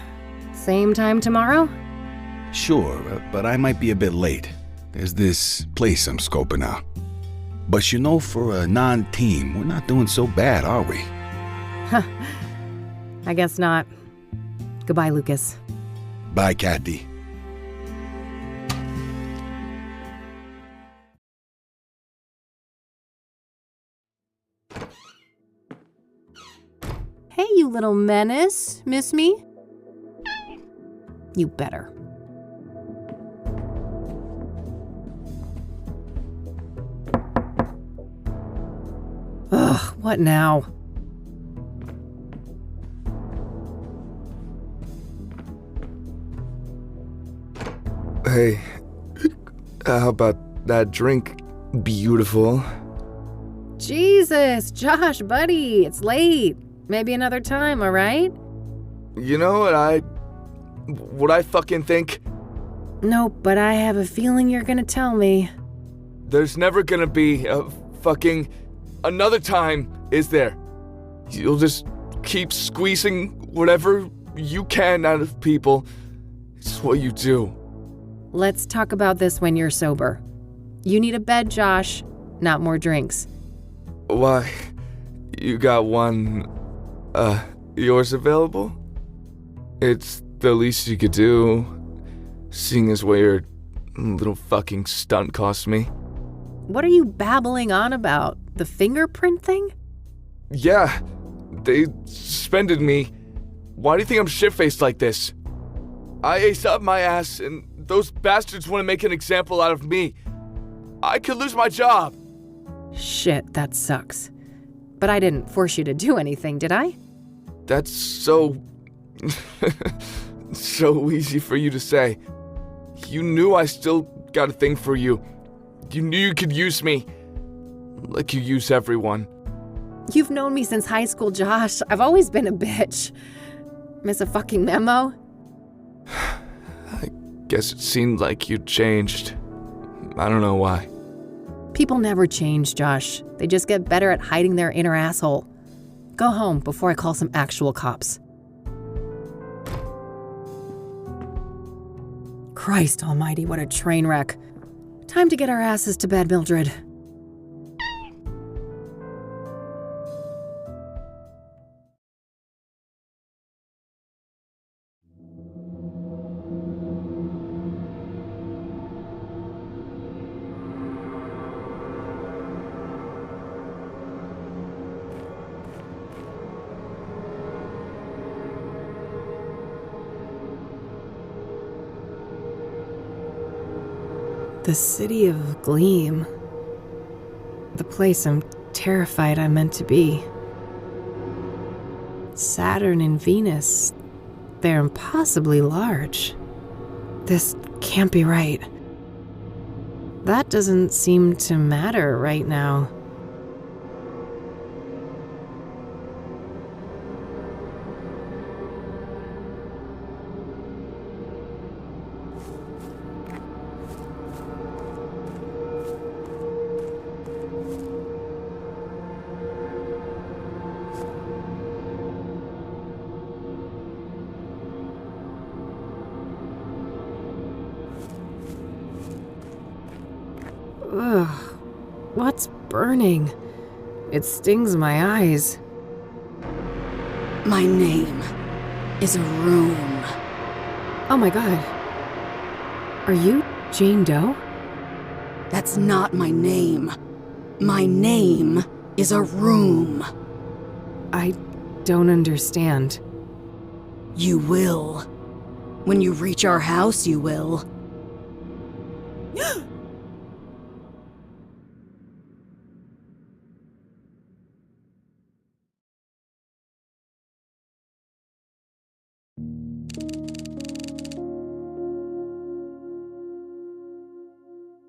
Same time tomorrow?
Sure, but I might be a bit late. There's this place I'm scoping out. But you know, for a non-team, we're not doing so bad, are we?
Huh. I guess not. Goodbye, Lucas.
Bye, Kathy.
Hey, you little menace. Miss me? You better. Ugh, what now?
Hey, how about that drink? Beautiful.
Jesus, Josh, buddy, it's late. Maybe another time, all right?
You know what I fucking think?
Nope, but I have a feeling you're gonna tell me.
There's never gonna be a fucking another time, is there? You'll just keep squeezing whatever you can out of people. It's what you do.
Let's talk about this when you're sober. You need a bed, Josh, not more drinks.
Why? You got one, yours available? It's the least you could do, seeing as what your little fucking stunt cost me.
What are you babbling on about? The fingerprint thing?
Yeah, they suspended me. Why do you think I'm shit-faced like this? I aced up my ass, and those bastards want to make an example out of me. I could lose my job.
Shit, that sucks. But I didn't force you to do anything, did I?
That's so... so easy for you to say. You knew I still got a thing for you. You knew you could use me. Like you use everyone.
You've known me since high school, Josh. I've always been a bitch. Miss a fucking memo?
Guess it seemed like you'd changed. I don't know why.
People never change, Josh. They just get better at hiding their inner asshole. Go home before I call some actual cops. Christ almighty, what a train wreck. Time to get our asses to bed, Mildred. The city of Gleam. The place I'm terrified I'm meant to be. Saturn and Venus, they're impossibly large. This can't be right. That doesn't seem to matter right now. Ugh, what's burning? It stings my eyes.
My name is a room.
Oh my god. Are you Jane Doe?
That's not my name. My name is a room.
I don't understand.
You will. When you reach our house, you will.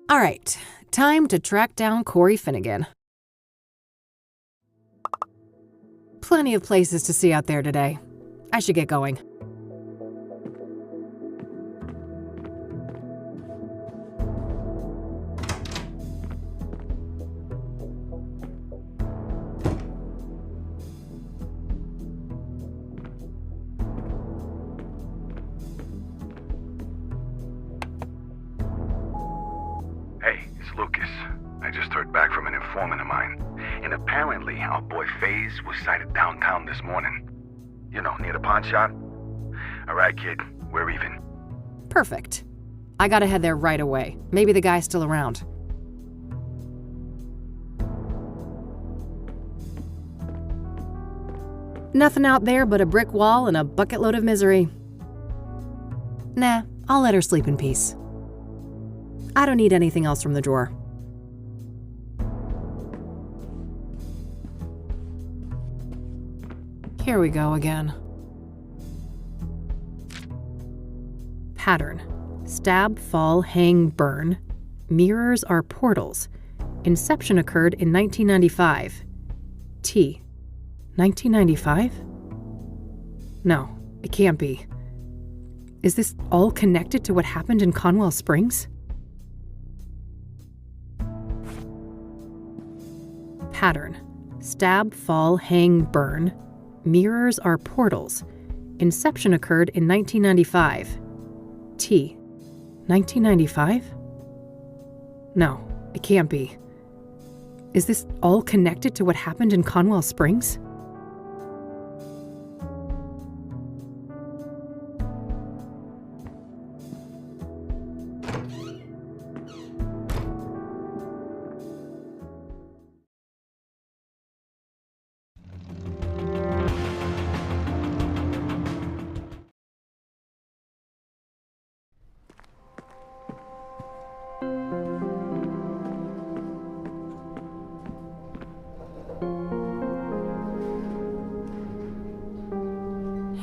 All right, time to track down Corey Finnegan. Plenty of places to see out there today. I should get going.
Hey, it's Lucas. I just heard back from an informant of mine. And apparently, our boy FaZe was sighted downtown this morning. You know, near the pawn shop. All right, kid, we're even.
Perfect. I gotta head there right away. Maybe the guy's still around. Nothing out there but a brick wall and a bucket load of misery. Nah, I'll let her sleep in peace. I don't need anything else from the drawer. Here we go again. Pattern. Stab, fall, hang, burn. Mirrors are portals. Inception occurred in 1995. T. 1995? No, it can't be. Is this all connected to what happened in Conwell Springs? Pattern. Stab, fall, hang, burn. Mirrors are portals. Inception occurred in 1995. T. 1995? No, it can't be. Is this all connected to what happened in Conwell Springs?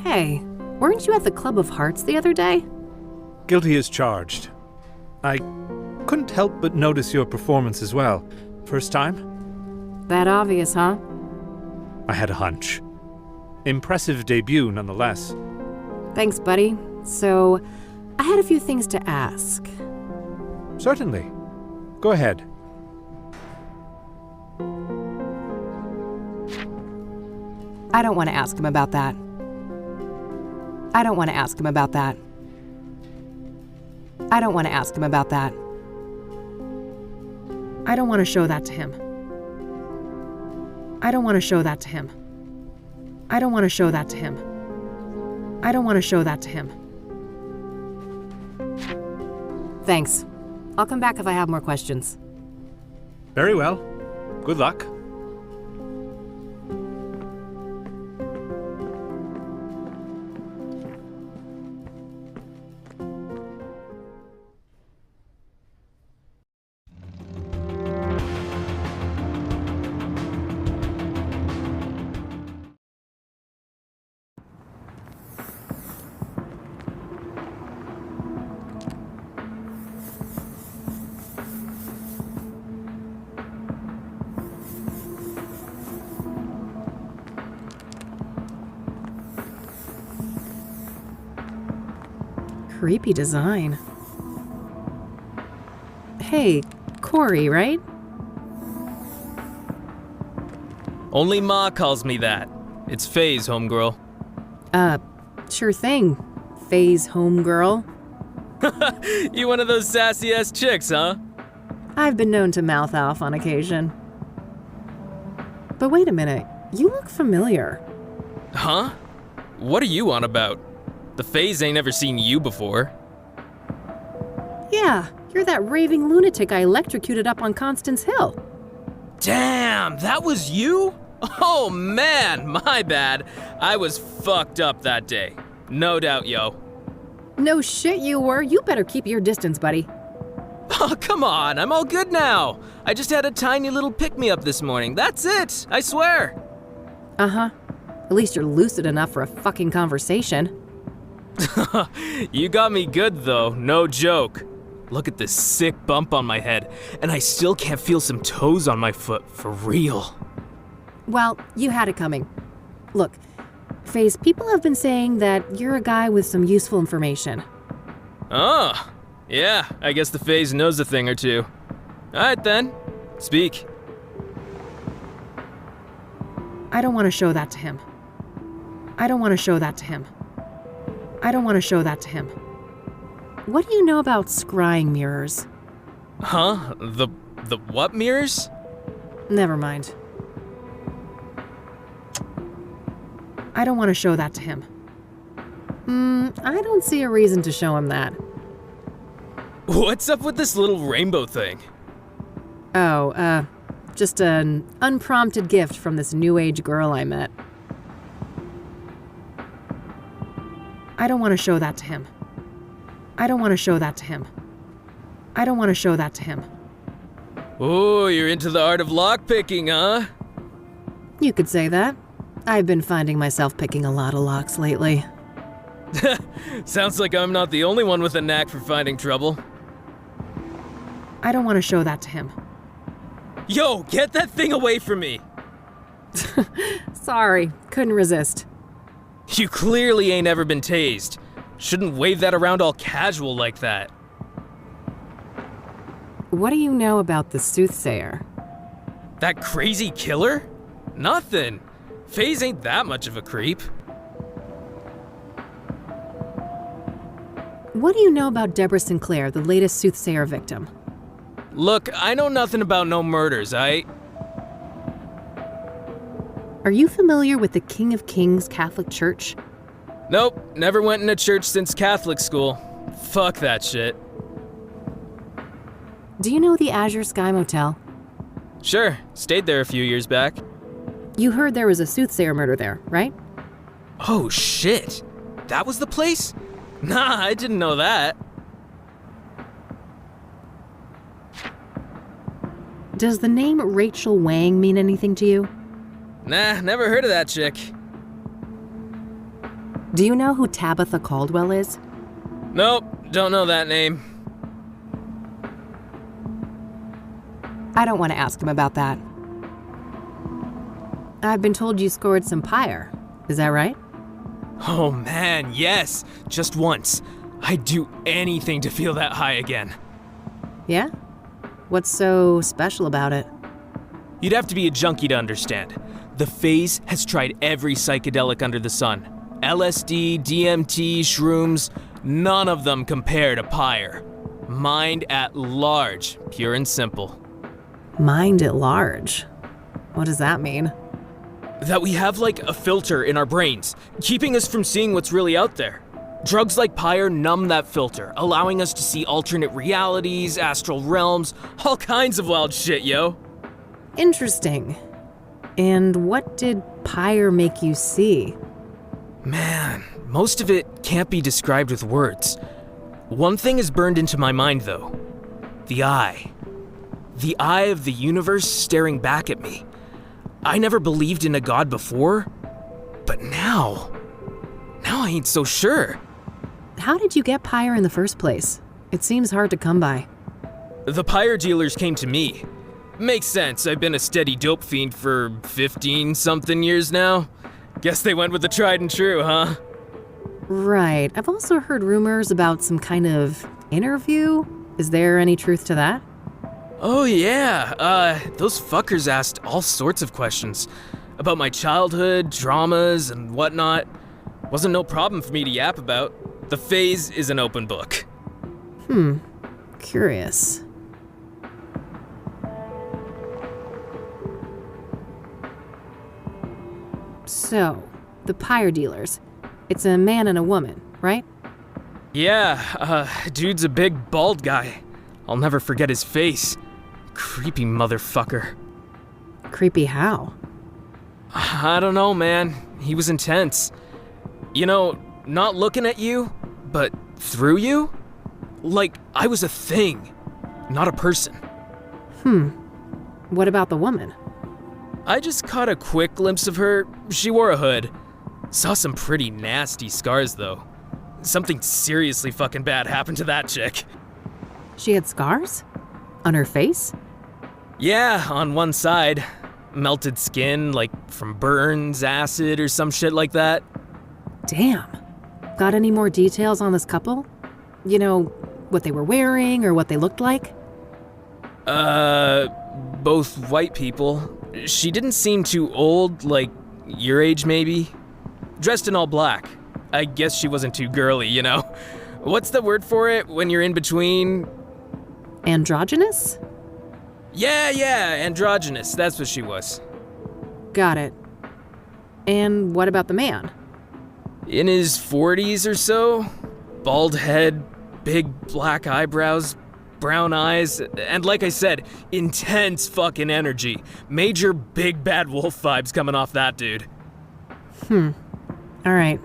Hey, weren't you at the Club of Hearts the other day?
Guilty as charged. I couldn't help but notice your performance as well. First time?
That obvious, huh?
I had a hunch. Impressive debut, nonetheless.
Thanks, buddy. So, I had a few things to ask.
Certainly. Go ahead.
I don't want to ask him about that. I don't want to ask him about that. I don't want to ask him about that. I don't want to show that to him. I don't want to show that to him. I don't want to show that to him. I don't want to show that to him. Thanks. I'll come back if I have more questions.
Very well. Good luck.
Creepy design. Hey, Corey, right?
Only Ma calls me that. It's Faye's homegirl.
Sure thing. Faye's homegirl.
You one of those sassy-ass chicks, huh?
I've been known to mouth off on occasion. But wait a minute, you look familiar.
Huh? What are you on about? The Fays ain't ever seen you before.
Yeah, you're that raving lunatic I electrocuted up on Constance Hill.
Damn, that was you? Oh man, my bad. I was fucked up that day. No doubt, yo.
No shit you were. You better keep your distance, buddy.
Oh, come on, I'm all good now. I just had a tiny little pick-me-up this morning. That's it, I swear.
Uh-huh. At least you're lucid enough for a fucking conversation.
You got me good, though, no joke. Look at this sick bump on my head, and I still can't feel some toes on my foot, for real.
Well, you had it coming. Look, Faze, people have been saying that you're a guy with some useful information.
Oh, yeah, I guess the Faze knows a thing or two. Alright then, speak.
I don't want to show that to him. I don't want to show that to him. I don't want to show that to him. What do you know about scrying mirrors?
Huh? The what mirrors?
Never mind. I don't want to show that to him. I don't see a reason to show him that.
What's up with this little rainbow thing?
Oh, just an unprompted gift from this new age girl I met. I don't want to show that to him. I don't want to show that to him. I don't want to show that to him.
Oh, you're into the art of lockpicking, huh?
You could say that. I've been finding myself picking a lot of locks lately.
Sounds like I'm not the only one with a knack for finding trouble.
I don't want to show that to him.
Yo, get that thing away from me!
Sorry, couldn't resist.
You clearly ain't ever been tased. Shouldn't wave that around all casual like that.
What do you know about the Soothsayer?
That crazy killer? Nothing. Faze ain't that much of a creep.
What do you know about Deborah Sinclair, the latest Soothsayer victim?
Look, I know nothing about no murders,
Are you familiar with the King of Kings Catholic Church?
Nope, never went in a church since Catholic school. Fuck that shit.
Do you know the Azure Sky Motel?
Sure, stayed there a few years back.
You heard there was a Soothsayer murder there, right?
Oh shit, that was the place? Nah, I didn't know that.
Does the name Rachel Wang mean anything to you?
Nah, never heard of that chick.
Do you know who Tabitha Caldwell is?
Nope, don't know that name.
I don't want to ask him about that. I've been told you scored some pyre. Is that right?
Oh man, yes! Just once. I'd do anything to feel that high again.
Yeah? What's so special about it?
You'd have to be a junkie to understand. The phase has tried every psychedelic under the sun. LSD, DMT, shrooms, none of them compare to Pyre. Mind at large, pure and simple.
Mind at large? What does that mean?
That we have like a filter in our brains, keeping us from seeing what's really out there. Drugs like Pyre numb that filter, allowing us to see alternate realities, astral realms, all kinds of wild shit, yo.
Interesting. And what did Pyre make you see?
Man, most of it can't be described with words. One thing is burned into my mind, though. The eye. The eye of the universe staring back at me. I never believed in a god before, but now I ain't so sure.
How did you get Pyre in the first place? It seems hard to come by.
The Pyre dealers came to me. Makes sense, I've been a steady dope fiend for 15-something years now. Guess they went with the tried and true, huh?
Right. I've also heard rumors about some kind of interview. Is there any truth to that?
Oh yeah, those fuckers asked all sorts of questions. About my childhood, dramas, and whatnot. Wasn't no problem for me to yap about. The phase is an open book.
Curious. So, the Pyre dealers. It's a man and a woman, right?
Yeah, dude's a big, bald guy. I'll never forget his face. Creepy motherfucker.
Creepy how?
I don't know, man. He was intense. You know, not looking at you, but through you? Like I was a thing, not a person.
What about the woman?
I just caught a quick glimpse of her. She wore a hood. Saw some pretty nasty scars, though. Something seriously fucking bad happened to that chick.
She had scars? On her face?
Yeah, on one side. Melted skin, like from burns, acid, or some shit like that.
Damn. Got any more details on this couple? You know, what they were wearing or what they looked like?
Both white people. She didn't seem too old, like your age maybe. Dressed in all black. I guess she wasn't too girly, you know? What's the word for it when you're in between?
Androgynous?
Yeah, androgynous. That's what she was.
Got it. And what about the man?
In his 40s or so. Bald head, big black eyebrows, brown eyes, and like I said, intense fucking energy. Major big bad wolf vibes coming off that dude.
All right.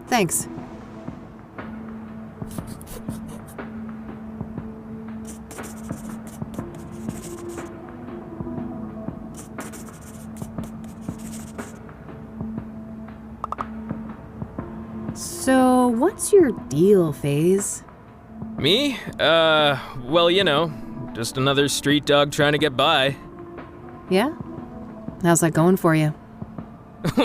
Thanks. So, what's your deal, FaZe?
Me? Well, you know, just another street dog trying to get by.
Yeah? How's that going for you?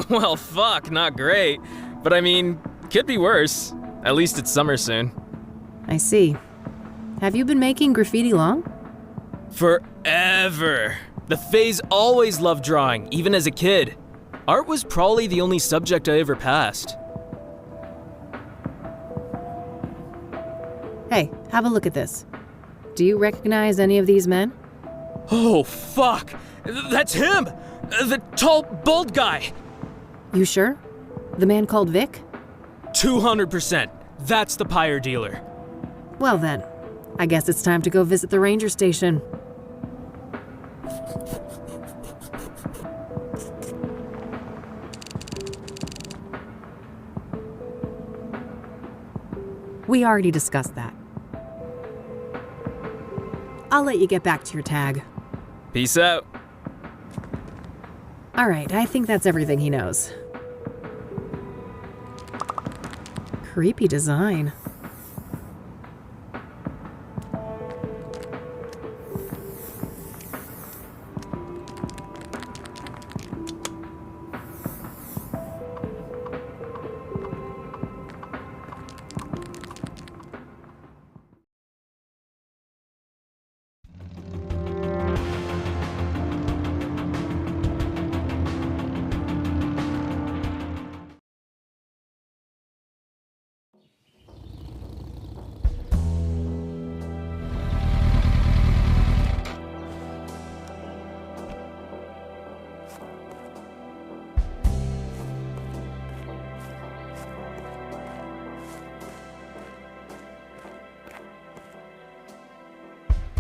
Well, fuck, not great. But I mean, could be worse. At least it's summer soon.
I see. Have you been making graffiti long?
Forever. The FaZe always loved drawing, even as a kid. Art was probably the only subject I ever passed.
Hey, have a look at this. Do you recognize any of these men?
Oh, fuck! That's him! The tall, bald guy!
You sure? The man called Vic?
200%. That's the Pyre dealer.
Well then, I guess it's time to go visit the ranger station. We already discussed that. I'll let you get back to your tag.
Peace out.
All right, I think that's everything he knows. Creepy design.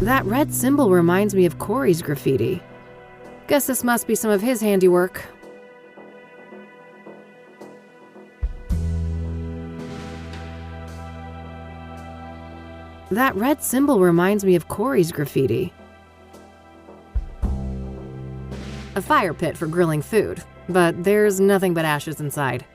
That red symbol reminds me of Corey's graffiti. Guess this must be some of his handiwork. That red symbol reminds me of Corey's graffiti. A fire pit for grilling food, but there's nothing but ashes inside.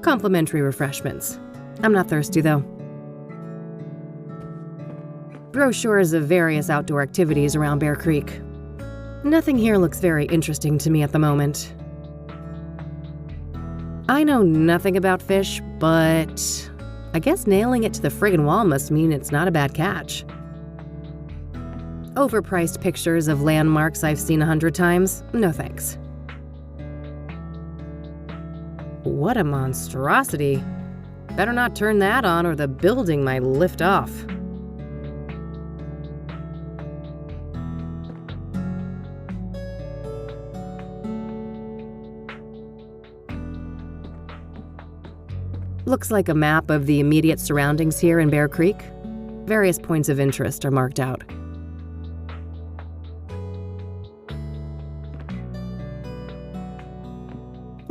Complimentary refreshments. I'm not thirsty, though. Brochures of various outdoor activities around Bear Creek. Nothing here looks very interesting to me at the moment. I know nothing about fish, but I guess nailing it to the friggin' wall must mean it's not a bad catch. Overpriced pictures of landmarks I've seen 100 times? No thanks. What a monstrosity. Better not turn that on or the building might lift off. Looks like a map of the immediate surroundings here in Bear Creek. Various points of interest are marked out.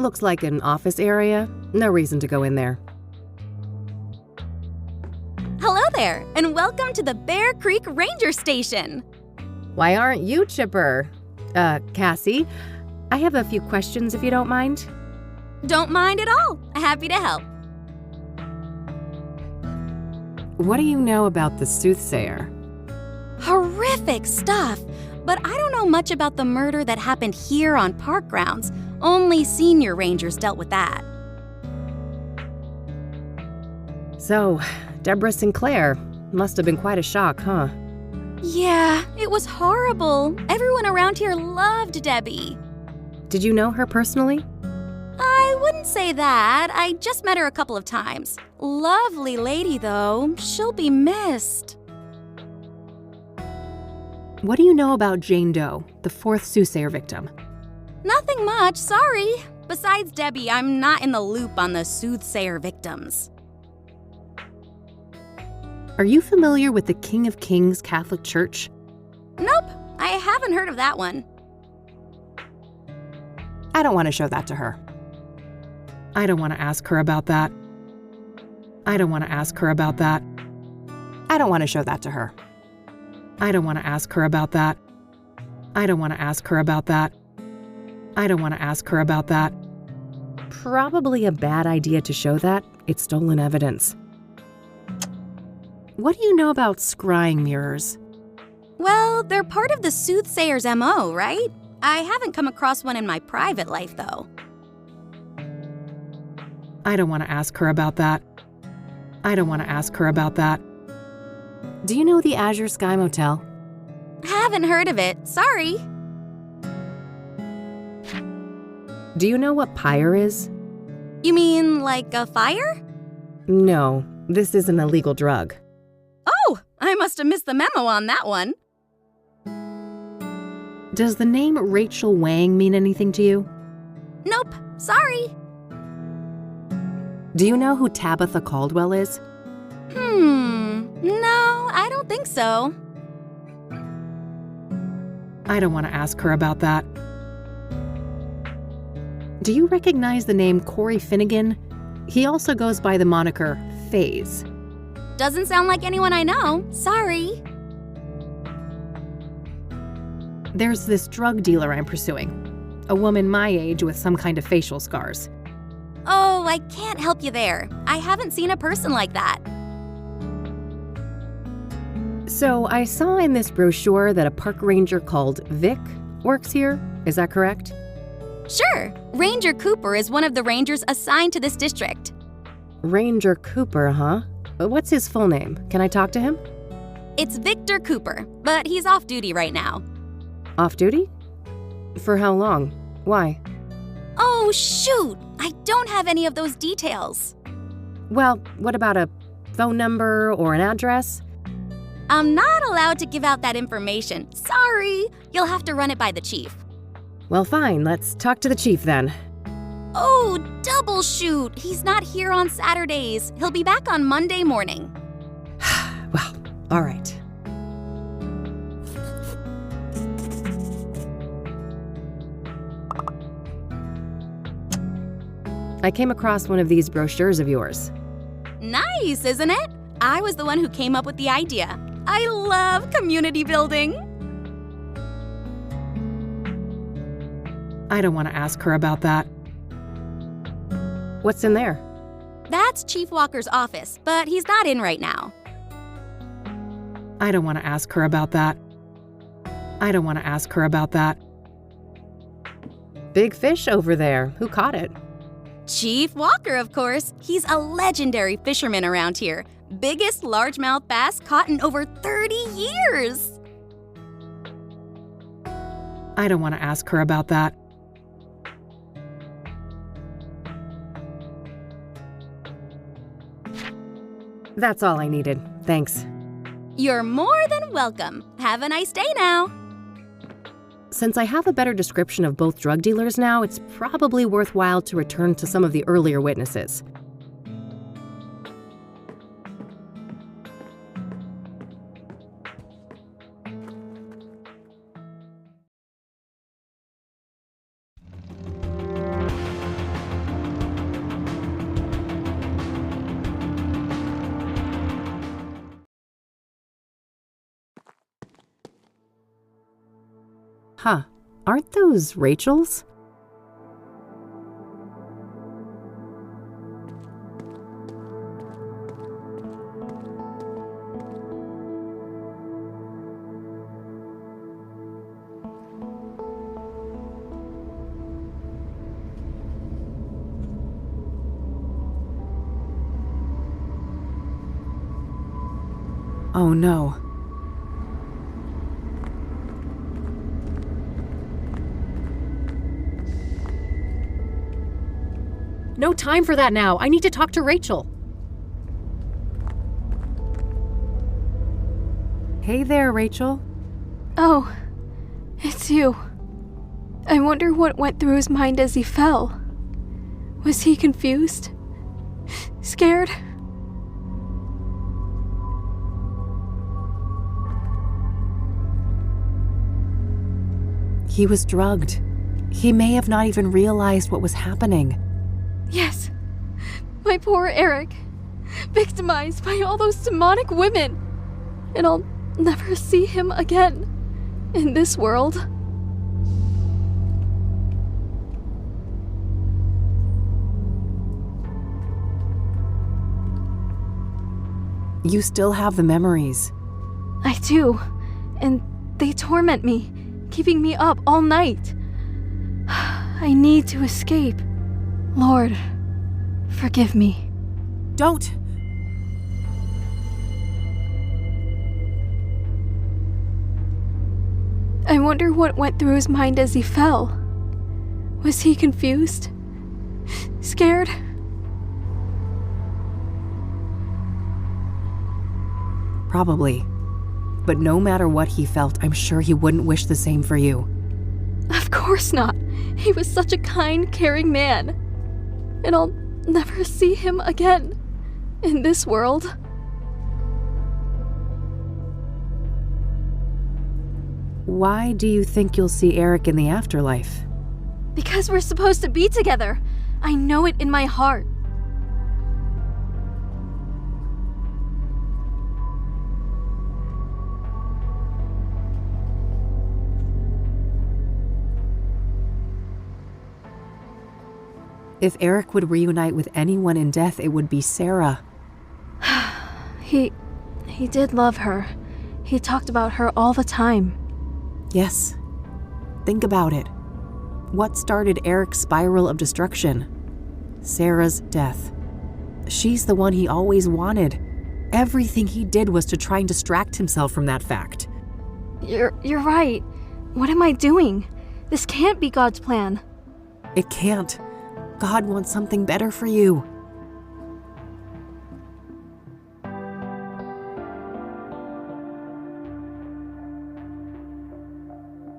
Looks like an office area. No reason to go in there.
Hello there, and welcome to the Bear Creek Ranger Station.
Why aren't you chipper? Cassie, I have a few questions if you don't mind.
Don't mind at all. Happy to help.
What do you know about the Soothsayer?
Horrific stuff, but I don't know much about the murder that happened here on park grounds. Only senior rangers dealt with that.
So, Deborah Sinclair. Must have been quite a shock, huh?
Yeah, it was horrible. Everyone around here loved Debbie.
Did you know her personally?
I wouldn't say that. I just met her a couple of times. Lovely lady, though. She'll be missed.
What do you know about Jane Doe, the fourth Soothsayer victim?
Nothing much, sorry. Besides Debbie, I'm not in the loop on the Soothsayer victims.
Are you familiar with the King of Kings Catholic Church?
Nope, I haven't heard of that one.
I don't want to show that to her. I don't want to ask her about that. I don't want to ask her about that. I don't want to show that to her. I don't want to ask her about that. I don't want to ask her about that. I don't want to ask her about that. Probably a bad idea to show that. It's stolen evidence. What do you know about scrying mirrors?
Well, they're part of the Soothsayer's MO, right? I haven't come across one in my private life, though.
I don't want to ask her about that. I don't want to ask her about that. Do you know the Azure Sky Motel?
Haven't heard of it, sorry.
Do you know what pyre is?
You mean like a fire?
No, this is an illegal drug.
Oh, I must have missed the memo on that one.
Does the name Rachel Wang mean anything to you?
Nope, sorry.
Do you know who Tabitha Caldwell is?
No, I don't think so.
I don't want to ask her about that. Do you recognize the name Corey Finnegan? He also goes by the moniker FaZe.
Doesn't sound like anyone I know, sorry.
There's this drug dealer I'm pursuing. A woman my age with some kind of facial scars.
Oh, I can't help you there. I haven't seen a person like that.
So I saw in this brochure that a park ranger called Vic works here. Is that correct?
Sure. Ranger Cooper is one of the rangers assigned to this district.
Ranger Cooper, huh? What's his full name? Can I talk to him?
It's Victor Cooper, but he's off duty right now.
Off duty? For how long? Why?
Oh, shoot! I don't have any of those details.
Well, what about a phone number or an address?
I'm not allowed to give out that information. Sorry. You'll have to run it by the chief.
Well, fine. Let's talk to the chief then.
Oh, double shoot! He's not here on Saturdays. He'll be back on Monday morning.
Well, all right. I came across one of these brochures of yours.
Nice, isn't it? I was the one who came up with the idea. I love community building.
I don't want to ask her about that. What's in there?
That's Chief Walker's office, but he's not in right now.
I don't want to ask her about that. I don't want to ask her about that. Big fish over there. Who caught it?
Chief Walker, of course. He's a legendary fisherman around here. Biggest largemouth bass caught in over 30 years.
I don't want to ask her about that. That's all I needed. Thanks.
You're more than welcome. Have a nice day now.
Since I have a better description of both drug dealers now, it's probably worthwhile to return to some of the earlier witnesses. Huh, aren't those Rachel's? Oh no. No time for that now. I need to talk to Rachel. Hey there, Rachel.
Oh, it's you. I wonder what went through his mind as he fell. Was he confused? Scared?
He was drugged. He may have not even realized what was happening.
Yes. My poor Eric. Victimized by all those demonic women. And I'll never see him again. In this world.
You still have the memories.
I do. And they torment me, keeping me up all night. I need to escape. Lord, forgive me.
Don't!
I wonder what went through his mind as he fell. Was he confused? Scared?
Probably. But no matter what he felt, I'm sure he wouldn't wish the same for you.
Of course not. He was such a kind, caring man. And I'll never see him again in this world.
Why do you think you'll see Eric in the afterlife?
Because we're supposed to be together. I know it in my heart.
If Eric would reunite with anyone in death, it would be Sarah.
He did love her. He talked about her all the time.
Yes. Think about it. What started Eric's spiral of destruction? Sarah's death. She's the one he always wanted. Everything he did was to try and distract himself from that fact.
You're right. What am I doing? This can't be God's plan.
It can't. God wants something better for you.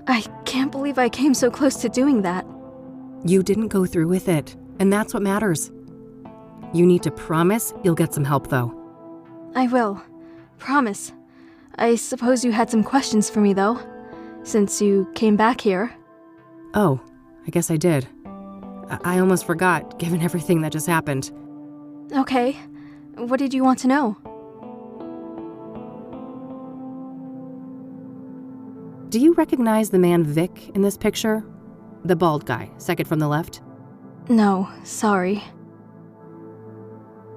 I can't believe I came so close to doing that.
You didn't go through with it, and that's what matters. You need to promise you'll get some help, though.
I will. Promise. I suppose you had some questions for me, though, since you came back here.
Oh, I guess I did. I almost forgot, given everything that just happened.
Okay. What did you want to know?
Do you recognize the man Vic in this picture? The bald guy, second from the left?
No, sorry.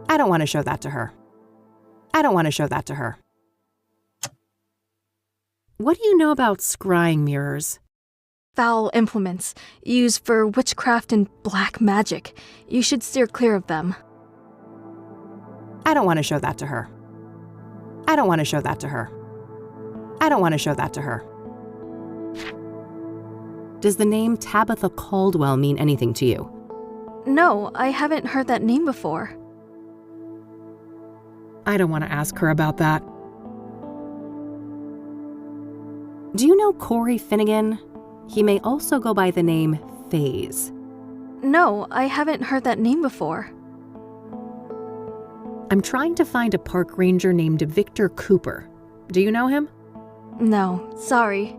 I don't want to show that to her. What do you know about scrying mirrors?
Foul implements, used for witchcraft and black magic. You should steer clear of them.
I don't want to show that to her. Does the name Tabitha Caldwell mean anything to you?
No, I haven't heard that name before.
I don't want to ask her about that. Do you know Corey Finnegan? He may also go by the name FaZe.
No, I haven't heard that name before.
I'm trying to find a park ranger named Victor Cooper. Do you know him?
No, sorry.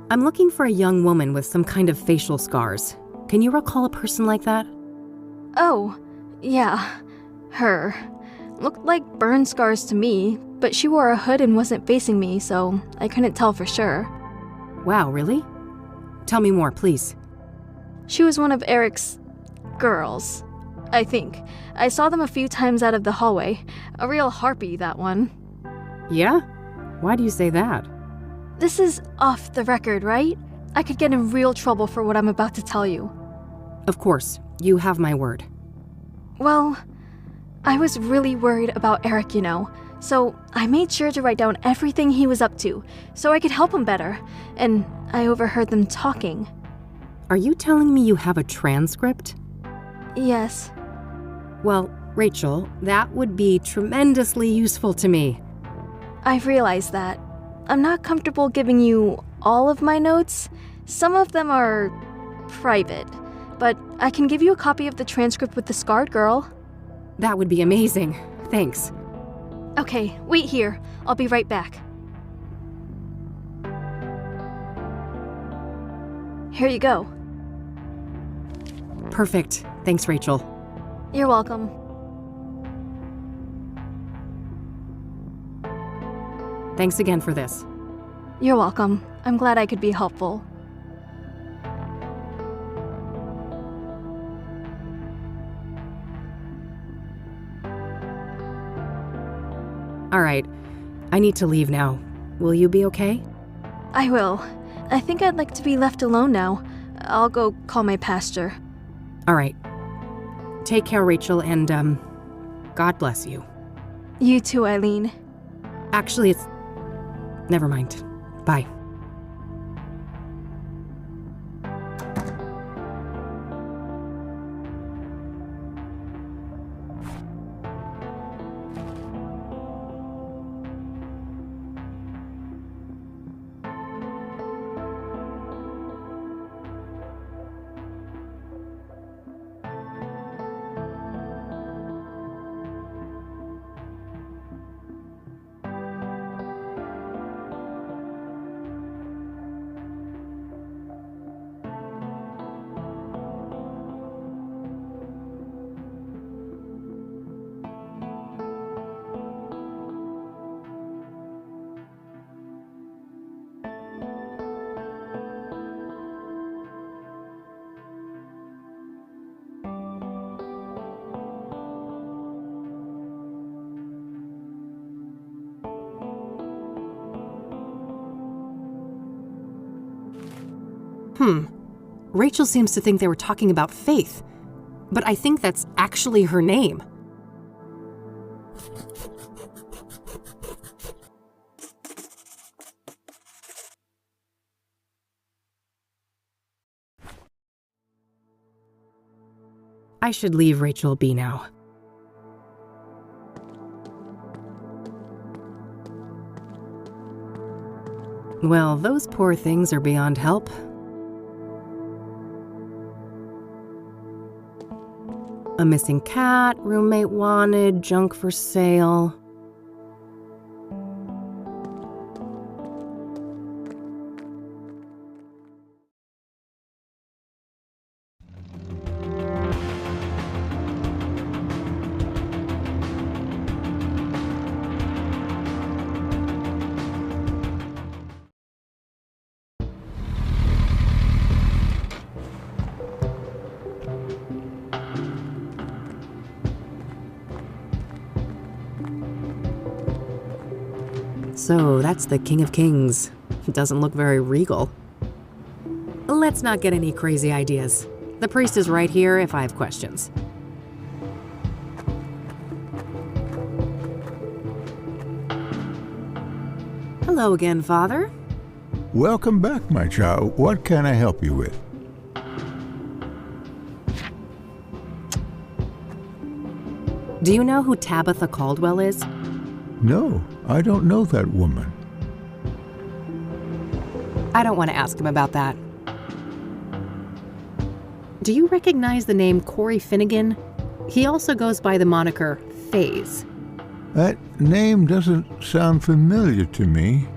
I'm looking for a young woman with some kind of facial scars. Can you recall a person like that?
Oh, yeah. Her. Looked like burn scars to me, but she wore a hood and wasn't facing me, so I couldn't tell for sure.
Wow, really? Tell me more, please.
She was one of Eric's girls, I think. I saw them a few times out of the hallway. A real harpy, that one.
Yeah? Why do you say that?
This is off the record, right? I could get in real trouble for what I'm about to tell you.
Of course, you have my word.
Well, I was really worried about Eric, you know, so I made sure to write down everything he was up to, so I could help him better, and I overheard them talking.
Are you telling me you have a transcript?
Yes.
Well, Rachel, that would be tremendously useful to me.
I realize that. I'm not comfortable giving you all of my notes. Some of them are private, but I can give you a copy of the transcript with the scarred girl.
That would be amazing. Thanks.
Okay, wait here. I'll be right back. Here you go.
Perfect. Thanks, Rachel.
You're welcome.
Thanks again for this.
You're welcome. I'm glad I could be helpful.
All right. I need to leave now. Will you be okay?
I will. I think I'd like to be left alone now. I'll go call my pastor.
All right. Take care, Rachel, and, God bless you.
You too, Eileen.
Actually, it's... Never mind. Bye. Rachel seems to think they were talking about Faith. but I think that's actually her name. I should leave Rachel be now. Well, those poor things are beyond help. A missing cat, roommate wanted, junk for sale. So that's the King of Kings. Doesn't look very regal. Let's not get any crazy ideas. The priest is right here if I have questions. Hello again, Father.
Welcome back, my child. What can I help you with?
Do you know who Tabitha Caldwell is?
No, I don't know that woman.
I don't want to ask him about that. Do you recognize the name Corey Finnegan? He also goes by the moniker FaZe.
That name doesn't sound familiar to me.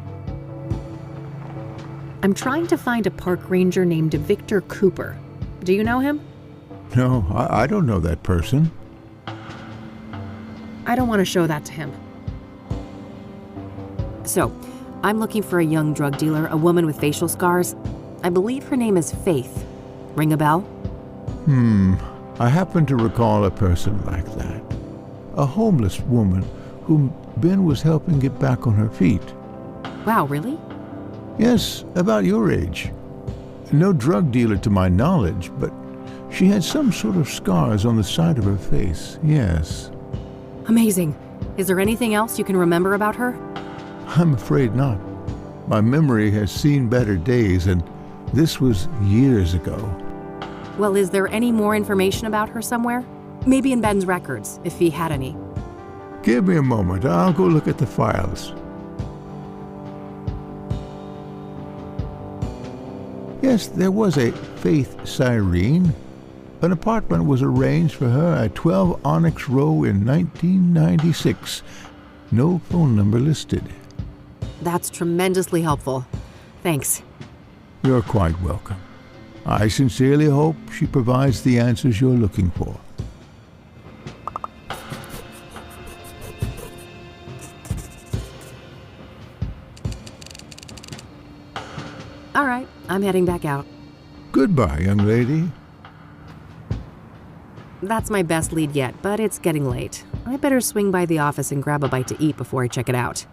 I'm trying to find a park ranger named Victor Cooper. Do you know him?
No, I don't know that person.
I don't want to show that to him. So, I'm looking for a young drug dealer, a woman with facial scars. I believe her name is Faith. Ring a bell?
I happen to recall a person like that. A homeless woman whom Ben was helping get back on her feet.
Wow, really?
Yes, about your age. No drug dealer to my knowledge, but she had some sort of scars on the side of her face, yes.
Amazing. Is there anything else you can remember about her?
I'm afraid not. My memory has seen better days, and this was years ago.
Well, is there any more information about her somewhere? Maybe in Ben's records, if he had any.
Give me a moment. I'll go look at the files. Yes, there was a Faith Cyrene. An apartment was arranged for her at 12 Onyx Row in 1996. No phone number listed.
That's tremendously helpful. Thanks.
You're quite welcome. I sincerely hope she provides the answers you're looking for.
All right, I'm heading back out.
Goodbye, young lady.
That's my best lead yet, but it's getting late. I better swing by the office and grab a bite to eat before I check it out.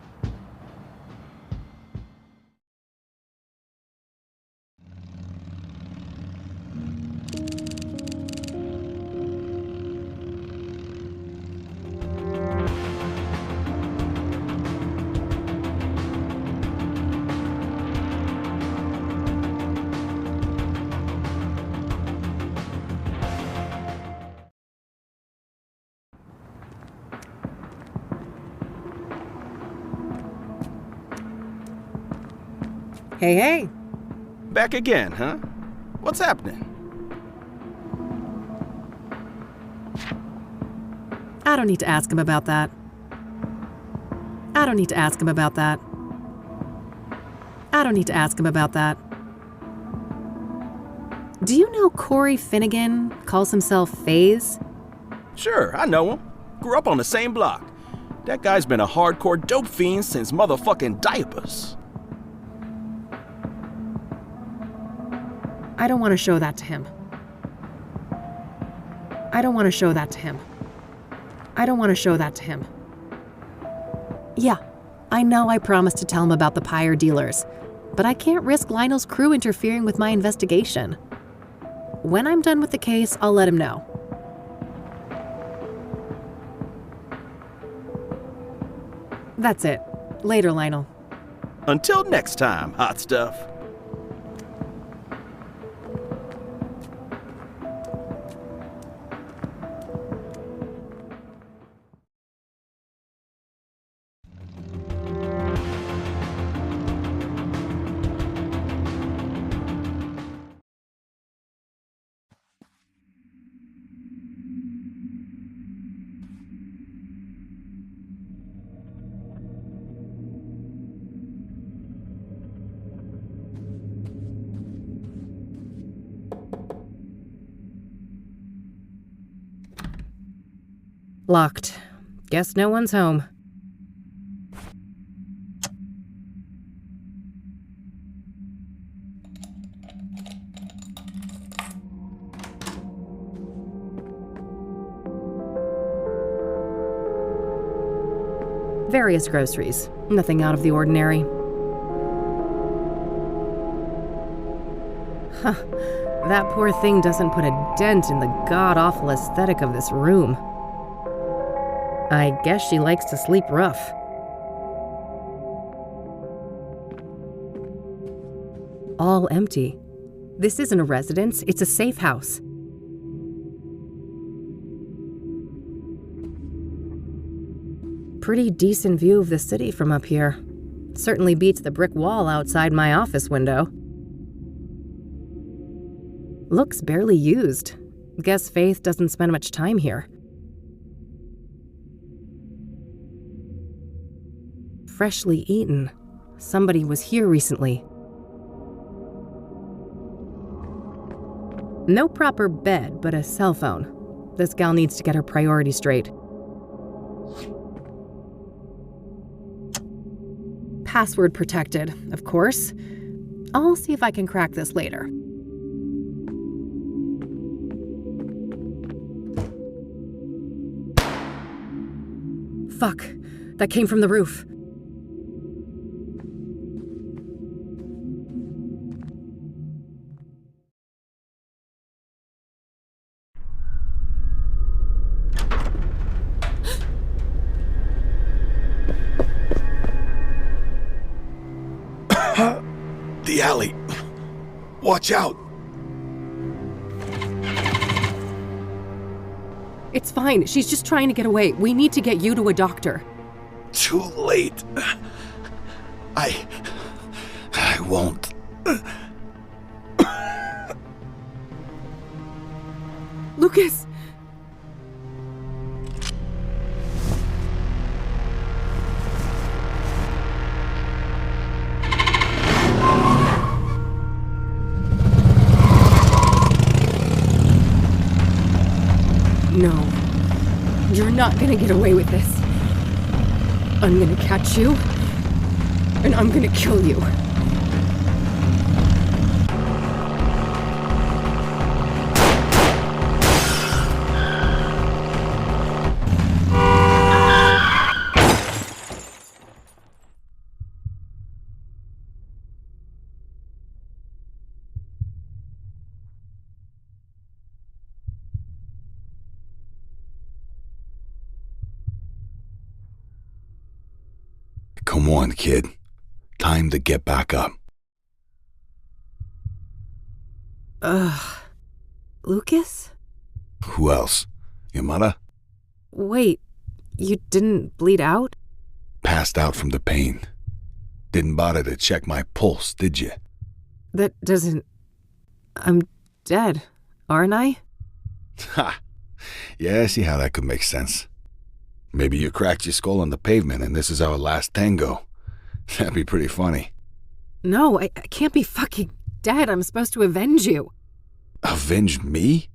Hey, hey.
Back again, huh? What's happening?
I don't need to ask him about that. I don't need to ask him about that. I don't need to ask him about that. Do you know Corey Finnegan calls himself FaZe?
Sure, I know him. Grew up on the same block. That guy's been a hardcore dope fiend since motherfucking diapers.
I don't want to show that to him. I don't want to show that to him. I don't want to show that to him. Yeah, I know I promised to tell him about the pyre dealers, but I can't risk Lionel's crew interfering with my investigation. When I'm done with the case, I'll let him know. That's it. Later, Lionel.
Until next time, hot stuff.
Locked. Guess no one's home. Various groceries. Nothing out of the ordinary. Huh. That poor thing doesn't put a dent in the god-awful aesthetic of this room. I guess she likes to sleep rough. All empty. This isn't a residence, it's a safe house. Pretty decent view of the city from up here. Certainly beats the brick wall outside my office window. Looks barely used. Guess Faith doesn't spend much time here. Freshly eaten. Somebody was here recently. No proper bed, but a cell phone. This gal needs to get her priorities straight. Password protected, of course. I'll see if I can crack this later. Fuck. That came from the roof.
The alley. Watch out.
It's fine. She's just trying to get away. We need to get you to a doctor.
Too late. I won't.
Lucas! No. You're not gonna get away with this. I'm gonna catch you, and I'm gonna kill you.
Come on, kid. Time to get back up.
Lucas?
Who else? Your mother?
Wait, you didn't bleed out?
Passed out from the pain. Didn't bother to check my pulse, did you?
That doesn't... I'm dead, aren't I?
Ha! Yeah, I see how that could make sense. Maybe you cracked your skull on the pavement and this is our last tango. That'd be pretty funny.
No, I can't be fucking dead. I'm supposed to avenge you.
Avenge me?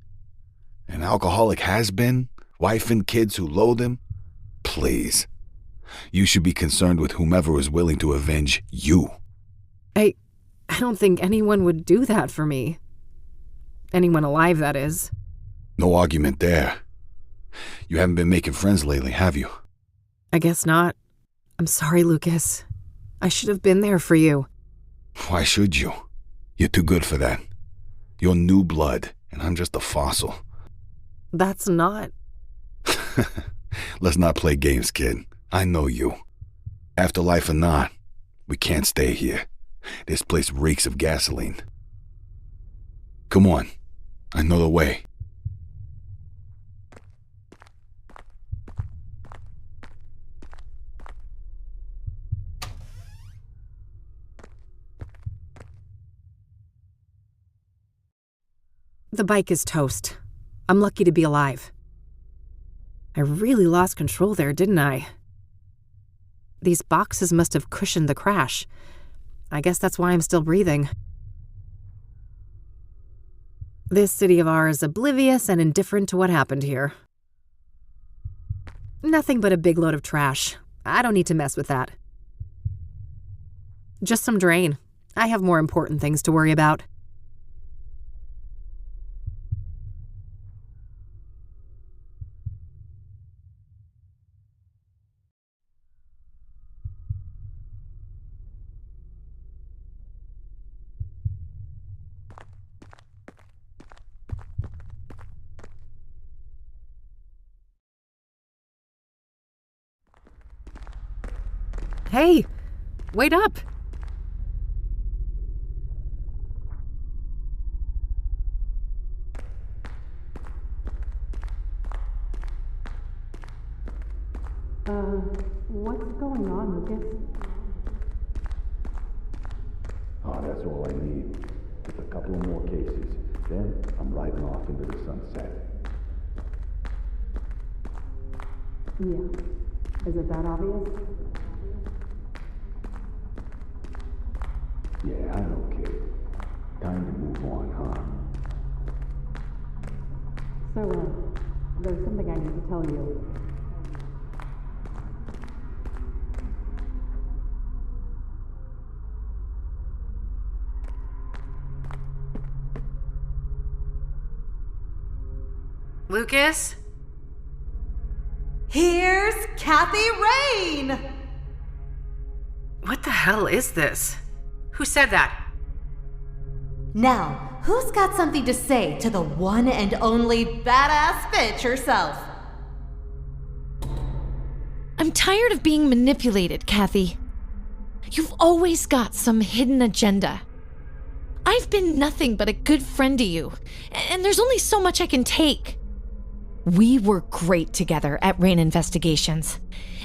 An alcoholic has-been? Wife and kids who loathe him? Please. You should be concerned with whomever is willing to avenge you.
I don't think anyone would do that for me. Anyone alive, that is.
No argument there. You haven't been making friends lately, have you?
I guess not. I'm sorry, Lucas. I should have been there for you.
Why should you? You're too good for that. You're new blood, and I'm just a fossil.
That's not...
Let's not play games, kid. I know you. Afterlife or not, we can't stay here. This place reeks of gasoline. Come on, I know the way.
The bike is toast. I'm lucky to be alive. I really lost control there, didn't I? These boxes must have cushioned the crash. I guess that's why I'm still breathing. This city of ours is oblivious and indifferent to what happened here. Nothing but a big load of trash. I don't need to mess with that. Just some drain. I have more important things to worry about. Hey, wait up!
What's going on, Lucas?
Oh, that's all I need. Just a couple of more cases. Then I'm riding off into the sunset.
Yeah. Is it that obvious?
Yeah, I know, kid. Time to move on, huh?
So, there's something I need to tell you.
Lucas?
Here's Kathy Rain!
What the hell is this? Who said that?
Now, who's got something to say to the one and only badass bitch herself?
I'm tired of being manipulated, Kathy. You've always got some hidden agenda. I've been nothing but a good friend to you, and there's only so much I can take. We were great together at Rain Investigations,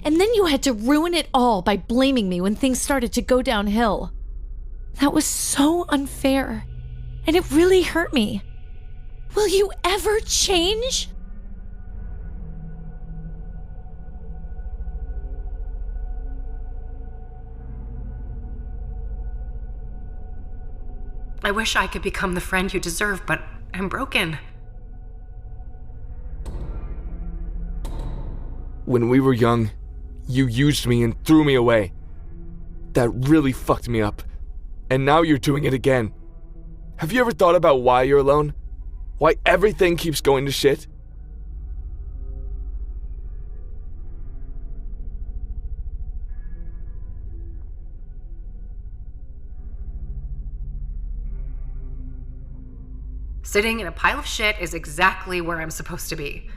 and then you had to ruin it all by blaming me when things started to go downhill. That was so unfair, and it really hurt me. Will you ever change?
I wish I could become the friend you deserve, but I'm broken.
When we were young, you used me and threw me away. That really fucked me up. And now you're doing it again. Have you ever thought about why you're alone? Why everything keeps going to shit?
Sitting in a pile of shit is exactly where I'm supposed to be.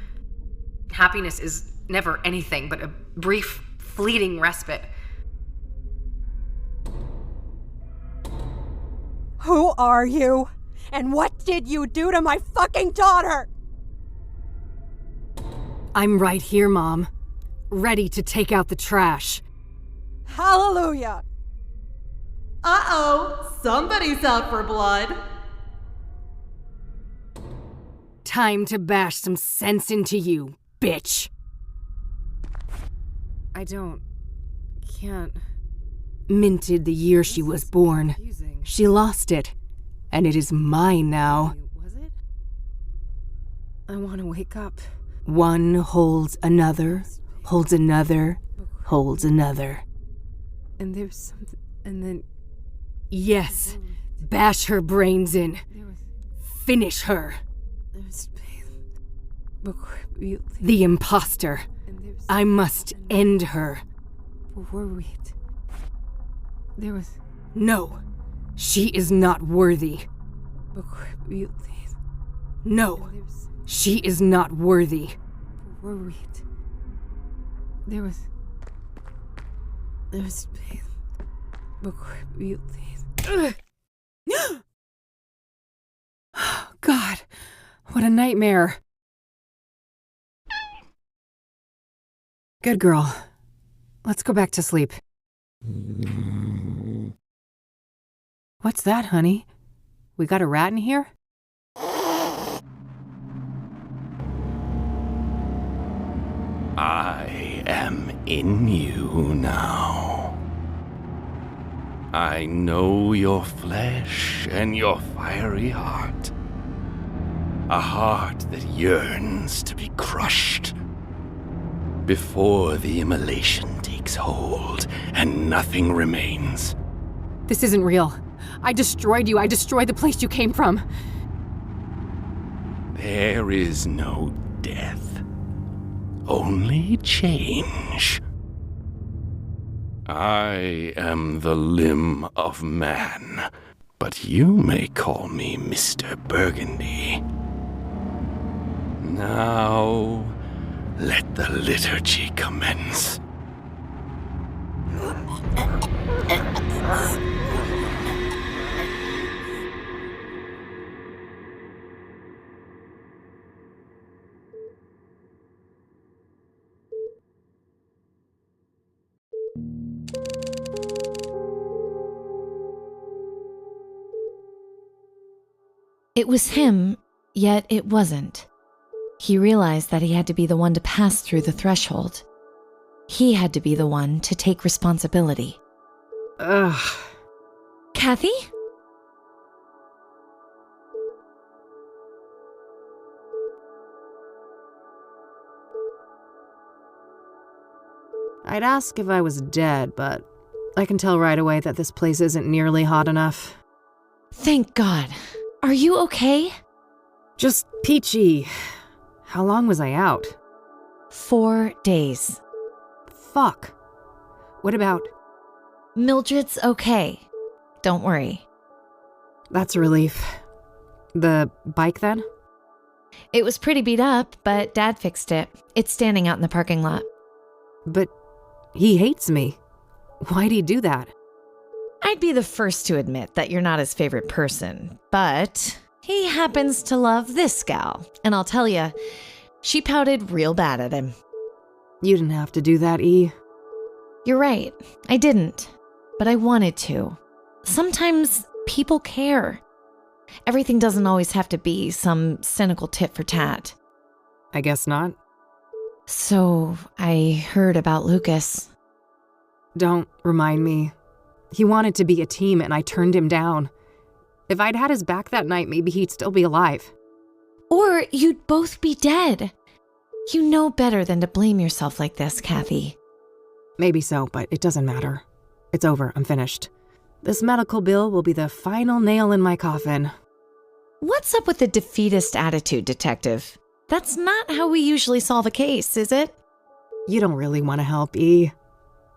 Happiness is never anything but a brief, fleeting respite.
Who are you? And what did you do to my fucking daughter?
I'm right here, Mom. Ready to take out the trash.
Hallelujah!
Uh-oh, somebody's out for blood.
Time to bash some sense into you, bitch. Can't. Minted the year she was born. She lost it, and it is mine now. Was it? I want to wake up. One holds another, holds another, holds another. And there's something, and then... Yes, bash her brains in. Finish her. The imposter. I must end her. No, she is not worthy. No, she is not worthy. God, what a nightmare. Good girl. Let's go back to sleep. What's that, honey? We got a rat in here?
I am in you now. I know your flesh and your fiery heart. A heart that yearns to be crushed before the immolation takes hold and nothing remains.
This isn't real. I destroyed you. I destroyed the place you came from.
There is no death, only change. I am the limb of man, but you may call me Mr. Burgundy. Now, let the liturgy commence.
It was him, yet it wasn't. He realized that he had to be the one to pass through the threshold. He had to be the one to take responsibility.
Ugh.
Kathy?
I'd ask if I was dead, but I can tell right away that this place isn't nearly hot enough.
Thank God. Are you okay?
Just peachy. How long was I out?
4 days.
Fuck. What about?
Mildred's okay. Don't worry.
That's a relief. The bike then?
It was pretty beat up, but Dad fixed it. It's standing out in the parking lot.
But he hates me. Why'd he do that?
I'd be the first to admit that you're not his favorite person, but he happens to love this gal. And I'll tell you, she pouted real bad at him.
You didn't have to do that, E.
You're right. I didn't. But I wanted to. Sometimes people care. Everything doesn't always have to be some cynical tit for tat.
I guess not.
So, I heard about Lucas.
Don't remind me. He wanted to be a team and I turned him down. If I'd had his back that night, maybe he'd still be alive.
Or you'd both be dead. You know better than to blame yourself like this, Kathy.
Maybe so, but it doesn't matter. It's over. I'm finished. This medical bill will be the final nail in my coffin.
What's up with the defeatist attitude, Detective? That's not how we usually solve a case, is it?
You don't really want to help, E.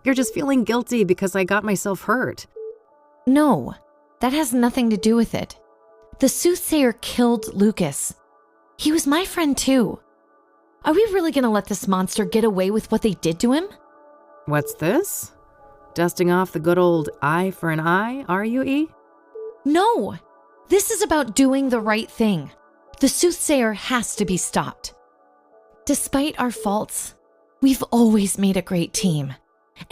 You're just feeling guilty because I got myself hurt.
No, that has nothing to do with it. The soothsayer killed Lucas. He was my friend too. Are we really gonna let this monster get away with what they did to him?
What's this? Dusting off the good old eye for an eye, are you, E?
No, this is about doing the right thing. The soothsayer has to be stopped. Despite our faults, we've always made a great team.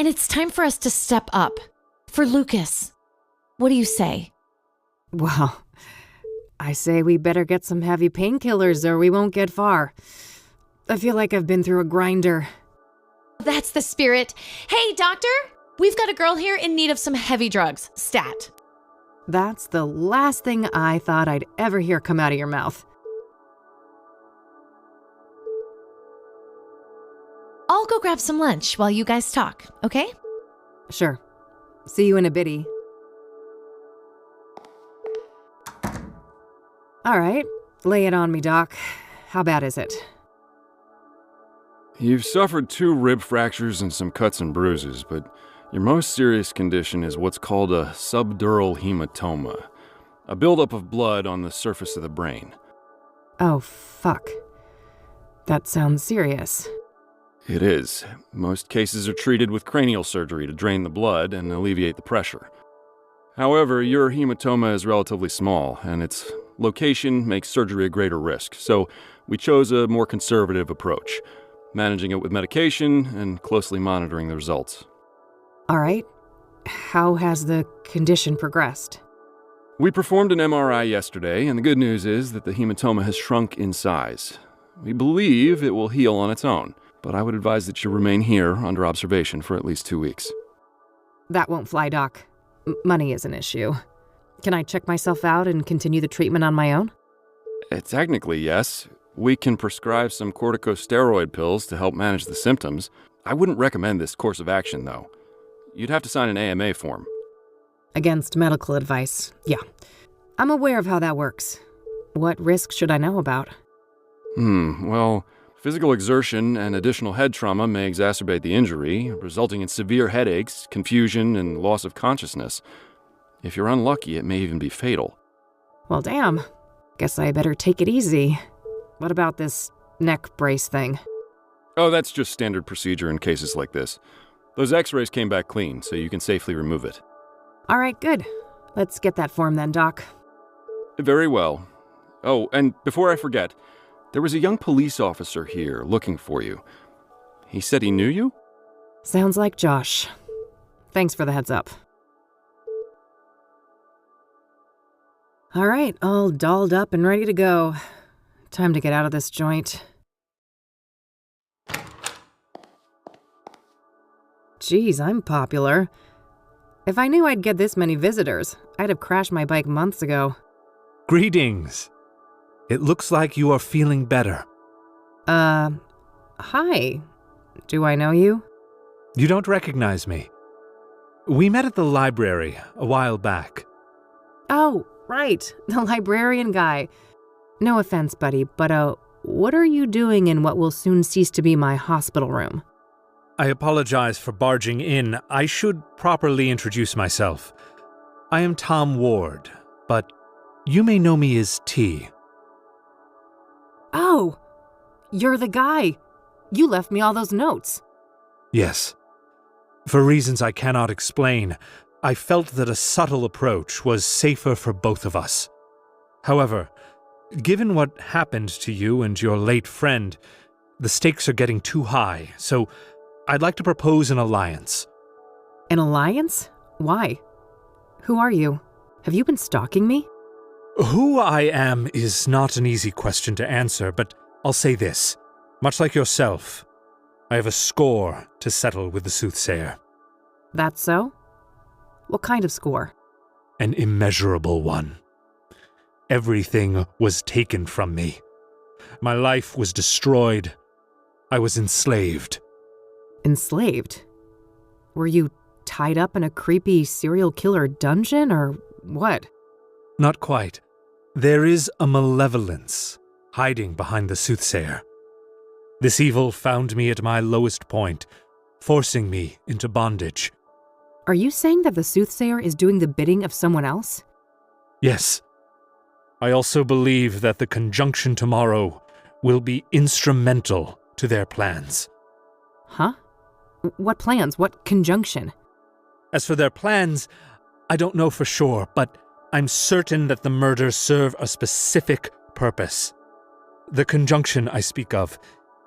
And it's time for us to step up. For Lucas. What do you say?
Well, I say we better get some heavy painkillers or we won't get far. I feel like I've been through a grinder.
That's the spirit. Hey, doctor! We've got a girl here in need of some heavy drugs. Stat.
That's the last thing I thought I'd ever hear come out of your mouth.
I'll go grab some lunch while you guys talk, okay?
Sure. See you in a bitty. All right, lay it on me, Doc. How bad is it?
You've suffered 2 rib fractures and some cuts and bruises, but your most serious condition is what's called a subdural hematoma, a buildup of blood on the surface of the brain.
Oh, fuck. That sounds serious.
It is. Most cases are treated with cranial surgery to drain the blood and alleviate the pressure. However, your hematoma is relatively small, and its location makes surgery a greater risk, so we chose a more conservative approach, managing it with medication and closely monitoring the results.
All right. How has the condition progressed?
We performed an MRI yesterday, and the good news is that the hematoma has shrunk in size. We believe it will heal on its own, but I would advise that you remain here under observation for at least 2 weeks.
That won't fly, Doc. Money is an issue. Can I check myself out and continue the treatment on my own?
Technically, yes. We can prescribe some corticosteroid pills to help manage the symptoms. I wouldn't recommend this course of action, though. You'd have to sign an AMA form.
Against medical advice, yeah. I'm aware of how that works. What risks should I know about?
Well, physical exertion and additional head trauma may exacerbate the injury, resulting in severe headaches, confusion, and loss of consciousness. If you're unlucky, it may even be fatal.
Well, damn. Guess I better take it easy. What about this neck brace thing?
Oh, that's just standard procedure in cases like this. Those x-rays came back clean, so you can safely remove it.
All right, good. Let's get that form then, Doc.
Very well. Oh, and before I forget, there was a young police officer here looking for you. He said he knew you?
Sounds like Josh. Thanks for the heads up. All right, all dolled up and ready to go. Time to get out of this joint. Geez, I'm popular. If I knew I'd get this many visitors, I'd have crashed my bike months ago.
Greetings. It looks like you are feeling better.
Hi. Do I know you?
You don't recognize me. We met at the library a while back.
Oh, right. The librarian guy. No offense, buddy, but, what are you doing in what will soon cease to be my hospital room?
I apologize for barging in. I should properly introduce myself. I am Tom Ward, but you may know me as T.
Oh, you're the guy. You left me all those notes.
Yes. For reasons I cannot explain, I felt that a subtle approach was safer for both of us. However, given what happened to you and your late friend, the stakes are getting too high, so I'd like to propose an alliance.
An alliance? Why? Who are you? Have you been stalking me?
Who I am is not an easy question to answer, but I'll say this. Much like yourself, I have a score to settle with the Soothsayer.
That's so? What kind of score?
An immeasurable one. Everything was taken from me. My life was destroyed. I was enslaved.
Enslaved? Were you tied up in a creepy serial killer dungeon, or what?
Not quite. There is a malevolence hiding behind the Soothsayer. This evil found me at my lowest point, forcing me into bondage.
Are you saying that the Soothsayer is doing the bidding of someone else?
Yes. I also believe that the conjunction tomorrow will be instrumental to their plans.
Huh? What plans? What conjunction?
As for their plans, I don't know for sure, but I'm certain that the murders serve a specific purpose. The conjunction I speak of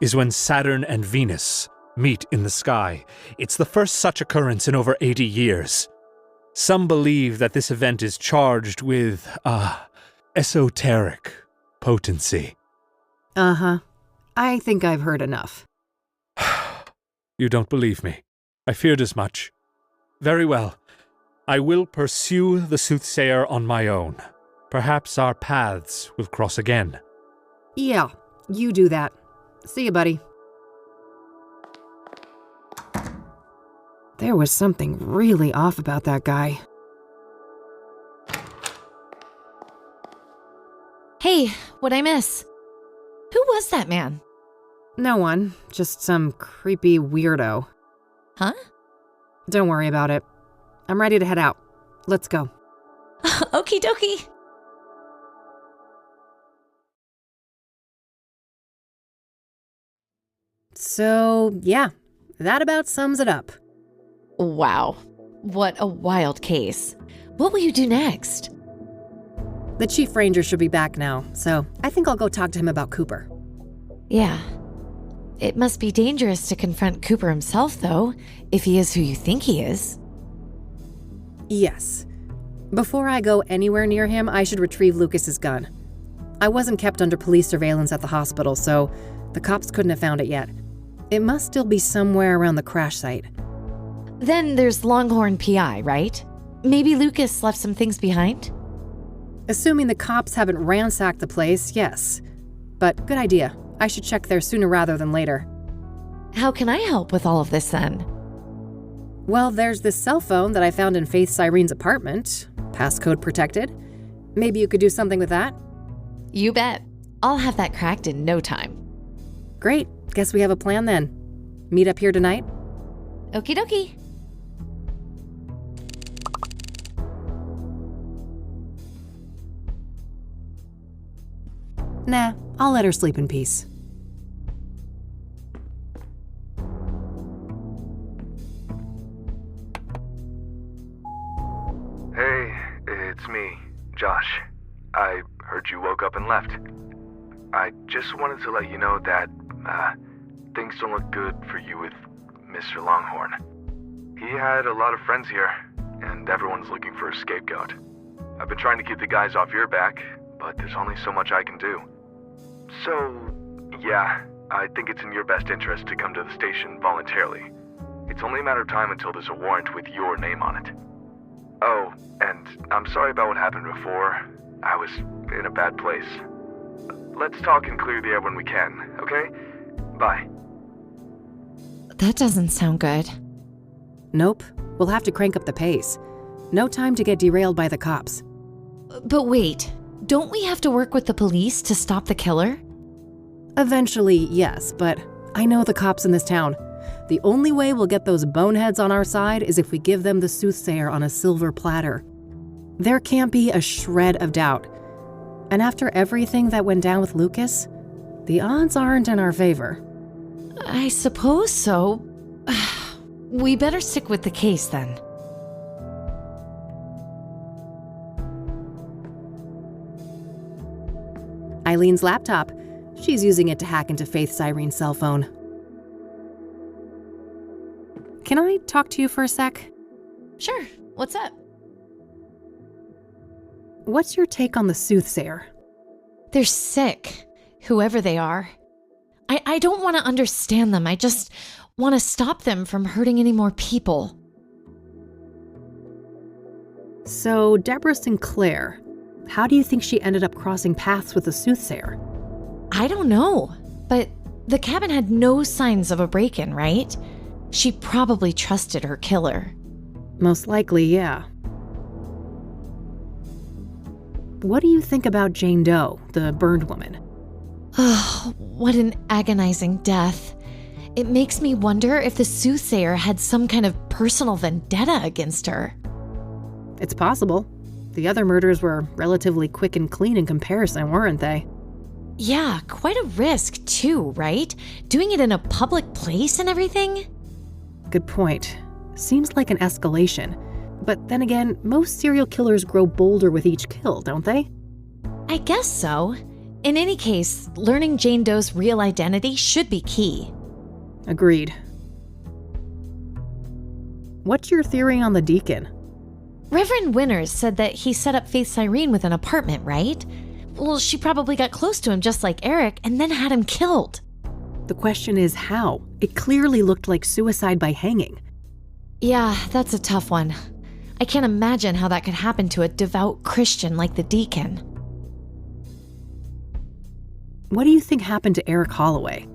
is when Saturn and Venus meet in the sky. It's the first such occurrence in over 80 years. Some believe that this event is charged with, esoteric potency.
Uh-huh. I think I've heard enough.
You don't believe me. I feared as much. Very well. I will pursue the Soothsayer on my own. Perhaps our paths will cross again.
Yeah, you do that. See you, buddy. There was something really off about that guy.
Hey, what'd I miss? Who was that man?
No one, just some creepy weirdo.
Huh?
Don't worry about it. I'm ready to head out. Let's go.
Okie dokie.
So, yeah, that about sums it up.
Wow. What a wild case. What will you do next?
The chief ranger should be back now, so I think I'll go talk to him about Cooper.
Yeah. It must be dangerous to confront Cooper himself, though, if he is who you think he is.
Yes. Before I go anywhere near him, I should retrieve Lucas's gun. I wasn't kept under police surveillance at the hospital, so the cops couldn't have found it yet. It must still be somewhere around the crash site.
Then there's Longhorn PI, right? Maybe Lucas left some things behind?
Assuming the cops haven't ransacked the place, yes. But good idea. I should check there sooner rather than later.
How can I help with all of this then?
Well, there's this cell phone that I found in Faith Cyrene's apartment. Passcode protected. Maybe you could do something with that?
You bet. I'll have that cracked in no time.
Great. Guess we have a plan then. Meet up here tonight?
Okie dokie.
Nah, I'll let her sleep in peace.
Hey, it's me, Josh. I heard you woke up and left. I just wanted to let you know that, things don't look good for you with Mr. Longhorn. He had a lot of friends here, and everyone's looking for a scapegoat. I've been trying to keep the guys off your back, but there's only so much I can do. So, yeah, I think it's in your best interest to come to the station voluntarily. It's only a matter of time until there's a warrant with your name on it. Oh, and I'm sorry about what happened before. I was in a bad place. Let's talk and clear the air when we can, okay? Bye.
That doesn't sound good.
Nope. We'll have to crank up the pace. No time to get derailed by the cops.
But wait, don't we have to work with the police to stop the killer?
Eventually, yes, but I know the cops in this town. The only way we'll get those boneheads on our side is if we give them the soothsayer on a silver platter. There can't be a shred of doubt. And after everything that went down with Lucas, the odds aren't in our favor.
I suppose so. We better stick with the case then.
Eileen's laptop. She's using it to hack into Faith Cyrene's cell phone. Can I talk to you for a sec?
Sure. What's up?
What's your take on the soothsayer?
They're sick, whoever they are. I don't want to understand them. I just want to stop them from hurting any more people.
So, Deborah Sinclair, how do you think she ended up crossing paths with the soothsayer?
I don't know, but the cabin had no signs of a break-in, right? She probably trusted her killer.
Most likely, yeah. What do you think about Jane Doe, the burned woman?
Oh, what an agonizing death. It makes me wonder if the soothsayer had some kind of personal vendetta against her.
It's possible. The other murders were relatively quick and clean in comparison, weren't they?
Yeah, quite a risk too, right? Doing it in a public place and everything?
Good point. Seems like an escalation. But then again, most serial killers grow bolder with each kill, don't they?
I guess so. In any case, learning Jane Doe's real identity should be key.
Agreed. What's your theory on the deacon?
Reverend Winters said that he set up Faith Cyrene with an apartment, right? Well, she probably got close to him just like Eric and then had him killed.
The question is how? It clearly looked like suicide by hanging.
Yeah, that's a tough one. I can't imagine how that could happen to a devout Christian like the deacon.
What do you think happened to Eric Holloway?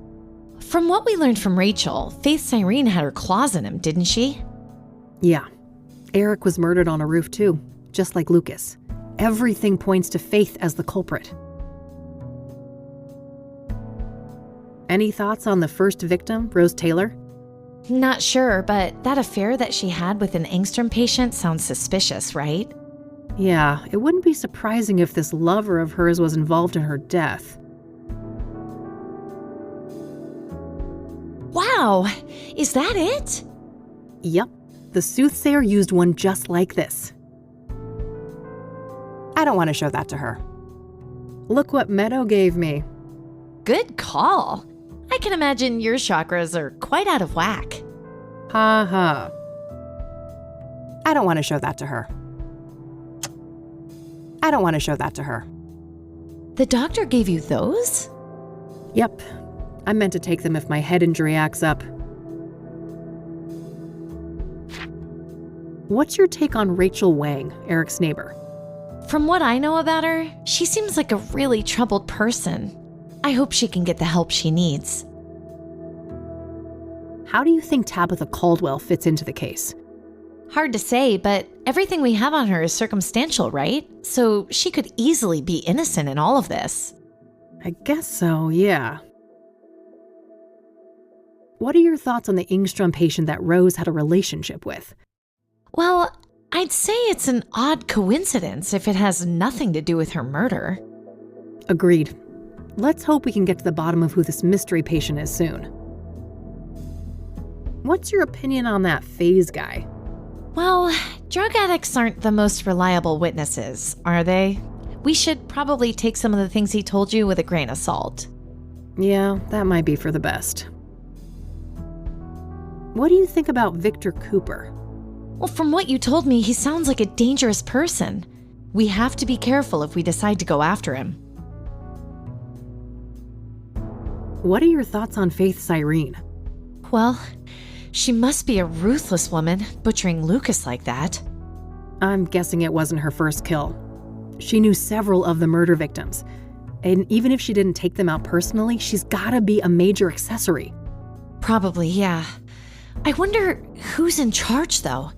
From what we learned from Rachel, Faith Cyrene had her claws in him, didn't she?
Yeah. Eric was murdered on a roof too, just like Lucas. Everything points to Faith as the culprit. Any thoughts on the first victim, Rose Taylor?
Not sure, but that affair that she had with an Angstrom patient sounds suspicious, right?
Yeah, it wouldn't be surprising if this lover of hers was involved in her death.
Wow, is that it?
Yep, the soothsayer used one just like this. I don't want to show that to her. Look what Meadow gave me.
Good call. I can imagine your chakras are quite out of whack.
Ha ha. I don't want to show that to her. I don't want to show that to her.
The doctor gave you those?
Yep. I meant to take them if my head injury acts up. What's your take on Rachel Wang, Eric's neighbor?
From what I know about her, she seems like a really troubled person. I hope she can get the help she needs.
How do you think Tabitha Caldwell fits into the case?
Hard to say, but everything we have on her is circumstantial, right? So she could easily be innocent in all of this.
I guess so, yeah. What are your thoughts on the Ingstrom patient that Rose had a relationship with?
Well, I'd say it's an odd coincidence if it has nothing to do with her murder.
Agreed. Let's hope we can get to the bottom of who this mystery patient is soon. What's your opinion on that Phase guy?
Well, drug addicts aren't the most reliable witnesses, are they? We should probably take some of the things he told you with a grain of salt.
Yeah, that might be for the best. What do you think about Victor Cooper?
Well, from what you told me, he sounds like a dangerous person. We have to be careful if we decide to go after him.
What are your thoughts on Faith Cyrene?
Well, she must be a ruthless woman, butchering Lucas like that.
I'm guessing it wasn't her first kill. She knew several of the murder victims. And even if she didn't take them out personally, she's gotta be a major accessory.
Probably, yeah. I wonder who's in charge, though.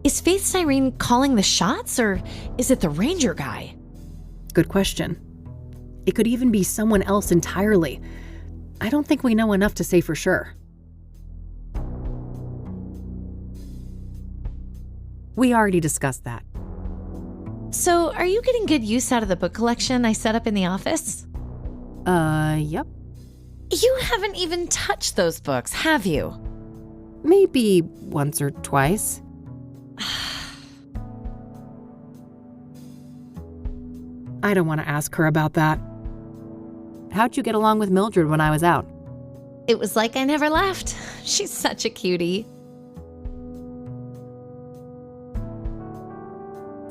Is Faith Cyrene calling the shots, or is it the ranger guy?
Good question. It could even be someone else entirely. I don't think we know enough to say for sure. We already discussed that.
So, are you getting good use out of the book collection I set up in the office?
Yep.
You haven't even touched those books, have you?
Maybe once or twice. I don't want to ask her about that. How'd you get along with Mildred when I was out?
It was like I never left. She's such a cutie.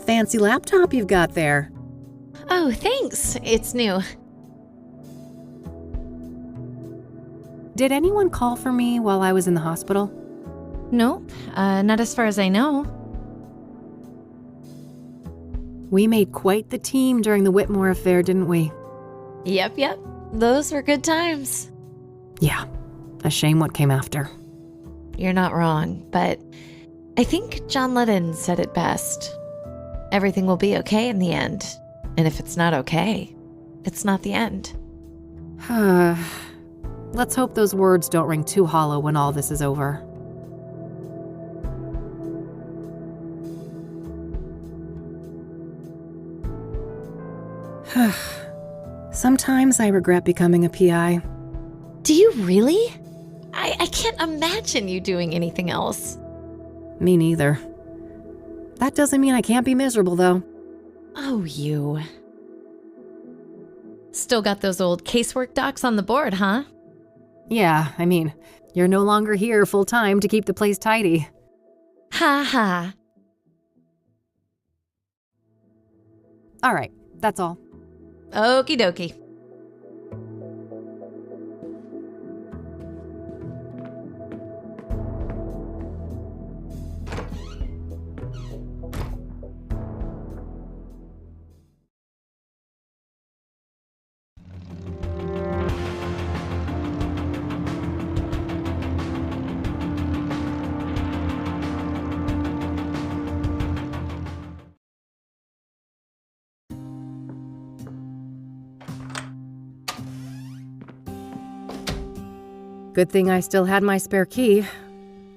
Fancy laptop you've got there.
Oh, thanks. It's new.
Did anyone call for me while I was in the hospital?
Nope, not as far as I know.
We made quite the team during the Whitmore affair, didn't we?
Yep. Those were good times.
Yeah, a shame what came after.
You're not wrong, but I think John Lennon said it best. Everything will be okay in the end. And if it's not okay, it's not the end.
Let's hope those words don't ring too hollow when all this is over. Sometimes I regret becoming a PI.
Do you really? I can't imagine you doing anything else.
Me neither. That doesn't mean I can't be miserable, though.
Oh, you. Still got those old casework docs on the board, huh?
Yeah, I mean, you're no longer here full-time to keep the place tidy.
Ha ha.
All right, that's all.
Okie dokie.
Good thing I still had my spare key.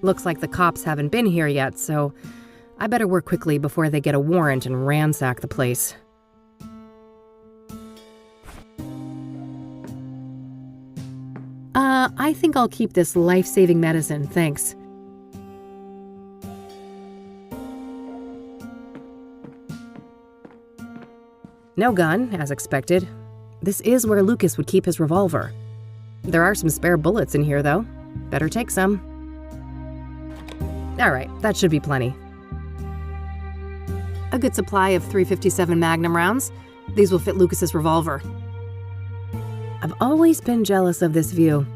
Looks like the cops haven't been here yet, so I better work quickly before they get a warrant and ransack the place. I think I'll keep this life-saving medicine, thanks. No gun, as expected. This is where Lucas would keep his revolver. There are some spare bullets in here, though. Better take some. Alright, that should be plenty. A good supply of .357 Magnum rounds. These will fit Lucas's revolver. I've always been jealous of this view.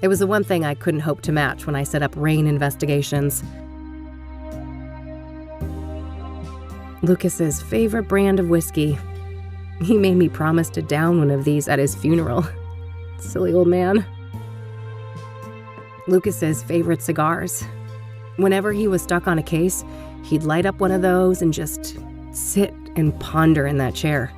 It was the one thing I couldn't hope to match when I set up Rain investigations. Lucas's favorite brand of whiskey. He made me promise to down one of these at his funeral. Silly old man. Lucas's favorite cigars. Whenever he was stuck on a case, he'd light up one of those and just sit and ponder in that chair.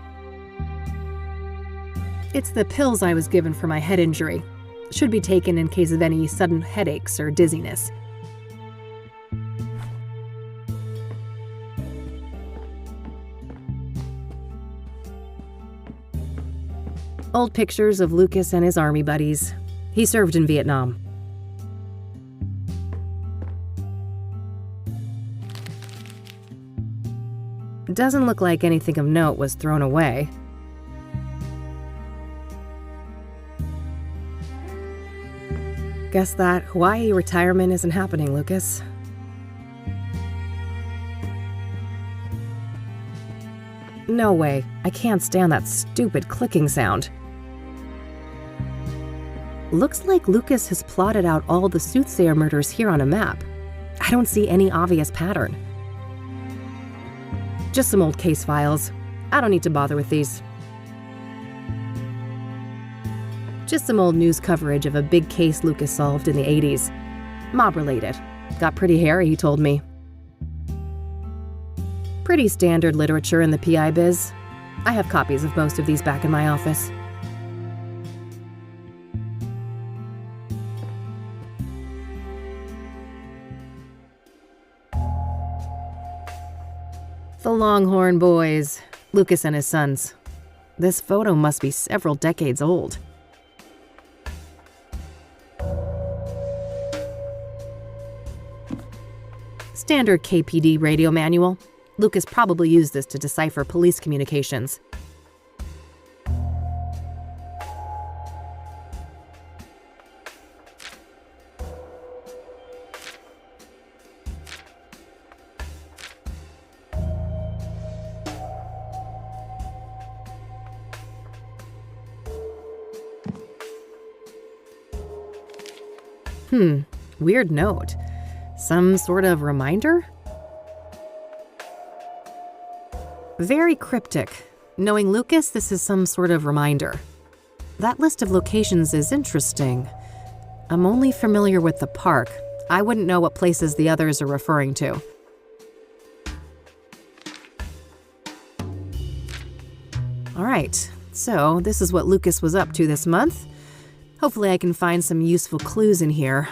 It's the pills I was given for my head injury. Should be taken in case of any sudden headaches or dizziness. Old pictures of Lucas and his army buddies. He served in Vietnam. Doesn't look like anything of note was thrown away. Guess that Hawaii retirement isn't happening, Lucas. No way. I can't stand that stupid clicking sound. Looks like Lucas has plotted out all the Soothsayer murders here on a map. I don't see any obvious pattern. Just some old case files. I don't need to bother with these. Just some old news coverage of a big case Lucas solved in the 80s. Mob-related. Got pretty hairy, he told me. Pretty standard literature in the PI biz. I have copies of most of these back in my office. The Longhorn Boys, Lucas and his sons. This photo must be several decades old. Standard KPD radio manual. Lucas probably used this to decipher police communications. Weird note. Some sort of reminder? Very cryptic. Knowing Lucas, this is some sort of reminder. That list of locations is interesting. I'm only familiar with the park. I wouldn't know what places the others are referring to. Alright, so this is what Lucas was up to this month. Hopefully I can find some useful clues in here.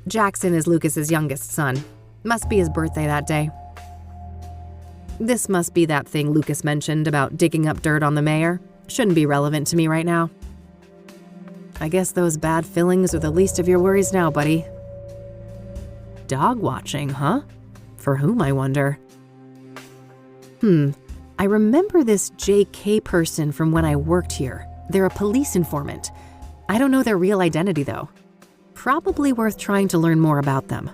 Jackson is Lucas's youngest son. Must be his birthday that day. This must be that thing Lucas mentioned about digging up dirt on the mayor. Shouldn't be relevant to me right now. I guess those bad feelings are the least of your worries now, buddy. Dog watching, huh? For whom, I wonder? I remember this JK person from when I worked here. They're a police informant. I don't know their real identity, though. Probably worth trying to learn more about them.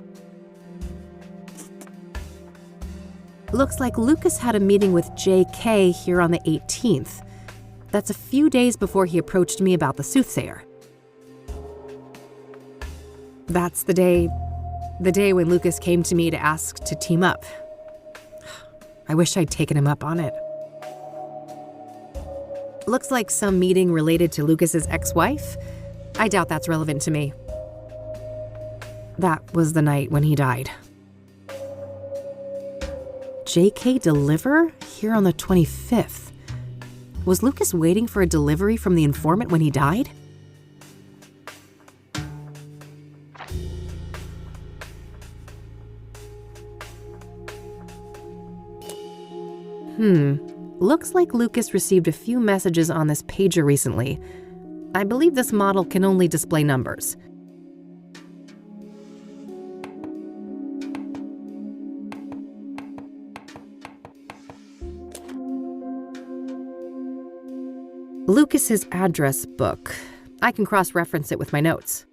Looks like Lucas had a meeting with JK here on the 18th. That's a few days before he approached me about the Soothsayer. That's the day when Lucas came to me to ask to team up. I wish I'd taken him up on it. Looks like some meeting related to Lucas's ex-wife. I doubt that's relevant to me. That was the night when he died. JK deliver here on the 25th. Was Lucas waiting for a delivery from the informant when he died? Looks like Lucas received a few messages on this pager recently. I believe this model can only display numbers. Lucas's address book. I can cross-reference it with my notes.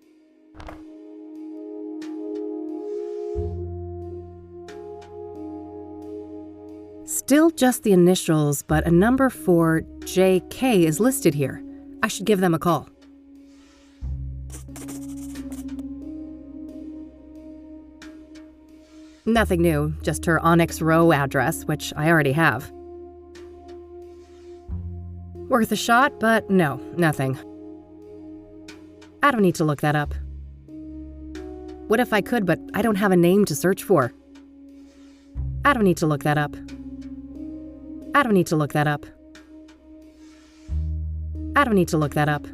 Still just the initials, but a number for JK is listed here. I should give them a call. Nothing new, just her Onyx Row address, which I already have. Worth a shot, but no, nothing. I don't need to look that up. What if I could, but I don't have a name to search for? I don't need to look that up. I don't need to look that up. I don't need to look that up.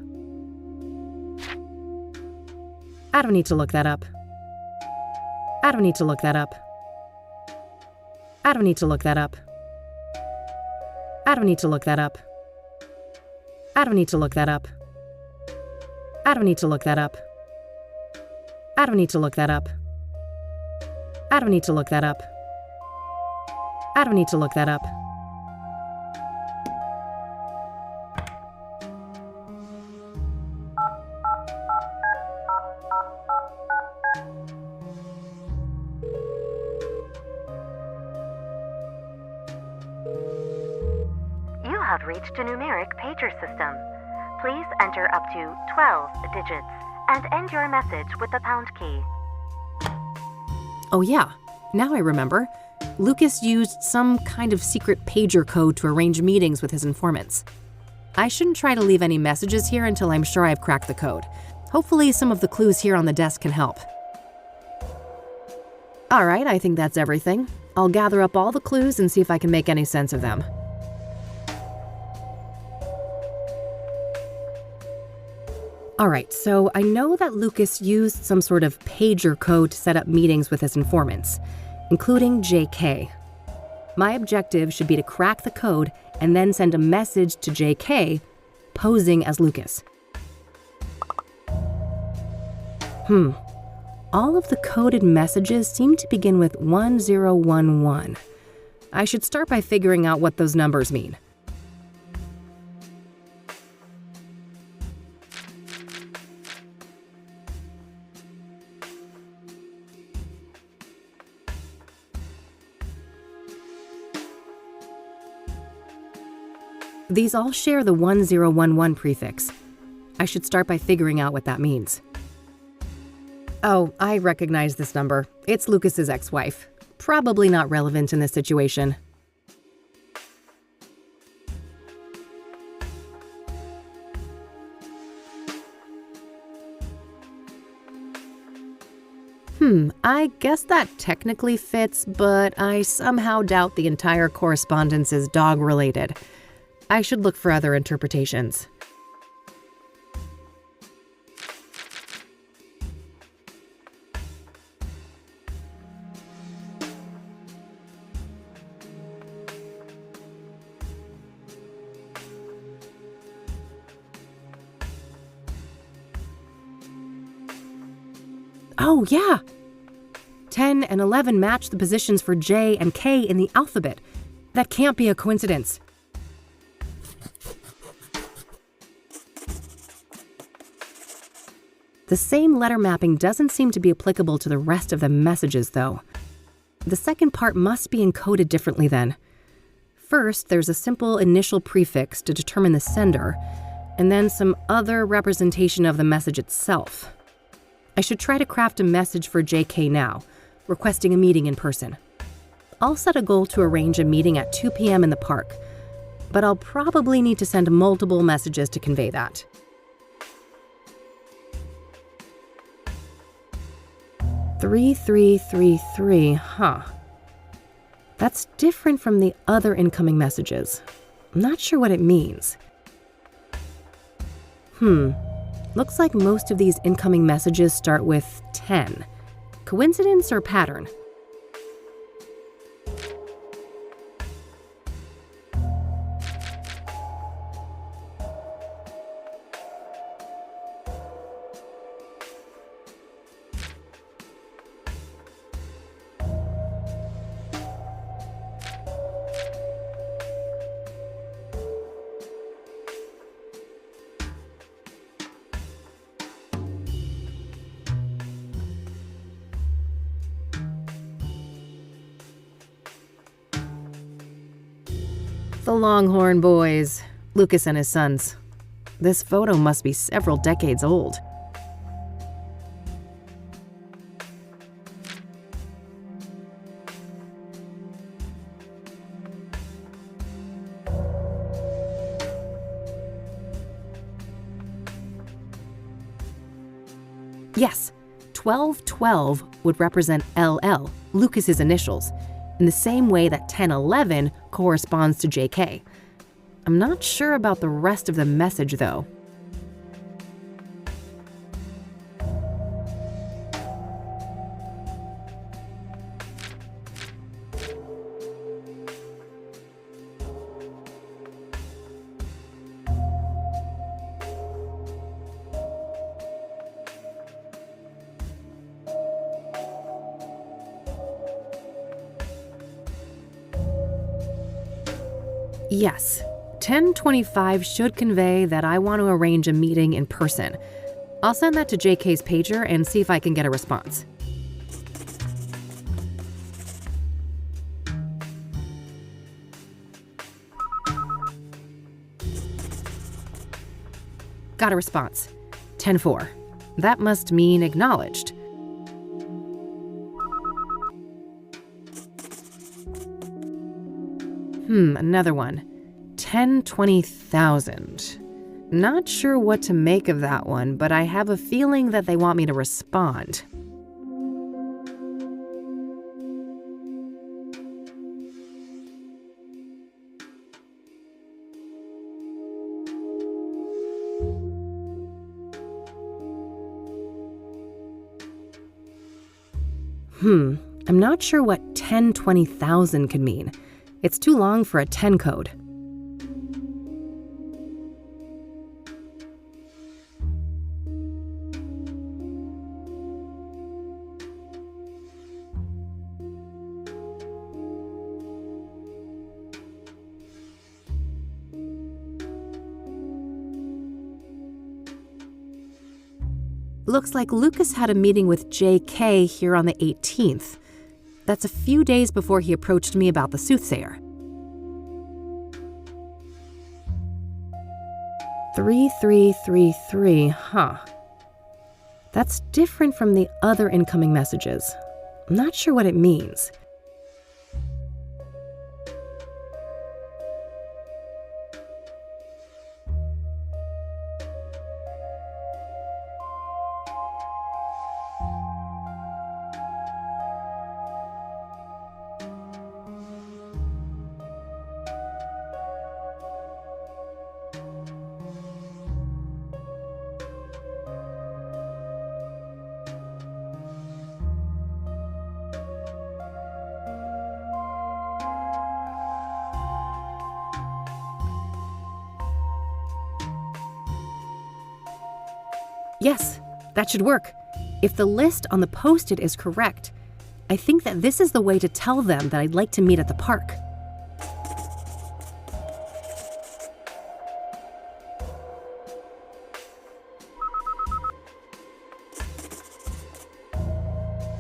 I don't need to look that up. I don't need to look that up. I don't need to look that up. I don't need to look that up. I don't need to look that up. I don't need to look that up. I don't need to look that up. I don't need to look that up. I don't need to look that up.
You have reached a numeric pager system. Please enter up to 12 digits and end your message with the pound key.
Oh yeah, now I remember. Lucas used some kind of secret pager code to arrange meetings with his informants. I shouldn't try to leave any messages here until I'm sure I've cracked the code. Hopefully some of the clues here on the desk can help. Alright, I think that's everything. I'll gather up all the clues and see if I can make any sense of them. Alright, so I know that Lucas used some sort of pager code to set up meetings with his informants, including JK. My objective should be to crack the code and then send a message to JK, posing as Lucas. All of the coded messages seem to begin with 1011. I should start by figuring out what those numbers mean. These all share the 1011 prefix. I should start by figuring out what that means. Oh, I recognize this number. It's Lucas's ex-wife. Probably not relevant in this situation. I guess that technically fits, but I somehow doubt the entire correspondence is dog-related. I should look for other interpretations. Oh, yeah! 10 and 11 match the positions for J and K in the alphabet. That can't be a coincidence. The same letter mapping doesn't seem to be applicable to the rest of the messages, though. The second part must be encoded differently then. First, there's a simple initial prefix to determine the sender, and then some other representation of the message itself. I should try to craft a message for JK now, requesting a meeting in person. I'll set a goal to arrange a meeting at 2 p.m. in the park, but I'll probably need to send multiple messages to convey that. Three, 333, huh. That's different from the other incoming messages. I'm not sure what it means. Looks like most of these incoming messages start with 10. Coincidence or pattern? The Longhorn Boys, Lucas and his sons. This photo must be several decades old. Yes, 1212 would represent LL, Lucas's initials, in the same way that 1011 corresponds to JK. I'm not sure about the rest of the message, though. Yes, 1025 should convey that I want to arrange a meeting in person. I'll send that to JK's pager and see if I can get a response. Got a response. 10-4. That must mean acknowledged. Another one. 10-20,000. Not sure what to make of that one, but I have a feeling that they want me to respond. I'm not sure what 10-20,000 could mean. It's too long for a 10 code. Looks like Lucas had a meeting with JK here on the 18th. That's a few days before he approached me about the Soothsayer. 3333, That's different from the other incoming messages. I'm not sure what it means. Yes, that should work. If the list on the post-it is correct, I think that this is the way to tell them that I'd like to meet at the park.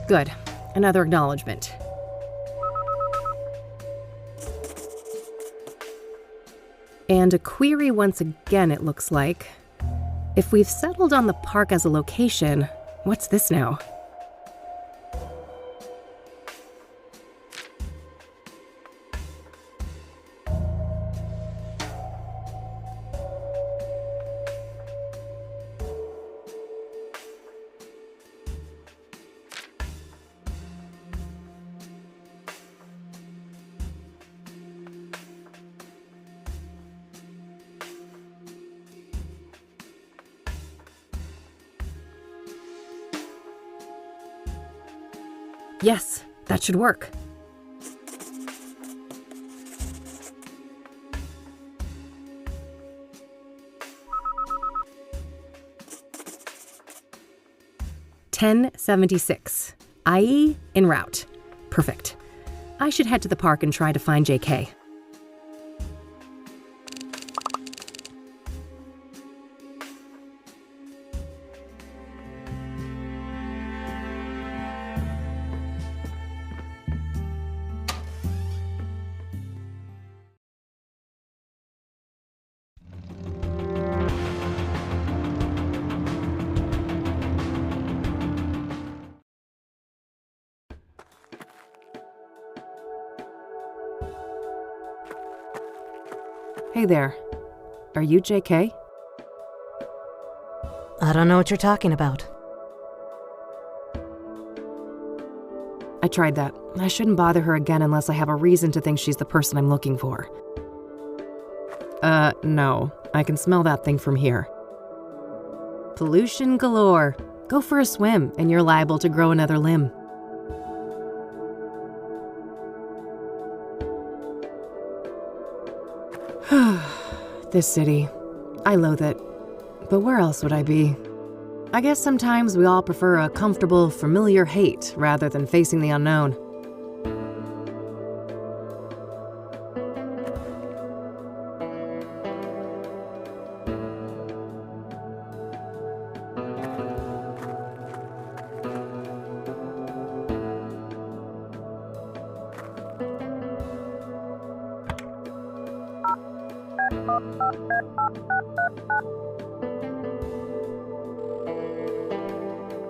Good. Another acknowledgement. And a query once again, it looks like. If we've settled on the park as a location, what's this now? Yes, that should work. $10.76, i.e. en route. Perfect. I should head to the park and try to find JK. Hey there. Are you JK?
I don't know what you're talking about.
I tried that. I shouldn't bother her again unless I have a reason to think she's the person I'm looking for. No. I can smell that thing from here. Pollution galore. Go for a swim, and you're liable to grow another limb. This city. I loathe it. But where else would I be? I guess sometimes we all prefer a comfortable, familiar hate rather than facing the unknown.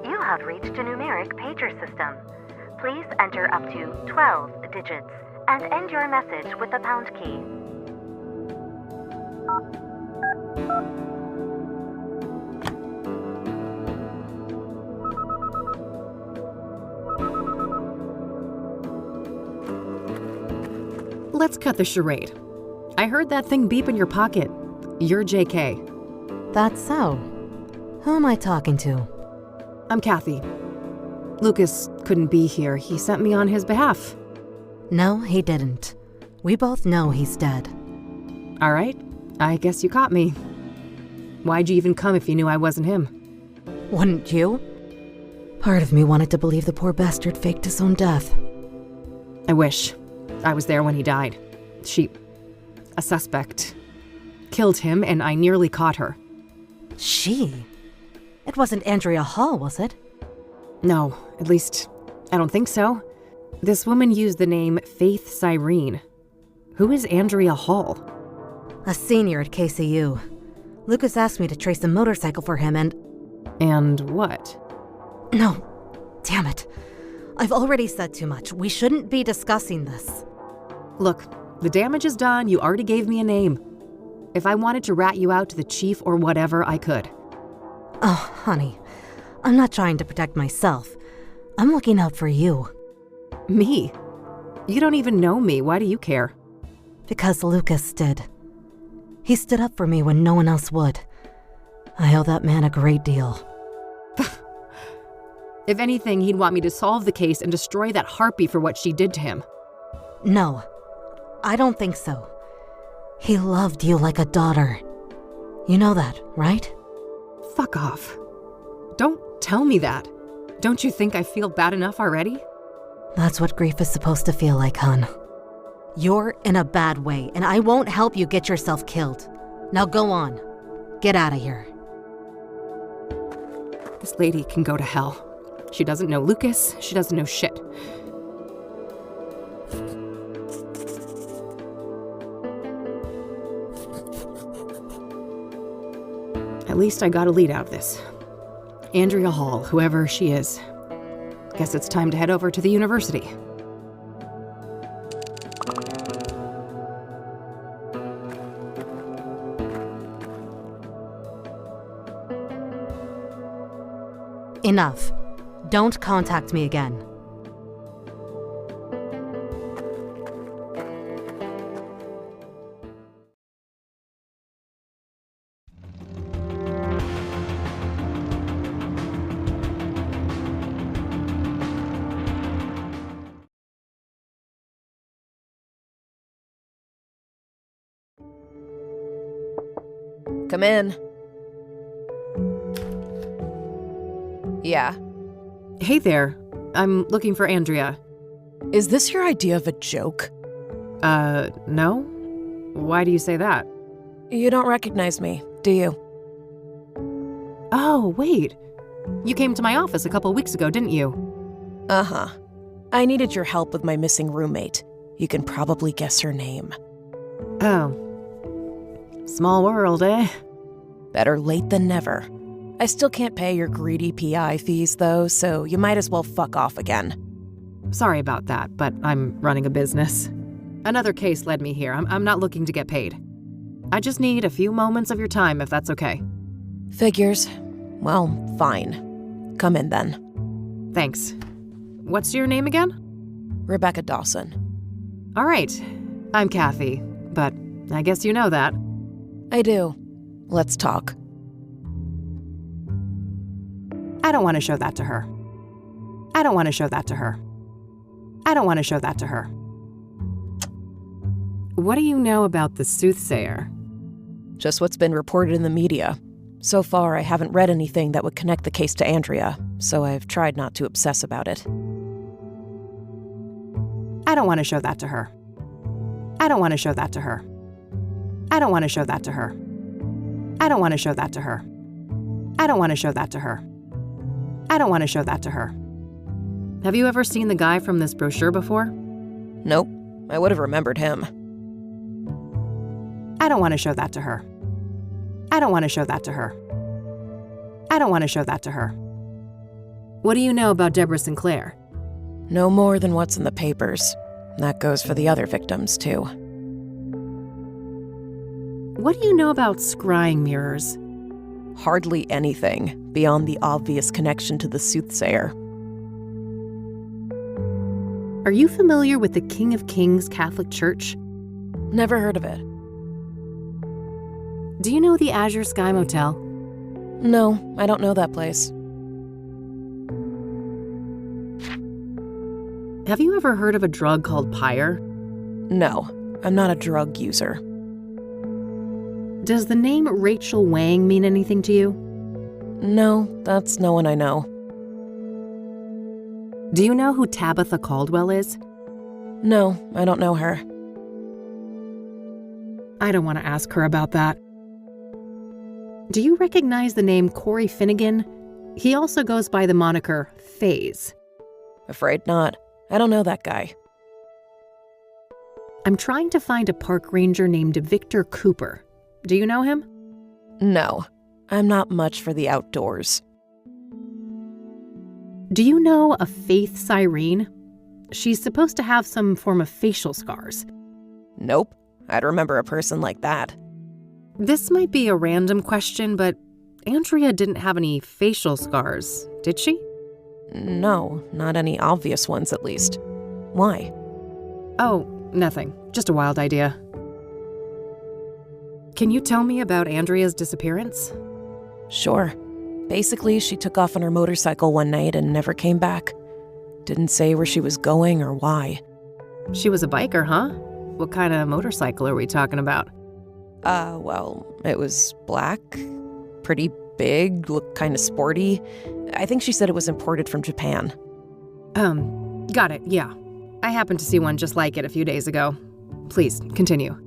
You have reached a numeric pager system. Please enter up to 12 digits and end your message with the pound key.
Let's cut the charade. I heard that thing beep in your pocket. You're JK.
That's so. Who am I talking to?
I'm Kathy. Lucas couldn't be here. He sent me on his behalf.
No, he didn't. We both know he's dead.
All right. I guess you caught me. Why'd you even come if you knew I wasn't him?
Wouldn't you? Part of me wanted to believe the poor bastard faked his own death.
I wish. I was there when he died. A suspect, killed him, and I nearly caught her.
She? It wasn't Andrea Hall, was it?
No, at least, I don't think so. This woman used the name Faith Cyrene. Who is Andrea Hall?
A senior at KCU. Lucas asked me to trace a motorcycle for him and...
And what?
No. Damn it. I've already said too much. We shouldn't be discussing this.
Look, the damage is done. You already gave me a name. If I wanted to rat you out to the chief or whatever, I could.
Oh, honey. I'm not trying to protect myself. I'm looking out for you.
Me? You don't even know me. Why do you care?
Because Lucas did. He stood up for me when no one else would. I owe that man a great deal.
If anything, he'd want me to solve the case and destroy that harpy for what she did to him.
No, I don't think so. He loved you like a daughter. You know that, right?
Fuck off. Don't tell me that. Don't you think I feel bad enough already?
That's what grief is supposed to feel like, hon. You're in a bad way, and I won't help you get yourself killed. Now go on. Get out of here.
This lady can go to hell. She doesn't know Lucas. She doesn't know shit. At least I got a lead out of this. Andrea Hall, whoever she is. Guess it's time to head over to the university.
Enough. Don't contact me again.
Come in. Yeah.
Hey there. I'm looking for Andrea.
Is this your idea of a joke?
No? Why do you say that?
You don't recognize me, do you?
Oh, wait. You came to my office a couple weeks ago, didn't you?
Uh-huh. I needed your help with my missing roommate. You can probably guess her name.
Oh. Small world, eh?
Better late than never. I still can't pay your greedy PI fees, though, so you might as well fuck off again.
Sorry about that, but I'm running a business. Another case led me here. I'm not looking to get paid. I just need a few moments of your time, if that's okay.
Figures. Well, fine. Come in then.
Thanks. What's your name again?
Rebecca Dawson.
All right. I'm Kathy, but I guess you know that.
I do. Let's talk.
I don't want to show that to her. I don't want to show that to her. I don't want to show that to her. What do you know about the Soothsayer?
Just what's been reported in the media. So far, I haven't read anything that would connect the case to Andrea, so I've tried not to obsess about it.
I don't want to show that to her. I don't want to show that to her. I don't want to show that to her. I don't want to show that to her. I don't want to show that to her. I don't want to show that to her. Have you ever seen the guy from this brochure before?
Nope. I would have remembered him.
I don't want to show that to her. I don't want to show that to her. I don't want to show that to her. What do you know about Deborah Sinclair?
No more than what's in the papers. That goes for the other victims, too.
What do you know about scrying mirrors?
Hardly anything, beyond the obvious connection to the Soothsayer.
Are you familiar with the King of Kings Catholic Church?
Never heard of it.
Do you know the Azure Sky Motel?
No, I don't know that place.
Have you ever heard of a drug called Pyre?
No, I'm not a drug user.
Does the name Rachel Wang mean anything to you?
No, that's no one I know.
Do you know who Tabitha Caldwell is?
No, I don't know her.
I don't want to ask her about that. Do you recognize the name Corey Finnegan? He also goes by the moniker FaZe.
Afraid not. I don't know that guy.
I'm trying to find a park ranger named Victor Cooper. Do you know him?
No, I'm not much for the outdoors.
Do you know a Faith Cyrene? She's supposed to have some form of facial scars.
Nope, I'd remember a person like that.
This might be a random question, but Andrea didn't have any facial scars, did she?
No, not any obvious ones at least. Why?
Oh, nothing. Just a wild idea. Can you tell me about Andrea's disappearance?
Sure. Basically, she took off on her motorcycle one night and never came back. Didn't say where she was going or why.
She was a biker, huh? What kind of motorcycle are we talking about?
Well, it was black, pretty big, looked kind of sporty. I think she said it was imported from Japan.
Got it, yeah. I happened to see one just like it a few days ago. Please, continue.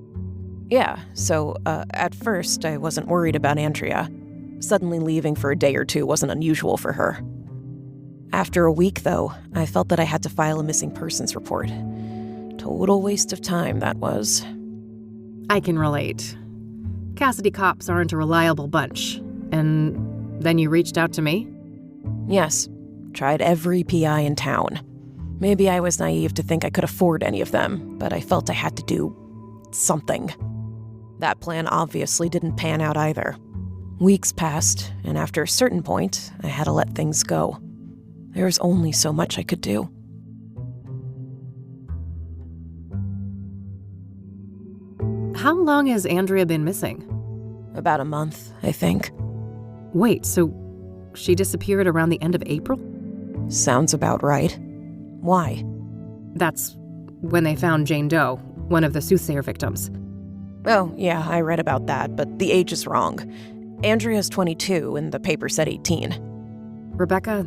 Yeah, so, at first, I wasn't worried about Andrea. Suddenly leaving for a day or two wasn't unusual for her. After a week, though, I felt that I had to file a missing persons report. Total waste of time, that was.
I can relate. Kassidy cops aren't a reliable bunch. And then you reached out to me?
Yes. Tried every PI in town. Maybe I was naive to think I could afford any of them, but I felt I had to do something. That plan obviously didn't pan out either. Weeks passed, and after a certain point, I had to let things go. There was only so much I could do.
How long has Andrea been missing?
About a month, I think.
Wait, so she disappeared around the end of April?
Sounds about right. Why?
That's when they found Jane Doe, one of the Soothsayer victims.
Oh, yeah, I read about that, but the age is wrong. Andrea's 22 and the paper said 18.
Rebecca,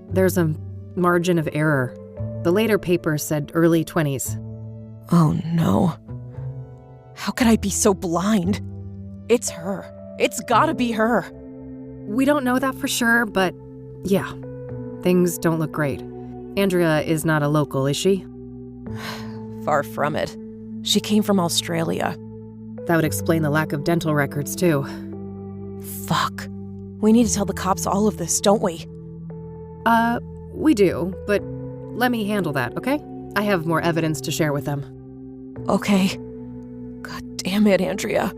there's a margin of error. The later paper said early 20s.
Oh no. How could I be so blind? It's her. It's gotta be her.
We don't know that for sure, but yeah, things don't look great. Andrea is not a local, is she?
Far from it. She came from Australia.
That would explain the lack of dental records, too.
Fuck. We need to tell the cops all of this, don't we?
We do, but let me handle that, okay? I have more evidence to share with them.
Okay. God damn it, Andrea.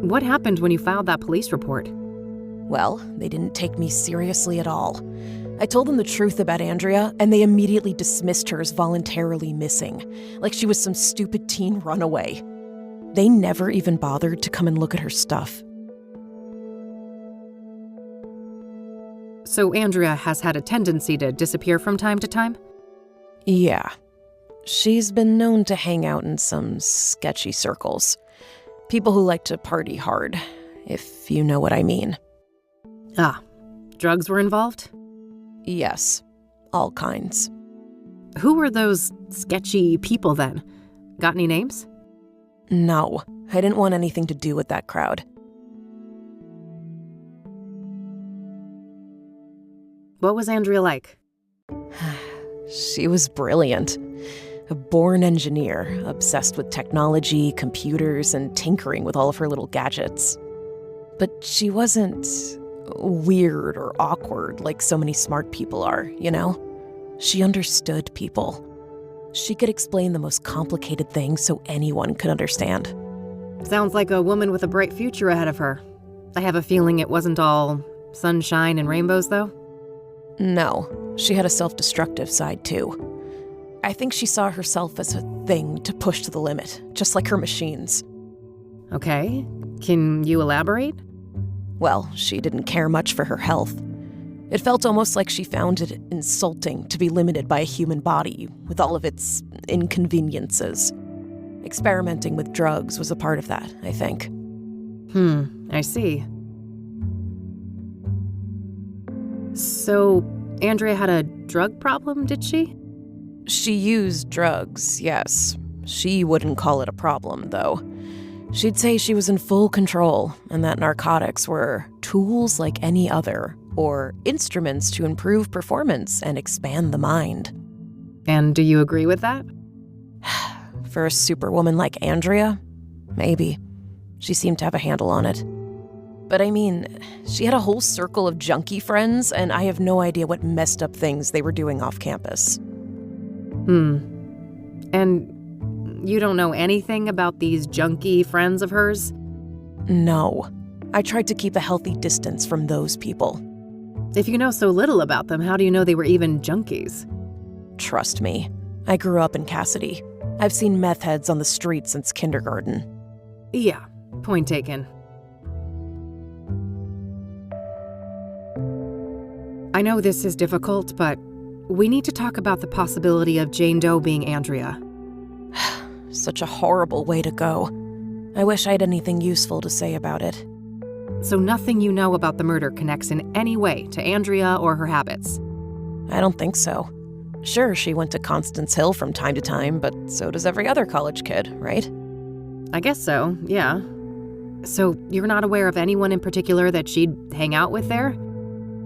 What happened when you filed that police report?
Well, they didn't take me seriously at all. I told them the truth about Andrea, and they immediately dismissed her as voluntarily missing, like she was some stupid teen runaway. They never even bothered to come and look at her stuff.
So Andrea has had a tendency to disappear from time to time?
Yeah. She's been known to hang out in some sketchy circles. People who like to party hard, if you know what I mean.
Ah, drugs were involved?
Yes, all kinds.
Who were those sketchy people then? Got any names?
No, I didn't want anything to do with that crowd.
What was Andrea like?
She was brilliant. A born engineer, obsessed with technology, computers, and tinkering with all of her little gadgets. But she wasn't weird or awkward like so many smart people are, you know? She understood people. She could explain the most complicated things so anyone could understand.
Sounds like a woman with a bright future ahead of her. I have a feeling it wasn't all sunshine and rainbows, though.
No, she had a self-destructive side, too. I think she saw herself as a thing to push to the limit, just like her machines.
Okay, can you elaborate?
Well, she didn't care much for her health. It felt almost like she found it insulting to be limited by a human body with all of its inconveniences. Experimenting with drugs was a part of that, I think.
I see. So, Andrea had a drug problem, did she?
She used drugs, yes. She wouldn't call it a problem, though. She'd say she was in full control and that narcotics were tools like any other, or instruments to improve performance and expand the mind.
And do you agree with that?
For a superwoman like Andrea, maybe. She seemed to have a handle on it. But I mean, she had a whole circle of junkie friends, and I have no idea what messed up things they were doing off campus.
And you don't know anything about these junkie friends of hers?
No. I tried to keep a healthy distance from those people.
If you know so little about them, how do you know they were even junkies?
Trust me. I grew up in Kassidy. I've seen meth heads on the street since kindergarten.
Yeah, point taken. I know this is difficult, but we need to talk about the possibility of Jane Doe being Andrea.
Such a horrible way to go. I wish I had anything useful to say about it.
So nothing you know about the murder connects in any way to Andrea or her habits?
I don't think so. Sure, she went to Constance Hill from time to time, but so does every other college kid, right?
I guess so, yeah. So you're not aware of anyone in particular that she'd hang out with there?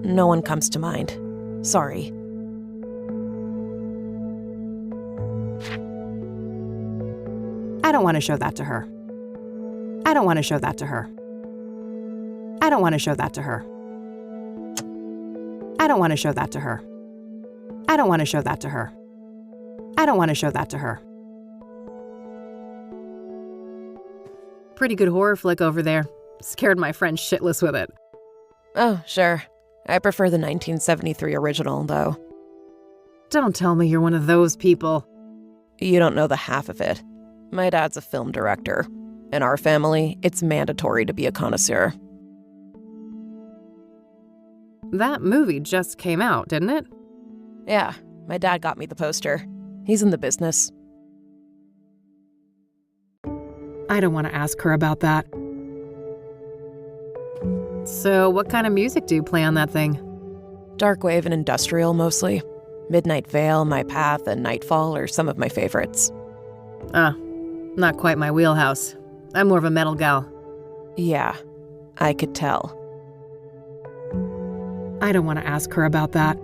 No one comes to mind. Sorry.
I don't want to show that to her. I don't want to show that to her. I don't want to show that to her. I don't want to show that to her. I don't want to show that to her. I don't want to show that to her. Pretty good horror flick over there. Scared my friend shitless with it.
Oh, sure. I prefer the 1973 original, though.
Don't tell me you're one of those people.
You don't know the half of it. My dad's a film director. In our family, it's mandatory to be a connoisseur.
That movie just came out, didn't it?
Yeah, my dad got me the poster. He's in the business.
I don't want to ask her about that. So, what kind of music do you play on that thing?
Darkwave and industrial, mostly. Midnight Veil, My Path, and Nightfall are some of my favorites.
Not quite my wheelhouse. I'm more of a metal gal.
Yeah, I could tell.
I don't want to ask her about that.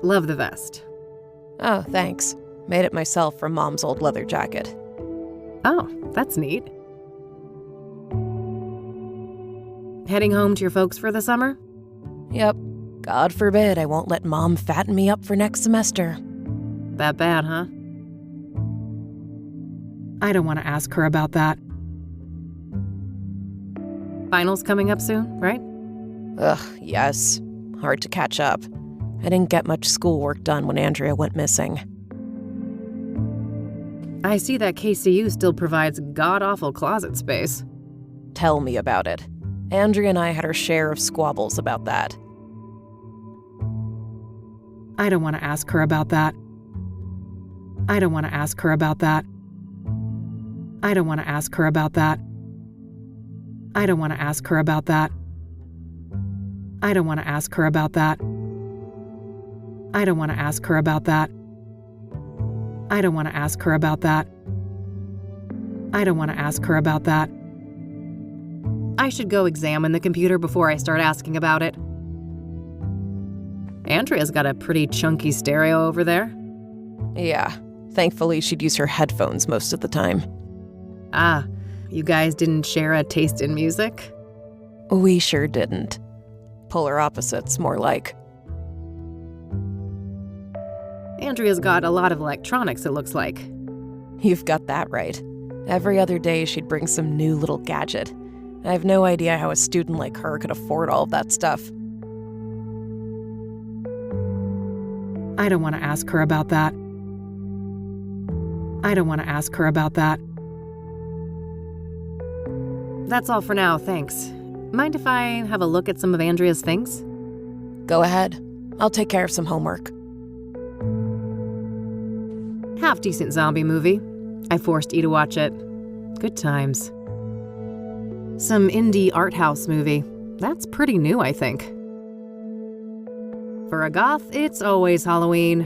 Love the vest.
Oh, thanks. Made it myself from Mom's old leather jacket.
Oh, that's neat. Heading home to your folks for the summer?
Yep. God forbid I won't let Mom fatten me up for next semester.
That bad, huh? I don't want to ask her about that. Finals coming up soon, right?
Ugh, yes. Hard to catch up. I didn't get much schoolwork done when Andrea went missing.
I see that KCU still provides god-awful closet space.
Tell me about it. Andrea and I had our share of squabbles about that.
I don't want to ask her about that. I don't want to ask her about that. I don't want to ask her about that. I don't want to ask her about that. I don't want to ask her about that. I don't want to ask her about that. I don't want to ask her about that. I don't want to ask her about that. I should go examine the computer before I start asking about it. Andrea's got a pretty chunky stereo over there.
Yeah, thankfully she'd use her headphones most of the time.
Ah, you guys didn't share a taste in music?
We sure didn't. Polar opposites, more like.
Andrea's got a lot of electronics, it looks like.
You've got that right. Every other day she'd bring some new little gadget. I have no idea how a student like her could afford all of that stuff.
I don't want to ask her about that. I don't want to ask her about that. That's all for now, thanks. Mind if I have a look at some of Andrea's things?
Go ahead. I'll take care of some homework.
Half-decent zombie movie. I forced E to watch it. Good times. Some indie art house movie. That's pretty new, I think. For a goth, it's always Halloween.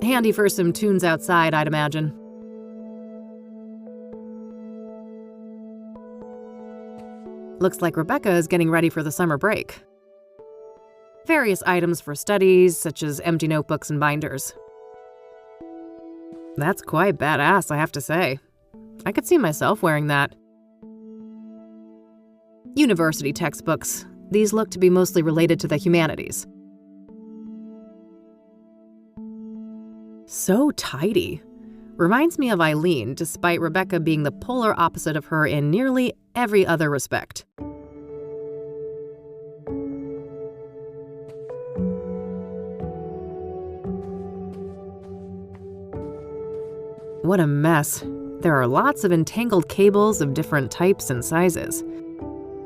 Handy for some tunes outside, I'd imagine. Looks like Rebecca is getting ready for the summer break. Various items for studies, such as empty notebooks and binders. That's quite badass, I have to say. I could see myself wearing that. University textbooks. These look to be mostly related to the humanities. So tidy. Reminds me of Eileen, despite Rebecca being the polar opposite of her in nearly every other respect. What a mess. There are lots of entangled cables of different types and sizes.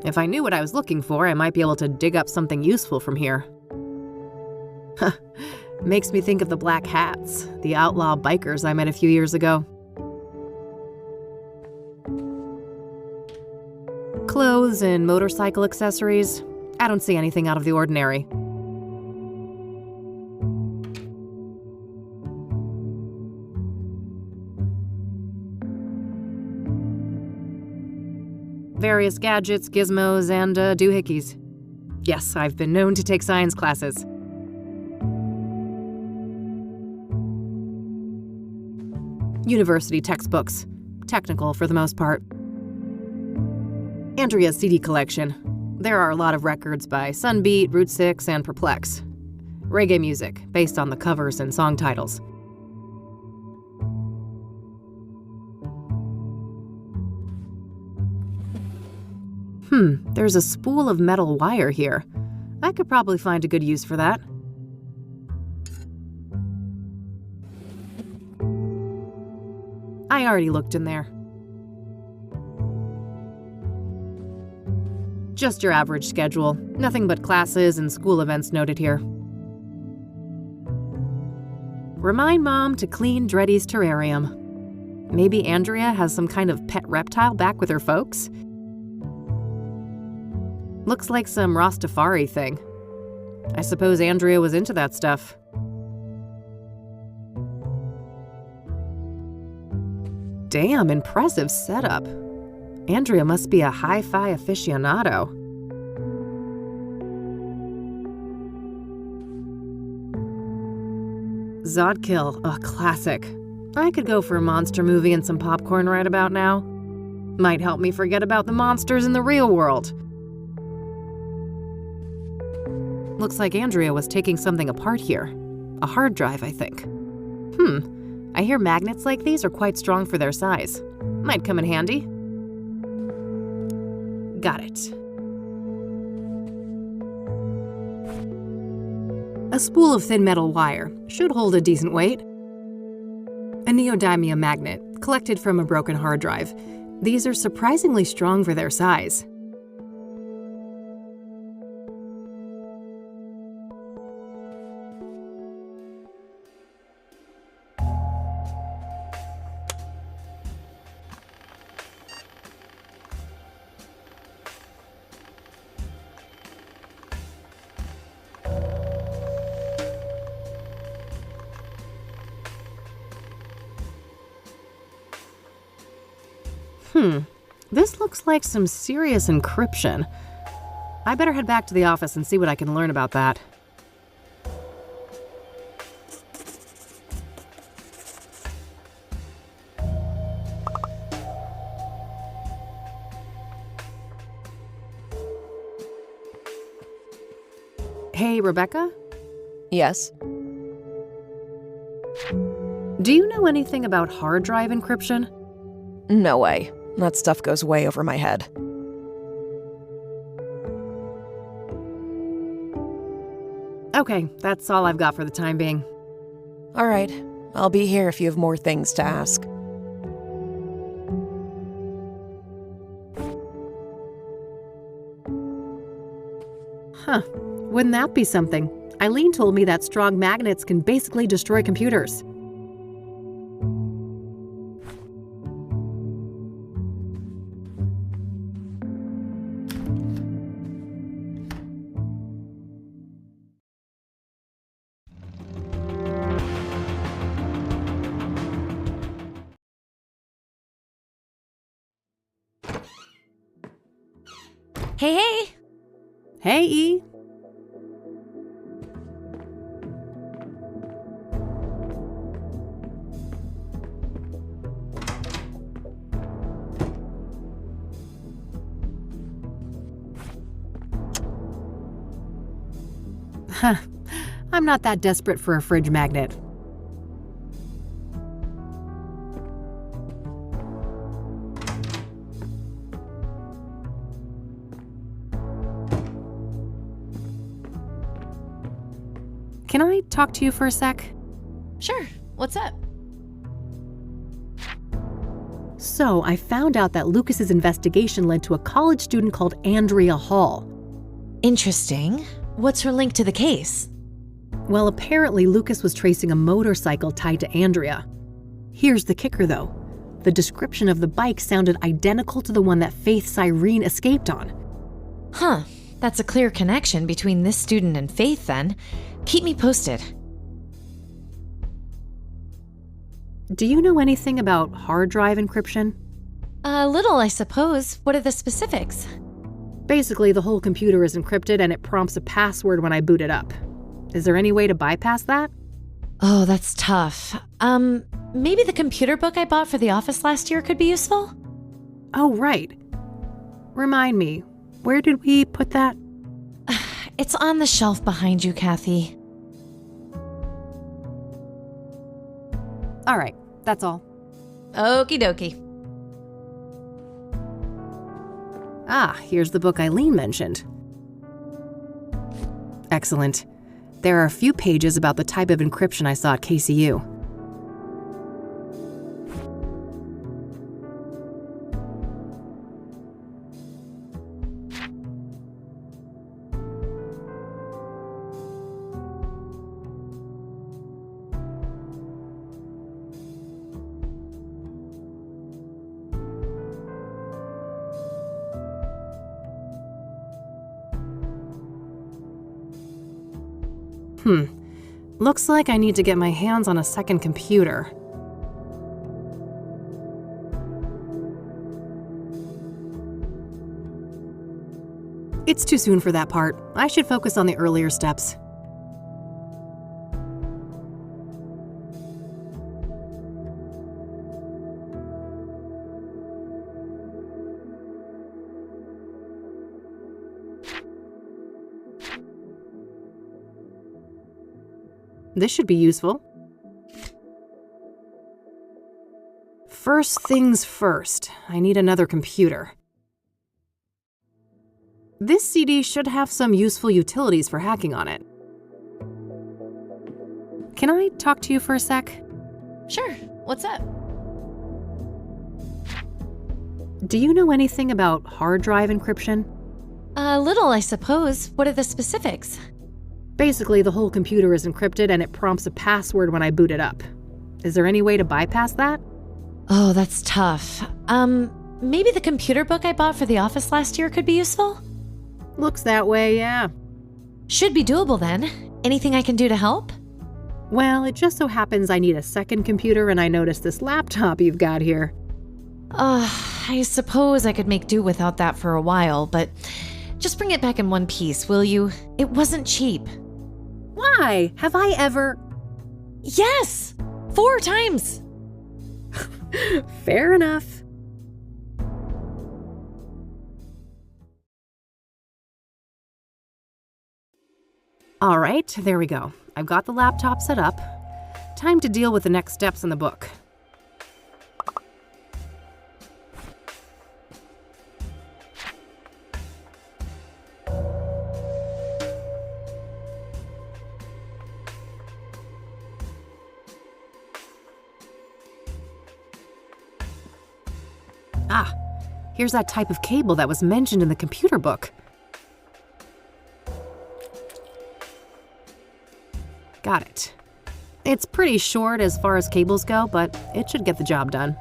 If I knew what I was looking for, I might be able to dig up something useful from here. Makes me think of the Black Hats, the outlaw bikers I met a few years ago. Clothes and motorcycle accessories. I don't see anything out of the ordinary. Various gadgets, gizmos, and doohickeys. Yes, I've been known to take science classes. University textbooks. Technical for the most part. Andrea's CD collection. There are a lot of records by Sunbeat, Route 6, and Perplex. Reggae music, based on the covers and song titles. There's a spool of metal wire here. I could probably find a good use for that. I already looked in there. Just your average schedule. Nothing but classes and school events noted here. Remind Mom to clean Dreddy's terrarium. Maybe Andrea has some kind of pet reptile back with her folks? Looks like some Rastafari thing. I suppose Andrea was into that stuff. Damn, impressive setup. Andrea must be a hi-fi aficionado. Zodkill, a classic. I could go for a monster movie and some popcorn right about now. Might help me forget about the monsters in the real world. Looks like Andrea was taking something apart here. A hard drive, I think. I hear magnets like these are quite strong for their size. Might come in handy. Got it. A spool of thin metal wire should hold a decent weight. A neodymium magnet, collected from a broken hard drive. These are surprisingly strong for their size. This looks like some serious encryption. I better head back to the office and see what I can learn about that. Hey, Rebecca?
Yes?
Do you know anything about hard drive encryption?
No way. That stuff goes way over my head.
Okay, that's all I've got for the time being.
All right. I'll be here if you have more things to ask.
Huh. Wouldn't that be something? Eileen told me that strong magnets can basically destroy computers.
Hey!
Hey, E. Huh. I'm not that desperate for a fridge magnet. Can I talk to you for a sec?
Sure. What's up?
So, I found out that Lucas's investigation led to a college student called Andrea Hall.
Interesting. What's her link to the case?
Well, apparently Lucas was tracing a motorcycle tied to Andrea. Here's the kicker, though. The description of the bike sounded identical to the one that Faith Cyrene escaped on.
Huh. That's a clear connection between this student and Faith, then. Keep me posted.
Do you know anything about hard drive encryption?
A little, I suppose. What are the specifics?
Basically, the whole computer is encrypted and it prompts a password when I boot it up. Is there any way to bypass that?
Oh, that's tough. Maybe the computer book I bought for the office last year could be useful?
Oh, right. Remind me, where did we put that?
It's on the shelf behind you, Kathy.
All right, that's all.
Okie dokie.
Ah, here's the book Eileen mentioned. Excellent. There are a few pages about the type of encryption I saw at KCU. Looks like I need to get my hands on a second computer. It's too soon for that part. I should focus on the earlier steps. This should be useful. First things first, I need another computer. This CD should have some useful utilities for hacking on it. Can I talk to you for a sec?
Sure. What's up?
Do you know anything about hard drive encryption?
A little, I suppose. What are the specifics?
Basically, the whole computer is encrypted and it prompts a password when I boot it up. Is there any way to bypass that?
Oh, that's tough. Maybe the computer book I bought for the office last year could be useful?
Looks that way, yeah.
Should be doable then. Anything I can do to help?
Well, it just so happens I need a second computer and I noticed this laptop you've got here.
I suppose I could make do without that for a while, but just bring it back in one piece, will you? It wasn't cheap.
Why? Have I ever?
Yes! 4 times!
Fair enough. All right, there we go. I've got the laptop set up. Time to deal with the next steps in the book. Ah, here's that type of cable that was mentioned in the computer book. Got it. It's pretty short as far as cables go, but it should get the job done.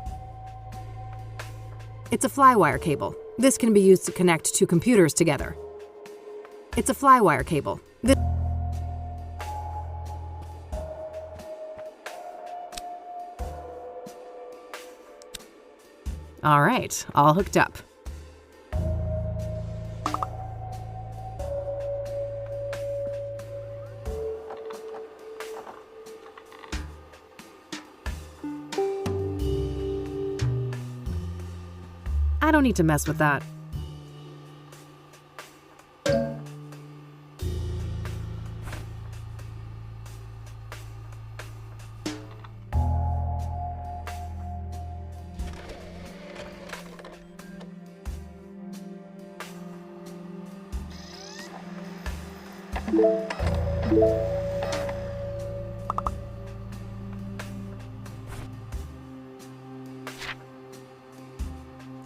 It's a flywire cable. This can be used to connect 2 computers together. It's a flywire cable. All right, all hooked up. I don't need to mess with that.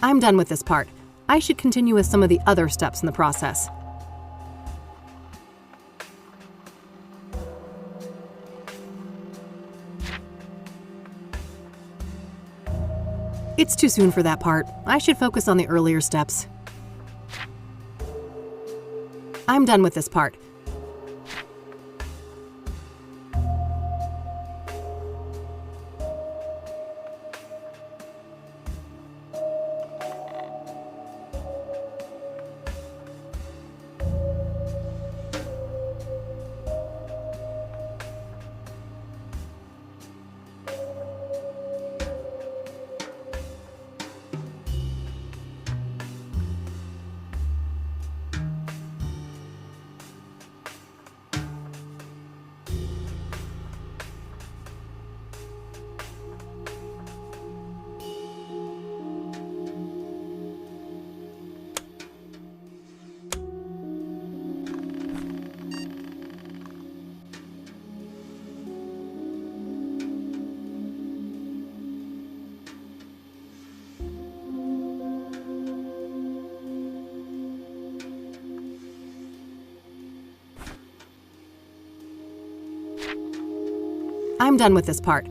I'm done with this part. I should continue with some of the other steps in the process. It's too soon for that part. I should focus on the earlier steps. I'm done with this part. I'm done with this part.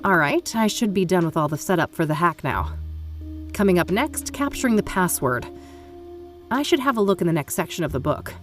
Alright, I should be done with all the setup for the hack now. Coming up next, capturing the password. I should have a look in the next section of the book.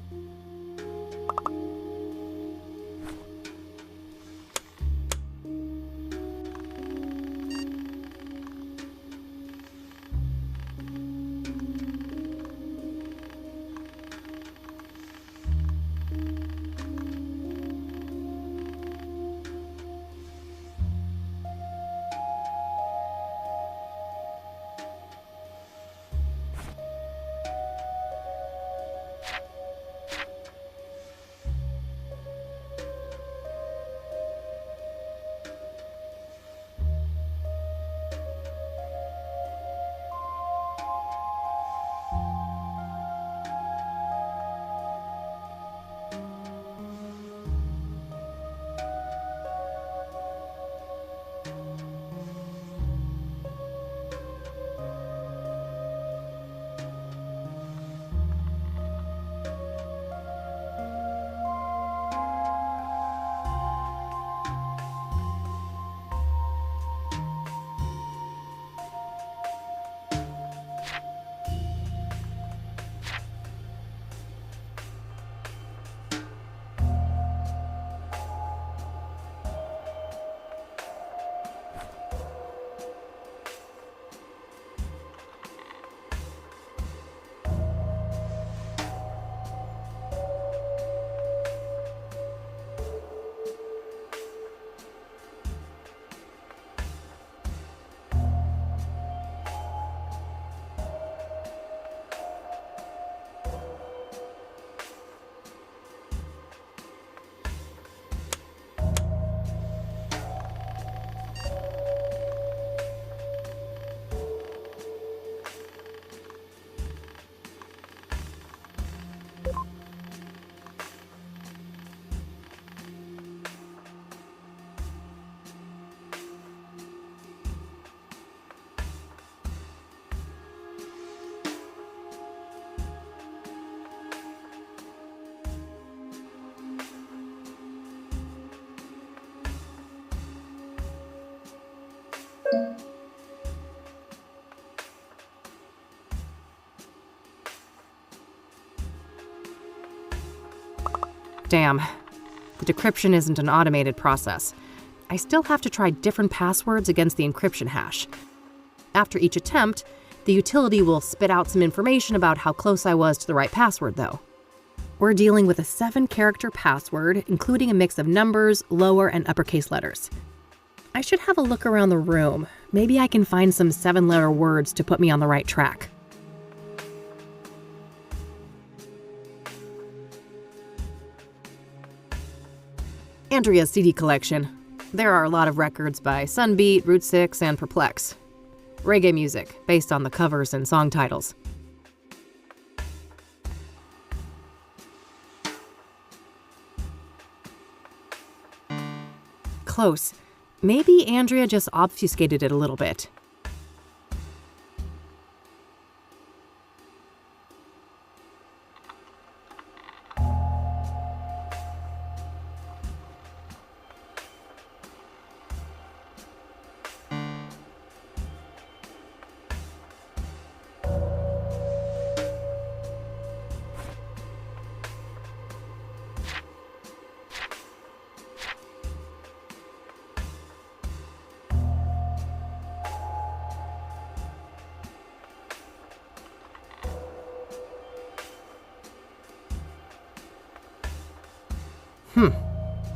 Damn. The decryption isn't an automated process. I still have to try different passwords against the encryption hash. After each attempt, the utility will spit out some information about how close I was to the right password, though. We're dealing with a 7-character password, including a mix of numbers, lower and uppercase letters. I should have a look around the room. Maybe I can find some 7-letter words to put me on the right track. Andrea's CD collection. There are a lot of records by Sunbeat, Route 6, and Perplex. Reggae music, based on the covers and song titles. Close. Maybe Andrea just obfuscated it a little bit.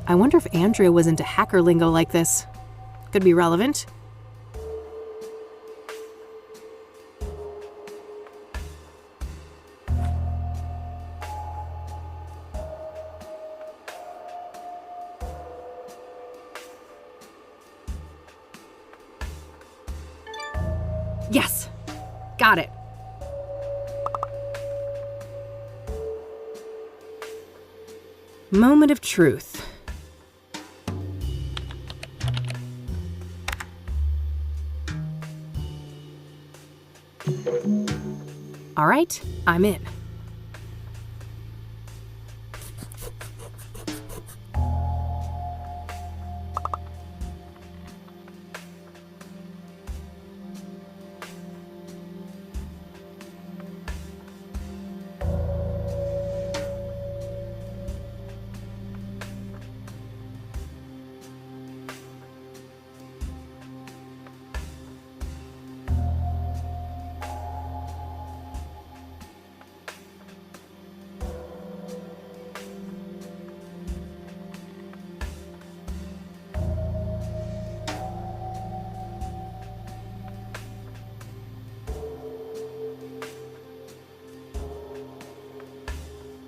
I wonder if Andrea was into hacker lingo like this. Could be relevant. Yes! Got it. Moment of truth. All right, I'm in.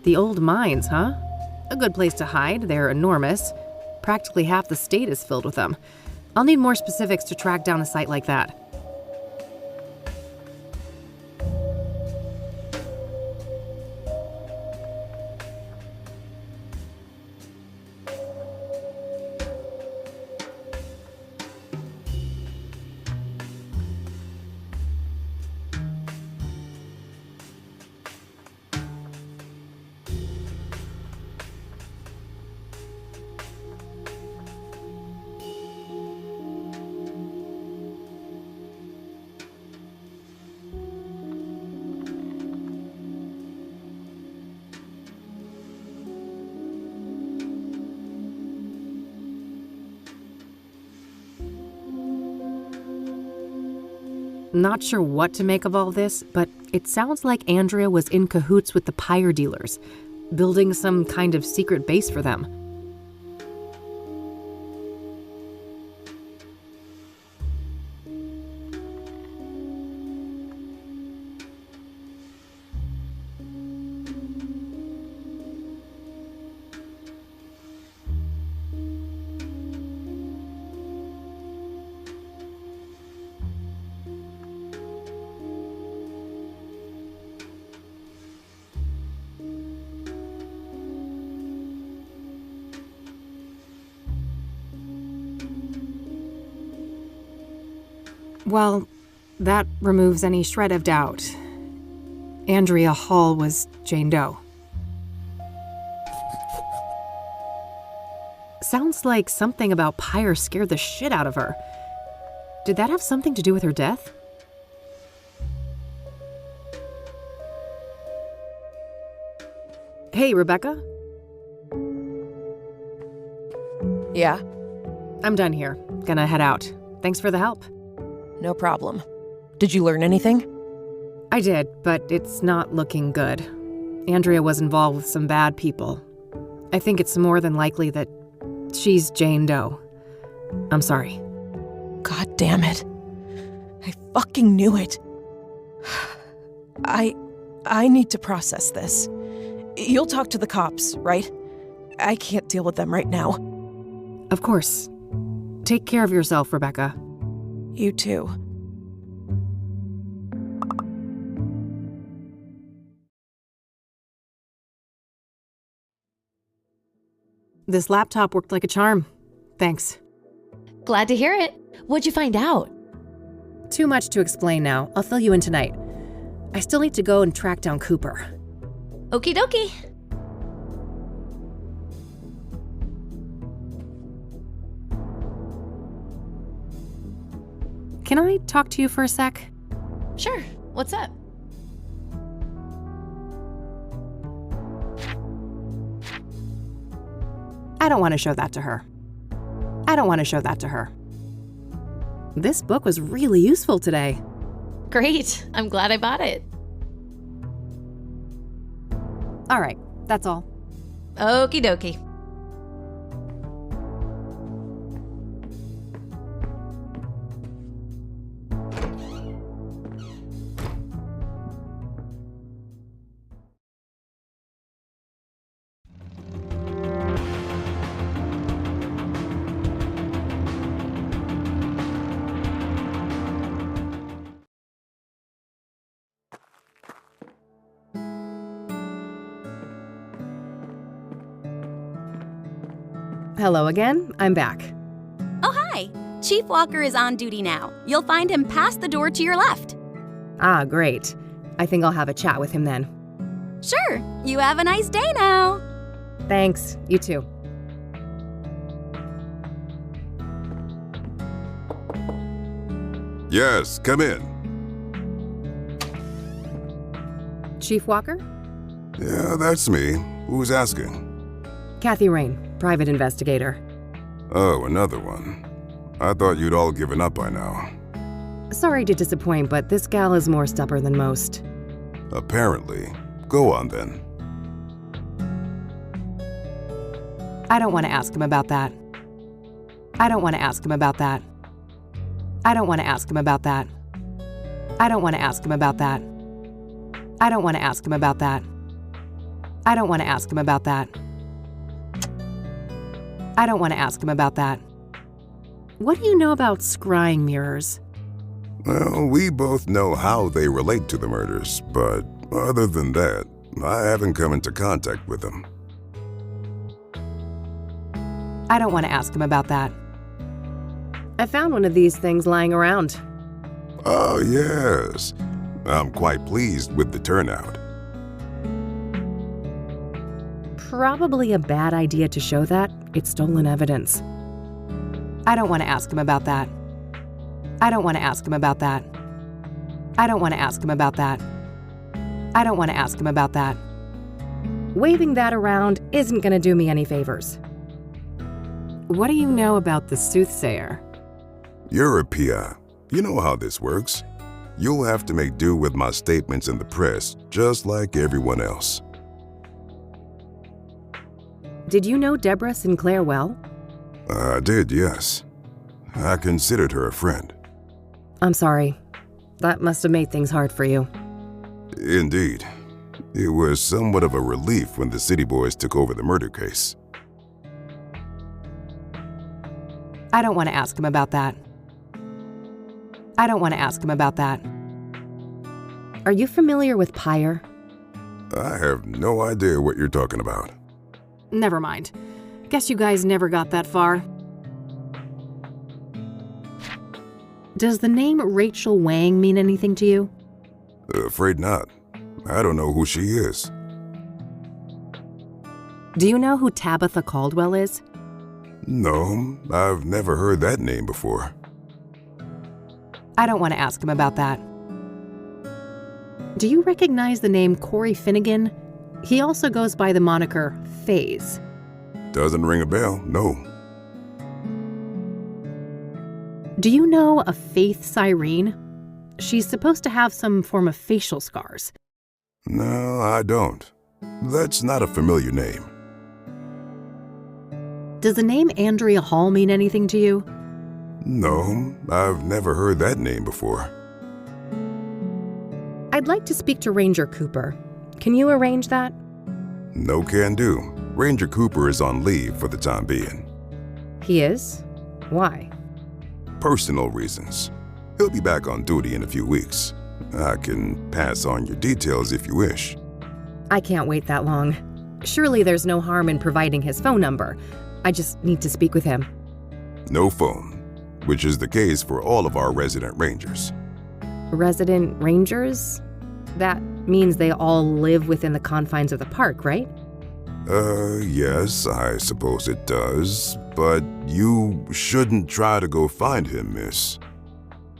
The old mines, huh? A good place to hide. They're enormous. Practically half the state is filled with them. I'll need more specifics to track down a site like that. Not sure what to make of all this, but it sounds like Andrea was in cahoots with the pyre dealers, building some kind of secret base for them. Well, that removes any shred of doubt. Andrea Hall was Jane Doe. Sounds like something about pyre scared the shit out of her. Did that have something to do with her death? Hey, Rebecca?
Yeah?
I'm done here. Gonna head out. Thanks for the help.
No problem. Did you learn anything?
I did, but it's not looking good. Andrea was involved with some bad people. I think it's more than likely that she's Jane Doe. I'm sorry.
God damn it. I fucking knew it. I need to process this. You'll talk to the cops, right? I can't deal with them right now.
Of course. Take care of yourself, Rebecca.
You too.
This laptop worked like a charm. Thanks.
Glad to hear it. What'd you find out?
Too much to explain now. I'll fill you in tonight. I still need to go and track down Cooper.
Okie dokie.
Can I talk to you for a sec?
Sure. What's up?
I don't want to show that to her. I don't want to show that to her. This book was really useful today.
Great. I'm glad I bought it.
All right, that's all.
Okie dokie.
Hello again, I'm back.
Oh, hi. Chief Walker is on duty now. You'll find him past the door to your left.
Ah, great. I think I'll have a chat with him then.
Sure. You have a nice day now.
Thanks, you too.
Yes, come in.
Chief Walker?
Yeah, that's me. Who's asking?
Kathy Rain, private investigator.
Oh, another one. I thought you'd all given up by now.
Sorry to disappoint, but this gal is more stubborn than most.
Apparently. Go on then.
I don't want to ask him about that. I don't want to ask him about that. I don't want to ask him about that. I don't want to ask him about that. I don't want to ask him about that. I don't want to ask him about that. I don't want to ask him about that. What do you know about scrying mirrors?
Well, we both know how they relate to the murders, but other than that, I haven't come into contact with them.
I don't want to ask him about that. I found one of these things lying around.
Oh, yes. I'm quite pleased with the turnout.
Probably a bad idea to show that. It's stolen evidence. I don't want to ask him about that. I don't want to ask him about that. I don't want to ask him about that. I don't want to ask him about that. Waving that around isn't going to do me any favors. What do you know about the Soothsayer?
You're a PI. You know how this works. You'll have to make do with my statements in the press, just like everyone else.
Did you know Deborah Sinclair well?
I did, yes. I considered her a friend.
I'm sorry. That must have made things hard for you.
Indeed. It was somewhat of a relief when the city boys took over the murder case.
I don't want to ask him about that. I don't want to ask him about that. Are you familiar with Pyre?
I have no idea what you're talking about.
Never mind. Guess you guys never got that far. Does the name Rachel Wang mean anything to you?
Afraid not. I don't know who she is.
Do you know who Tabitha Caldwell is?
No, I've never heard that name before.
I don't want to ask him about that. Do you recognize the name Corey Finnegan? He also goes by the moniker FaZe.
Doesn't ring a bell, no.
Do you know a Faith Irene? She's supposed to have some form of facial scars.
No, I don't. That's not a familiar name.
Does the name Andrea Hall mean anything to you?
No, I've never heard that name before.
I'd like to speak to Ranger Cooper. Can you arrange that?
No can do. Ranger Cooper is on leave for the time being.
He is? Why?
Personal reasons. He'll be back on duty in a few weeks. I can pass on your details if you wish.
I can't wait that long. Surely there's no harm in providing his phone number. I just need to speak with him.
No phone, which is the case for all of our resident rangers.
Resident rangers? That means they all live within the confines of the park, right?
Yes, I suppose it does. But you shouldn't try to go find him, miss.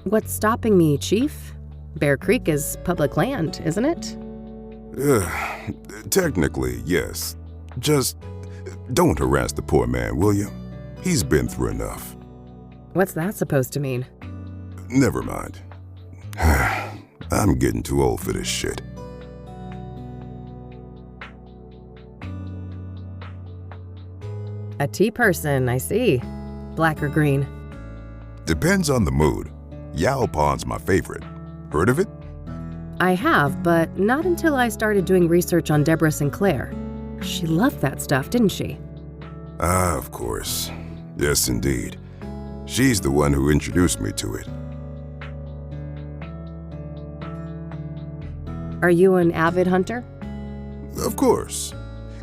What's stopping me, Chief? Bear Creek is public land, isn't it?
Technically, yes. Just don't harass the poor man, will you? He's been through enough.
What's that supposed to mean?
Never mind. I'm getting too old for this shit.
A tea person, I see. Black or green?
Depends on the mood. Yao Pon's my favorite. Heard of it?
I have, but not until I started doing research on Deborah Sinclair. She loved that stuff, didn't she?
Ah, of course. Yes, indeed. She's the one who introduced me to it.
Are you an avid hunter?
Of course.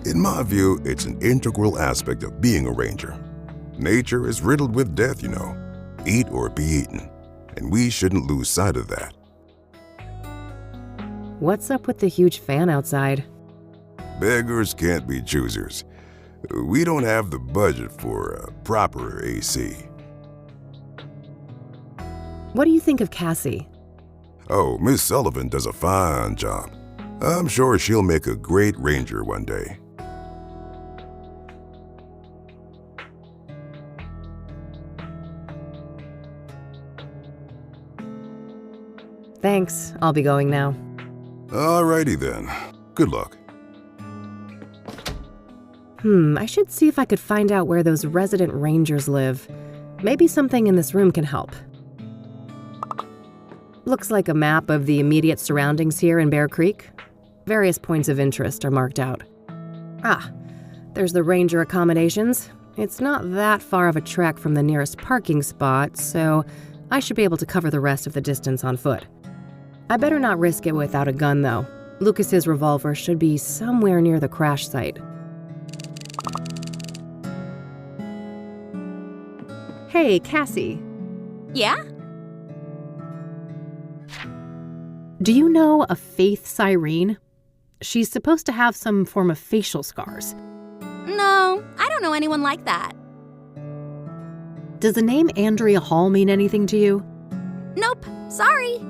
In my view, it's an integral aspect of being a ranger. Nature is riddled with death, you know. Eat or be eaten. And we shouldn't lose sight of that.
What's up with the huge fan outside?
Beggars can't be choosers. We don't have the budget for a proper AC.
What do you think of Cassie?
Oh, Miss Sullivan does a fine job. I'm sure she'll make a great ranger one day.
Thanks, I'll be going now.
Alrighty then. Good luck.
I should see if I could find out where those resident rangers live. Maybe something in this room can help. Looks like a map of the immediate surroundings here in Bear Creek. Various points of interest are marked out. Ah, there's the ranger accommodations. It's not that far of a trek from the nearest parking spot, so I should be able to cover the rest of the distance on foot. I better not risk it without a gun, though. Lucas's revolver should be somewhere near the crash site. Hey, Cassie.
Yeah?
Do you know a Faith Irene? She's supposed to have some form of facial scars.
No, I don't know anyone like that.
Does the name Andrea Hall mean anything to you?
Nope, sorry.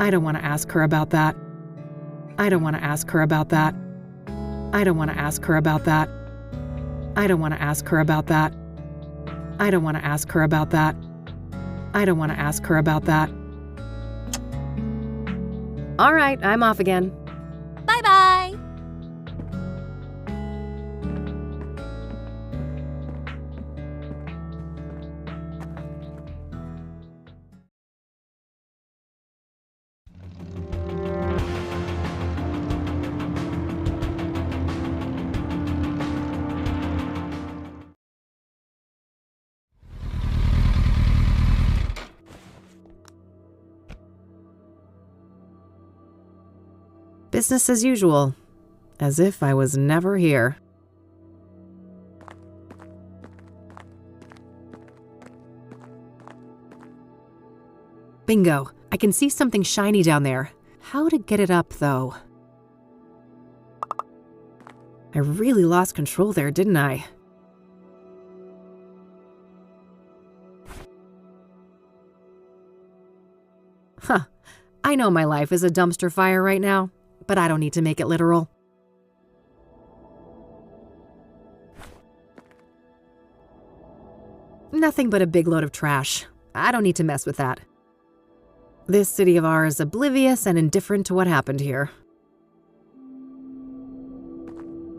I don't want to ask her about that. I don't want to ask her about that. I don't want to ask her about that. I don't want to ask her about that. I don't want to ask her about that. I don't want to ask her about that. All right, I'm off again.
Bye-bye.
Business as usual, as if I was never here. Bingo, I can see something shiny down there. How to get it up, though? I really lost control there, didn't I? Huh, I know my life is a dumpster fire right now, but I don't need to make it literal. Nothing but a big load of trash. I don't need to mess with that. This city of ours is oblivious and indifferent to what happened here.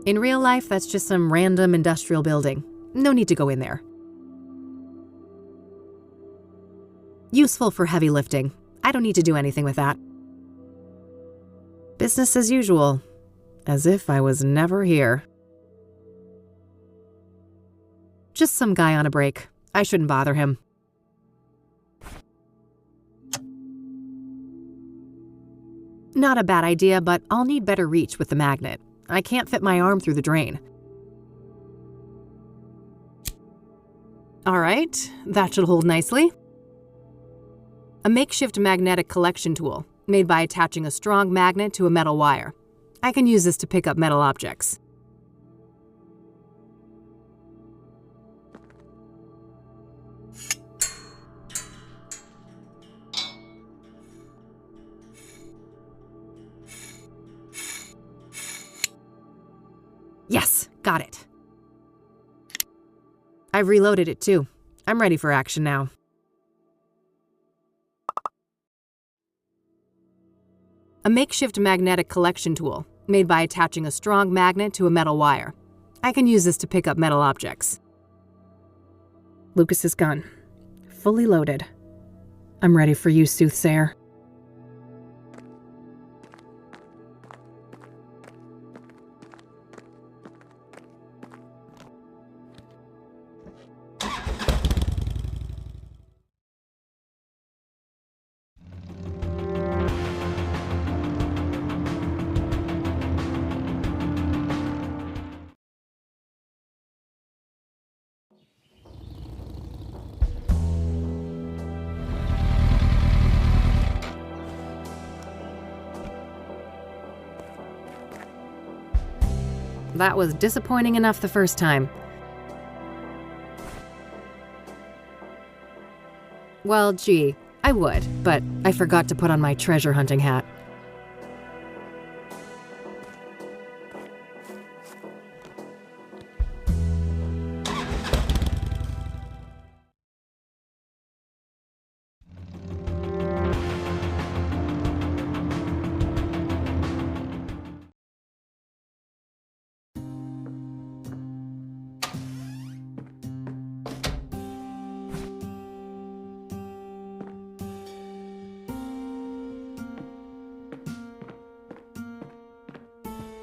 In real life, that's just some random industrial building. No need to go in there. Useful for heavy lifting. I don't need to do anything with that. Business as usual. As if I was never here. Just some guy on a break. I shouldn't bother him. Not a bad idea, but I'll need better reach with the magnet. I can't fit my arm through the drain. All right, that should hold nicely. A makeshift magnetic collection tool, made by attaching a strong magnet to a metal wire. I can use this to pick up metal objects. Yes, got it. I've reloaded it too. I'm ready for action now. A makeshift magnetic collection tool, made by attaching a strong magnet to a metal wire. I can use this to pick up metal objects. Lucas's gun. Fully loaded. I'm ready for you, Soothsayer. That was disappointing enough the first time. Well, gee, I would, but I forgot to put on my treasure hunting hat.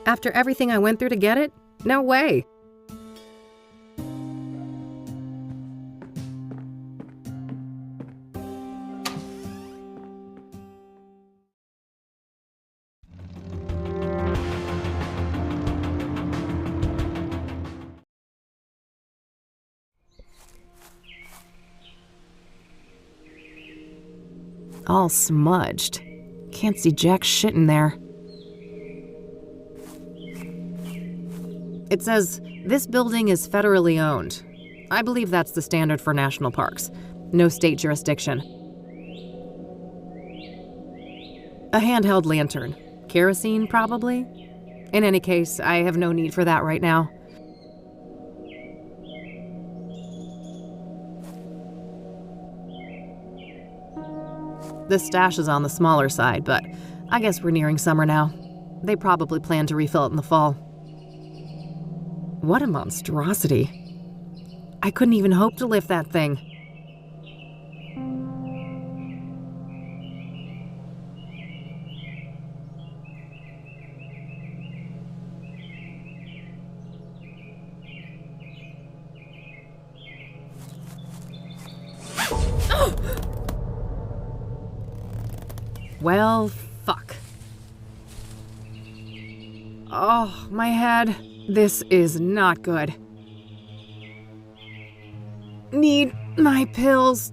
After everything I went through to get it? No way. All smudged. Can't see jack shit in there. It says, this building is federally owned. I believe that's the standard for national parks. No state jurisdiction. A handheld lantern. Kerosene, probably? In any case, I have no need for that right now. This stash is on the smaller side, but I guess we're nearing summer now. They probably plan to refill it in the fall. What a monstrosity. I couldn't even hope to lift that thing. Well, fuck. Oh, my head. This is not good. Need my pills.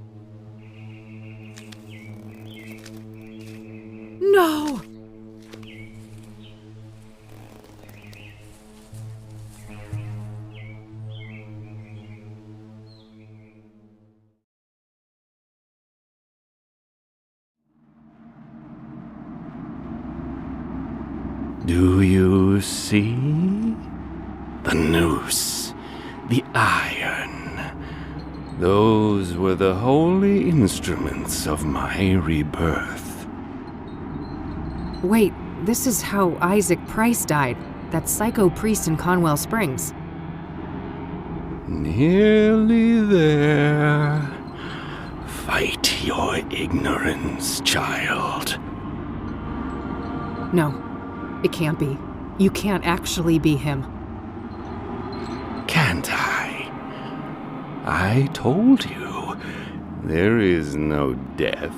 No!
Do you see? The noose, the iron, Those were the holy instruments of my rebirth.
Wait, this is how Isaac Price died, that psycho priest in Conwell Springs.
Nearly there. Fight your ignorance, child.
No, it can't be. You can't actually be him.
Can't I? I told you, there is no death,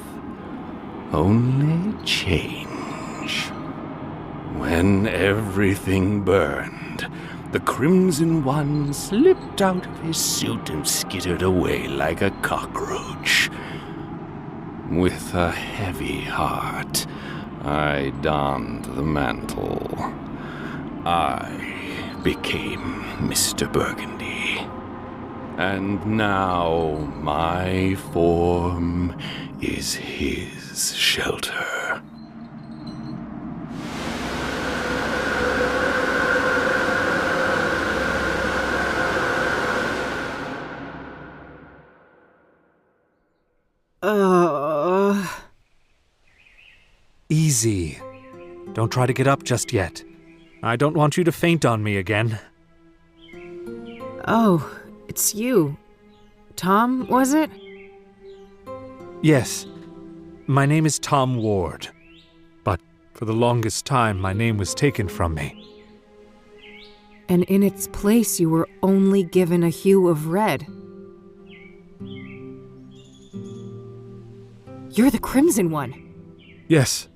only change. When everything burned, the Crimson One slipped out of his suit and skittered away like a cockroach. With a heavy heart, I donned the mantle. I became Mr. Burgundy. And now my form is his shelter.
Easy. Don't try to get up just yet. I don't want you to faint on me again.
Oh, it's you. Tom, was it?
Yes. My name is Tom Ward. But for the longest time, my name was taken from me.
And in its place, you were only given a hue of red. You're the Crimson One.
Yes.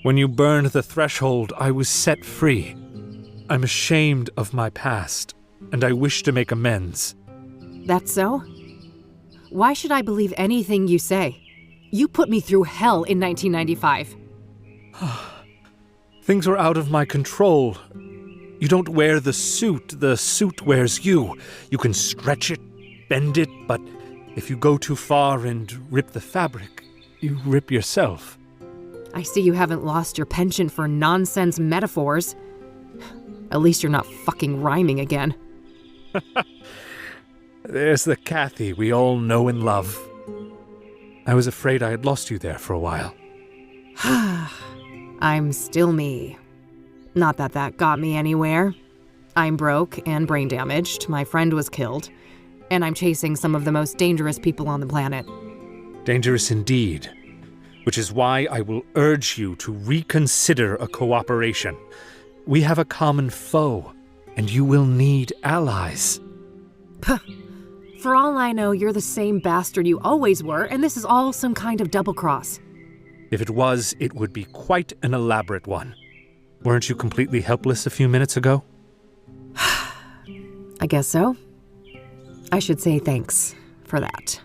When you burned the threshold, I was set free. I'm ashamed of my past, and I wish to make amends.
That's so? Why should I believe anything you say? You put me through hell in 1995.
Things were out of my control. You don't wear the suit wears you. You can stretch it, bend it, but if you go too far and rip the fabric, you rip yourself.
I see you haven't lost your penchant for nonsense metaphors. At least you're not fucking rhyming again.
There's the Kathy we all know and love. I was afraid I had lost you there for a while.
I'm still me. Not that that got me anywhere. I'm broke and brain damaged, my friend was killed, and I'm chasing some of the most dangerous people on the planet.
Dangerous indeed. Which is why I will urge you to reconsider a cooperation. We have a common foe, and you will need allies.
For all I know, you're the same bastard you always were, and this is all some kind of double-cross.
If it was, it would be quite an elaborate one. Weren't you completely helpless a few minutes ago?
I guess so. I should say thanks for that.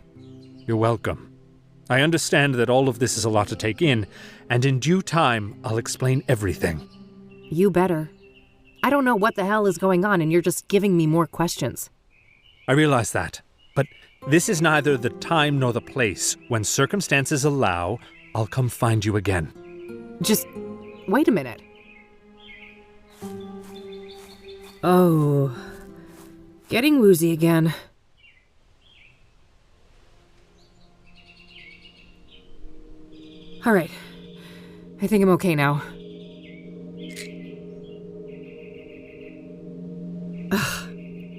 You're welcome. I understand that all of this is a lot to take in, and in due time, I'll explain everything.
You better. I don't know what the hell is going on, and you're just giving me more questions.
I realize that, but this is neither the time nor the place. When circumstances allow, I'll come find you again.
Just wait a minute. Oh, getting woozy again. All right, I think I'm okay now.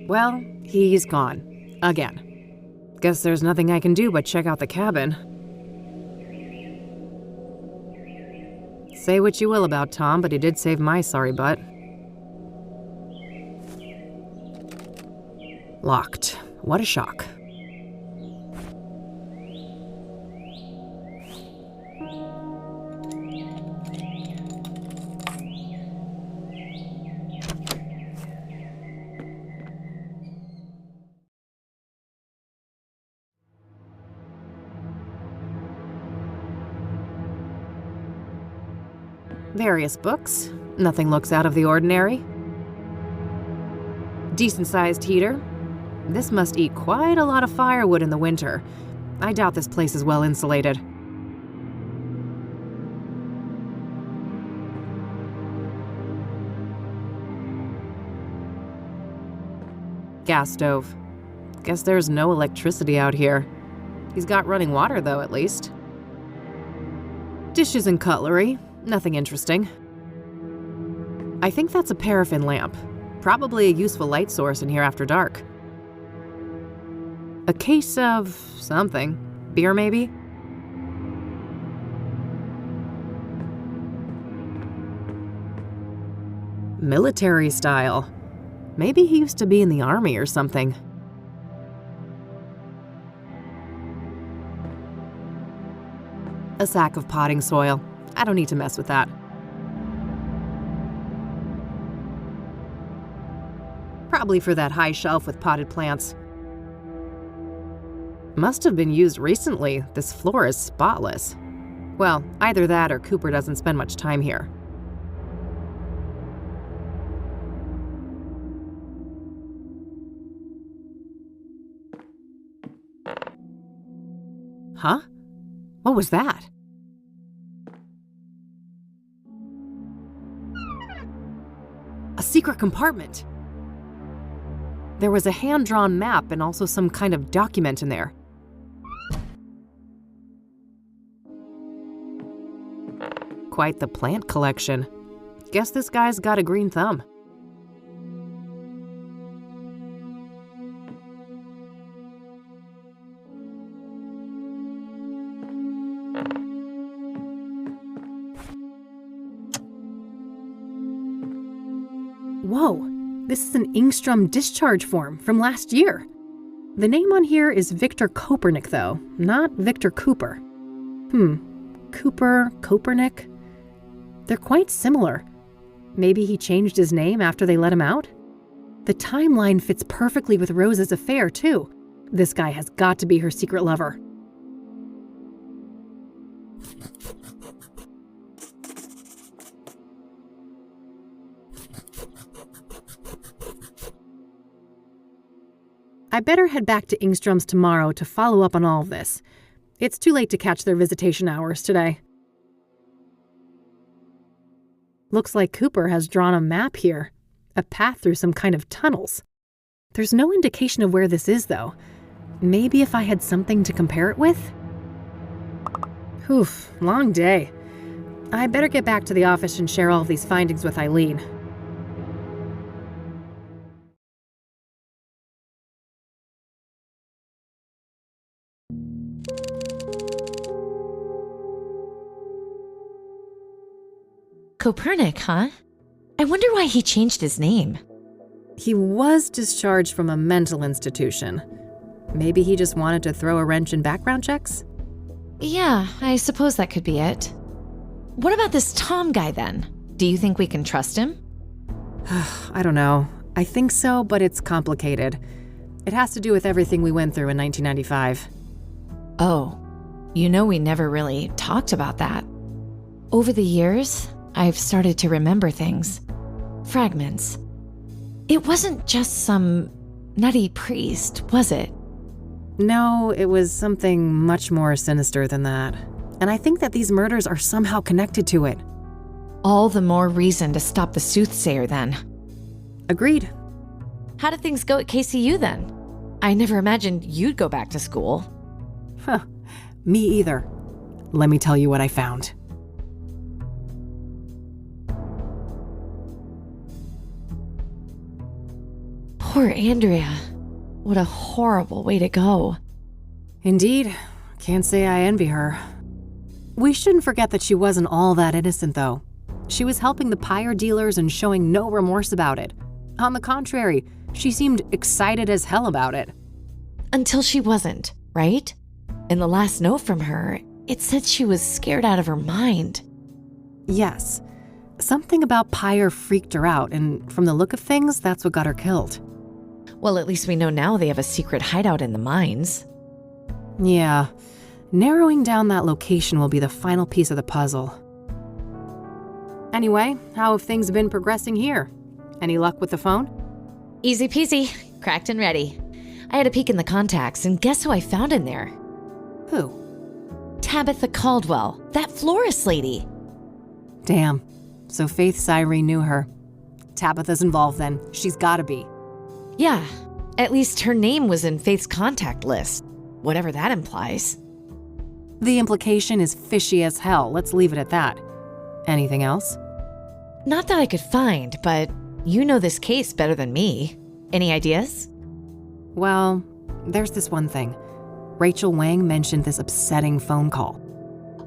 Well, he's gone. Again. Guess there's nothing I can do but check out the cabin. Say what you will about Tom, but he did save my sorry butt. Locked. What a shock. Various books. Nothing looks out of the ordinary. Decent-sized heater. This must eat quite a lot of firewood in the winter. I doubt this place is well insulated. Gas stove. Guess there's no electricity out here. He's got running water, though, at least. Dishes and cutlery. Nothing interesting. I think that's a paraffin lamp. Probably a useful light source in here after dark. A case of something. Beer, maybe? Military style. Maybe he used to be in the army or something. A sack of potting soil. I don't need to mess with that. Probably for that high shelf with potted plants. Must have been used recently. This floor is spotless. Well, either that or Cooper doesn't spend much time here. Huh? What was that? A secret compartment. There was a hand-drawn map and also some kind of document in there. Quite the plant collection. Guess this guy's got a green thumb. Whoa, this is an Engstrom discharge form from last year. The name on here is Victor Kopernik, though, not Victor Cooper. Cooper, Kopernik? They're quite similar. Maybe he changed his name after they let him out? The timeline fits perfectly with Rose's affair, too. This guy has got to be her secret lover. I better head back to Engstrom's tomorrow to follow up on all of this. It's too late to catch their visitation hours today. Looks like Cooper has drawn a map here, a path through some kind of tunnels. There's no indication of where this is, though. Maybe if I had something to compare it with? Oof, long day. I better get back to the office and share all of these findings with Eileen.
Kopernik, huh? I wonder why he changed his name.
He was discharged from a mental institution. Maybe he just wanted to throw a wrench in background checks?
Yeah, I suppose that could be it. What about this Tom guy then? Do you think we can trust him?
I don't know. I think so, but it's complicated. It has to do with everything we went through in 1995.
Oh, you know we never really talked about that. Over the years, I've started to remember things. Fragments. It wasn't just some nutty priest, was it?
No, it was something much more sinister than that. And I think that these murders are somehow connected to it.
All the more reason to stop the soothsayer then.
Agreed.
How did things go at KCU then? I never imagined you'd go back to school.
Huh, me either. Let me tell you what I found.
Poor Andrea. What a horrible way to go.
Indeed. Can't say I envy her. We shouldn't forget that she wasn't all that innocent, though. She was helping the pyre dealers and showing no remorse about it. On the contrary, she seemed excited as hell about it.
Until she wasn't, right? In the last note from her, it said she was scared out of her mind.
Yes. Something about pyre freaked her out, and from the look of things, that's what got her killed.
Well, at least we know now they have a secret hideout in the mines.
Yeah. Narrowing down that location will be the final piece of the puzzle. Anyway, how have things been progressing here? Any luck with the phone?
Easy peasy. Cracked and ready. I had a peek in the contacts, and guess who I found in there?
Who?
Tabitha Caldwell, that florist lady.
Damn. So Faith Cyrene knew her. Tabitha's involved then. She's gotta be.
Yeah. At least her name was in Faith's contact list, whatever that implies.
The implication is fishy as hell. Let's leave it at that. Anything else?
Not that I could find, but you know this case better than me. Any ideas?
Well, there's this one thing. Rachel Wang mentioned this upsetting phone call.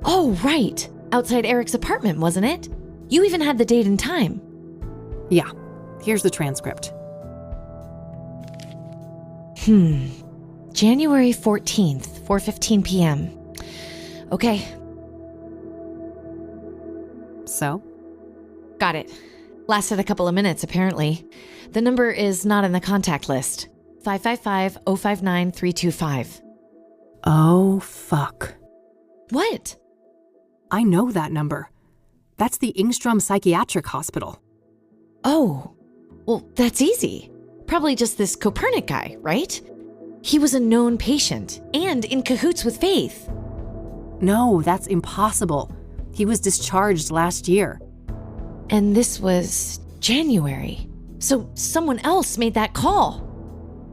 Oh, right. Outside Eric's apartment, wasn't it? You even had the date and time.
Yeah. Here's the transcript.
January 14th, 4:15 p.m. Okay.
So?
Got it. Lasted a couple of minutes, apparently. The number is not in the contact list. 555-059-325.
Oh, fuck.
What?
I know that number. That's the Ingstrom Psychiatric Hospital.
Oh, well, that's easy. Probably just this Copernic guy, right? He was a known patient and in cahoots with Faith.
No, that's impossible. He was discharged last year.
And this was January. So someone else made that call.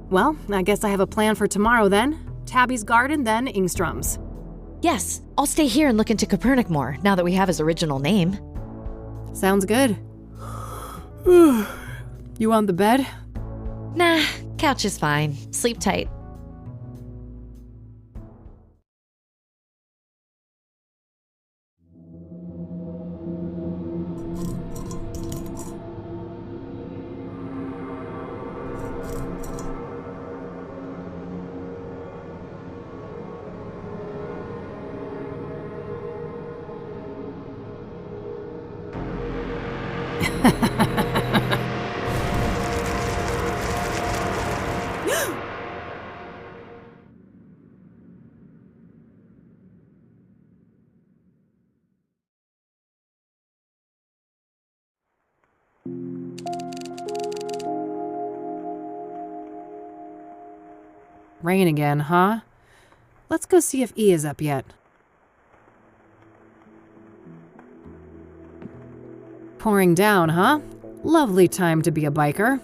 Well, I guess I have a plan for tomorrow then. Tabby's garden, then Ingstrom's.
Yes, I'll stay here and look into Copernic more now that we have his original name.
Sounds good. You on the bed?
Nah, couch is fine. Sleep tight.
Rain again, huh? Let's go see if E is up yet. Pouring down, huh? Lovely time to be a biker.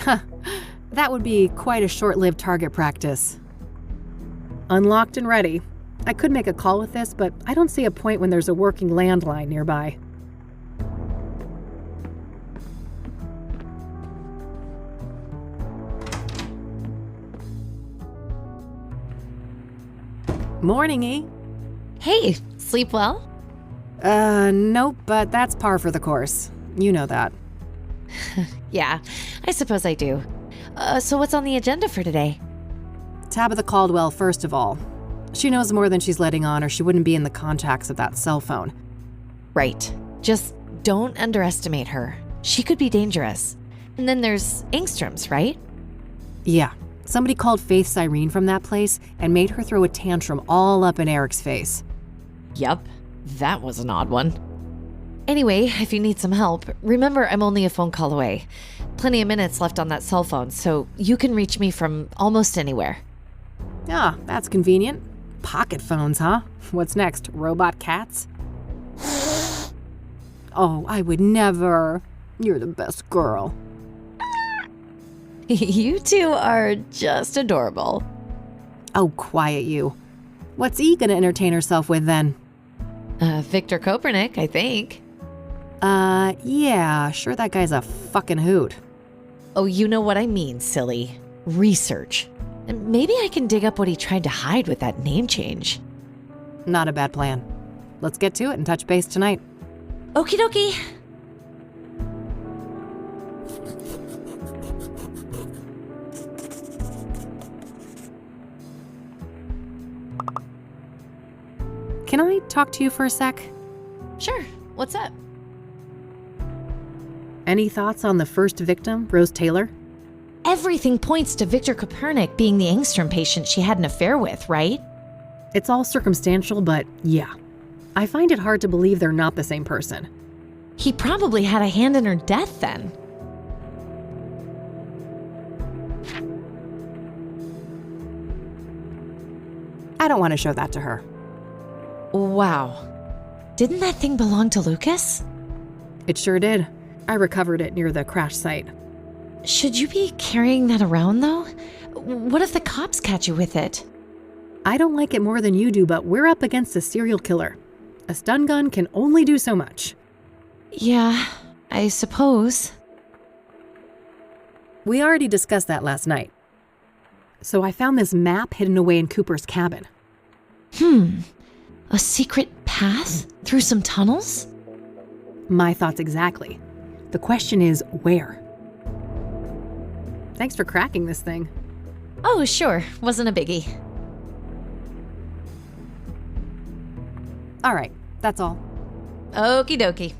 Huh, that would be quite a short-lived target practice. Unlocked and ready. I could make a call with this, but I don't see a point when there's a working landline nearby. Morning, E.
Hey, sleep well?
Nope, but that's par for the course. You know that.
Yeah, I suppose I do. So what's on the agenda for today?
Tabitha Caldwell, first of all. She knows more than she's letting on, or she wouldn't be in the contacts of that cell phone.
Right. Just don't underestimate her. She could be dangerous. And then there's Engstrom's, right?
Yeah. Somebody called Faith Cyrene from that place and made her throw a tantrum all up in Eric's face.
Yup. That was an odd one. Anyway, if you need some help, remember I'm only a phone call away. Plenty of minutes left on that cell phone, so you can reach me from almost anywhere.
Ah, that's convenient. Pocket phones, huh? What's next, robot cats? Oh, I would never. You're the best girl.
You two are just adorable.
Oh, quiet you. What's E gonna entertain herself with then?
Victor Copernic, I think.
Yeah, sure that guy's a fucking hoot.
Oh, you know what I mean, silly. Research. And maybe I can dig up what he tried to hide with that name change.
Not a bad plan. Let's get to it and touch base tonight.
Okie dokie.
Can I talk to you for a sec?
Sure. What's up?
Any thoughts on the first victim, Rose Taylor?
Everything points to Victor Copernic being the Engstrom patient she had an affair with, right?
It's all circumstantial, but yeah. I find it hard to believe they're not the same person.
He probably had a hand in her death then.
I don't want to show that to her.
Wow. Didn't that thing belong to Lucas?
It sure did. I recovered it near the crash site.
Should you be carrying that around, though? What if the cops catch you with it?
I don't like it more than you do, but we're up against a serial killer. A stun gun can only do so much.
Yeah, I suppose.
We already discussed that last night. So I found this map hidden away in Cooper's cabin.
A secret path through some tunnels?
My thoughts exactly. The question is, where? Thanks for cracking this thing.
Oh, sure. Wasn't a biggie.
All right, that's all.
Okie dokie.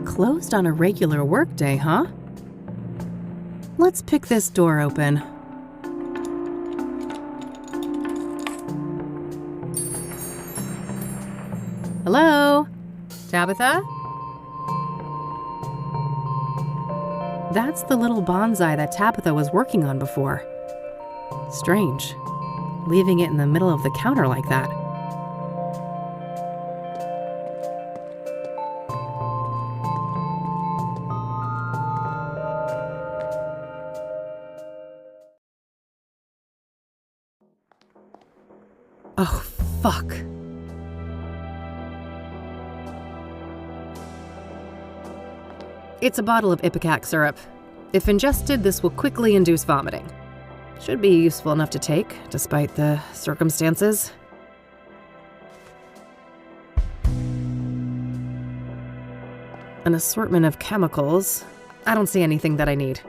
Closed on a regular workday, huh? Let's pick this door open. Hello? Tabitha? That's the little bonsai that Tabitha was working on before. Strange, leaving it in the middle of the counter like that. Oh, fuck. It's a bottle of ipecac syrup. If ingested, this will quickly induce vomiting. Should be useful enough to take, despite the circumstances. An assortment of chemicals. I don't see anything that I need.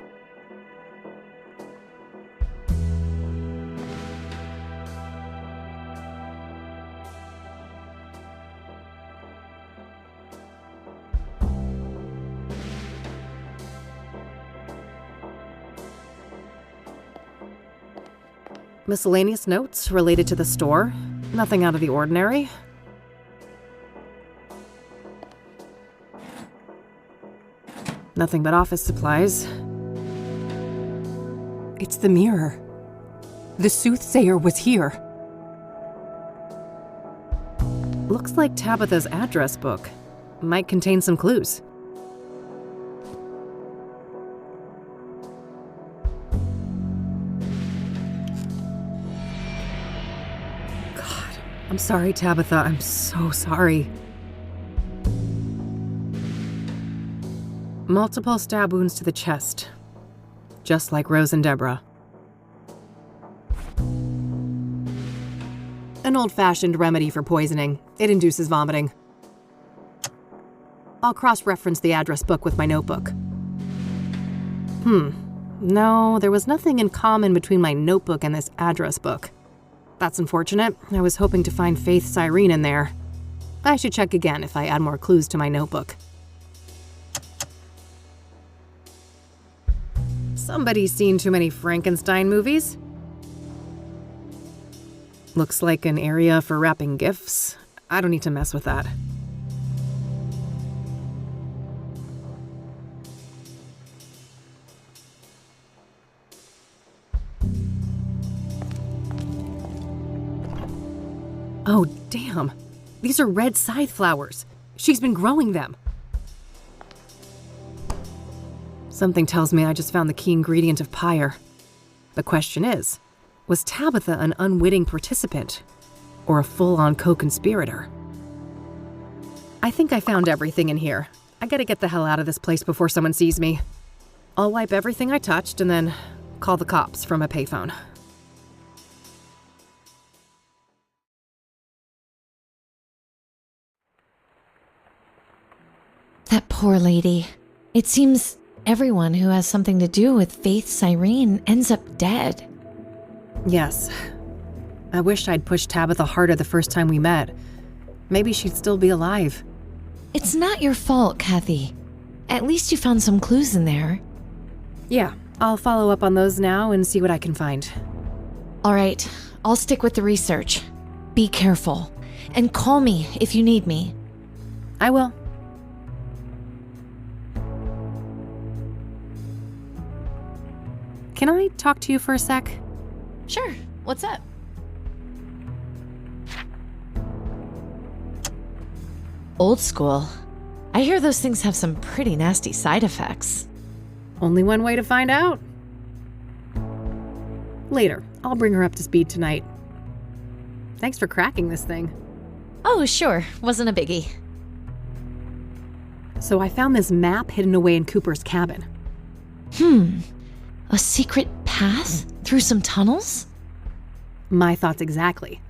Miscellaneous notes related to the store. Nothing out of the ordinary. Nothing but office supplies. It's the mirror. The soothsayer was here. Looks like Tabitha's address book. Might contain some clues. I'm sorry, Tabitha. I'm so sorry. Multiple stab wounds to the chest. Just like Rose and Deborah. An old-fashioned remedy for poisoning. It induces vomiting. I'll cross-reference the address book with my notebook. No, there was nothing in common between my notebook and this address book. That's unfortunate. I was hoping to find Faith Cyrene in there. I should check again if I add more clues to my notebook. Somebody's seen too many Frankenstein movies. Looks like an area for wrapping gifts. I don't need to mess with that. Oh, damn. These are red scythe flowers. She's been growing them. Something tells me I just found the key ingredient of pyre. The question is, was Tabitha an unwitting participant or a full-on co-conspirator? I think I found everything in here. I gotta get the hell out of this place before someone sees me. I'll wipe everything I touched and then call the cops from a payphone.
That poor lady. It seems everyone who has something to do with Faith Cyrene ends up dead.
Yes. I wish I'd pushed Tabitha harder the first time we met. Maybe she'd still be alive.
It's not your fault, Kathy. At least you found some clues in there.
Yeah, I'll follow up on those now and see what I can find.
All right, I'll stick with the research. Be careful. And call me if you need me.
I will. Can I talk to you for a sec?
Sure. What's up? Old school. I hear those things have some pretty nasty side effects.
Only one way to find out. Later, I'll bring her up to speed tonight. Thanks for cracking this thing.
Oh, sure. Wasn't a biggie.
So I found this map hidden away in Cooper's cabin.
A secret path through some tunnels?
My thoughts exactly.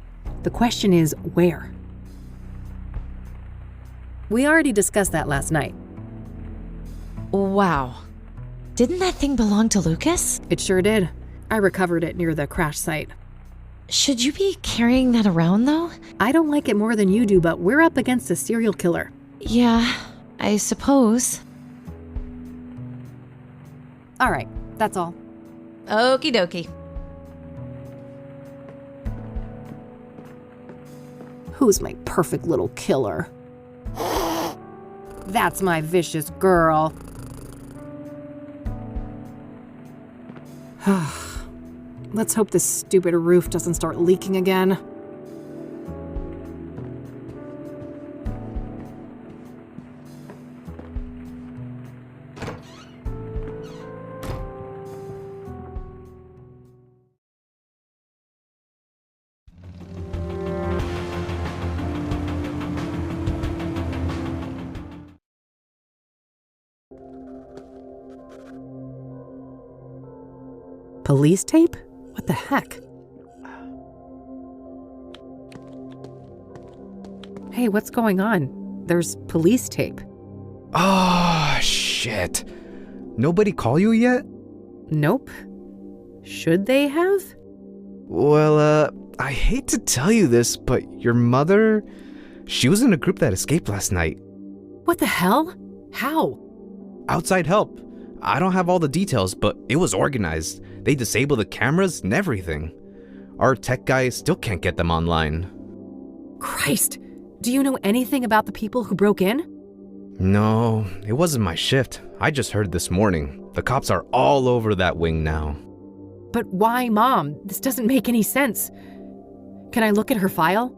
The question is, where? We already discussed that last night.
Wow. Didn't that thing belong to Lucas?
It sure did. I recovered it near the crash site.
Should you be carrying that around, though?
I don't like it more than you do, but we're up against a serial killer.
Yeah, I suppose.
All right, that's all.
Okie dokie.
Who's my perfect little killer? That's my vicious girl. Let's hope this stupid roof doesn't start leaking again. Police tape? What the heck? Hey, what's going on? There's police tape.
Oh, shit. Nobody call you yet?
Nope. Should they have?
Well, I hate to tell you this, but your mother, she was in a group that escaped last night.
What the hell? How?
Outside help. I don't have all the details, but it was organized. They disabled the cameras and everything. Our tech guys still can't get them online.
Christ! Do you know anything about the people who broke in?
No, it wasn't my shift. I just heard this morning. The cops are all over that wing now.
But why, Mom? This doesn't make any sense. Can I look at her file?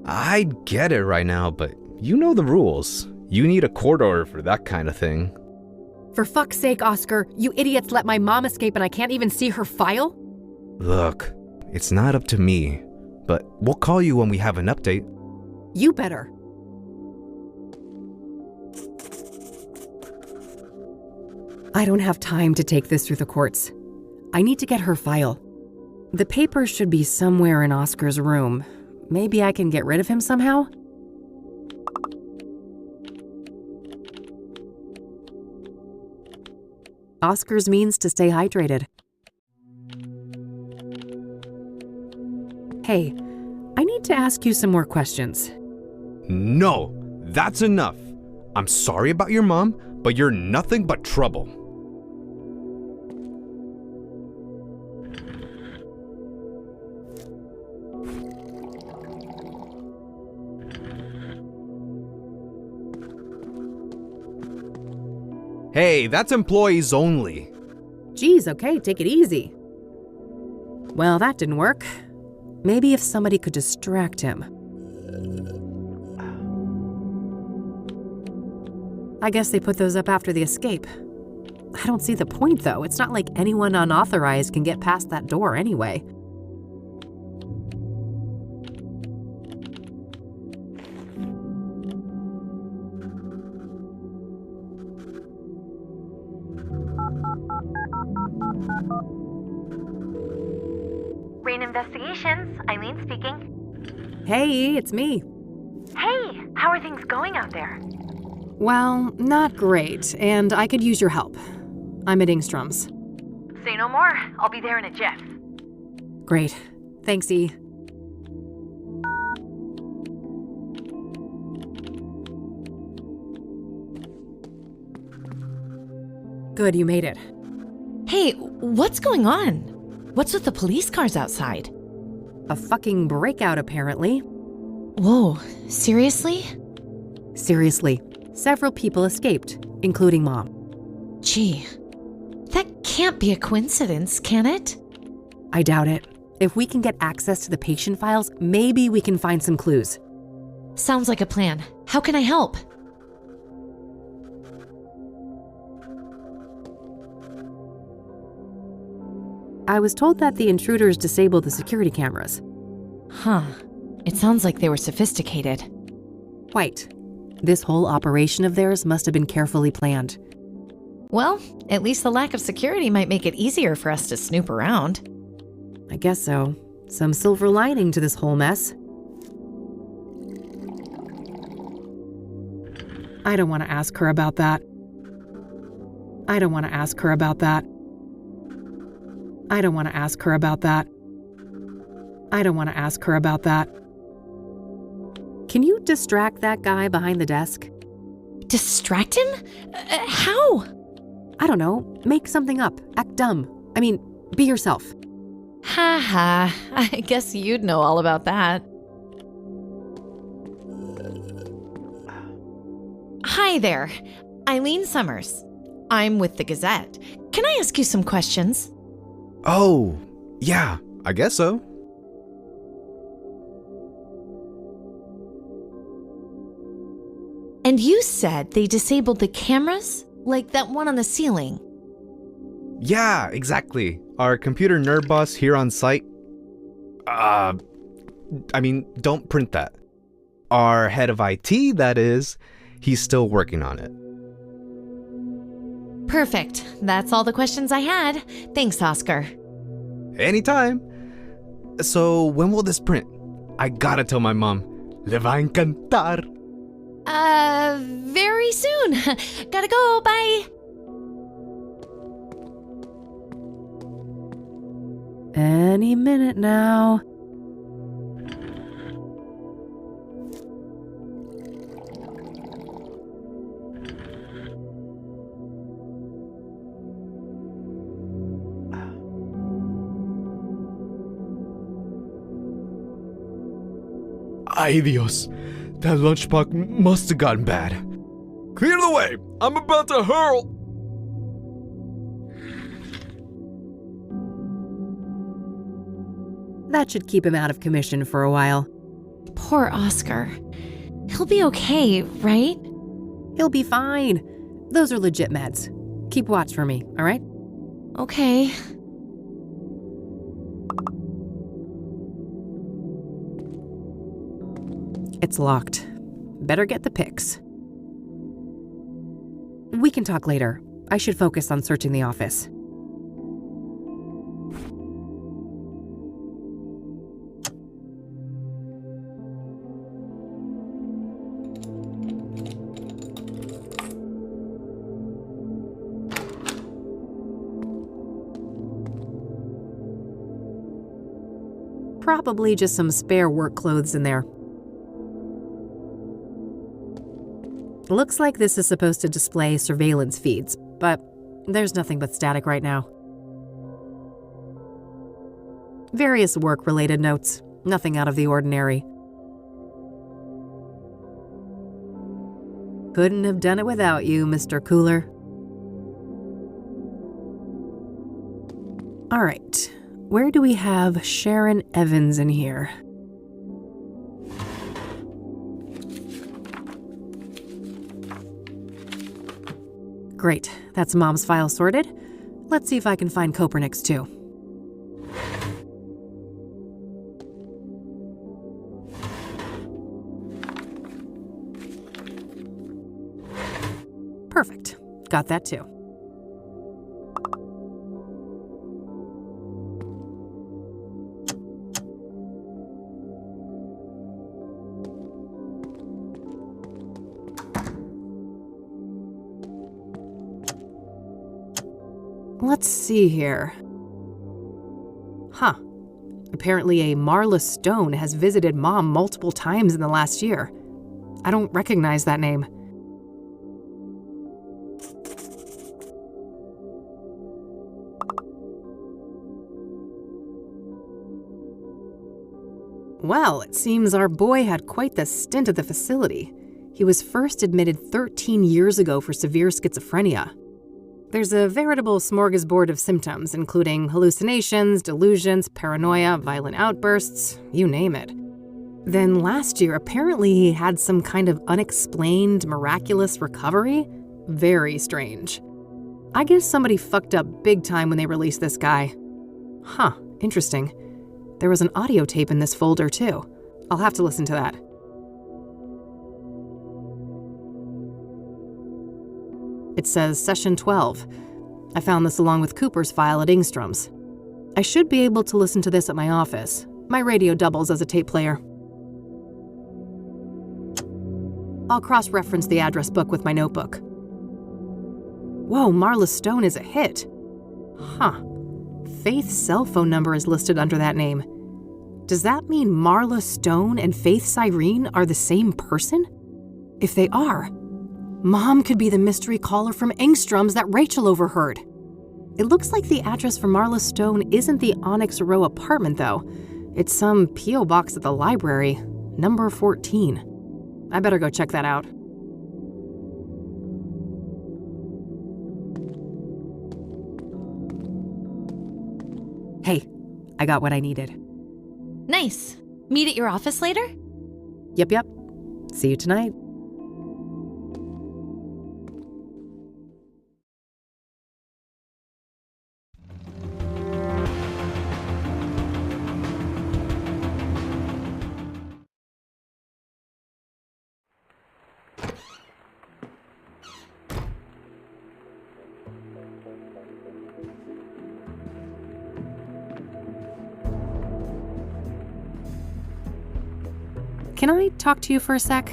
I'd get it right now, but you know the rules. You need a court order for that kind of thing.
For fuck's sake, Oscar, you idiots let my mom escape and I can't even see her file?
Look, it's not up to me, but we'll call you when we have an update.
You better. I don't have time to take this through the courts. I need to get her file. The papers should be somewhere in Oscar's room. Maybe I can get rid of him somehow? Oscar's means to stay hydrated. Hey, I need to ask you some more questions.
No, that's enough. I'm sorry about your mom, but you're nothing but trouble. Hey, that's employees only.
Geez, okay, take it easy. Well, that didn't work. Maybe if somebody could distract him. I guess they put those up after the escape. I don't see the point, though. It's not like anyone unauthorized can get past that door anyway.
Rain Investigations, Eileen speaking.
Hey, it's me.
Hey, how are things going out there?
Well, not great, and I could use your help. I'm at Ingstrom's.
Say no more. I'll be there in a jiff.
Great. Thanks, E. Good, you made it.
Hey, what's going on? What's with the police cars outside?
A fucking breakout, apparently.
Whoa, seriously?
Seriously, several people escaped, including Mom.
Gee, that can't be a coincidence, can it?
I doubt it. If we can get access to the patient files, maybe we can find some clues.
Sounds like a plan. How can I help?
I was told that the intruders disabled the security cameras.
Huh. It sounds like they were sophisticated.
Quite. This whole operation of theirs must have been carefully planned.
Well, at least the lack of security might make it easier for us to snoop around.
I guess so. Some silver lining to this whole mess. I don't want to ask her about that. I don't want to ask her about that. I don't want to ask her about that. I don't want to ask her about that. Can you distract that guy behind the desk?
Distract him? How?
I don't know. Make something up. Act dumb. I mean, be yourself.
Ha ha. I guess you'd know all about that. Hi there. Eileen Summers. I'm with the Gazette. Can I ask you some questions?
Oh, yeah, I guess so.
And you said they disabled the cameras? Like that one on the ceiling?
Yeah, exactly. Our computer nerd boss here on site. Don't print that. Our head of IT, that is, he's still working on it.
Perfect. That's all the questions I had. Thanks, Oscar.
Anytime. So, when will this print? I gotta tell my mom. Le va encantar.
Very soon. Gotta go. Bye.
Any minute now.
Ay Dios, that lunchbox must have gotten bad. Clear the way! I'm about to hurl!
That should keep him out of commission for a while.
Poor Oscar. He'll be okay, right?
He'll be fine. Those are legit meds. Keep watch for me, all right?
Okay.
It's locked. Better get the pics. We can talk later. I should focus on searching the office. Probably just some spare work clothes in there. Looks like this is supposed to display surveillance feeds, but there's nothing but static right now. Various work-related notes, nothing out of the ordinary. Couldn't have done it without you, Mr. Cooler. All right, where do we have Sharon Evans in here? Great, that's Mom's file sorted. Let's see if I can find Kopernik's too. Perfect, got that too. Let's see here. Huh. Apparently a Marla Stone has visited Mom multiple times in the last year. I don't recognize that name. Well, it seems our boy had quite the stint at the facility. He was first admitted 13 years ago for severe schizophrenia. There's a veritable smorgasbord of symptoms, including hallucinations, delusions, paranoia, violent outbursts, you name it. Then last year, apparently he had some kind of unexplained, miraculous recovery. Very strange. I guess somebody fucked up big time when they released this guy. Huh, interesting. There was an audio tape in this folder, too. I'll have to listen to that. It says Session 12. I found this along with Cooper's file at Ingstrom's. I should be able to listen to this at my office. My radio doubles as a tape player. I'll cross-reference the address book with my notebook. Whoa, Marla Stone is a hit. Huh. Faith's cell phone number is listed under that name. Does that mean Marla Stone and Faith Cyrene are the same person? If they are, Mom could be the mystery caller from Engstrom's that Rachel overheard. It looks like the address for Marla Stone isn't the Onyx Row apartment, though. It's some P.O. box at the library, number 14. I better go check that out. Hey, I got what I needed.
Nice. Meet at your office later?
Yep. See you tonight. Can I talk to you for a sec?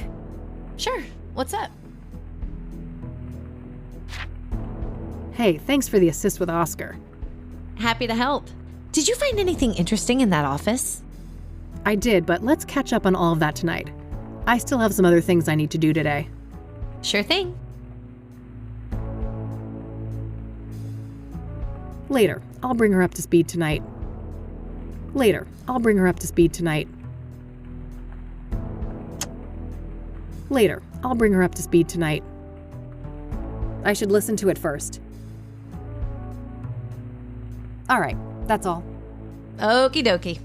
Sure. What's up?
Hey, thanks for the assist with Oscar.
Happy to help. Did you find anything interesting in that office?
I did, but let's catch up on all of that tonight. I still have some other things I need to do today.
Sure thing.
Later, I'll bring her up to speed tonight. I should listen to it first. All right, that's all.
Okie dokie.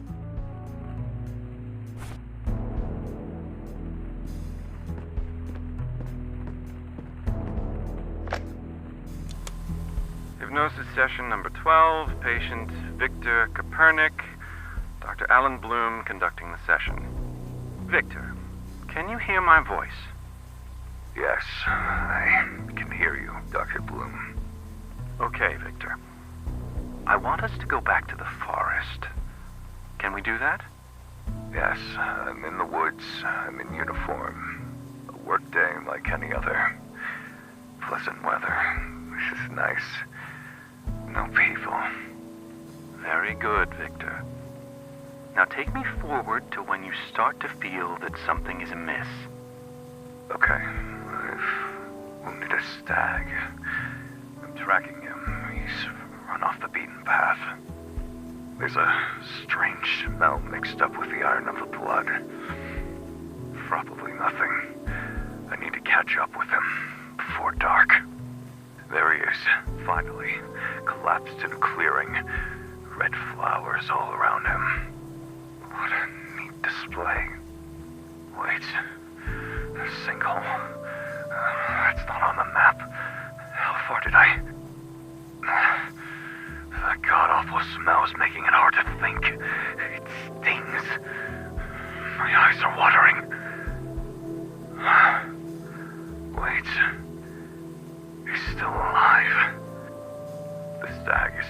Hypnosis session number 12, patient Victor Kopernik, Dr. Alan Bloom conducting the session. Victor, can you hear my voice?
Yes, I can hear you, Dr. Bloom.
Okay, Victor. I want us to go back to the forest. Can we do that?
Yes, I'm in the woods. I'm in uniform. A work day like any other. Pleasant weather. This is nice. No people.
Very good, Victor. Now take me forward to when you start to feel that something is amiss.
Okay. I've wounded a stag. I'm tracking him. He's run off the beaten path. There's a strange smell mixed up with the iron of the blood. Probably nothing. I need to catch up with him before dark. There he is, finally, collapsed in a clearing. Red flowers all around him. What a neat display. Wait, a sinkhole. That's not on the map. How far did I... That god-awful smell is making it hard to think. It stings. My eyes are watering. Wait. He's still alive. The stag is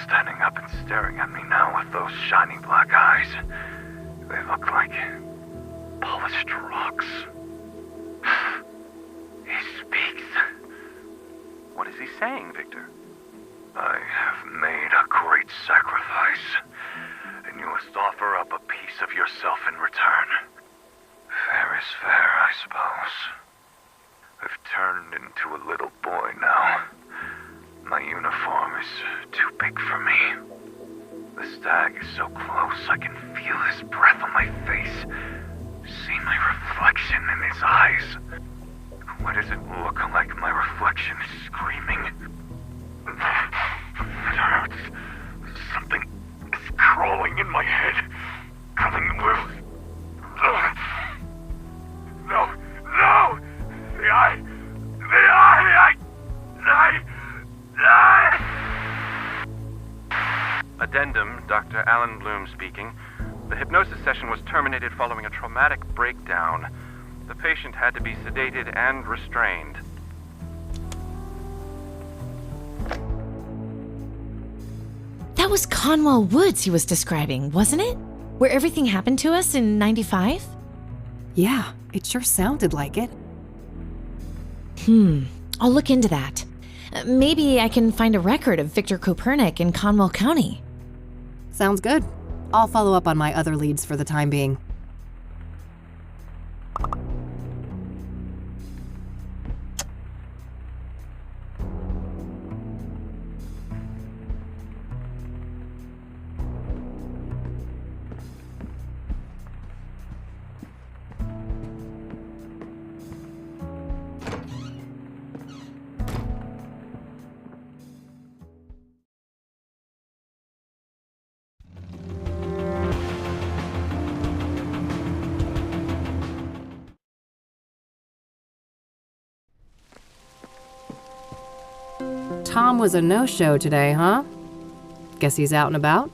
standing up and staring at me now with those shiny black eyes. They look like polished rocks. He speaks.
What is he saying, Victor?
I have made a great sacrifice, and you must offer up a piece of yourself in return. Fair is fair, I suppose. I've turned into a little boy now. My uniform is too big for me. The stag is so close I can feel feel his breath on my face. See my reflection in his eyes. Why does it look like my reflection is screaming? It hurts. Something is crawling in my head. Coming loose. No! No! The eye!
Addendum, Dr. Alan Bloom speaking. The hypnosis session was terminated following a traumatic breakdown. The patient had to be sedated and restrained.
That was Conwell Woods he was describing, wasn't it? Where everything happened to us in 95?
Yeah, it sure sounded like it.
I'll look into that. Maybe I can find a record of Victor Kopernik in Conwell County.
Sounds good. I'll follow up on my other leads for the time being. Tom was a no-show today, huh? Guess he's out and about?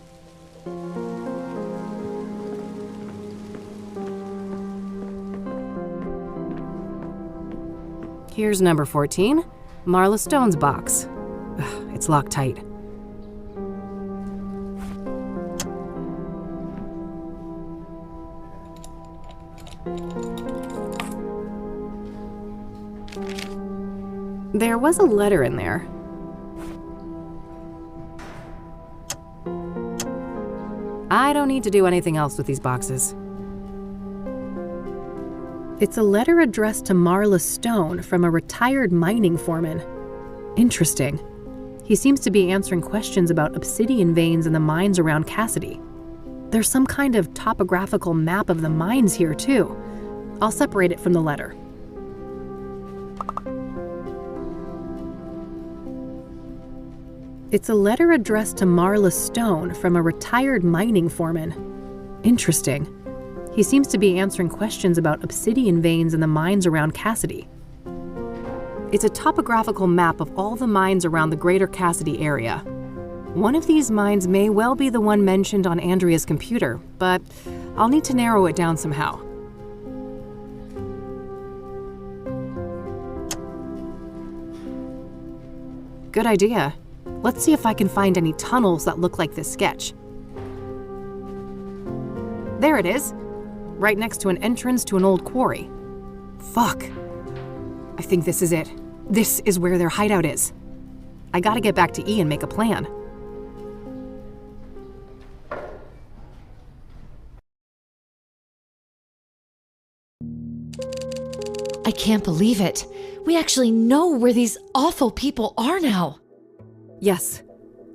Here's number 14, Marla Stone's box. Ugh, it's locked tight. There was a letter in there. I don't need to do anything else with these boxes. It's a letter addressed to Marla Stone from a retired mining foreman. Interesting. He seems to be answering questions about obsidian veins in the mines around Kassidy. There's some kind of topographical map of the mines here, too. I'll separate it from the letter. It's a letter addressed to Marla Stone from a retired mining foreman. Interesting. He seems to be answering questions about obsidian veins in the mines around Kassidy. It's a topographical map of all the mines around the greater Kassidy area. One of these mines may well be the one mentioned on Andrea's computer, but I'll need to narrow it down somehow. Good idea. Let's see if I can find any tunnels that look like this sketch. There it is, right next to an entrance to an old quarry. Fuck. I think this is it. This is where their hideout is. I gotta get back to E and make a plan.
I can't believe it. We actually know where these awful people are now.
Yes,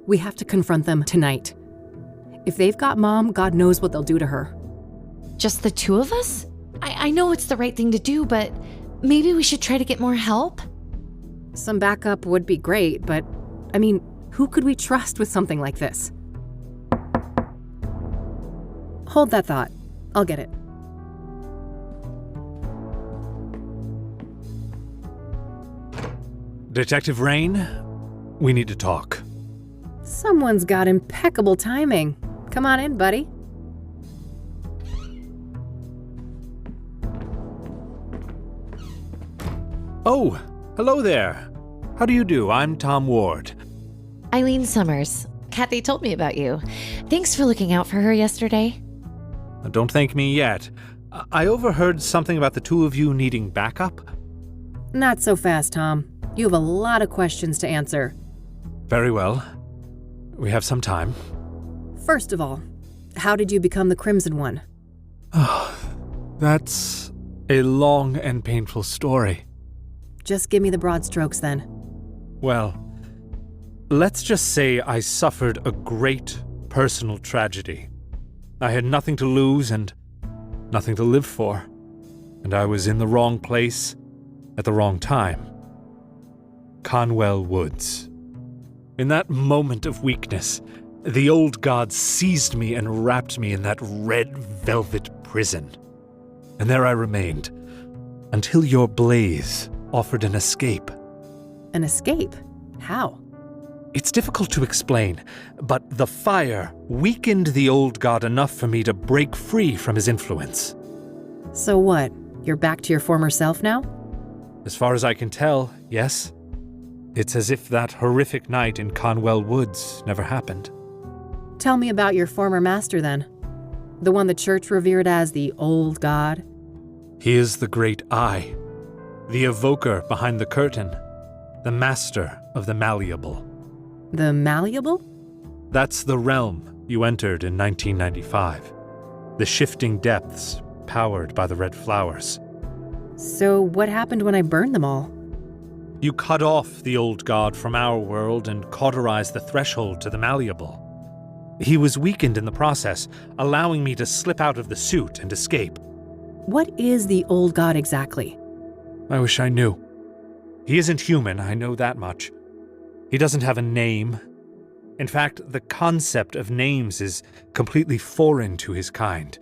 we have to confront them tonight. If they've got Mom, God knows what they'll do to her.
Just the two of us? I know it's the right thing to do, but maybe we should try to get more help?
Some backup would be great, but, I mean, who could we trust with something like this? Hold that thought. I'll get it.
Detective Rain, we need to talk.
Someone's got impeccable timing. Come on in, buddy.
Oh, hello there. How do you do? I'm Tom Ward.
Eileen Summers. Kathy told me about you. Thanks for looking out for her yesterday.
Don't thank me yet. I overheard something about the two of you needing backup.
Not so fast, Tom. You have a lot of questions to answer.
Very well. We have some time.
First of all, how did you become the Crimson One?
That's a long and painful story.
Just give me the broad strokes then.
Well, let's just say I suffered a great personal tragedy. I had nothing to lose and nothing to live for, and I was in the wrong place at the wrong time. Conwell Woods. In that moment of weakness, the old god seized me and wrapped me in that red velvet prison. And there I remained, until your blaze offered an escape.
An escape? How?
It's difficult to explain, but the fire weakened the old god enough for me to break free from his influence.
So what? You're back to your former self now?
As far as I can tell, yes. It's as if that horrific night in Conwell Woods never happened.
Tell me about your former master then. The one the church revered as the old god.
He is the great I, the evoker behind the curtain, the master of the malleable.
The malleable?
That's the realm you entered in 1995. The shifting depths powered by the red flowers.
So what happened when I burned them all?
You cut off the old god from our world and cauterized the threshold to the malleable. He was weakened in the process, allowing me to slip out of the suit and escape.
What is the old god exactly?
I wish I knew. He isn't human, I know that much. He doesn't have a name. In fact, the concept of names is completely foreign to his kind.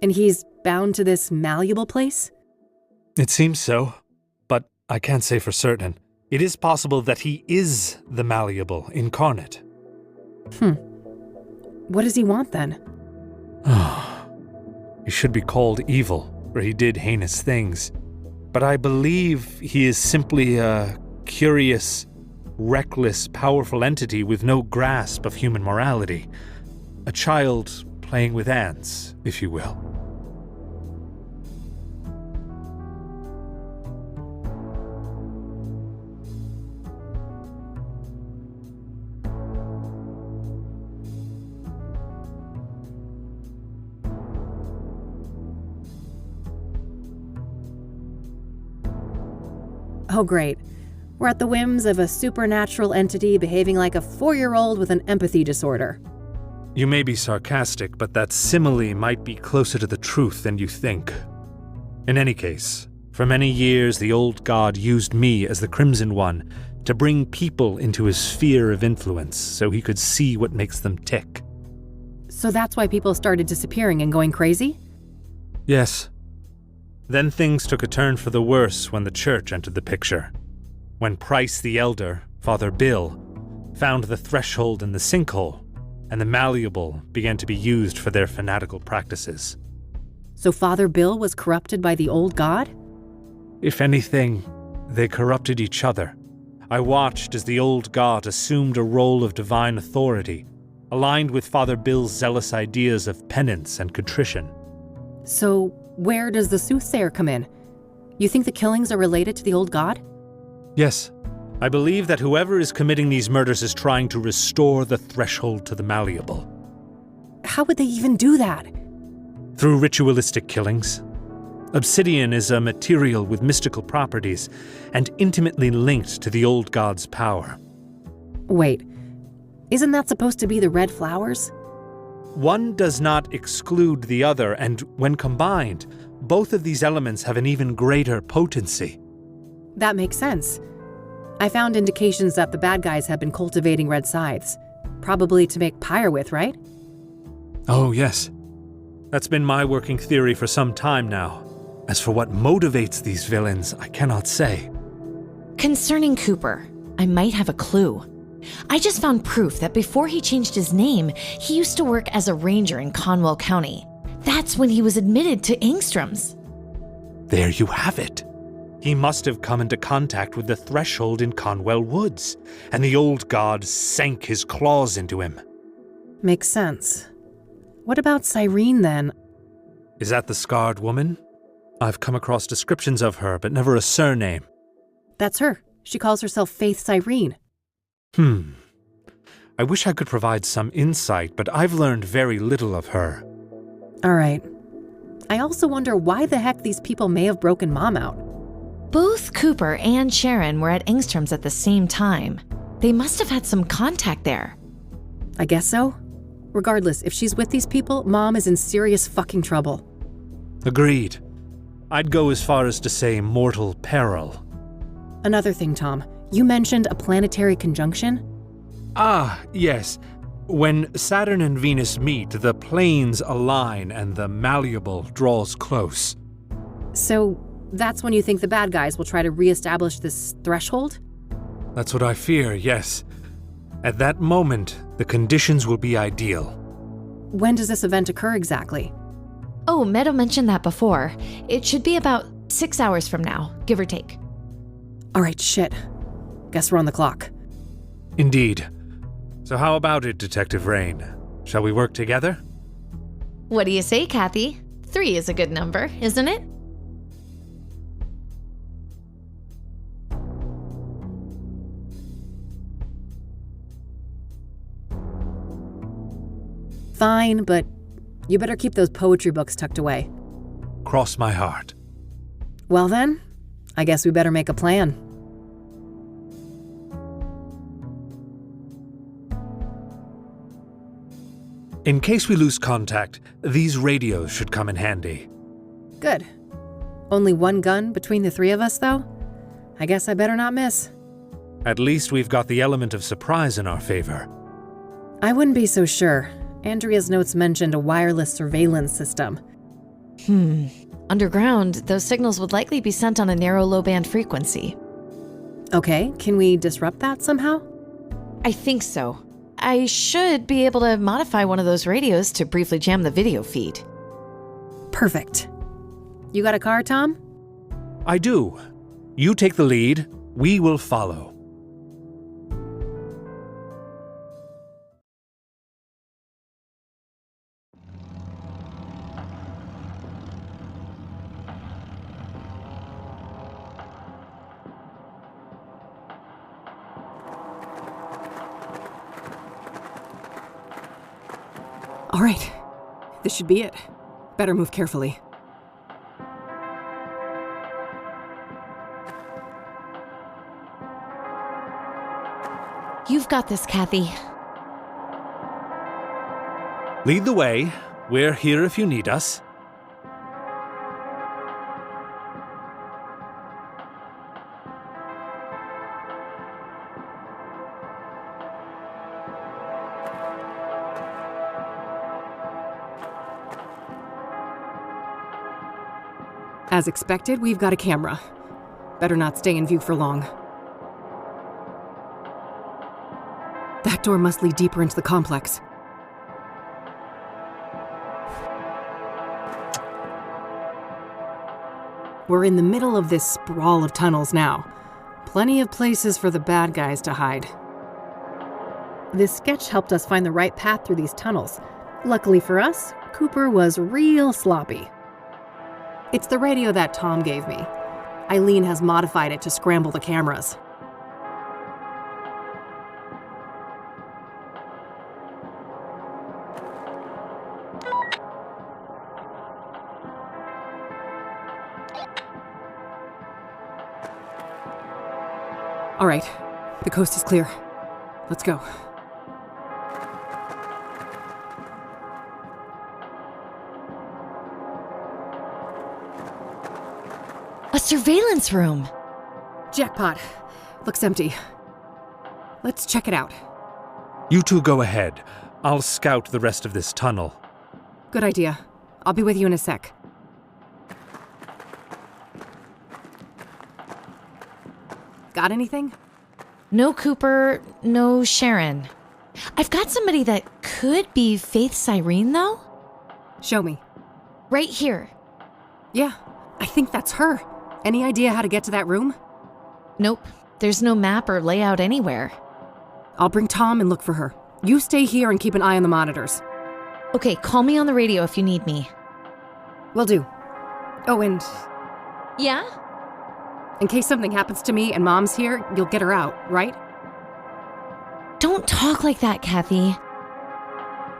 And he's bound to this malleable place?
It seems so, but I can't say for certain. It is possible that he is the malleable incarnate.
What does he want then?
He should be called evil, for he did heinous things. But I believe he is simply a curious, reckless, powerful entity with no grasp of human morality. A child playing with ants, if you will.
Oh, great. We're at the whims of a supernatural entity behaving like a 4-year-old with an empathy disorder.
You may be sarcastic, but that simile might be closer to the truth than you think. In any case, for many years the old god used me as the Crimson One to bring people into his sphere of influence so he could see what makes them tick.
So that's why people started disappearing and going crazy?
Yes. Then things took a turn for the worse when the church entered the picture. When Price the Elder, Father Bill, found the threshold in the sinkhole, and the malleable began to be used for their fanatical practices.
So Father Bill was corrupted by the old god?
If anything, they corrupted each other. I watched as the old god assumed a role of divine authority, aligned with Father Bill's zealous ideas of penance and contrition.
So where does the soothsayer come in? You think the killings are related to the old god?
Yes. I believe that whoever is committing these murders is trying to restore the threshold to the malleable.
How would they even do that?
Through ritualistic killings. Obsidian is a material with mystical properties and intimately linked to the old god's power.
Wait, isn't that supposed to be the red flowers?
One does not exclude the other, and when combined, both of these elements have an even greater potency.
That makes sense. I found indications that the bad guys have been cultivating red scythes, probably to make pyre with, right?
Oh, yes. That's been my working theory for some time now. As for what motivates these villains, I cannot say.
Concerning Cooper, I might have a clue. I just found proof that before he changed his name, he used to work as a ranger in Conwell County. That's when he was admitted to Engstrom's.
There you have it. He must have come into contact with the threshold in Conwell Woods, and the old god sank his claws into him.
Makes sense. What about Cyrene, then?
Is that the scarred woman? I've come across descriptions of her, but never a surname.
That's her. She calls herself Faith Cyrene.
I wish I could provide some insight, but I've learned very little of her.
All right. I also wonder why the heck these people may have broken Mom out.
Both Cooper and Sharon were at Engstrom's at the same time. They must have had some contact there.
I guess so. Regardless, if she's with these people, Mom is in serious fucking trouble.
Agreed. I'd go as far as to say mortal peril.
Another thing, Tom. You mentioned a planetary conjunction?
Ah, yes. When Saturn and Venus meet, the planes align and the malleable draws close.
So, that's when you think the bad guys will try to re-establish this threshold?
That's what I fear, yes. At that moment, the conditions will be ideal.
When does this event occur exactly?
Oh, Meadow mentioned that before. It should be about 6 hours from now, give or take.
All right, shit. Guess we're on the clock.
Indeed. So how about it, Detective Rain? Shall we work together?
What do you say, Kathy? 3 is a good number, isn't it?
Fine, but you better keep those poetry books tucked away.
Cross my heart.
Well then, I guess we better make a plan.
In case we lose contact, these radios should come in handy.
Good. Only one gun between the 3 of us, though? I guess I better not miss.
At least we've got the element of surprise in our favor.
I wouldn't be so sure. Andrea's notes mentioned a wireless surveillance system.
Underground, those signals would likely be sent on a narrow low-band frequency.
Okay, can we disrupt that somehow?
I think so. I should be able to modify one of those radios to briefly jam the video feed.
Perfect. You got a car, Tom?
I do. You take the lead, we will follow.
All right, this should be it. Better move carefully.
You've got this, Kathy.
Lead the way. We're here if you need us.
As expected, we've got a camera. Better not stay in view for long. That door must lead deeper into the complex. We're in the middle of this sprawl of tunnels now. Plenty of places for the bad guys to hide. This sketch helped us find the right path through these tunnels. Luckily for us, Cooper was real sloppy. It's the radio that Tom gave me. Eileen has modified it to scramble the cameras. All right, the coast is clear. Let's go.
A surveillance room!
Jackpot. Looks empty. Let's check it out.
You two go ahead. I'll scout the rest of this tunnel.
Good idea. I'll be with you in a sec. Got anything?
No Cooper, no Sharon. I've got somebody that could be Faith Cyrene, though.
Show me.
Right here.
Yeah, I think that's her. Any idea how to get to that room?
Nope. There's no map or layout anywhere.
I'll bring Tom and look for her. You stay here and keep an eye on the monitors.
Okay, call me on the radio if you need me.
Will do. Oh, and
Yeah?
in case something happens to me and Mom's here, you'll get her out, right?
Don't talk like that, Kathy.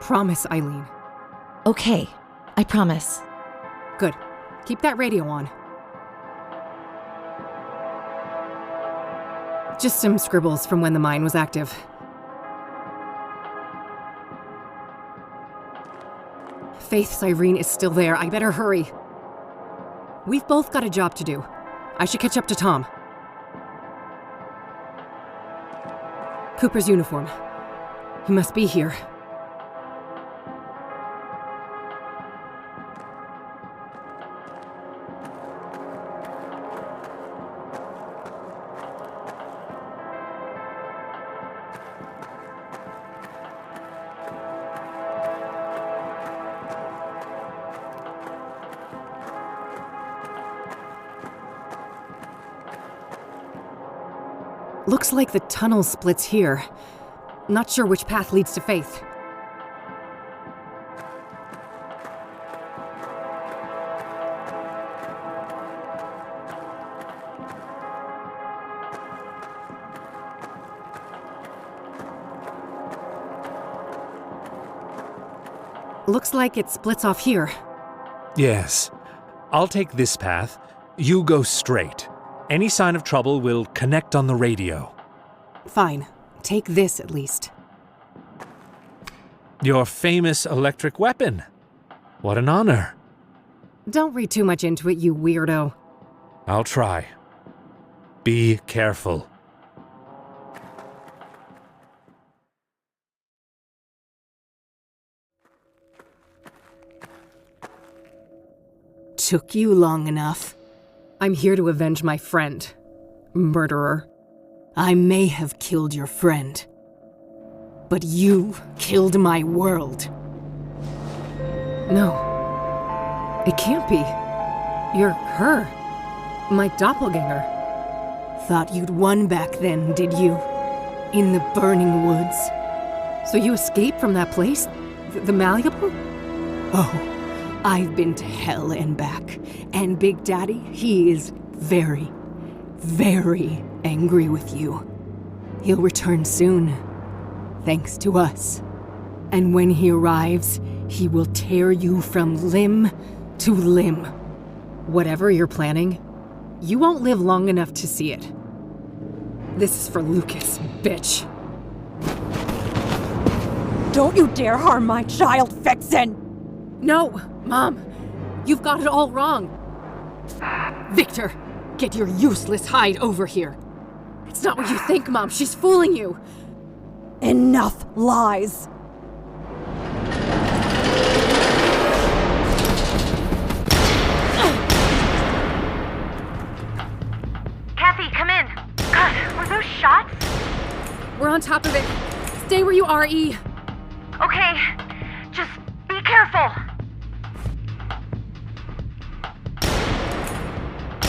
Promise, Eileen.
Okay, I promise.
Good. Keep that radio on. Just some scribbles from when the mine was active. Faith's Irene is still there. I better hurry. We've both got a job to do. I should catch up to Tom. Cooper's uniform. He must be here. Looks like the tunnel splits here. Not sure which path leads to Faith. Looks like it splits off here.
Yes. I'll take this path. You go straight. Any sign of trouble will connect on the radio.
Fine. Take this at least.
Your famous electric weapon. What an honor.
Don't read too much into it, you weirdo.
I'll try. Be careful.
Took you long enough. I'm here to avenge my friend. Murderer. I may have killed your friend. But you killed my world. No. It can't be. You're her. My doppelganger. Thought you'd won back then, did you? In the burning woods. So you escaped from that place? The Malleable? Oh. I've been to hell and back, and Big Daddy, he is very, very angry with you. He'll return soon, thanks to us. And when he arrives, he will tear you from limb to limb. Whatever you're planning, you won't live long enough to see it. This is for Lucas, bitch.
Don't you dare harm my child, Vixen!
No, Mom, you've got it all wrong. Victor, get your useless hide over here. It's not what you think, Mom. She's fooling you.
Enough lies.
Kathy, come in. God, were those shots?
We're on top of it. Stay where you are, E.
Okay, just be careful.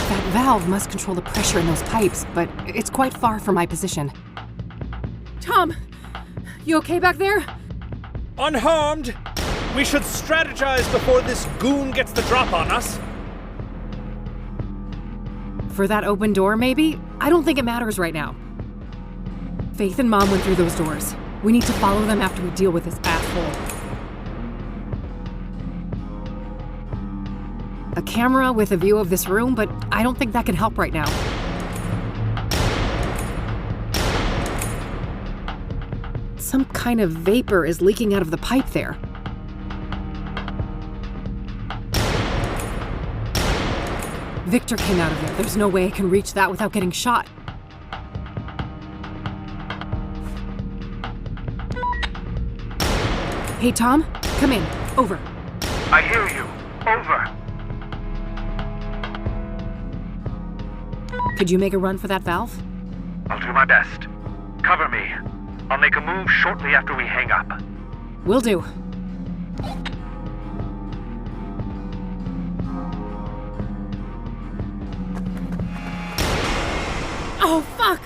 That valve must control the pressure in those pipes, but it's quite far from my position. Tom, you okay back there?
Unharmed! We should strategize before this goon gets the drop on us.
For that open door, maybe? I don't think it matters right now. Faith and Mom went through those doors. We need to follow them after we deal with this asshole. A camera with a view of this room, but I don't think that can help right now. Some kind of vapor is leaking out of the pipe there. Victor came out of there. There's no way I can reach that without getting shot. Hey, Tom, come in. Over.
I hear you. Over.
Could you make a run for that valve?
I'll do my best. Cover me. I'll make a move shortly after we hang up.
Will do. Oh, fuck!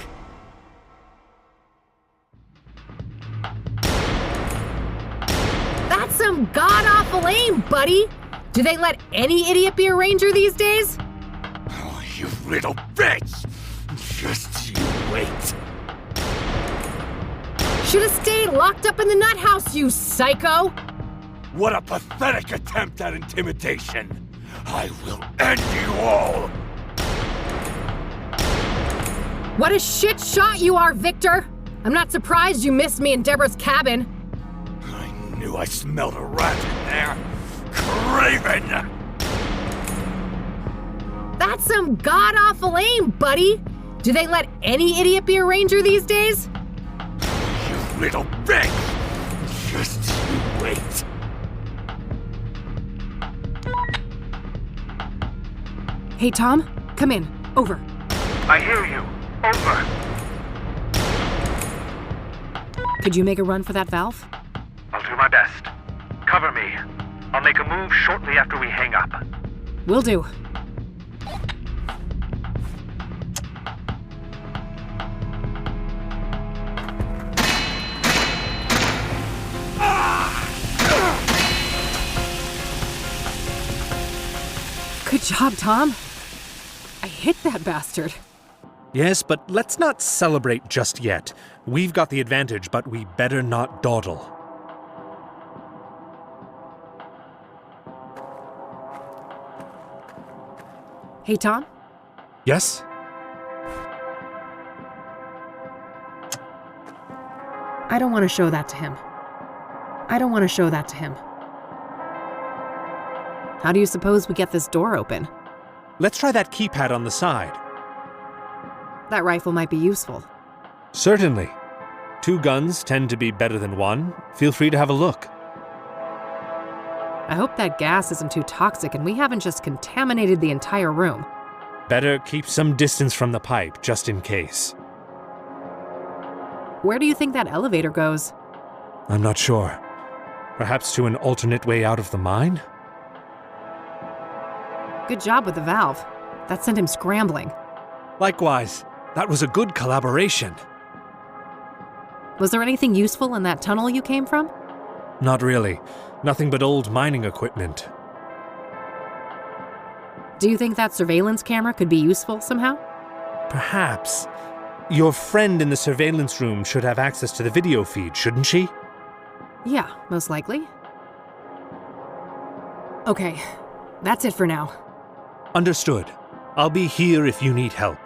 That's some god-awful aim, buddy! Do they let any idiot be a ranger these days?
Oh, you little bitch! Just you wait.
Should have stayed locked up in the nut house, you psycho!
What a pathetic attempt at intimidation! I will end you all!
What a shit shot you are, Victor! I'm not surprised you missed me in Deborah's cabin.
I knew I smelled a rat in there. open!
That's some god-awful aim, buddy! Do they let any idiot be a ranger these days?
You little bitch! Just you wait.
Hey, Tom, come in. Over.
I hear you. Over.
Could you make a run for that valve?
I'll do my best. Cover me. I'll make a move shortly after we hang up.
Will do. Good job, Tom. I hit that bastard.
Yes, but let's not celebrate just yet. We've got the advantage, but we better not dawdle.
Hey, Tom?
Yes?
I don't want to show that to him. I don't want to show that to him. How do you suppose we get this door open?
Let's try that keypad on the side.
That rifle might be useful.
Certainly. 2 guns tend to be better than 1. Feel free to have a look.
I hope that gas isn't too toxic and we haven't just contaminated the entire room.
Better keep some distance from the pipe, just in case.
Where do you think that elevator goes?
I'm not sure. Perhaps to an alternate way out of the mine?
Good job with the valve. That sent him scrambling.
Likewise. That was a good collaboration.
Was there anything useful in that tunnel you came from?
Not really. Nothing but old mining equipment.
Do you think that surveillance camera could be useful somehow?
Perhaps. Your friend in the surveillance room should have access to the video feed, shouldn't she?
Yeah, most likely. Okay, that's it for now.
Understood. I'll be here if you need help.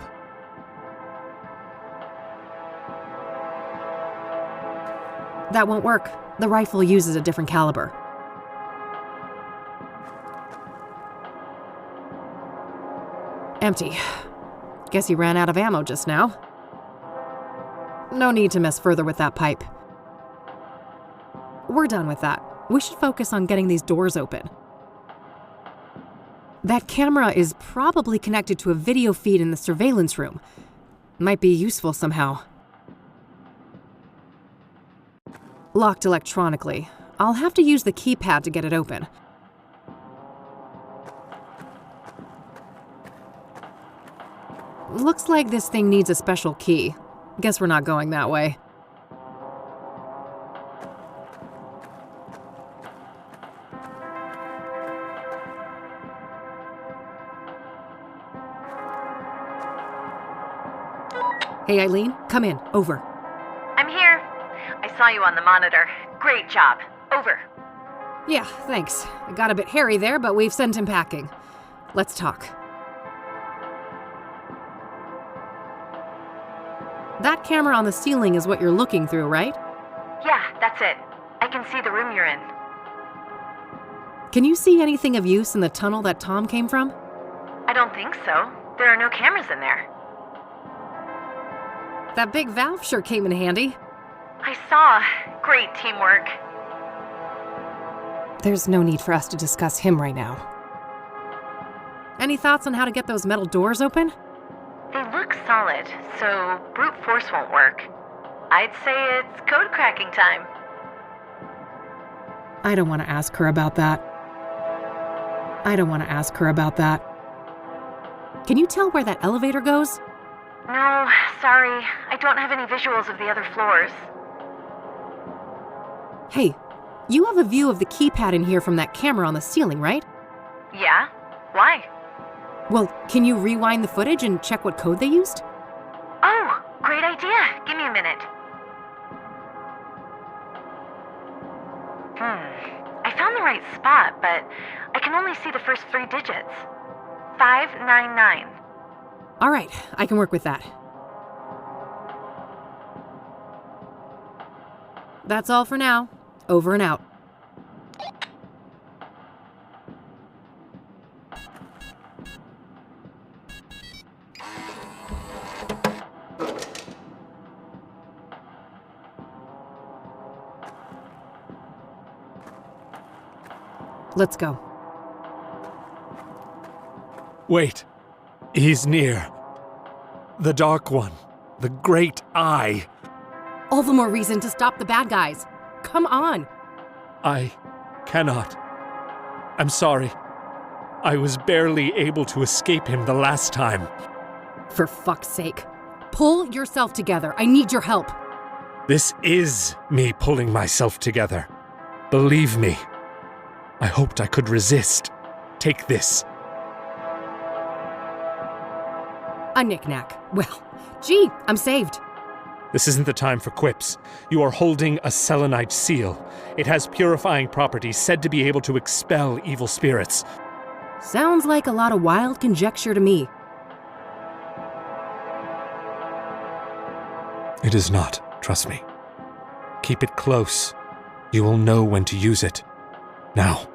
That won't work. The rifle uses a different caliber. Empty. Guess he ran out of ammo just now. No need to mess further with that pipe. We're done with that. We should focus on getting these doors open. That camera is probably connected to a video feed in the surveillance room. Might be useful somehow. Locked electronically. I'll have to use the keypad to get it open. Looks like this thing needs a special key. Guess we're not going that way. Hey, Eileen, come in. Over.
I'm here. I saw you on the monitor. Great job. Over.
Yeah, thanks. It got a bit hairy there, but we've sent him packing. Let's talk. That camera on the ceiling is what you're looking through, right?
Yeah, that's it. I can see the room you're in.
Can you see anything of use in the tunnel that Tom came from?
I don't think so. There are no cameras in there.
That big valve sure came in handy.
I saw. Great teamwork.
There's no need for us to discuss him right now. Any thoughts on how to get those metal doors open?
They look solid, so brute force won't work. I'd say it's code cracking time.
I don't want to ask her about that. Can you tell where that elevator goes?
No, sorry. I don't have any visuals of the other floors.
Hey, you have a view of the keypad in here from that camera on the ceiling, right?
Yeah? Why?
Well, can you rewind the footage and check what code they used?
Oh, great idea. Give me a minute. I found the right spot, but I can only see the first 3 digits. 599.
All right, I can work with that. That's all for now. Over and out. Let's go.
Wait. He's near. The Dark One. The Great Eye.
All the more reason to stop the bad guys. Come on.
I cannot. I'm sorry. I was barely able to escape him the last time.
For fuck's sake. Pull yourself together. I need your help.
This is me pulling myself together. Believe me. I hoped I could resist. Take this.
A knick-knack. Well, gee, I'm saved.
This isn't the time for quips. You are holding a selenite seal. It has purifying properties said to be able to expel evil spirits.
Sounds like a lot of wild conjecture to me.
It is not, trust me. Keep it close. You will know when to use it. Now,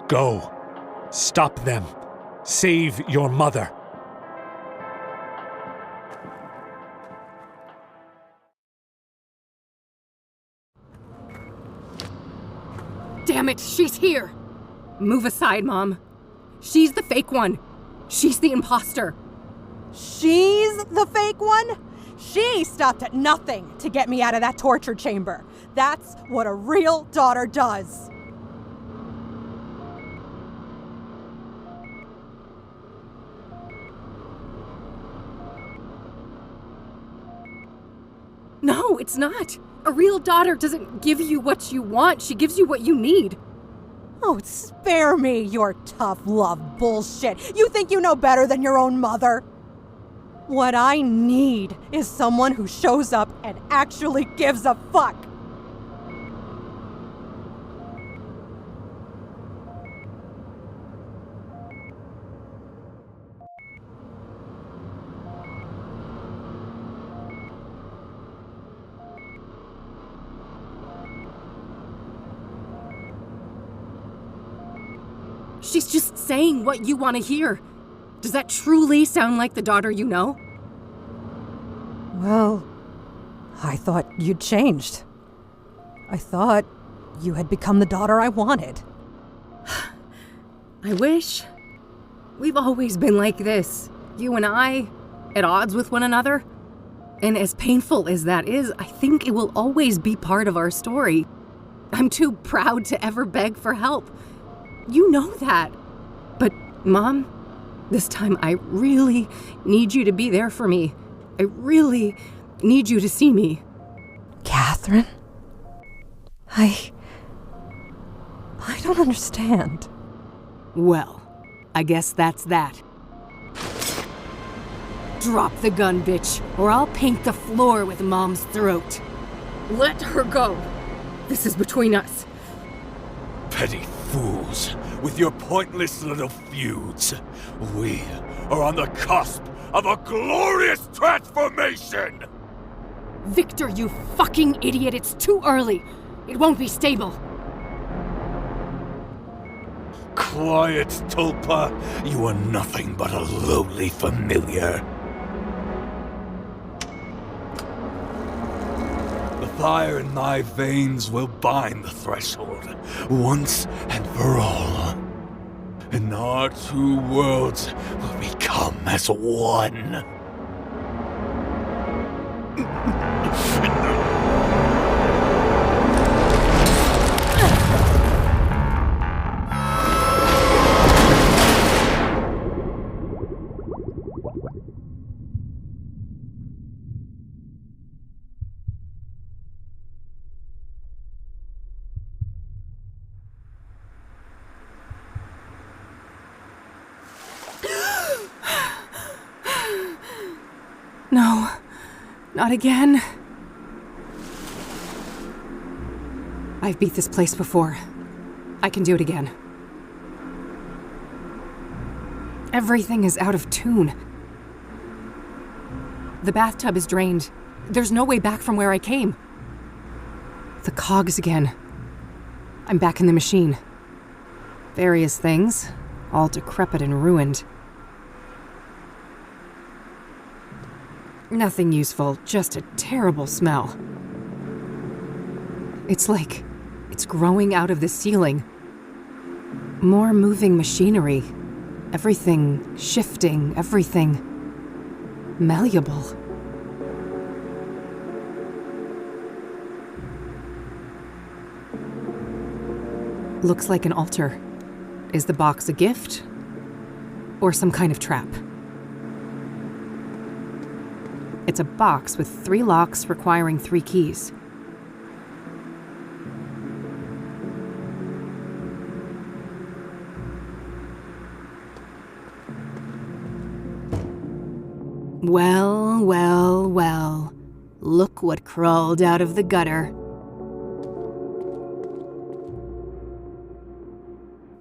go. Stop them. Save your mother.
Damn it, she's here! Move aside, Mom. She's the fake one. She's the imposter.
She's the fake one? She stopped at nothing to get me out of that torture chamber. That's what a real daughter does.
No, it's not. A real daughter doesn't give you what you want. She gives you what you need.
Oh, spare me your tough love bullshit. You think you know better than your own mother? What I need is someone who shows up and actually gives a fuck.
She's just saying what you want to hear. Does that truly sound like the daughter you know?
Well, I thought you'd changed. I thought you had become the daughter I wanted.
I wish. We've always been like this. You and I, at odds with one another. And as painful as that is, I think it will always be part of our story. I'm too proud to ever beg for help. You know that. But, Mom, this time I really need you to be there for me. I really need you to see me.
Catherine? I don't understand.
Well, I guess that's that. Drop the gun, bitch, or I'll paint the floor with Mom's throat. Let her go. This is between us.
Petty fools, with your pointless little feuds. We are on the cusp of a glorious transformation!
Victor, you fucking idiot, it's too early. It won't be stable.
Quiet, Tulpa. You are nothing but a lowly familiar. The fire in my veins will bind the threshold, once and for all. And our two worlds will become as one.
No, not again. I've beat this place before. I can do it again. Everything is out of tune. The bathtub is drained. There's no way back from where I came. The cogs again. I'm back in the machine. Various things, all decrepit and ruined. Nothing useful, just a terrible smell. It's like it's growing out of the ceiling. More moving machinery. Everything shifting, everything malleable. Looks like an altar. Is the box a gift? Or some kind of trap? It's a box with 3 locks requiring 3 keys. Well, well, well. Look what crawled out of the gutter.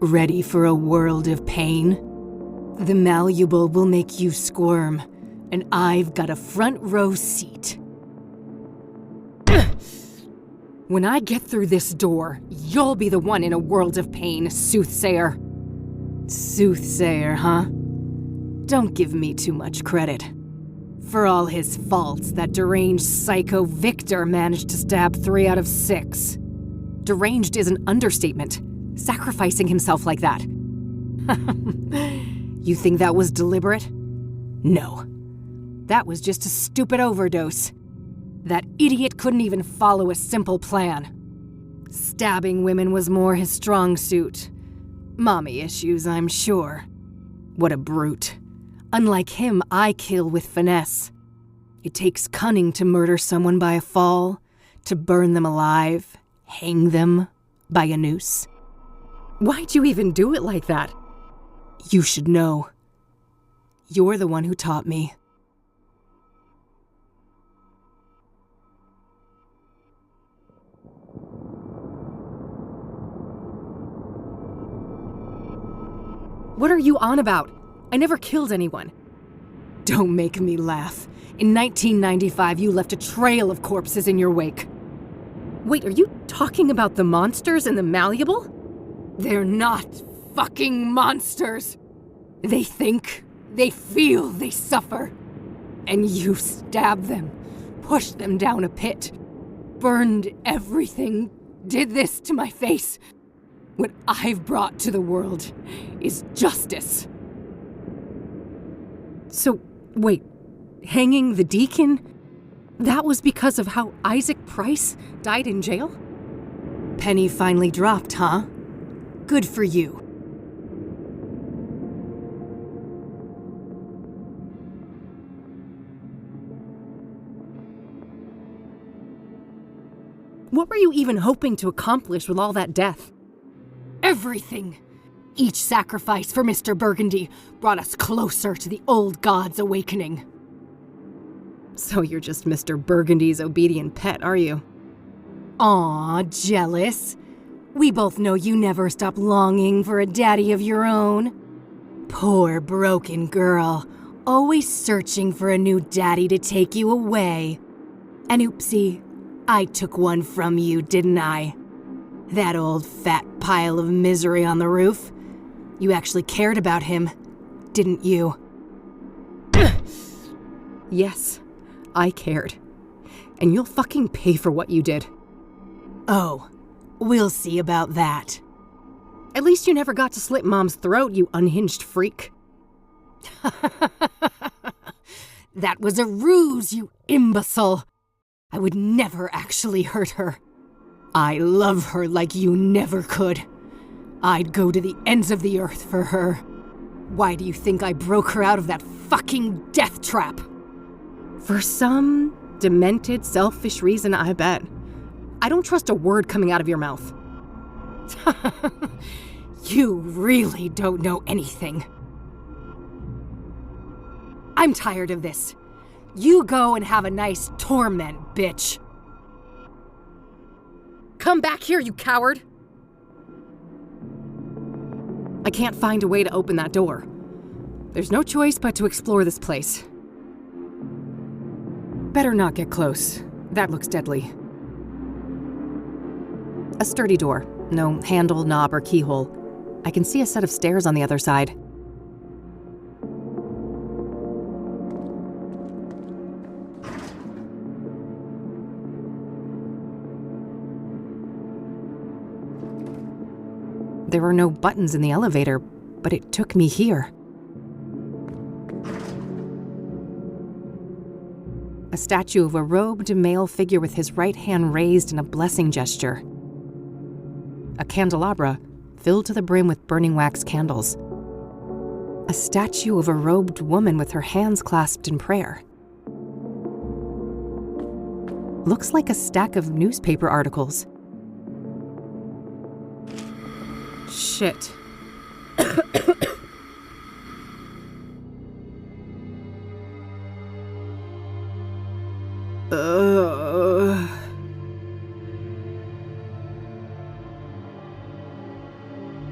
Ready for a world of pain? The malleable will make you squirm, and I've got a front row seat. When I get through this door, you'll be the one in a world of pain, Soothsayer. Soothsayer, huh? Don't give me too much credit. For all his faults, that deranged psycho Victor managed to stab 3 out of 6. Deranged is an understatement. Sacrificing himself like that. You think that was deliberate? No. That was just a stupid overdose. That idiot couldn't even follow a simple plan. Stabbing women was more his strong suit. Mommy issues, I'm sure. What a brute. Unlike him, I kill with finesse. It takes cunning to murder someone by a fall, to burn them alive, hang them by a noose. Why'd you even do it like that? You should know. You're the one who taught me. What are you on about? I never killed anyone. Don't make me laugh. In 1995, you left a trail of corpses in your wake. Wait, are you talking about the monsters in the malleable? They're not fucking monsters. They think, they feel, they suffer. And you stabbed them, pushed them down a pit, burned everything, did this to my face. What I've brought to the world is justice. So, wait, hanging the deacon? That was because of how Isaac Price died in jail? Penny finally dropped, huh? Good for you. What were you even hoping to accomplish with all that death? Everything! Each sacrifice for Mr. Burgundy brought us closer to the old god's awakening. So you're just Mr. Burgundy's obedient pet, are you? Aw, jealous. We both know you never stop longing for a daddy of your own. Poor broken girl, always searching for a new daddy to take you away. And oopsie, I took one from you, didn't I? That old fat pile of misery on the roof. You actually cared about him, didn't you? Yes, I cared. And you'll fucking pay for what you did. Oh. We'll see about that. At least you never got to slit Mom's throat, you unhinged freak. That was a ruse, you imbecile. I would never actually hurt her. I love her like you never could. I'd go to the ends of the earth for her. Why do you think I broke her out of that fucking death trap? For some demented, selfish reason, I bet. I don't trust a word coming out of your mouth. You really don't know anything. I'm tired of this. You go and have a nice torment, bitch. Come back here, you coward! I can't find a way to open that door. There's no choice but to explore this place. Better not get close. That looks deadly. A sturdy door. No handle, knob, or keyhole. I can see a set of stairs on the other side. There are no buttons in the elevator, but it took me here. A statue of a robed male figure with his right hand raised in a blessing gesture. A candelabra filled to the brim with burning wax candles. A statue of a robed woman with her hands clasped in prayer. Looks like a stack of newspaper articles. Shit.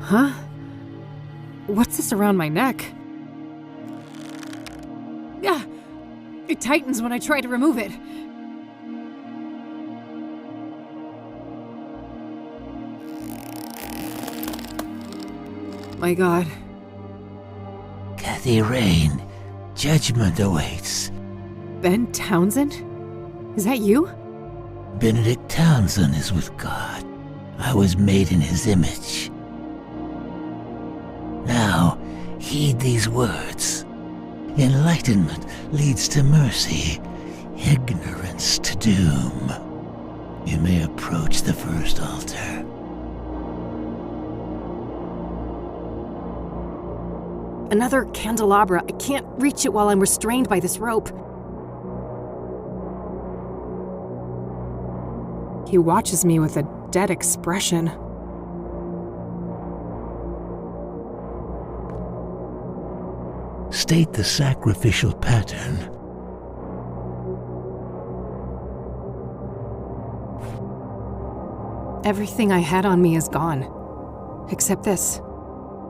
Huh? What's this around my neck? Yeah, it tightens when I try to remove it. My God.
Kathy Rain, judgment awaits.
Ben Townsend? Is that you?
Benedict Townsend is with God. I was made in his image. Now, heed these words. Enlightenment leads to mercy, ignorance to doom. You may approach the first altar.
Another candelabra. I can't reach it while I'm restrained by this rope. He watches me with a dead expression.
State the sacrificial pattern.
Everything I had on me is gone. Except this.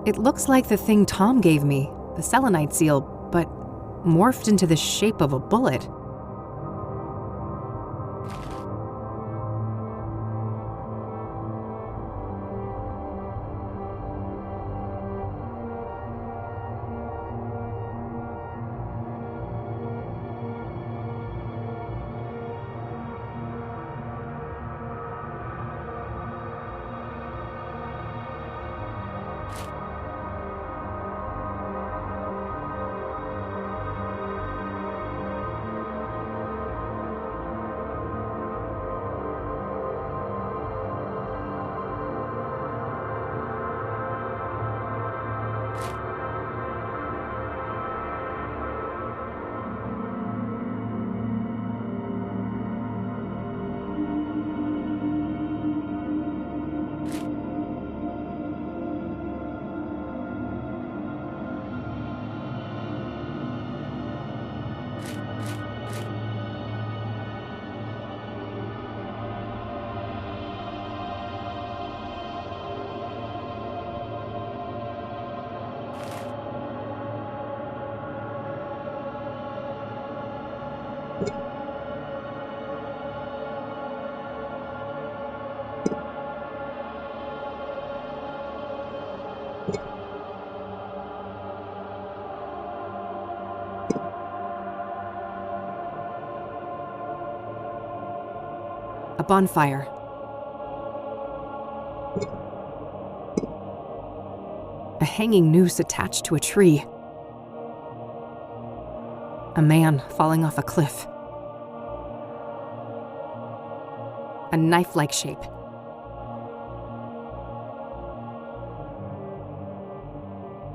It looks like the thing Tom gave me, the selenite seal, but morphed into the shape of a bullet. A bonfire. A hanging noose attached to a tree. A man falling off a cliff. A knife-like shape.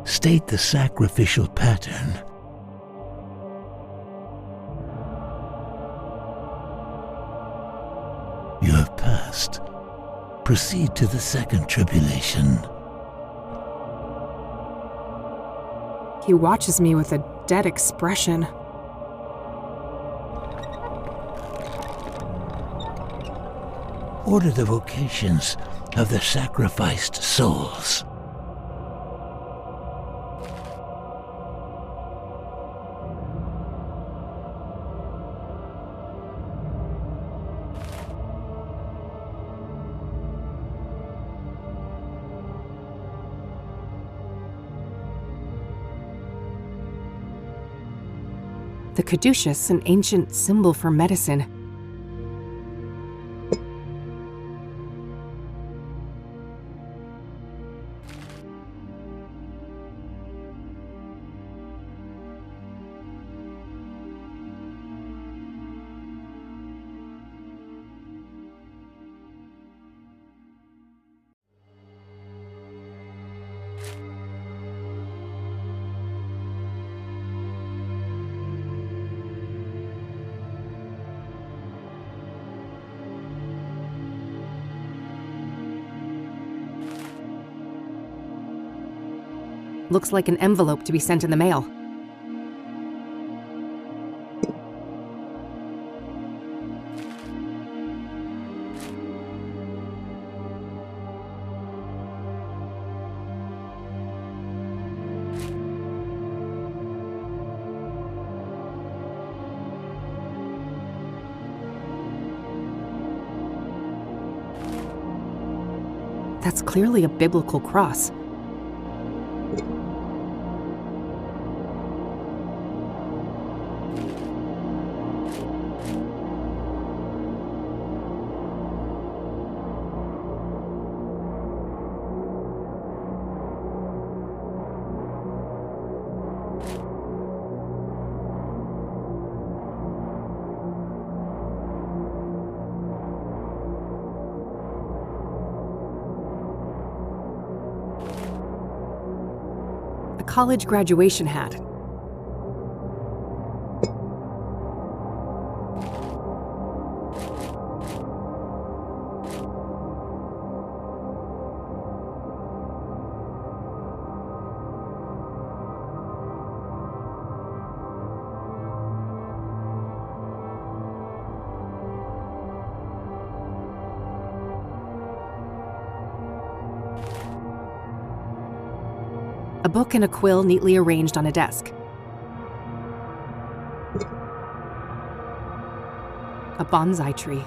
State the sacrificial pattern. You have passed. Proceed to the second tribulation.
He watches me with a dead expression.
Order the vocations of the sacrificed souls.
The caduceus, an ancient symbol for medicine. Looks like an envelope to be sent in the mail. That's clearly a biblical cross. College graduation hat. A book and a quill neatly arranged on a desk. A bonsai tree.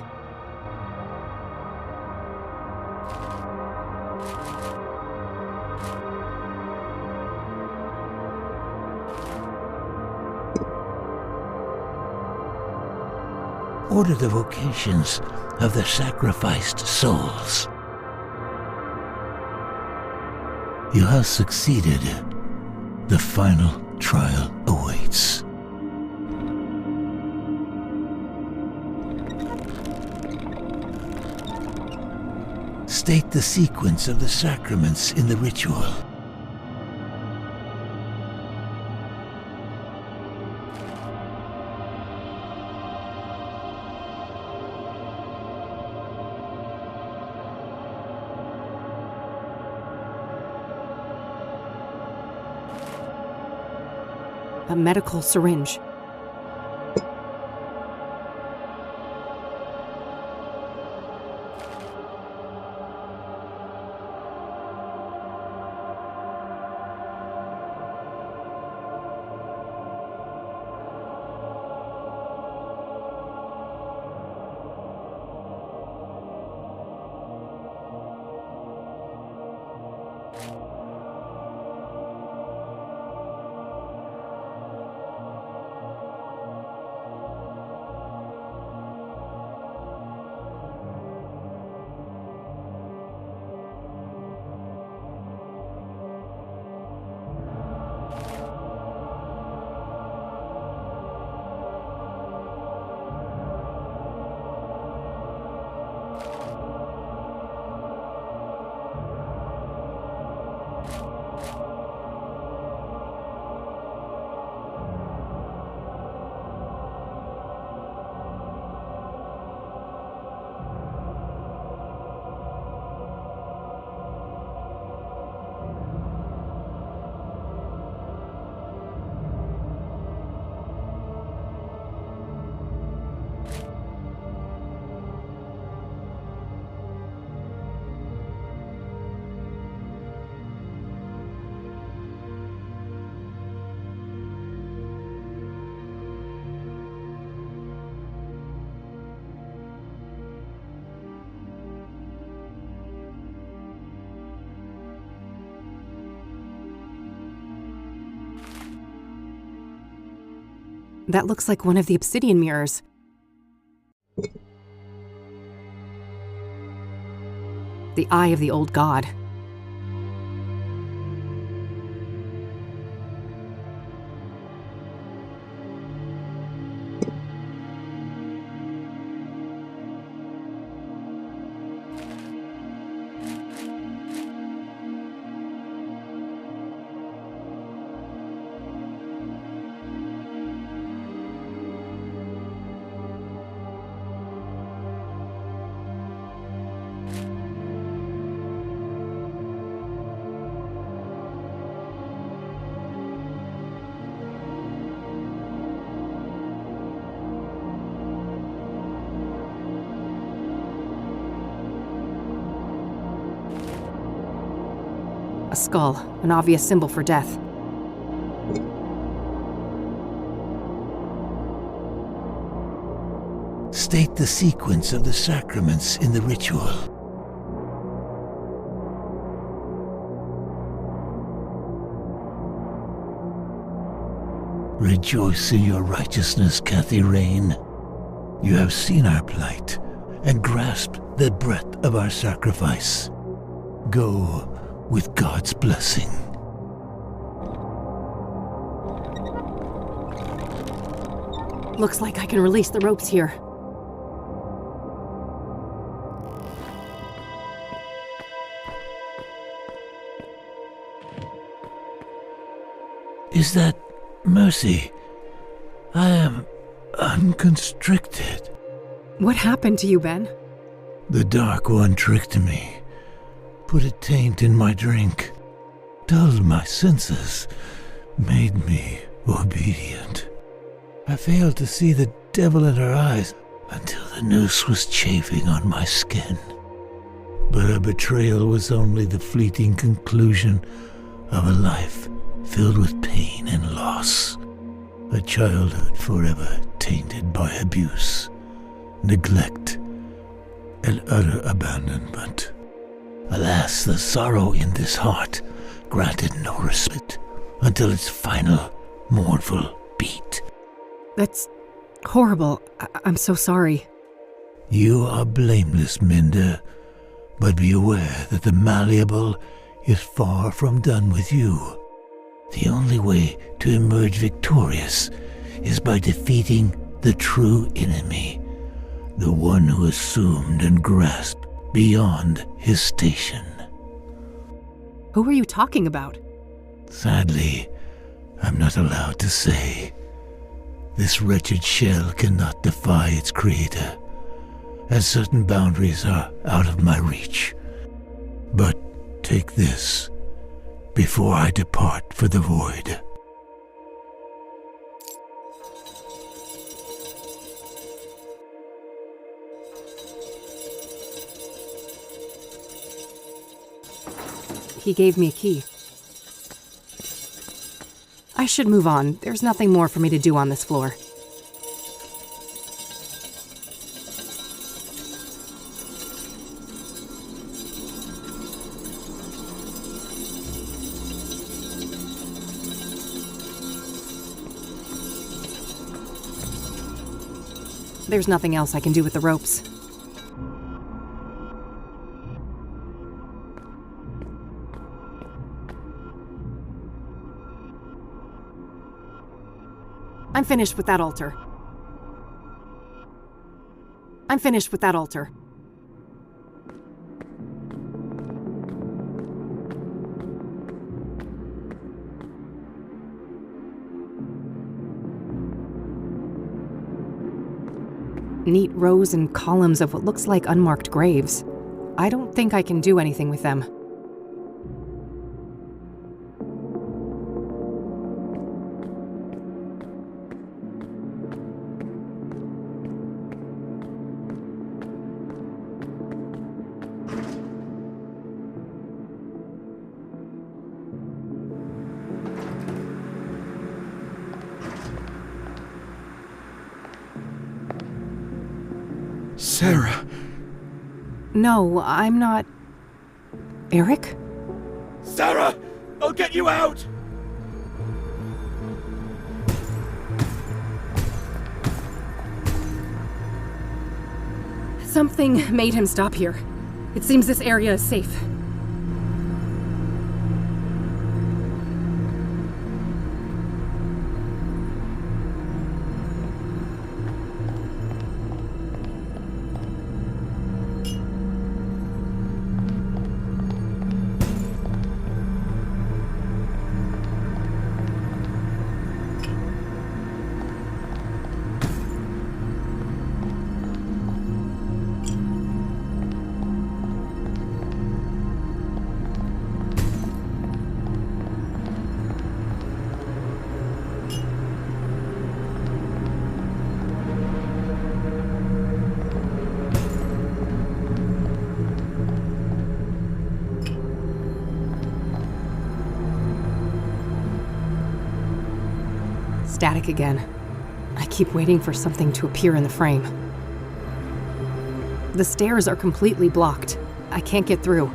Order the vocations of the sacrificed souls. You have succeeded. The final trial awaits. State the sequence of the sacraments in the ritual.
A medical syringe. That looks like one of the obsidian mirrors. The eye of the old god. A skull, an obvious symbol for death.
State the sequence of the sacraments in the ritual. Rejoice in your righteousness, Kathy Rain. You have seen our plight and grasped the breadth of our sacrifice. Go with God's blessing.
Looks like I can release the ropes here.
Is that mercy? I am unconstricted.
What happened to you, Ben?
The Dark One tricked me, put a taint in my drink, dulled my senses, made me obedient. I failed to see the devil in her eyes until the noose was chafing on my skin. But her betrayal was only the fleeting conclusion of a life filled with pain and loss. A childhood forever tainted by abuse, neglect, and utter abandonment. Alas, the sorrow in this heart granted no respite until its final, mournful beat.
That's horrible. I'm so sorry.
You are blameless, Minda, but be aware that the malleable is far from done with you. The only way to emerge victorious is by defeating the true enemy, the one who assumed and grasped beyond his station.
Who are you talking about?
Sadly, I'm not allowed to say. This wretched shell cannot defy its creator, as certain boundaries are out of my reach. But take this before I depart for the void.
He gave me a key. I should move on. There's nothing more for me to do on this floor. There's nothing else I can do with the ropes. I'm finished with that altar. I'm finished with that altar. Neat rows and columns of what looks like unmarked graves. I don't think I can do anything with them.
Sarah.
No, I'm not... Eric?
Sarah! I'll get you out!
Something made him stop here. It seems this area is safe. static again. I keep waiting for something to appear in the frame. The stairs are completely blocked. I can't get through.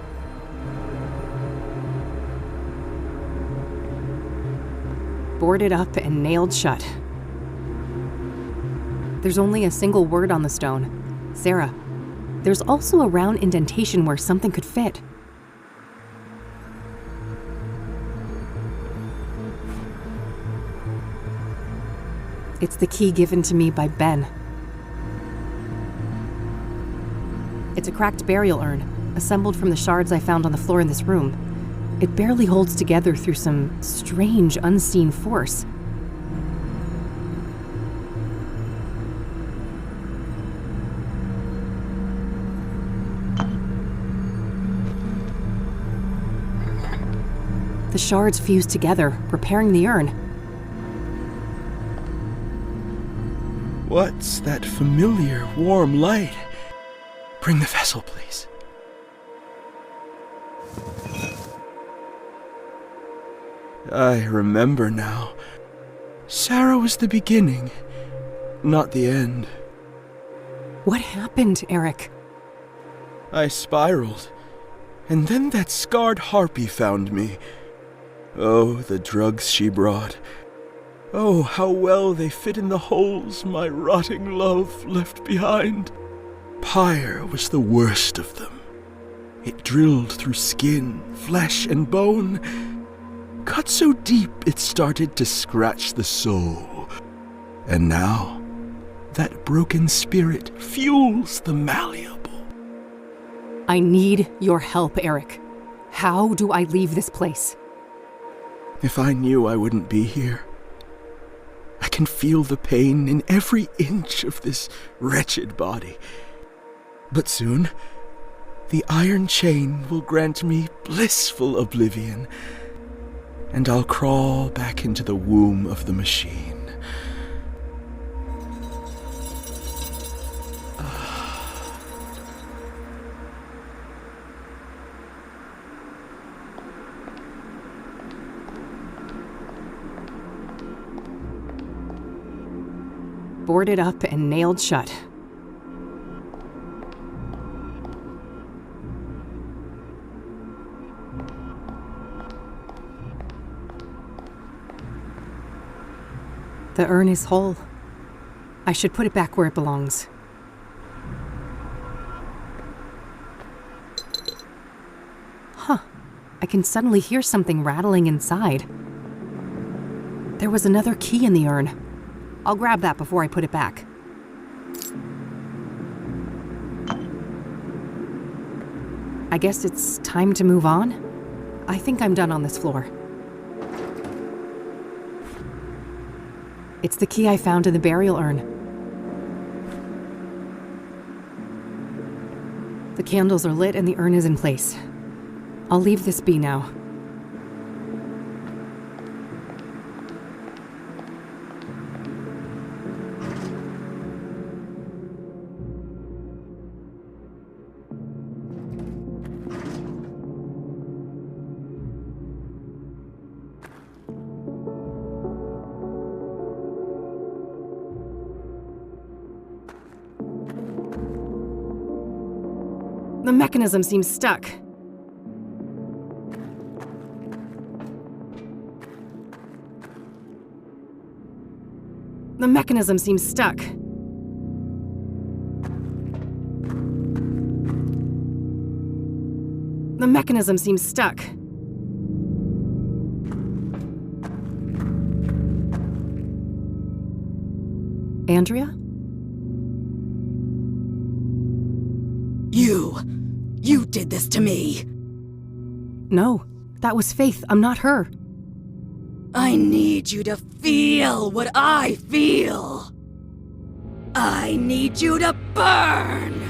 Boarded up and nailed shut. There's only a single word on the stone. Sarah. There's also a round indentation where something could fit. It's the key given to me by Ben. It's a cracked burial urn, assembled from the shards I found on the floor in this room. It barely holds together through some strange, unseen force. The shards fuse together, repairing the urn.
What's that familiar, warm light? Bring the vessel, please. I remember now. Sarah was the beginning, not the end.
What happened, Eric?
I spiraled, and then that scarred harpy found me. Oh, the drugs she brought. Oh, how well they fit in the holes my rotting love left behind. Pyre was the worst of them. It drilled through skin, flesh, and bone, cut so deep it started to scratch the soul. And now, that broken spirit fuels the malleable.
I need your help, Eric. How do I leave this place?
If I knew I wouldn't be here. I can feel the pain in every inch of this wretched body. But soon, the iron chain will grant me blissful oblivion, and I'll crawl back into the womb of the machine.
Boarded up and nailed shut. The urn is whole. I should put it back where it belongs. Huh. I can suddenly hear something rattling inside. There was another key in the urn. I'll grab that before I put it back. I guess it's time to move on? I think I'm done on this floor. It's the key I found in the burial urn. The candles are lit and the urn is in place. I'll leave this be now. The mechanism seems stuck. The mechanism seems stuck. The mechanism seems stuck. Andrea?
You did this to me.
No, that was Faith. I'm not her.
I need you to feel what I feel. I need you to burn.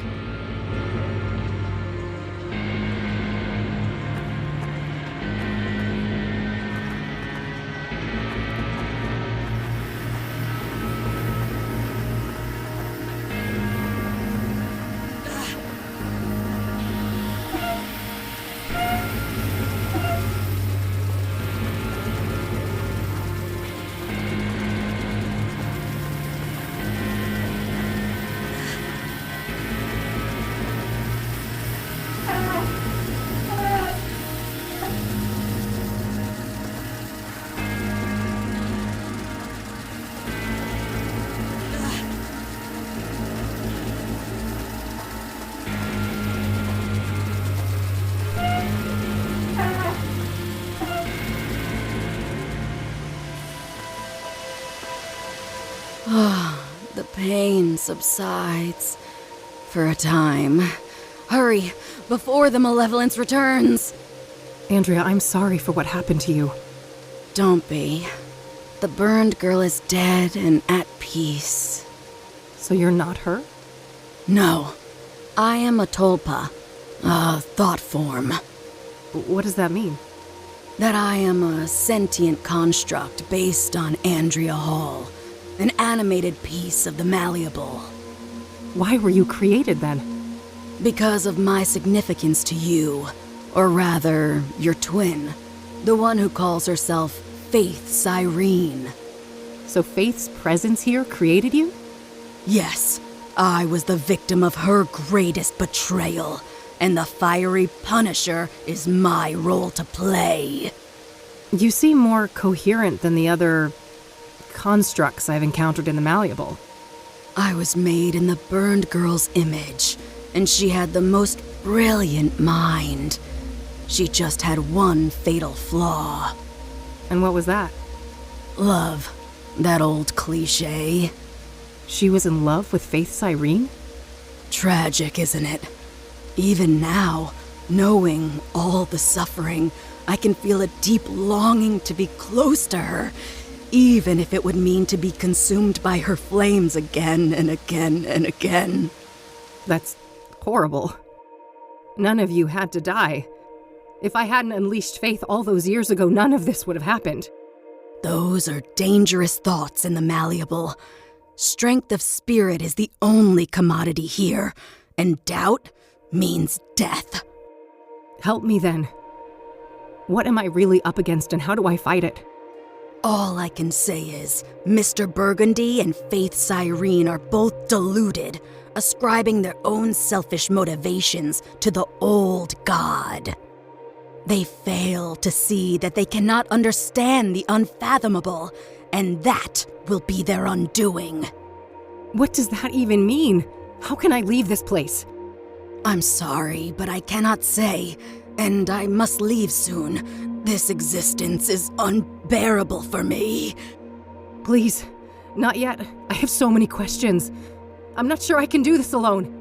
The pain subsides. For a time. Hurry, before the malevolence returns.
Andrea, I'm sorry for what happened to you.
Don't be. The burned girl is dead and at peace.
So you're not her?
No. I am a tulpa, a thought form.
What does that mean?
That I am a sentient construct based on Andrea Hall, an animated piece of the malleable.
Why were you created then?
Because of my significance to you, or rather, your twin, the one who calls herself Faith Cyrene.
So Faith's presence here created you?
Yes, I was the victim of her greatest betrayal, and the fiery Punisher is my role to play.
You seem more coherent than the other constructs I've encountered in the malleable.
I was made in the burned girl's image, and she had the most brilliant mind. She just had one fatal flaw.
And what was that?
Love. That old cliché.
She was in love with Faith Cyrene?
Tragic, isn't it? Even now, knowing all the suffering, I can feel a deep longing to be close to her, even if it would mean to be consumed by her flames again and again and again.
That's horrible. None of you had to die. If I hadn't unleashed Faith all those years ago, none of this would have happened.
Those are dangerous thoughts in the malleable. Strength of spirit is the only commodity here, and doubt means death.
Help me then. What am I really up against and how do I fight it?
All I can say is, Mr. Burgundy and Faith Cyrene are both deluded, ascribing their own selfish motivations to the old god. They fail to see that they cannot understand the unfathomable, and that will be their undoing.
What does that even mean? How can I leave this place?
I'm sorry, but I cannot say, and I must leave soon. This existence is unbearable for me.
Please, not yet. I have so many questions. I'm not sure I can do this alone.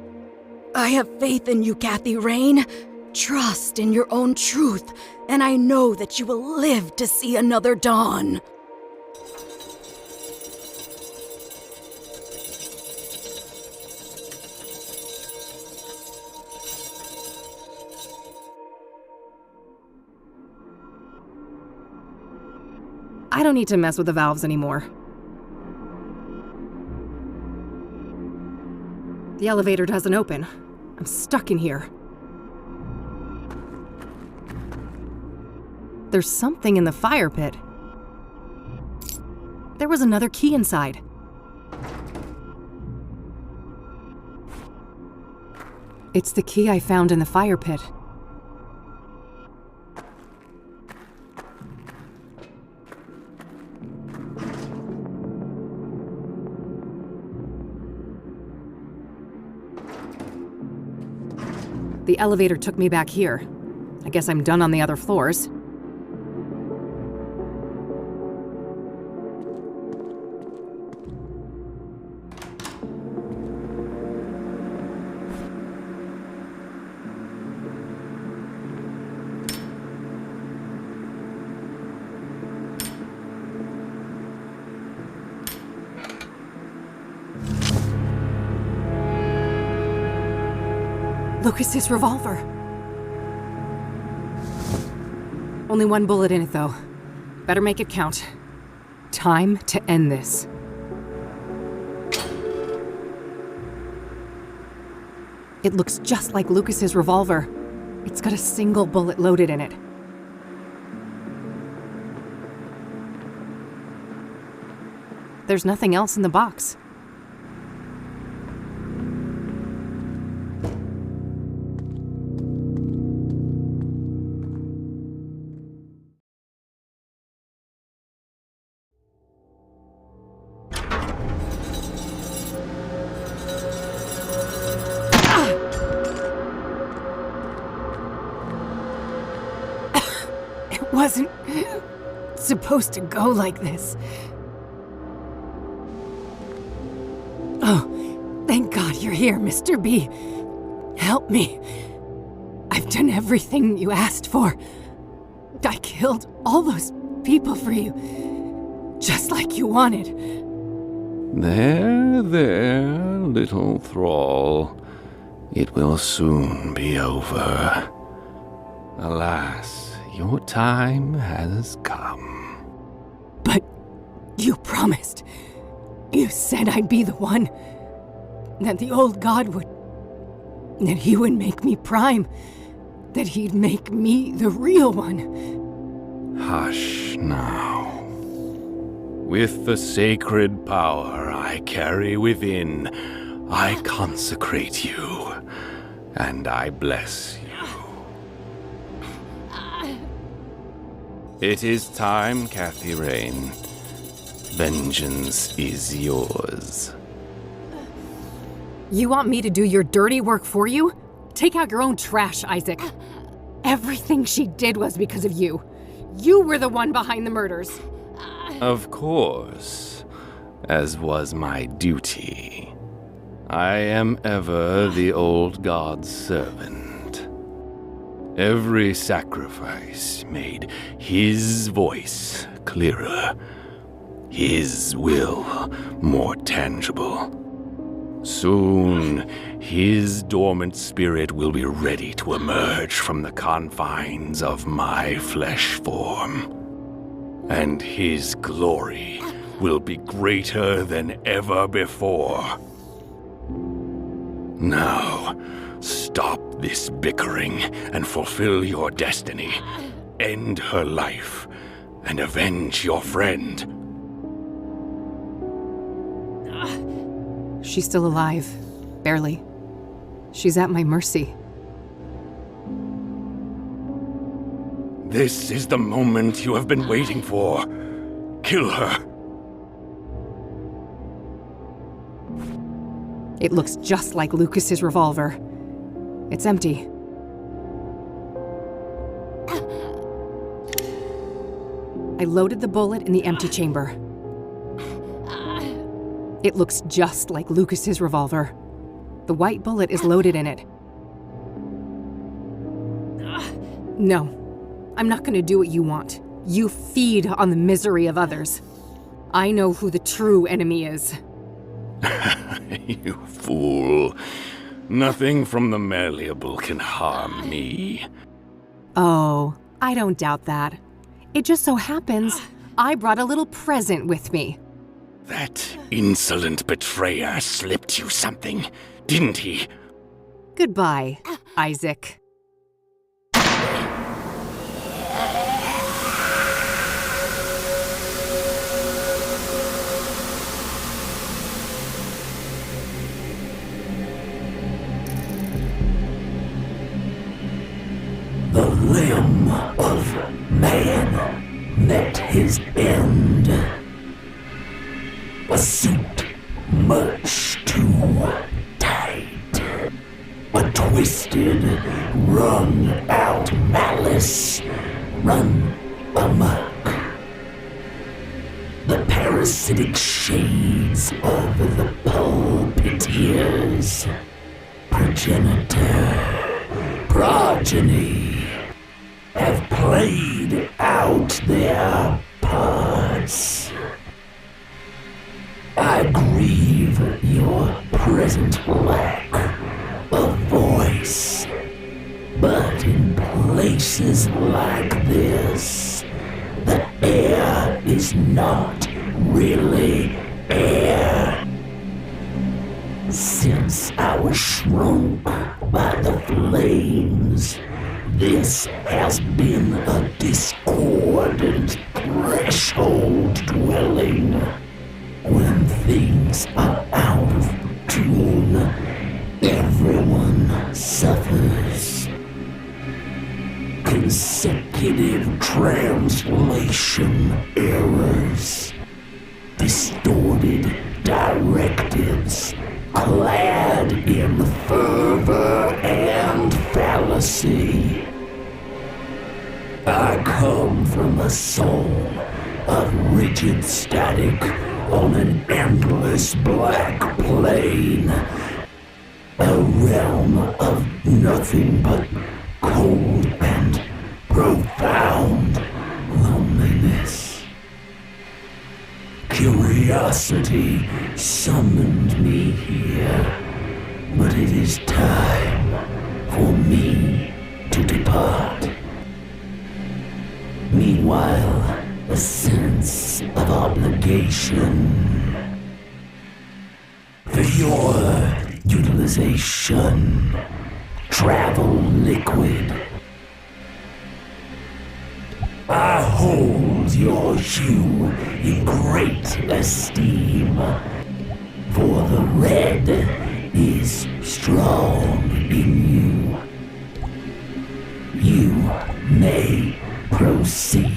I have faith in you, Kathy Rain. Trust in your own truth, and I know that you will live to see another dawn.
I don't need to mess with the valves anymore. The elevator doesn't open. I'm stuck in here. There's something in the fire pit. There was another key inside. It's the key I found in the fire pit. The elevator took me back here. I guess I'm done on the other floors. Lucas's revolver. Only one bullet in it, though. Better make it count. Time to end this. It looks just like Lucas's revolver. It's got a single bullet loaded in it. There's nothing else in the box. Wasn't supposed to go like this.
Oh, thank God you're here, Mr. B. Help me. I've done everything you asked for. I killed all those people for you, just like you wanted.
There, little thrall. It will soon be over. Alas, your time has come.
But you promised. You said I'd be the one. That the old god would... That he would make me prime. That he'd make me the real one.
Hush now. With the sacred power I carry within, I consecrate you, and I bless you. It is time, Kathy Rain. Vengeance is yours.
You want me to do your dirty work for you? Take out your own trash, Isaac. Everything she did was because of you. You were the one behind the murders.
Of course, as was my duty. I am ever the old god's servant. Every sacrifice made his voice clearer, his will more tangible. Soon, his dormant spirit will be ready to emerge from the confines of my flesh form. And his glory will be greater than ever before. Now, stop this bickering and fulfill your destiny. End her life and avenge your friend.
She's still alive. Barely. She's at my mercy.
This is the moment you have been waiting for. Kill her.
It looks just like Lucas's revolver. It's empty. I loaded the bullet in the empty chamber. It looks just like Lucas's revolver. The white bullet is loaded in it. No, I'm not going to do what you want. You feed on the misery of others. I know who the true enemy is.
You fool. Nothing from the malleable can harm me.
Oh, I don't doubt that. It just so happens I brought a little present with me.
That insolent betrayer slipped you something, didn't he?
Goodbye, Isaac.
The limb of man met his end. A suit much too tight. A twisted, wrung-out malice run amok. The parasitic shades of the pulpiteers. Progenitor, progeny have played out their parts. I grieve your present lack of voice, but in places like this, the air is not really air. Since I was shrunk by the flames, this has been a discordant threshold dwelling. When things are out of tune, everyone suffers. Consecutive translation errors, distorted directives, clad in fervor and fallacy. I come from a soul of rigid static on an endless black plain. A realm of nothing but cold and profound loneliness. Curiosity summoned me here, but it is time for me to depart. Meanwhile, a sense of obligation for your utilization. Travel liquid. I hold your hue in great esteem, for the red is strong in you. You may proceed.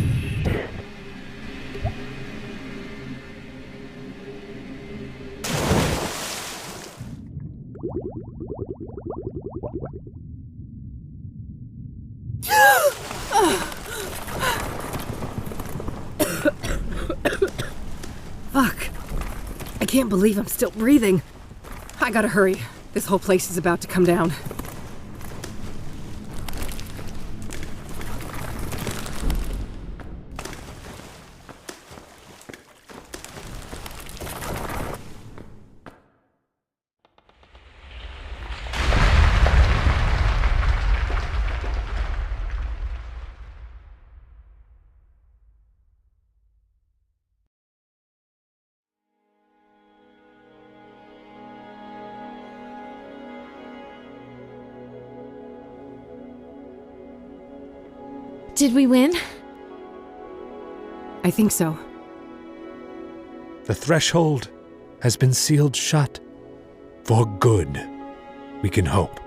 Fuck. I can't believe I'm still breathing. I gotta hurry. This whole place is about to come down.
Did we win?
I think so.
The threshold has been sealed shut. For good, we can hope.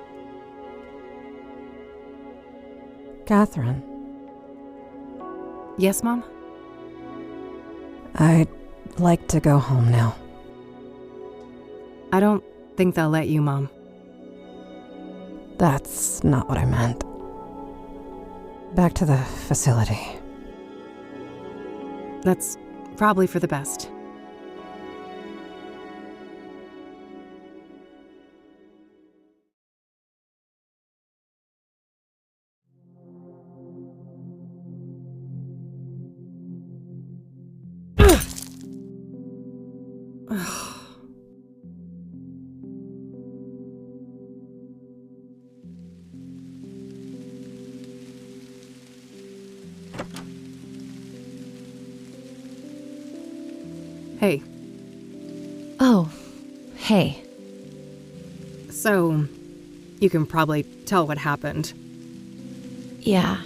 Catherine.
Yes, Mom?
I'd like to go home now.
I don't think they'll let you, Mom.
That's not what I meant. Back to the facility.
That's probably for the best. Hey.
Oh, hey.
So, you can probably tell what happened.
Yeah.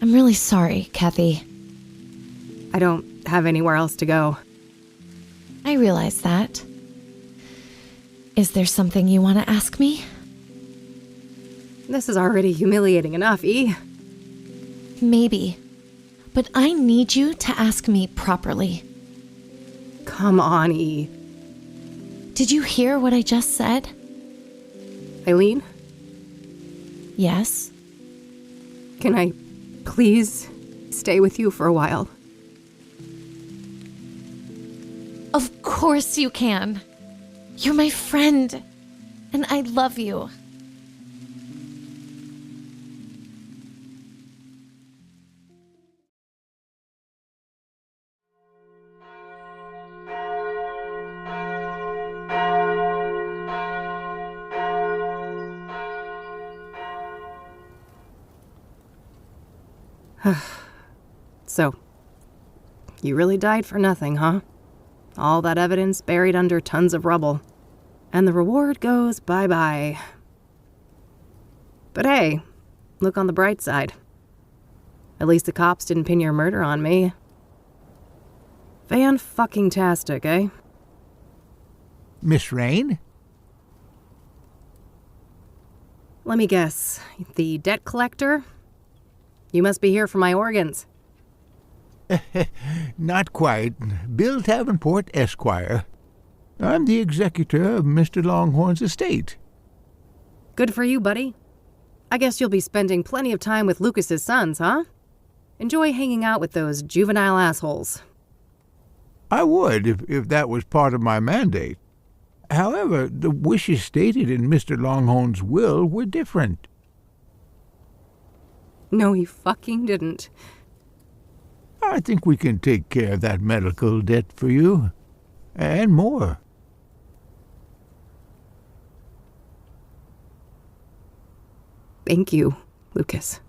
I'm really sorry, Kathy.
I don't have anywhere else to go.
I realize that. Is there something you want to ask me?
This is already humiliating enough, E.
Maybe. But I need you to ask me properly.
Come on, E.
Did you hear what I just said?
Eileen?
Yes?
Can I please stay with you for a while?
Of course you can. You're my friend, and I love you.
So, you really died for nothing, huh? All that evidence buried under tons of rubble. And the reward goes bye-bye. But hey, look on the bright side. At least the cops didn't pin your murder on me. Fan-fucking-tastic, eh?
Miss Rain?
Let me guess. The debt collector? You must be here for my organs.
Not quite. Bill Davenport, Esquire. I'm the executor of Mr. Longhorn's estate.
Good for you, buddy. I guess you'll be spending plenty of time with Lucas's sons, huh? Enjoy hanging out with those juvenile assholes.
I would, if that was part of my mandate. However, the wishes stated in Mr. Longhorn's will were different.
No, he fucking didn't.
I think we can take care of that medical debt for you. And more.
Thank you, Lucas.